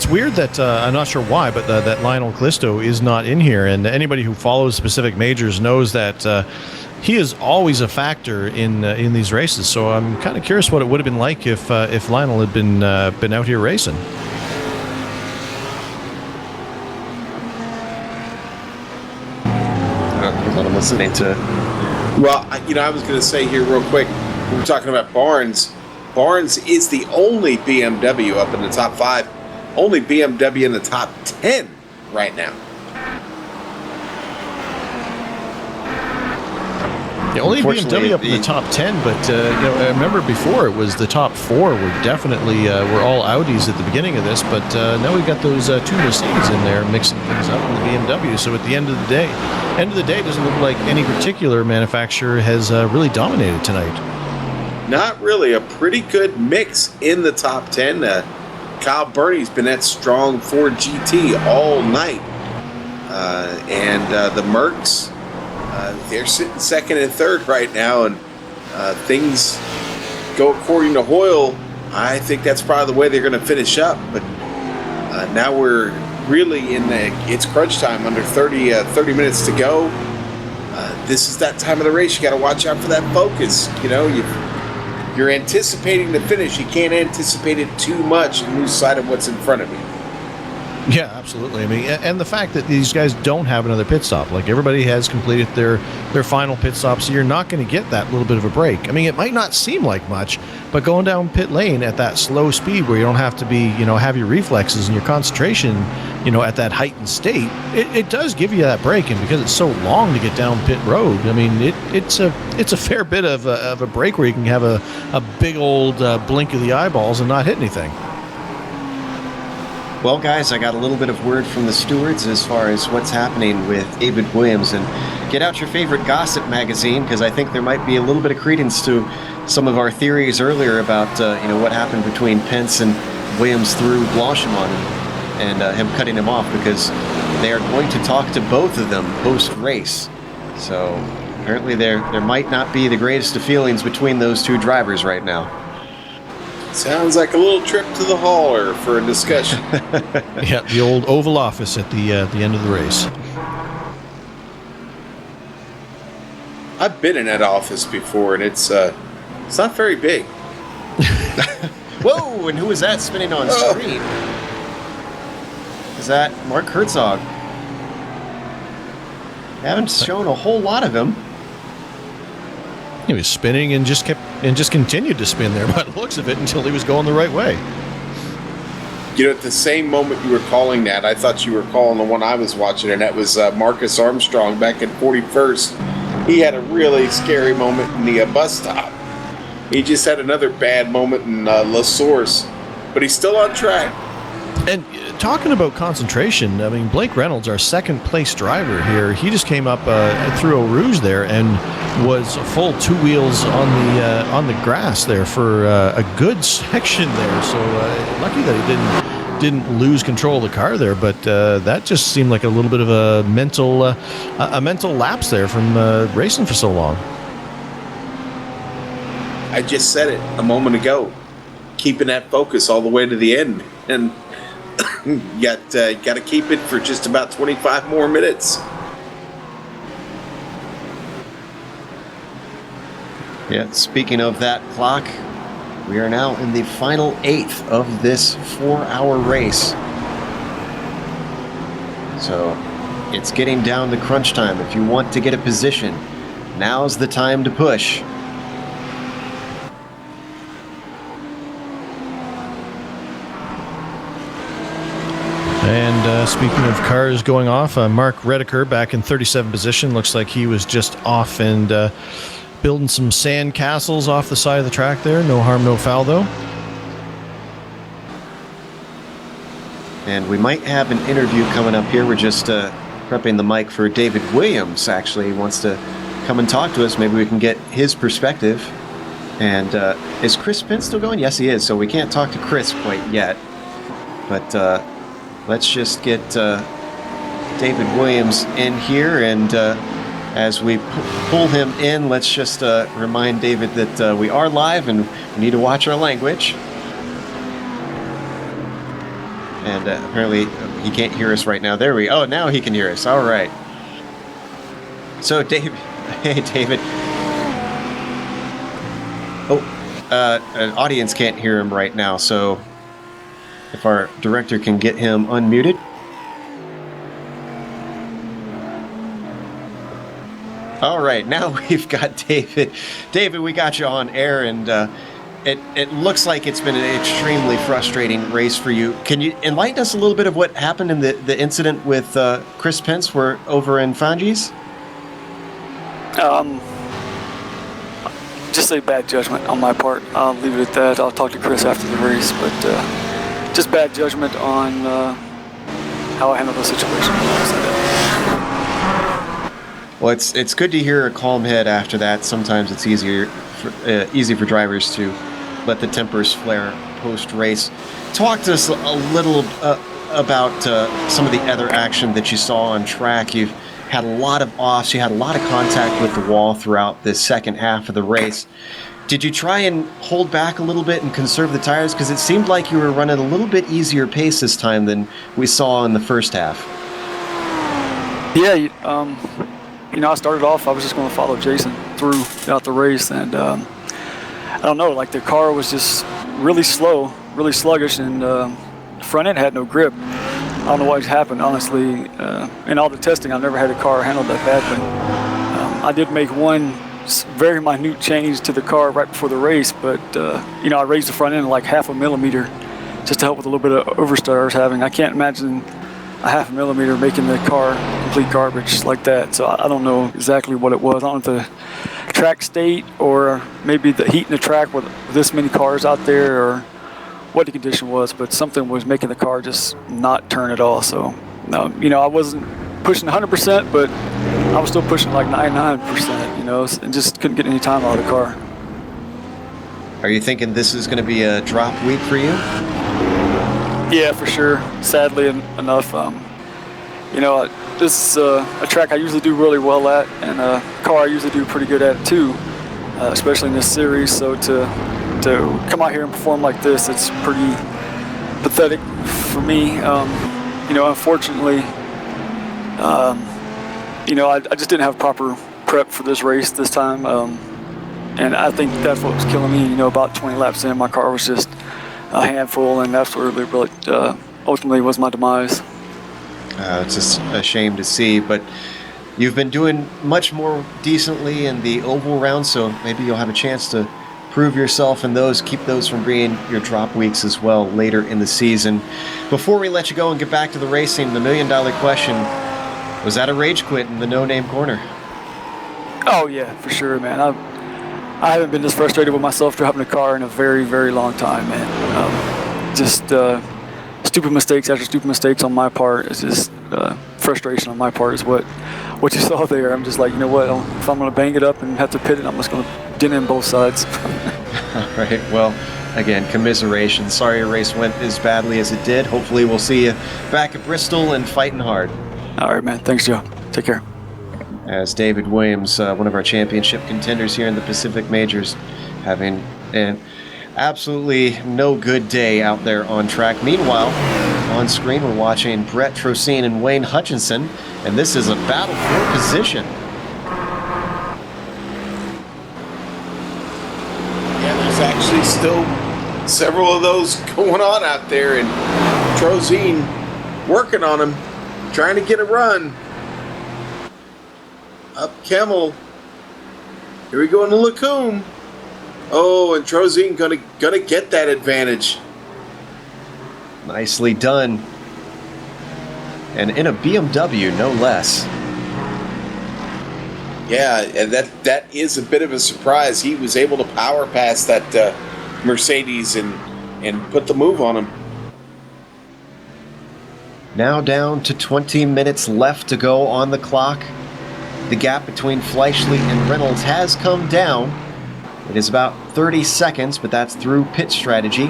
weird that I'm not sure why, but that Lionel Callisto is not in here. And anybody who follows Pacific Majors knows that he is always a factor in these races. So I'm kind of curious what it would have been like if Lionel had been out here racing. What I'm listening to. Well, I was going to say here real quick, we were talking about Barnes. Barnes is the only BMW up in the top 5, only BMW in the top 10 right now. The only BMW up in the top 10, but I remember before it was the top 4 were definitely were all Audis at the beginning of this, but now we've got those 2 Mercedes in there mixing things up in the BMW. So at the end of the day, it doesn't look like any particular manufacturer has really dominated tonight. Not really. A pretty good mix in the top 10. Kyle Burney's been that strong Ford GT all night. And the Mercs, they're sitting second and third right now. And things go according to Hoyle. I think that's probably the way they're going to finish up. But now we're really it's crunch time, under 30 minutes to go. This is that time of the race. You got to watch out for that focus. You're anticipating the finish. You can't anticipate it too much and lose sight of what's in front of you. Yeah, absolutely. I mean, and the fact that these guys don't have another pit stop, like everybody has completed their final pit stop, so you're not going to get that little bit of a break. I mean, it might not seem like much, but going down pit lane at that slow speed where you don't have to be, have your reflexes and your concentration, at that heightened state, it does give you that break. And because it's so long to get down pit road, I mean, it's a fair bit of a break where you can have a big old blink of the eyeballs and not hit anything. Well, guys, I got a little bit of word from the stewards as far as what's happening with David Williams. And get out your favorite gossip magazine, because I think there might be a little bit of credence to some of our theories earlier about what happened between Pence and Williams through Blanchimont and him cutting him off, because they are going to talk to both of them post-race. So apparently there might not be the greatest of feelings between those two drivers right now. Sounds like a little trip to the hauler for a discussion. Yeah, the old Oval Office at the end of the race. I've been in that office before, and it's not very big. Whoa! And who is that spinning on screen? Is that Mark Herzog? Haven't shown a whole lot of him. He was spinning and just continued to spin there by the looks of it until he was going the right way. At the same moment you were calling that, I thought you were calling the one I was watching, and that was Marcus Armstrong back in 41st. He had a really scary moment in the bus stop. He just had another bad moment in La Source, but he's still on track. And talking about concentration, I mean, Blake Reynolds, our second place driver here, he just came up through Eau Rouge there and was full two wheels on the grass there for a good section there. So lucky that he didn't lose control of the car there, but that just seemed like a little bit of a mental lapse there from racing for so long. I just said it a moment ago, keeping that focus all the way to the end, and you got to keep it for just about 25 more minutes. Yeah, speaking of that clock, we are now in the final eighth of this 4-hour race. So it's getting down to crunch time. If you want to get a position, now's the time to push. And speaking of cars going off, Mark Redeker back in 37 position. Looks like he was just off and building some sand castles off the side of the track there. No harm, no foul, though. And we might have an interview coming up here. We're just prepping the mic for David Williams, actually. He wants to come and talk to us. Maybe we can get his perspective. And is Chris Pence still going? Yes, he is. So we can't talk to Chris quite yet. But let's just get David Williams in here. And as we pull him in, let's just remind David that we are live and we need to watch our language. And apparently he can't hear us right now. There we go. Oh, now he can hear us. All right. So, David. Hey, David. Oh, an audience can't hear him right now. So, if our director can get him unmuted. All right. Now we've got David. David, we got you on air, and It looks like it's been an extremely frustrating race for you. Can you enlighten us a little bit of what happened in the incident with Chris Pence over in Fangis? Just a bad judgment on my part. I'll leave it at that. I'll talk to Chris after the race, but just bad judgment on how I handled the situation. Well, it's good to hear a calm head after that. Sometimes it's easy for drivers to let the tempers flare post-race. Talk to us a little about some of the other action that you saw on track. You've had a lot of offs. You had a lot of contact with the wall throughout the second half of the race. Did you try and hold back a little bit and conserve the tires? Because it seemed like you were running a little bit easier pace this time than we saw in the first half. Yeah, I started off, I was just going to follow Jason throughout the race, and I don't know, like the car was just really slow, really sluggish, and the front end had no grip. don't know what happened, honestly. In all the testing, I've never had a car handled that badly. I did make one very minute change to the car right before the race, but I raised the front end like 0.5 millimeter just to help with a little bit of oversteer I was having. I can't imagine a 0.5 millimeter making the car complete garbage like that. So I don't know exactly what it was. I don't know if the track state or maybe the heat in the track with this many cars out there or what the condition was, but something was making the car just not turn at all. So, I wasn't pushing 100%, but I was still pushing like 99%, and just couldn't get any time out of the car. Are you thinking this is going to be a drop week for you? Yeah, for sure. Sadly enough, this is a track I usually do really well at, and a car I usually do pretty good at too, especially in this series. So to come out here and perform like this, it's pretty pathetic for me. Unfortunately, I just didn't have proper prep for this race this time, and I think that's what was killing me. About 20 laps in, my car was just a handful, and that's what really ultimately was my demise. It's just a shame to see, but you've been doing much more decently in the oval round, so maybe you'll have a chance to prove yourself in those, keep those from being your drop weeks as well later in the season. Before we let you go and get back to the racing, the $1 million question, was that a rage quit in the no-name corner? Oh yeah, for sure, man. I haven't been this frustrated with myself driving a car in a very, very long time, man. Stupid mistakes after stupid mistakes on my part. It's just frustration on my part is what you saw there. I'm just like, you know what? If I'm going to bang it up and have to pit it, I'm just going to dent in both sides. All right. Well, again, commiseration. Sorry your race went as badly as it did. Hopefully we'll see you back at Bristol and fighting hard. All right, man. Thanks, Joe. Take care. As David Williams, one of our championship contenders here in the Pacific Majors, having an absolutely no good day out there on track. Meanwhile, on screen we're watching Brett Trocine and Wayne Hutchinson, and this is a battle for position. Yeah, there's actually still several of those going on out there, and Trocine working on him, trying to get a run. Up Kemmel. Here we go into Lacombe. Oh, and Trocine gonna get that advantage. Nicely done. And in a BMW, no less. Yeah, and that is a bit of a surprise. He was able to power past that Mercedes and put the move on him. Now down to 20 minutes left to go on the clock. The gap between Fleischle and Reynolds has come down. It is about 30 seconds, but that's through pit strategy.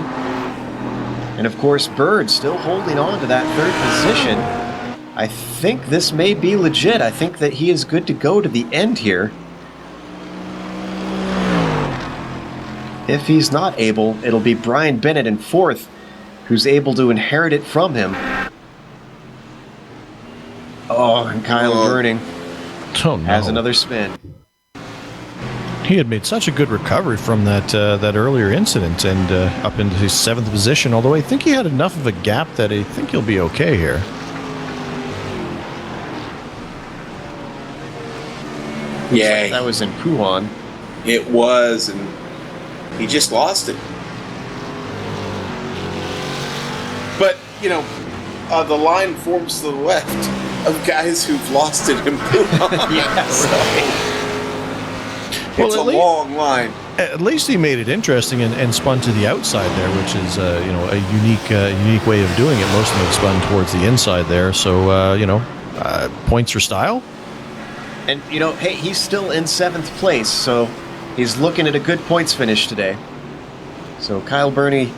And of course, Bird still holding on to that third position. I think this may be legit. I think that he is good to go to the end here. If he's not able, it'll be Brian Bennett in fourth, who's able to inherit it from him. Oh, and Kyle Burning has another spin. He had made such a good recovery from that earlier incident and up into his 7th position, although I think he had enough of a gap that I think he'll be okay here. Yeah. Like that was in Puhan. It was, and he just lost it. But, the line forms to the left of guys who've lost it in Puhan. It's a long line. At least he made it interesting and spun to the outside there, which is a unique way of doing it. Most of them have spun towards the inside there, so points for style. And hey, he's still in 7th place, so he's looking at a good points finish today. So Kyle Burney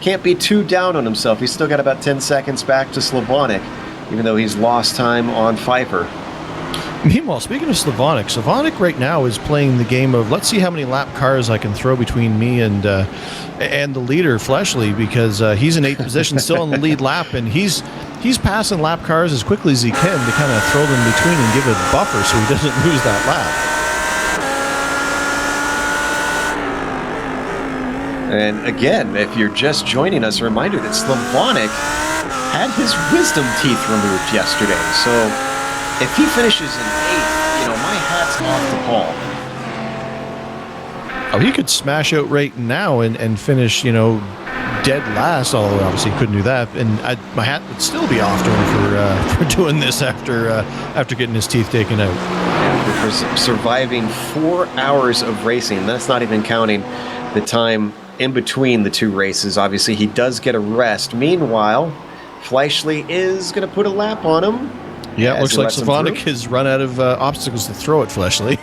can't be too down on himself. He's still got about 10 seconds back to Slavonic, even though he's lost time on Pfeiffer. Meanwhile, speaking of Slavonic right now is playing the game of let's see how many lap cars I can throw between me and the leader, Fleischle, because he's in 8th position, still in the lead lap, and he's passing lap cars as quickly as he can to kind of throw them between and give a buffer so he doesn't lose that lap. And again, if you're just joining us, a reminder that Slavonic had his wisdom teeth removed yesterday. So if he finishes in 8th, my hat's off to Paul. Oh, he could smash out right now and finish, dead last, although obviously he couldn't do that. And my hat would still be off to him for doing this after getting his teeth taken out. Yeah, for surviving 4 hours of racing. That's not even counting the time in between the two races. Obviously, he does get a rest. Meanwhile, Fleischle is going to put a lap on him. Yeah, it looks like Slavonic has run out of obstacles to throw at Fleischle.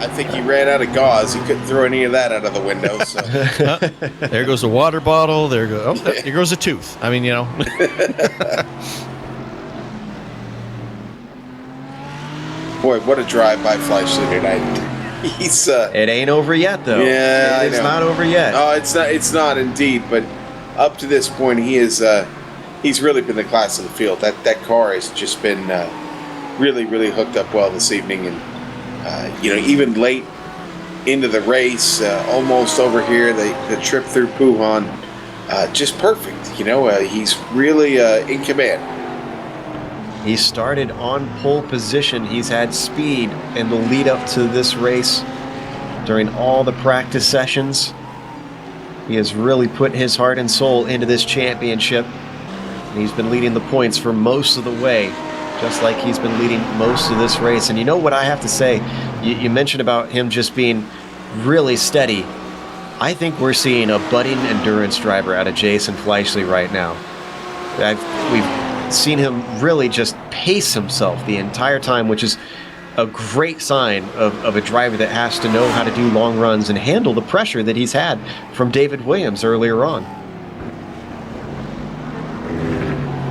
I think he ran out of gauze. He couldn't throw any of that out of the window. So. There goes a water bottle. There goes a tooth. I mean, Boy, what a drive by Fleischle tonight. He's. It ain't over yet, though. Yeah, it's not over yet. Oh, it's not. It's not indeed. But up to this point, he is. He's really been the class of the field. That car has just been really, really hooked up well this evening, and. Even late into the race, almost over here, the trip through Puhan, just perfect. He's really in command. He started on pole position. He's had speed in the lead up to this race during all the practice sessions. He has really put his heart and soul into this championship. He's been leading the points for most of the way, just like he's been leading most of this race. And you know what I have to say? You mentioned about him just being really steady. I think we're seeing a budding endurance driver out of Jason Fleischle right now. We've seen him really just pace himself the entire time, which is a great sign of a driver that has to know how to do long runs and handle the pressure that he's had from David Williams earlier on.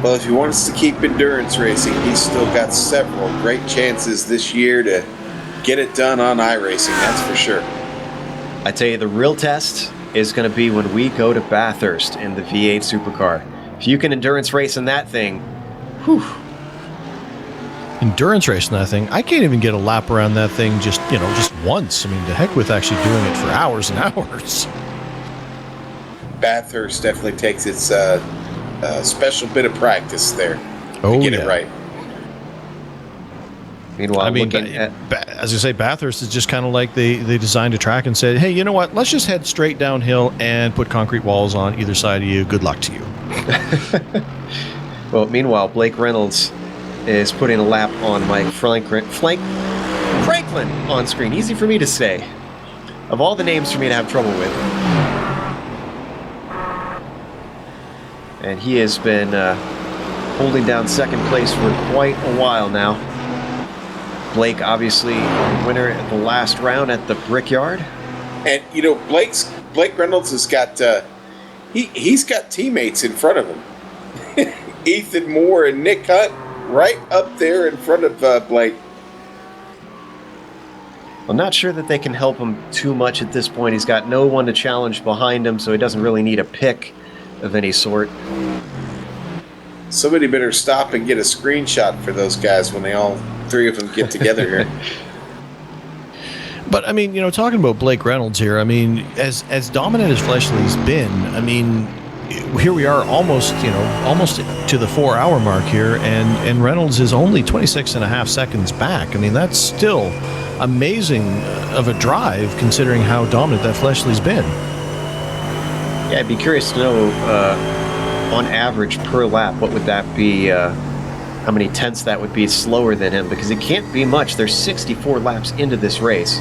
Well, if he wants to keep endurance racing, he's still got several great chances this year to get it done on iRacing, that's for sure. I tell you, the real test is going to be when we go to Bathurst in the V8 Supercar. If you can endurance race in that thing, whew. Endurance racing that thing, I can't even get a lap around that thing just once. I mean, the heck with actually doing it for hours and hours. Bathurst definitely takes its special bit of practice there to get it right. Meanwhile, as I say, Bathurst is just kind of like they designed a track and said, hey, you know what? Let's just head straight downhill and put concrete walls on either side of you. Good luck to you. Well, meanwhile, Blake Reynolds is putting a lap on Mike Franklin on screen. Easy for me to say. Of all the names for me to have trouble with. And he has been holding down second place for quite a while now. Blake, obviously, winner at the last round at the Brickyard. And, Blake Reynolds has got, he's got teammates in front of him. Ethan Moore and Nick Hunt right up there in front of Blake. I'm not sure that they can help him too much at this point. He's got no one to challenge behind him, so he doesn't really need a pick of any sort. Somebody better stop and get a screenshot for those guys when they all three of them get together here. But I mean, talking about Blake Reynolds here, I mean, as dominant as Fleischle's been, I mean, here we are almost to the 4 hour mark here, and Reynolds is only 26 and a half seconds back. I mean, that's still amazing of a drive considering how dominant that Fleischle's been. Yeah, I'd be curious to know, on average per lap, what would that be, how many tenths that would be slower than him, because it can't be much. There's 64 laps into this race.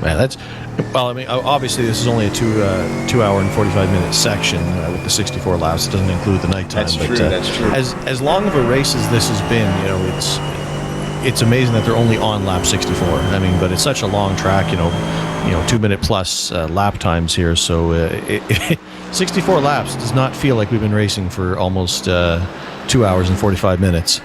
Man, obviously this is only a 2 hour and 45 minute section with the 64 laps. It doesn't include the nighttime. That's true. That's true. As long of a race as this has been, it's amazing that they're only on lap 64. I mean, but it's such a long track, 2 minute plus lap times here. So 64 laps does not feel like we've been racing for almost 2 hours and 45 minutes.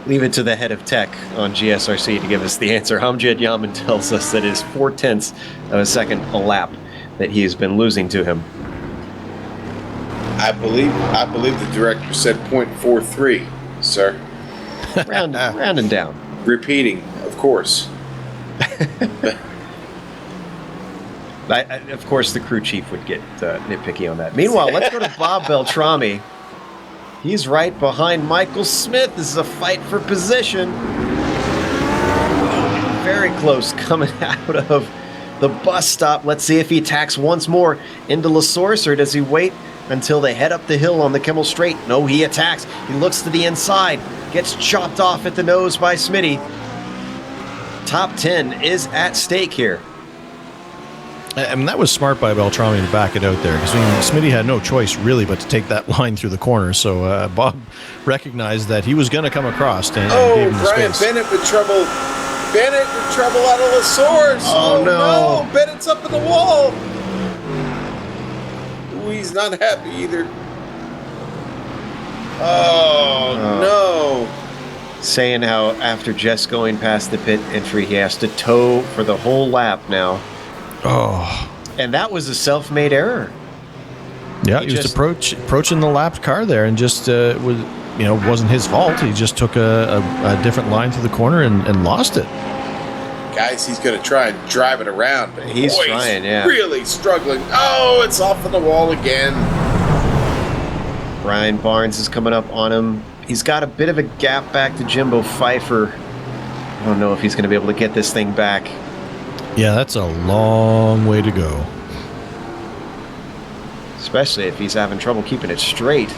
Leave it to the head of tech on GSRC to give us the answer. Hamjad Yaman tells us that it is 0.4 of a second a lap that he has been losing to him. I believe the director said 0.43, sir. Rounding down. Repeating, of course. Of course, the crew chief would get nitpicky on that. Meanwhile, let's go to Bob Beltrami. He's right behind Michael Smith. This is a fight for position. Very close coming out of the bus stop. Let's see if he attacks once more into La Source, or does he wait until they head up the hill on the Kimmel Straight? No, he attacks. He looks to the inside. Gets chopped off at the nose by Smitty. Top 10 is at stake here. I mean, that was smart by Beltrami to back it out there, because Smitty had no choice really but to take that line through the corner. So Bob recognized that he was going to come across and gave him the Brian space. Bennett with trouble. Bennett with trouble out of La Source. Oh, no. Bennett's up in the wall. Ooh, he's not happy either. Oh, no. Saying how after just going past the pit entry, he has to tow for the whole lap now. Oh. And that was a self-made error. Yeah, he was approaching the lapped car there, and just wasn't his fault. He just took a different line through the corner and lost it. Guys, he's going to try and drive it around. But he's trying, yeah. Really struggling. Oh, it's off of the wall again. Brian Barnes is coming up on him. He's got a bit of a gap back to Jimbo Pfeiffer. I don't know if he's going to be able to get this thing back. Yeah, that's a long way to go. Especially if he's having trouble keeping it straight.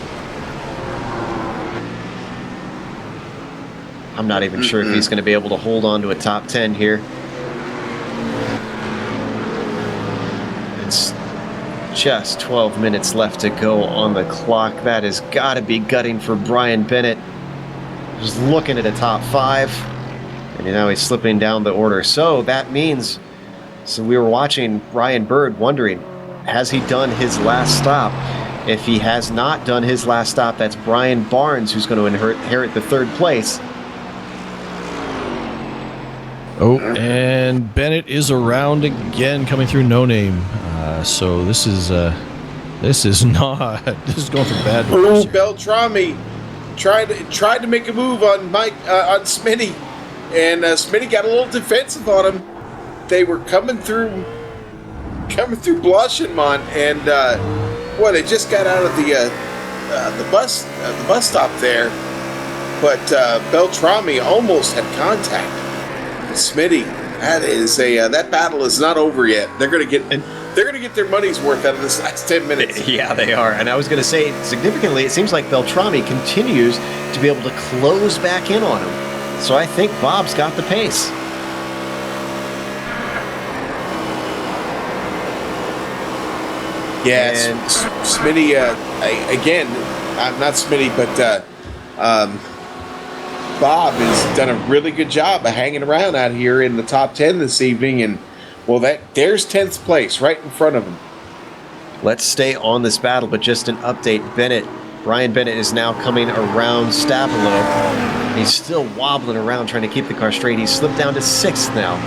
I'm not even sure if he's going to be able to hold on to a top 10 here. It's just 12 minutes left to go on the clock. That has got to be gutting for Brian Bennett. Just looking at a top 5. And now he's slipping down the order. So that means, so we were watching Ryan Bird wondering, has he done his last stop? If he has not done his last stop, that's Brian Barnes who's going to inherit the third place. Oh, and Bennett is around again, coming through No Name. So this is going from bad to worse. Beltrami tried to make a move on on Smitty, and Smitty got a little defensive on him. They were coming through Blanchimont, and they just got out of the bus stop there, but Beltrami almost had contact. Smitty, that battle is not over yet. They're gonna get their money's worth out of this last 10 minutes. Yeah, they are. And I was going to say, significantly, it seems like Beltrami continues to be able to close back in on him. So I think Bob's got the pace. Yes, Smitty. Again, not Smitty, but Bob has done a really good job of hanging around out here in the top 10 this evening, and there's 10th place right in front of him. Let's stay on this battle, but just an update. Brian Bennett is now coming around Stabilo. He's still wobbling around trying to keep the car straight. He's slipped down to 6th now.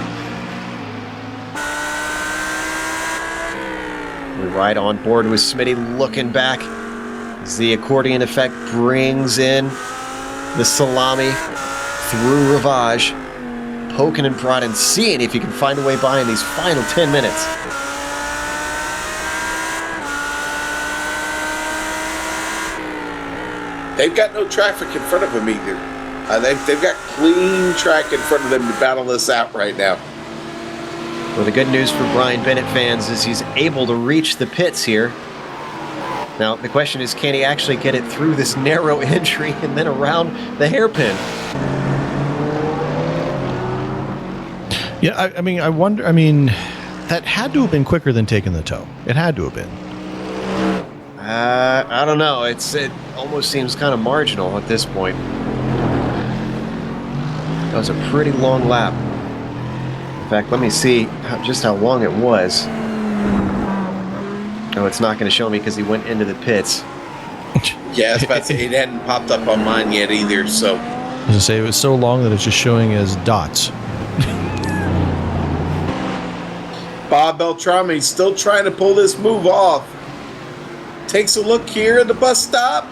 We're right on board with Smitty looking back as the accordion effect brings in the salami through Ravage, poking and prodding, seeing if you can find a way by in these final 10 minutes. They've got no traffic in front of them either. They've got clean track in front of them to battle this out right now. Well, the good news for Brian Bennett fans is he's able to reach the pits here. Now, the question is, can he actually get it through this narrow entry and then around the hairpin? Yeah, I wonder, that had to have been quicker than taking the tow. It had to have been. I don't know. It almost seems kind of marginal at this point. That was a pretty long lap. In fact, let me see just how long it was. Oh, it's not going to show me because he went into the pits. Yeah, I was about to say, it hadn't popped up on mine yet either, so. I was going to say, it was so long that it's just showing as dots. Bob Beltrami still trying to pull this move off. Takes a look here at the bus stop.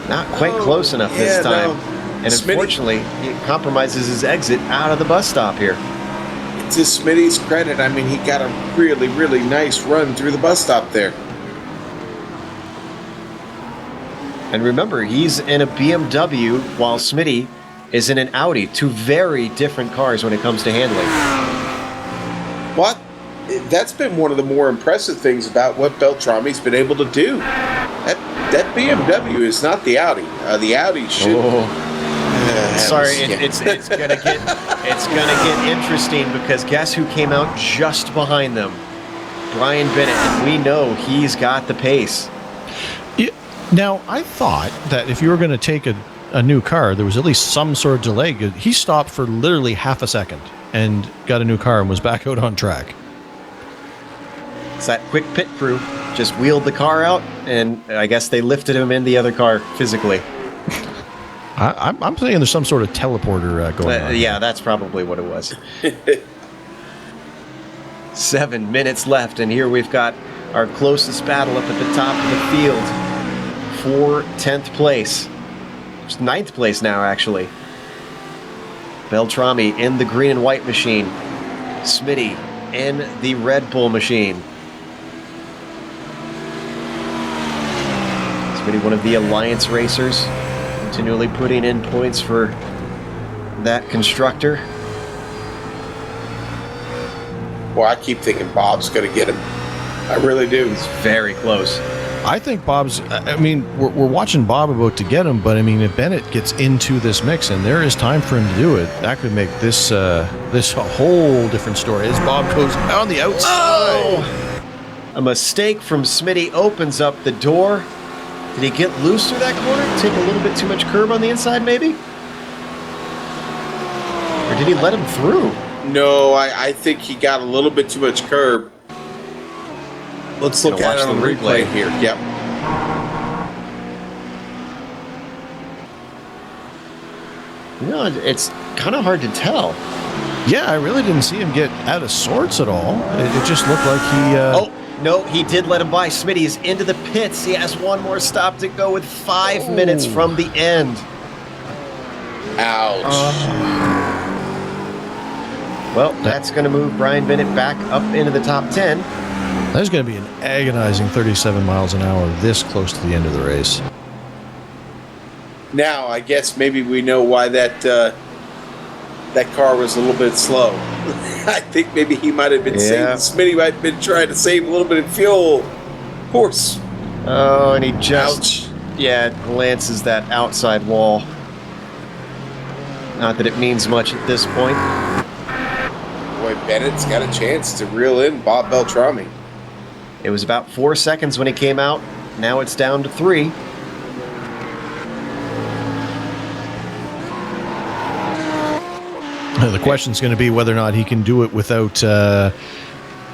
Not quite close enough this time. No. And unfortunately, he compromises his exit out of the bus stop here. to Smitty's credit, I mean, he got a really, really nice run through the bus stop there. And remember, he's in a BMW while Smitty is in an Audi. Two very different cars when it comes to handling. What? That's been one of the more impressive things about what Beltrami's been able to do. That BMW is not the Audi. The Audi should. Sorry, it's gonna get interesting because guess who came out just behind them? Brian Bennett, and we know he's got the pace. Yeah. Now, I thought that if you were going to take a new car, there was at least some sort of delay. He stopped for literally half a second and got a new car and was back out on track. It's that quick pit crew just wheeled the car out, and I guess they lifted him in the other car physically. I'm thinking there's some sort of teleporter going on. Yeah, that's probably what it was. 7 minutes left, and here we've got our closest battle up at the top of the field for 10th place. It's 9th place now, actually. Beltrami in the green and white machine. Smitty in the Red Bull machine. Smitty, one of the Alliance racers, continually putting in points for that constructor. Well, I keep thinking Bob's going to get him. I really do. He's very close. I think Bob's, I mean, we're watching Bob about to get him, but I mean, if Bennett gets into this mix and there is time for him to do it, that could make this this a whole different story as Bob goes on the outside. Oh! A mistake from Smitty opens up the door. Did he get loose through that corner? Take a little bit too much curb on the inside, maybe? Or did he let him through? No, I think he got a little bit too much curb. Let's look at it on the replay here. Yep. You know, it's kind of hard to tell. Yeah, I really didn't see him get out of sorts at all. It just looked like he... Oh, no, he did let him by. Smitty is into the pits. He has one more stop to go with 5 minutes from the end. Ouch. Well, that's going to move Brian Bennett back up into the top 10. There's going to be an agonizing 37 miles an hour this close to the end of the race. Now, I guess maybe we know why that car was a little bit slow. I think maybe he might have been saving. Smitty might have been trying to save a little bit of fuel. Of course. Oh, and he just, glances that outside wall. Not that it means much at this point. Boy, Bennett's got a chance to reel in Bob Beltrami. It was about 4 seconds when he came out. Now it's down to 3. The question's going to be whether or not he can do it without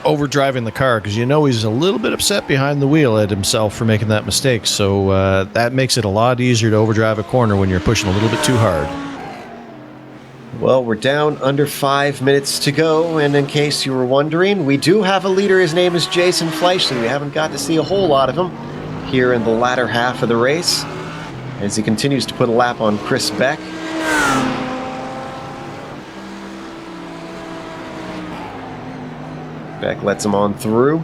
overdriving the car, because you know he's a little bit upset behind the wheel at himself for making that mistake. So that makes it a lot easier to overdrive a corner when you're pushing a little bit too hard. Well, we're down under 5 minutes to go, and in case you were wondering, we do have a leader. His name is Jason Fleischle. We haven't got to see a whole lot of him here in the latter half of the race as he continues to put a lap on Chris Beck. Beck lets him on through.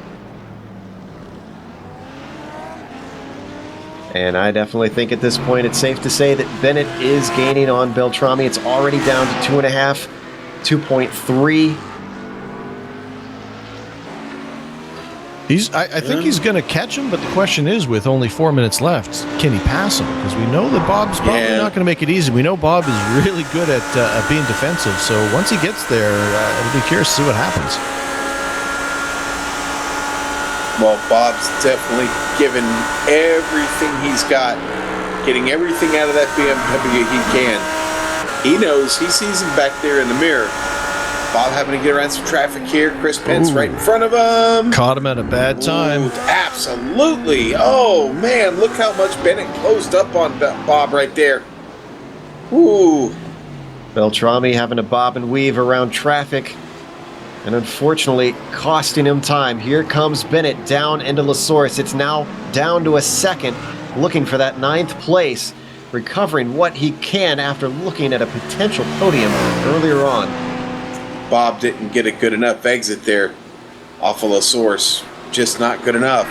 And I definitely think at this point it's safe to say that Bennett is gaining on Beltrami. It's already down to 2.5, 2.3. I think he's going to catch him, but the question is, with only 4 minutes left, can he pass him? Because we know that Bob's probably not going to make it easy. We know Bob is really good at being defensive, so once he gets there, it'll be curious to see what happens. Well, Bob's definitely given everything he's got, getting everything out of that BMW he can. He knows, he sees him back there in the mirror. Bob having to get around some traffic here. Chris Pence right in front of him. Caught him at a bad time. Ooh, absolutely. Oh, man, look how much Bennett closed up on Bob right there. Ooh. Beltrami having to bob and weave around traffic, and unfortunately costing him time. Here comes Bennett down into La Source. It's now down to a second, looking for that 9th place, recovering what he can after looking at a potential podium earlier on. Bob didn't get a good enough exit there off of La Source. Just not good enough.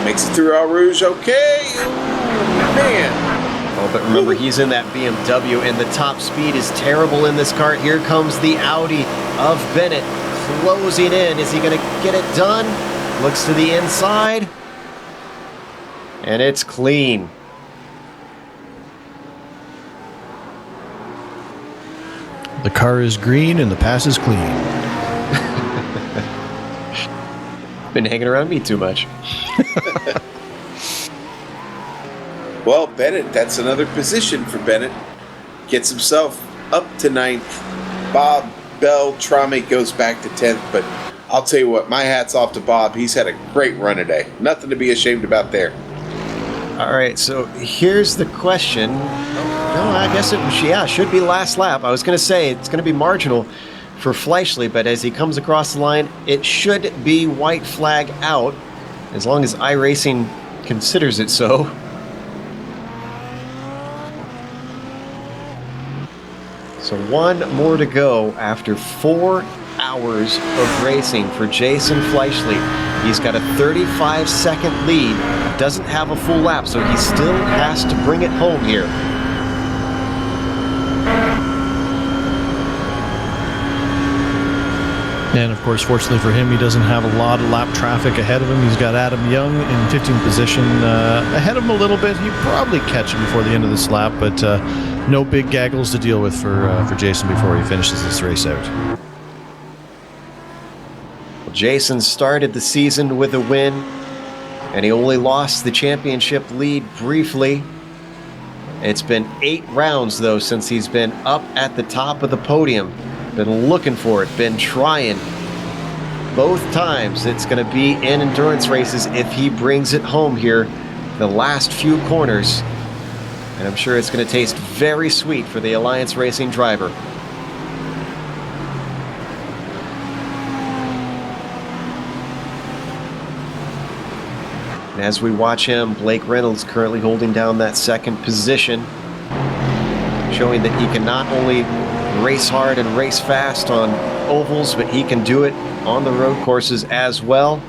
Makes it through Eau Rouge. Okay. Ooh, man. Oh, but remember, he's in that BMW, and the top speed is terrible in this kart. Here comes the Audi of Bennett closing in. Is he going to get it done? Looks to the inside. And it's clean. The car is green and the pass is clean. Been hanging around me too much. Well, Bennett, that's another position for Bennett. Gets himself up to 9th. Bob Beltrame goes back to 10th, but I'll tell you what, my hat's off to Bob. He's had a great run today. Nothing to be ashamed about there. All right, so here's the question. No, I guess it should be last lap. I was going to say it's going to be marginal for Fleischle, but as he comes across the line, it should be white flag out, as long as iRacing considers it so. So one more to go after 4 hours of racing for Jason Fleischle. He's got a 35-second lead, doesn't have a full lap, so he still has to bring it home here. And of course, fortunately for him, he doesn't have a lot of lap traffic ahead of him. He's got Adam Young in 15th position ahead of him a little bit. He'd probably catch him before the end of this lap, but no big gaggles to deal with for Jason before he finishes this race out. Well, Jason started the season with a win, and he only lost the championship lead briefly. It's been 8 rounds, though, since he's been up at the top of the podium. Been looking for it, been trying. Both times it's going to be in endurance races if he brings it home here the last few corners. And I'm sure it's going to taste very sweet for the Alliance Racing driver. And as we watch him, Blake Reynolds currently holding down that second position, showing that he can not only race hard and race fast on ovals, but he can do it on the road courses as well.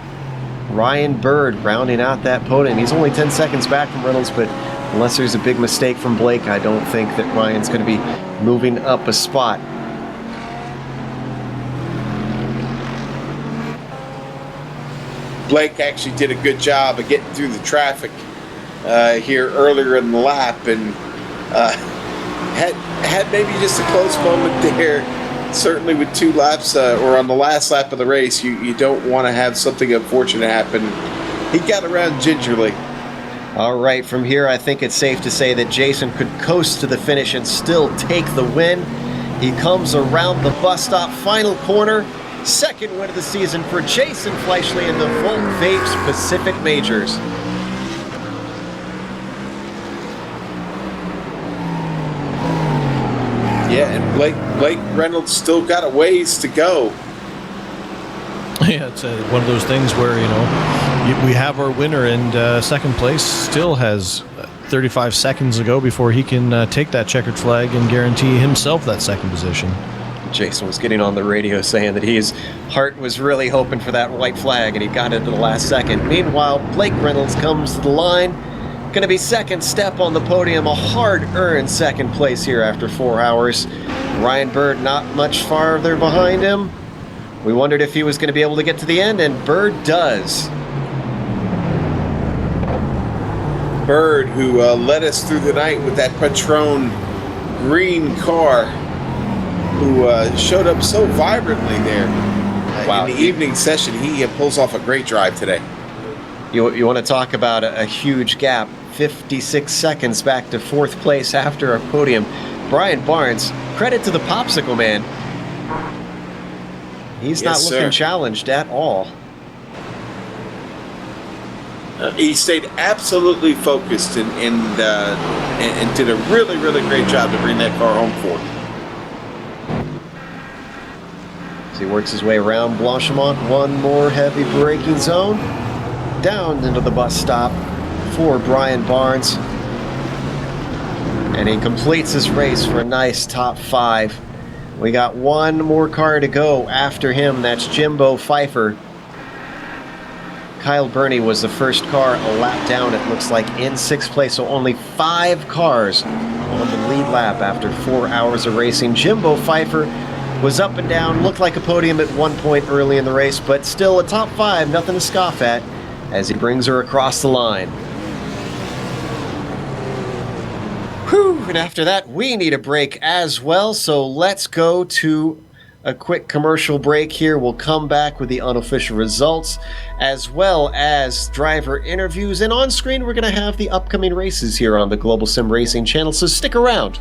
Ryan Bird rounding out that podium. He's only 10 seconds back from Reynolds, but unless there's a big mistake from Blake, I don't think that Ryan's going to be moving up a spot. Blake actually did a good job of getting through the traffic here earlier in the lap, and had maybe just a close moment there. Certainly with 2 laps, or on the last lap of the race, you don't want to have something unfortunate happen. He got around gingerly. All right, from here, I think it's safe to say that Jason could coast to the finish and still take the win. He comes around the bus stop, final corner. Second win of the season for Jason Fleischle in the Volt Vapes Pacific Majors. Yeah, and Blake Reynolds still got a ways to go. Yeah, it's one of those things where, we have our winner, and second place still has 35 seconds to go before he can take that checkered flag and guarantee himself that second position. Jason was getting on the radio saying that his heart was really hoping for that white flag, and he got it at the last second. Meanwhile, Blake Reynolds comes to the line. Going to be second step on the podium, a hard-earned second place here after 4 hours. Ryan Bird not much farther behind him. We wondered if he was going to be able to get to the end, and Bird does. Bird, who led us through the night with that Patron green car, who showed up so vibrantly there. Wow. In the evening session, he pulls off a great drive today. You want to talk about a huge gap. 56 seconds back to 4th place after our podium. Brian Barnes, credit to the Popsicle Man. He's not looking challenged at all. He stayed absolutely focused and did a really, really great job to bring that car home for him. As he works his way around Blanchimont, one more heavy braking zone. Down into the bus stop for Brian Barnes. And he completes his race for a nice top 5. We got one more car to go after him. That's Jimbo Pfeiffer. Kyle Burney was the first car a lap down, it looks like, in 6th place. So only 5 cars on the lead lap after 4 hours of racing. Jimbo Pfeiffer was up and down, looked like a podium at one point early in the race, but still a top 5, nothing to scoff at, as he brings her across the line. Whew, and after that, we need a break as well, so let's go to a quick commercial break here. We'll come back with the unofficial results, as well as driver interviews, and on screen we're going to have the upcoming races here on the Global Sim Racing channel, so stick around.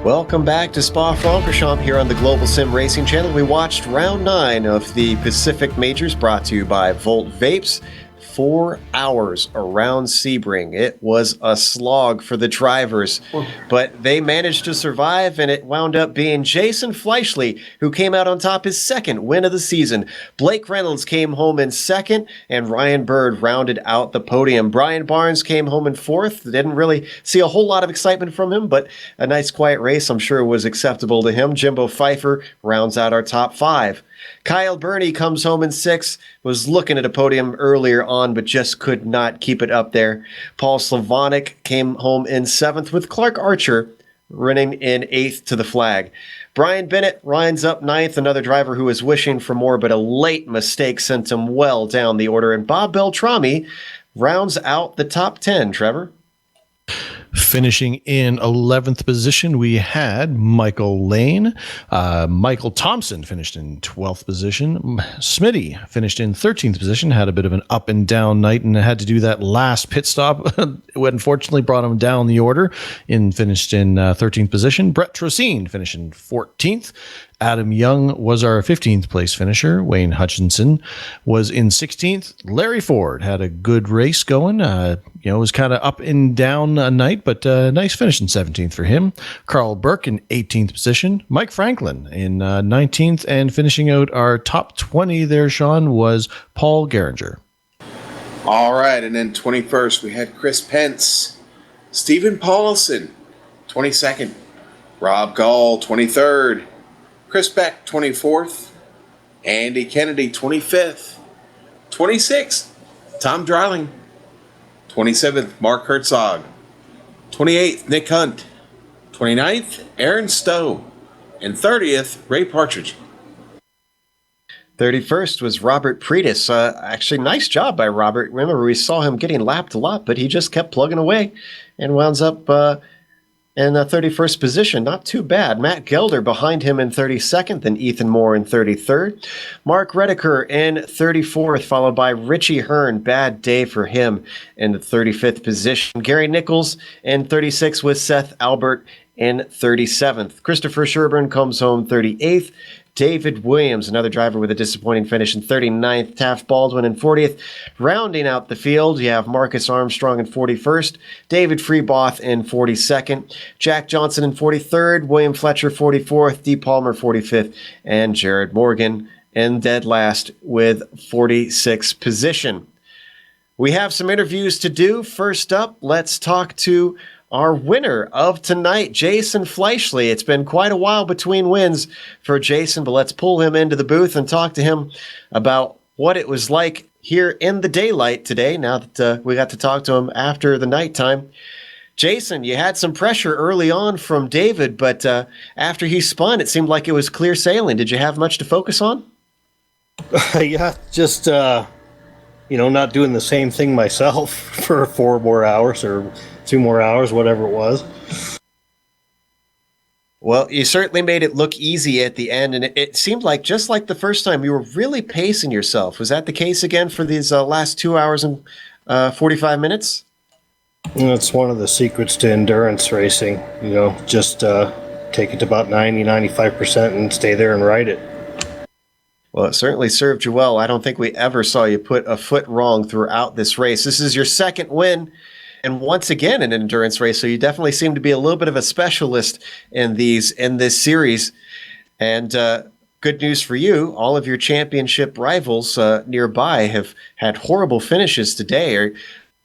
Welcome back to Spa-Francorchamps here on the Global Sim Racing Channel. We watched round 9 of the Pacific Majors brought to you by Volt Vapes. 4 hours around Sebring. It was a slog for the drivers, but they managed to survive, and it wound up being Jason Fleischle who came out on top, his second win of the season. Blake Reynolds came home in second, and Ryan Bird rounded out the podium. Brian Barnes came home in fourth. Didn't really see a whole lot of excitement from him, but a nice quiet race I'm sure was acceptable to him. Jimbo Pfeiffer rounds out our top 5. Kyle Burney comes home in 6th, was looking at a podium earlier on, but just could not keep it up there. Paul Slavonic came home in 7th, with Clark Archer running in 8th to the flag. Brian Bennett winds up 9th, another driver who was wishing for more, but a late mistake sent him well down the order. And Bob Beltrami rounds out the top 10, Trevor. Finishing in 11th position, we had Michael Lane. Michael Thompson finished in 12th position. Smitty finished in 13th position, had a bit of an up and down night and had to do that last pit stop. It unfortunately brought him down the order and finished in 13th position. Brett Trocine finished in 14th. Adam Young was our 15th place finisher. Wayne Hutchinson was in 16th. Larry Ford had a good race going. It was kind of up and down a night, but nice finish in 17th for him. Carl Burke in 18th position. Mike Franklin in 19th, and finishing out our top 20 there, Sean, was Paul Geringer. All right, and then 21st, we had Chris Pence, Stephen Paulson, 22nd, Rob Gall, 23rd, Chris Beck, 24th, Andy Kennedy, 25th, 26th, Tom Dreiling, 27th, Mark Herzog, 28th, Nick Hunt, 29th, Aaron Stowe, and 30th, Ray Partridge. 31st was Robert Pretis. Actually, nice job by Robert. Remember, we saw him getting lapped a lot, but he just kept plugging away and wounds up in the 31st position. Not too bad. Matt Gelder behind him in 32nd, then Ethan Moore in 33rd. Mark Redeker in 34th, followed by Richie Hearn. Bad day for him in the 35th position. Gary Nichols in 36th, with Seth Albert in 37th. Christopher Sherburne comes home 38th. David Williams, another driver with a disappointing finish, in 39th. Taft Baldwin in 40th. Rounding out the field, you have Marcus Armstrong in 41st. David Freeboth in 42nd. Jack Johnson in 43rd. William Fletcher 44th. Dee Palmer 45th. And Jared Morgan in dead last with 46th position. We have some interviews to do. First up, let's talk to our winner of tonight, Jason Fleischle. It's been quite a while between wins for Jason, but let's pull him into the booth and talk to him about what it was like here in the daylight today, now that we got to talk to him after the nighttime. Jason, you had some pressure early on from David, but after he spun, it seemed like it was clear sailing. Did you have much to focus on? Yeah, just, not doing the same thing myself for 4 more hours or 2 more hours, whatever it was. Well, you certainly made it look easy at the end, and it seemed like, just like the first time, you were really pacing yourself. Was that the case again for these last 2 hours and 45 minutes? It's one of the secrets to endurance racing. Just take it to about 90-95% and stay there and ride it. Well, it certainly served you well. I don't think we ever saw you put a foot wrong throughout this race. This is your second win, and once again an endurance race, so you definitely seem to be a little bit of a specialist in this series. And good news for you, all of your championship rivals nearby have had horrible finishes today.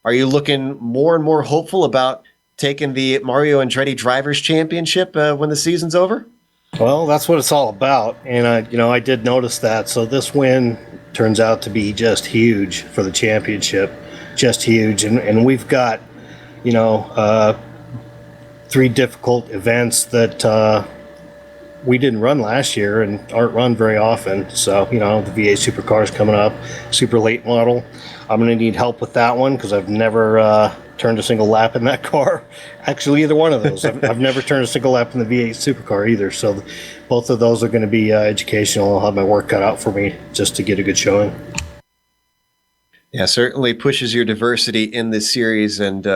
Are you looking more and more hopeful about taking the Mario Andretti Drivers' Championship when the season's over? Well, that's what it's all about, and I did notice that. So this win turns out to be just huge for the championship, just huge. And we've got 3 difficult events that we didn't run last year and aren't run very often. So the V8 Supercars coming up, super late model. I'm going to need help with that one because I've never turned a single lap in that car. Actually, either one of those. I've never turned a single lap in the V8 Supercar either. So both of those are going to be educational. I'll have my work cut out for me just to get a good showing. Yeah, certainly pushes your diversity in this series, and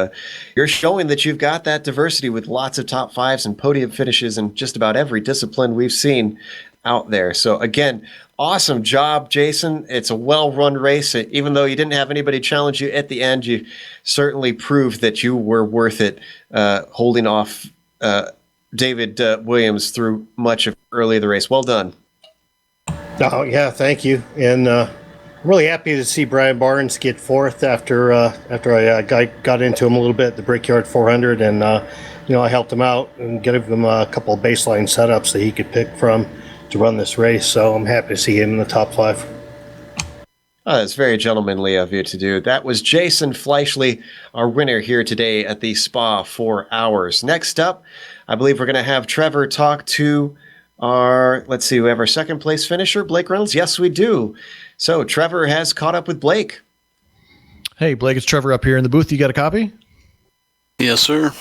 you're showing that you've got that diversity with lots of top fives and podium finishes in just about every discipline we've seen out there. So again, awesome job, Jason. It's a well-run race. Even though you didn't have anybody challenge you at the end, you certainly proved that you were worth it, holding off David Williams through much of early the race. Well done. Oh, yeah, thank you. And really happy to see Brian Barnes get fourth after I got into him a little bit at the Brickyard 400, and I helped him out and gave him a couple of baseline setups that he could pick from to run this race. So I'm happy to see him in the top 5. It's very gentlemanly of you to do. That was Jason Fleischle, our winner here today at the Spa 4 Hours. Next up, I believe we're going to have Trevor talk to we have our second place finisher, Blake Reynolds. Yes, we do. So Trevor has caught up with Blake. Hey, Blake, it's Trevor up here in the booth. You got a copy? Yes, sir.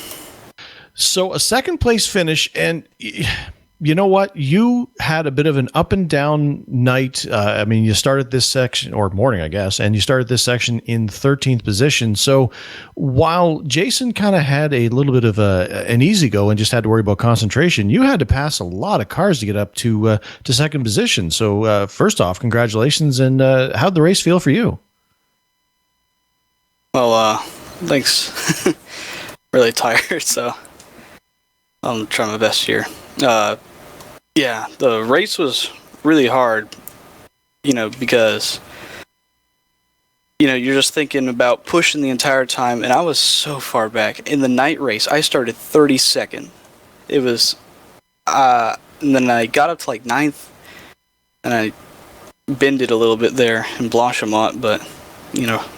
So a second place finish, and you know what? You had a bit of an up and down night. You started this section, or morning, I guess, and you started this section in 13th position. So while Jason kind of had a little bit of an easy go and just had to worry about concentration, you had to pass a lot of cars to get up to second position. So first off, congratulations, and how'd the race feel for you? Well, thanks. Really tired, so I'm trying my best here. Yeah, the race was really hard, because, you're just thinking about pushing the entire time, and I was so far back. In the night race, I started 32nd. It was, and then I got up to like 9th, and I bended a little bit there in Blanchimont, but,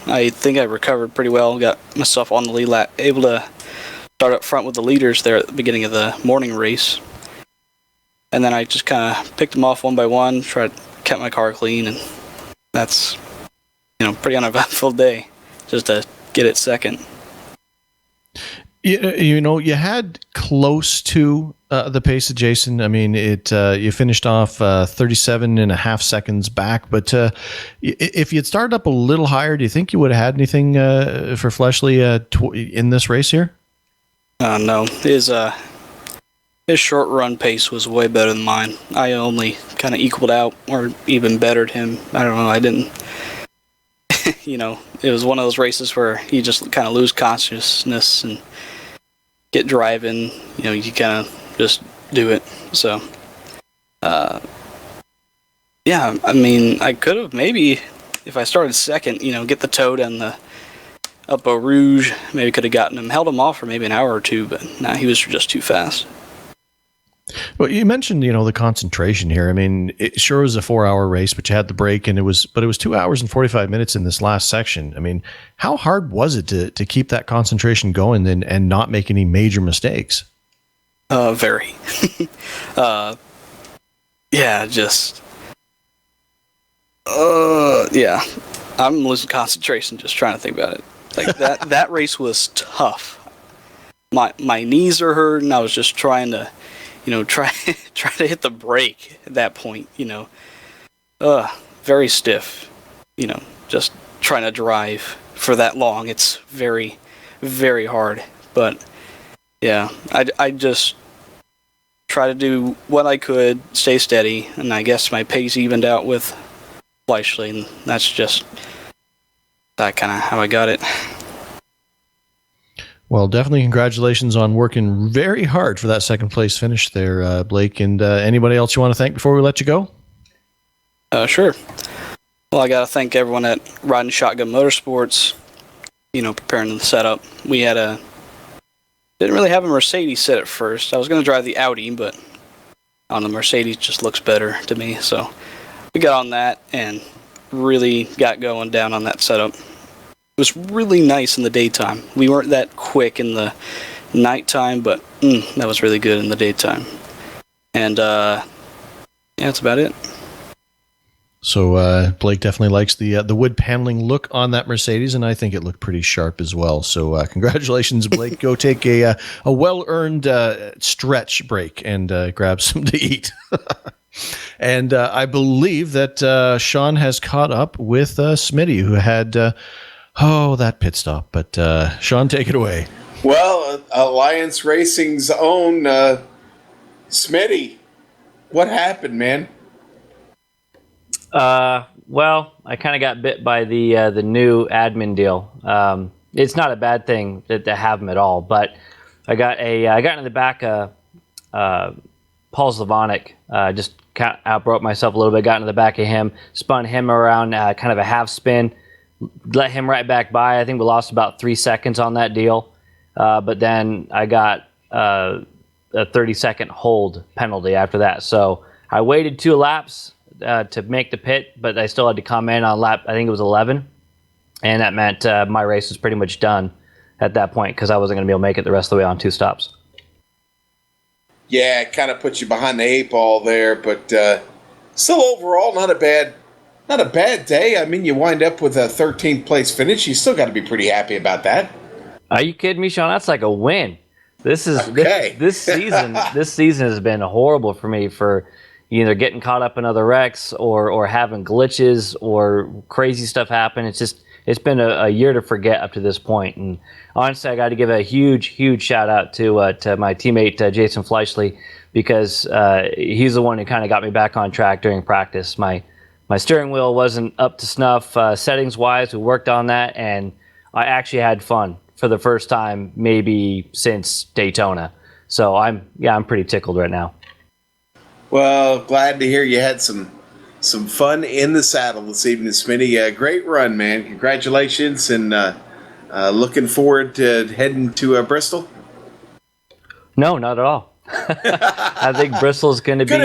I think I recovered pretty well, got myself on the lead lap, able to start up front with the leaders there at the beginning of the morning race. And then I just kind of picked them off one by one, kept my car clean, and that's, pretty uneventful day just to get it second. You had close to the pace of Jason. I mean, you finished off 37 and a half seconds back, but if you'd started up a little higher, do you think you would have had anything for Fleischle in this race here? No. His short run pace was way better than mine. I only kind of equaled out or even bettered him. I don't know. I didn't. It was one of those races where you just kind of lose consciousness and get driving. You kind of just do it. So, yeah, I could have maybe, if I started second, get the toad and up Eau Rouge, maybe could have gotten him, held him off for maybe an hour or two, but he was just too fast. Well, you mentioned, the concentration here. I mean, it sure was a 4-hour race, but you had the break, and it was 2 hours and 45 minutes in this last section. I mean, how hard was it to keep that concentration going and not make any major mistakes? Very. Yeah, just, yeah, I'm losing concentration just trying to think about it. Like that race was tough. My knees are hurting. I was just trying to, try to hit the brake at that point, very stiff, just trying to drive for that long. It's very, very hard. But yeah, I just try to do what I could, stay steady, and I guess my pace evened out with Fleischle, and that's just that kind of how I got it. Well, definitely congratulations on working very hard for that second place finish there, Blake. And anybody else you want to thank before we let you go? Sure. Well, I got to thank everyone at Riding Shotgun Motorsports, preparing the setup. We didn't really have a Mercedes set at first. I was going to drive the Audi, but on the Mercedes just looks better to me. So we got on that and really got going down on that setup. It was really nice in the daytime. We weren't that quick in the nighttime, but that was really good in the daytime. And yeah, that's about it. So Blake definitely likes the wood paneling look on that Mercedes, and I think it looked pretty sharp as well. So congratulations, Blake. Go take a well-earned stretch break and grab something to eat. And I believe that Sean has caught up with Smitty, who had, that pit stop. But Sean, take it away. Well, Alliance Racing's own Smitty, what happened, man? Well, I kind of got bit by the new admin deal. It's not a bad thing to have them at all, but I got in the back of Paul Slavonic, just kind of outbroke myself a little bit, got into the back of him, spun him around kind of a half spin, let him right back by. I think we lost about 3 seconds on that deal, but then I got a 30-second hold penalty after that. So I waited 2 laps to make the pit, but I still had to come in on lap, I think it was 11, and that meant my race was pretty much done at that point because I wasn't going to be able to make it the rest of the way on 2 stops. Yeah, it kind of puts you behind the 8 ball there, but still overall not a bad day. I mean, you wind up with a 13th place finish. You still got to be pretty happy about that. Are you kidding me, Sean? That's like a win. This is okay. this season. This season has been horrible for me for either getting caught up in other wrecks or having glitches or crazy stuff happen. It's been a year to forget up to this point. And honestly, I got to give a huge shout out to my teammate Jason Fleischle, because he's the one who kind of got me back on track during practice. My steering wheel wasn't up to snuff settings wise. We worked on that, and I actually had fun for the first time maybe since Daytona. So I'm pretty tickled right now. Well, glad to hear you had some fun in the saddle this evening, Smitty. Great run, man. Congratulations, and looking forward to heading to Bristol. No, not at all. I think Bristol's going to be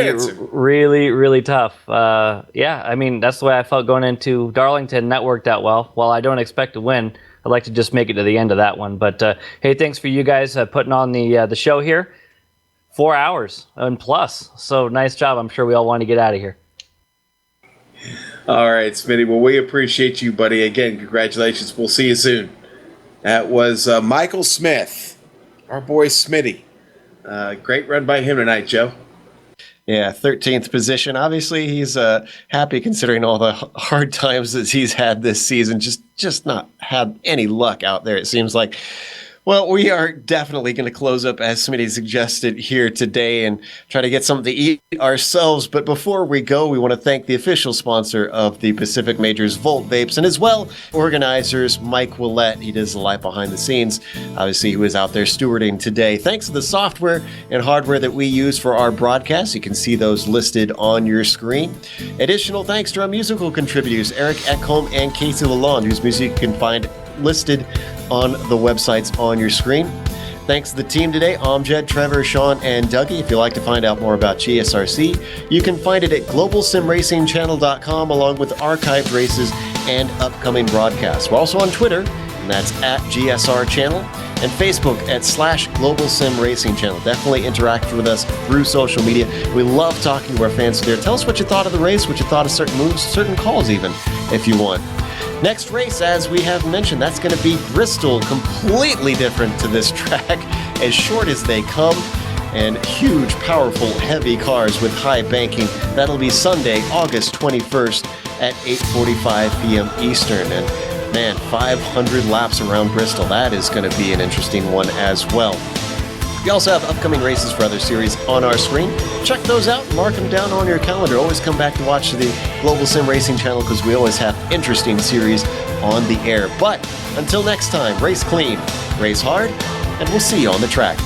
really tough. Yeah, I mean, that's the way I felt going into Darlington. That worked out well. While I don't expect to win, I'd like to just make it to the end of that one. But hey, thanks for you guys putting on the show here. 4 hours and plus. So nice job. I'm sure we all want to get out of here. All right, Smitty. Well, we appreciate you, buddy. Again, congratulations. We'll see you soon. That was Michael Smith, our boy Smitty. Great run by him tonight, Joe. Yeah, 13th position. Obviously, he's happy considering all the hard times that he's had this season. Just not had any luck out there, it seems like. Well, we are definitely going to close up, as Smitty suggested, here today and try to get something to eat ourselves. But before we go, we want to thank the official sponsor of the Pacific Majors, Volt Vapes, and as well, organizers Mike Willett. He does the light behind the scenes. Obviously, he was out there stewarding today. Thanks to the software and hardware that we use for our broadcasts. You can see those listed on your screen. Additional thanks to our musical contributors, Eric Ekholm and Casey Lalonde, whose music you can find listed on the websites on your screen. Thanks to the team today, Amjad, Trevor, Sean, and Dougie. If you'd like to find out more about GSRC, you can find it at globalsimracingchannel.com along with archived races and upcoming broadcasts. We're also on Twitter, and that's at GSR Channel, and Facebook at /GlobalSimRacingChannel. Definitely interact with us through social media. We love talking to our fans there. Tell us what you thought of the race, what you thought of certain moves, certain calls even, if you want. Next race, as we have mentioned, that's going to be Bristol, completely different to this track, as short as they come, and huge, powerful, heavy cars with high banking. That'll be Sunday, August 21st at 8:45 p.m. Eastern. And man, 500 laps around Bristol. That is going to be an interesting one as well. We also have upcoming races for other series on our screen. Check those out, mark them down on your calendar. Always come back to watch the Global Sim Racing channel because we always have interesting series on the air. But until next time, race clean, race hard, and we'll see you on the track.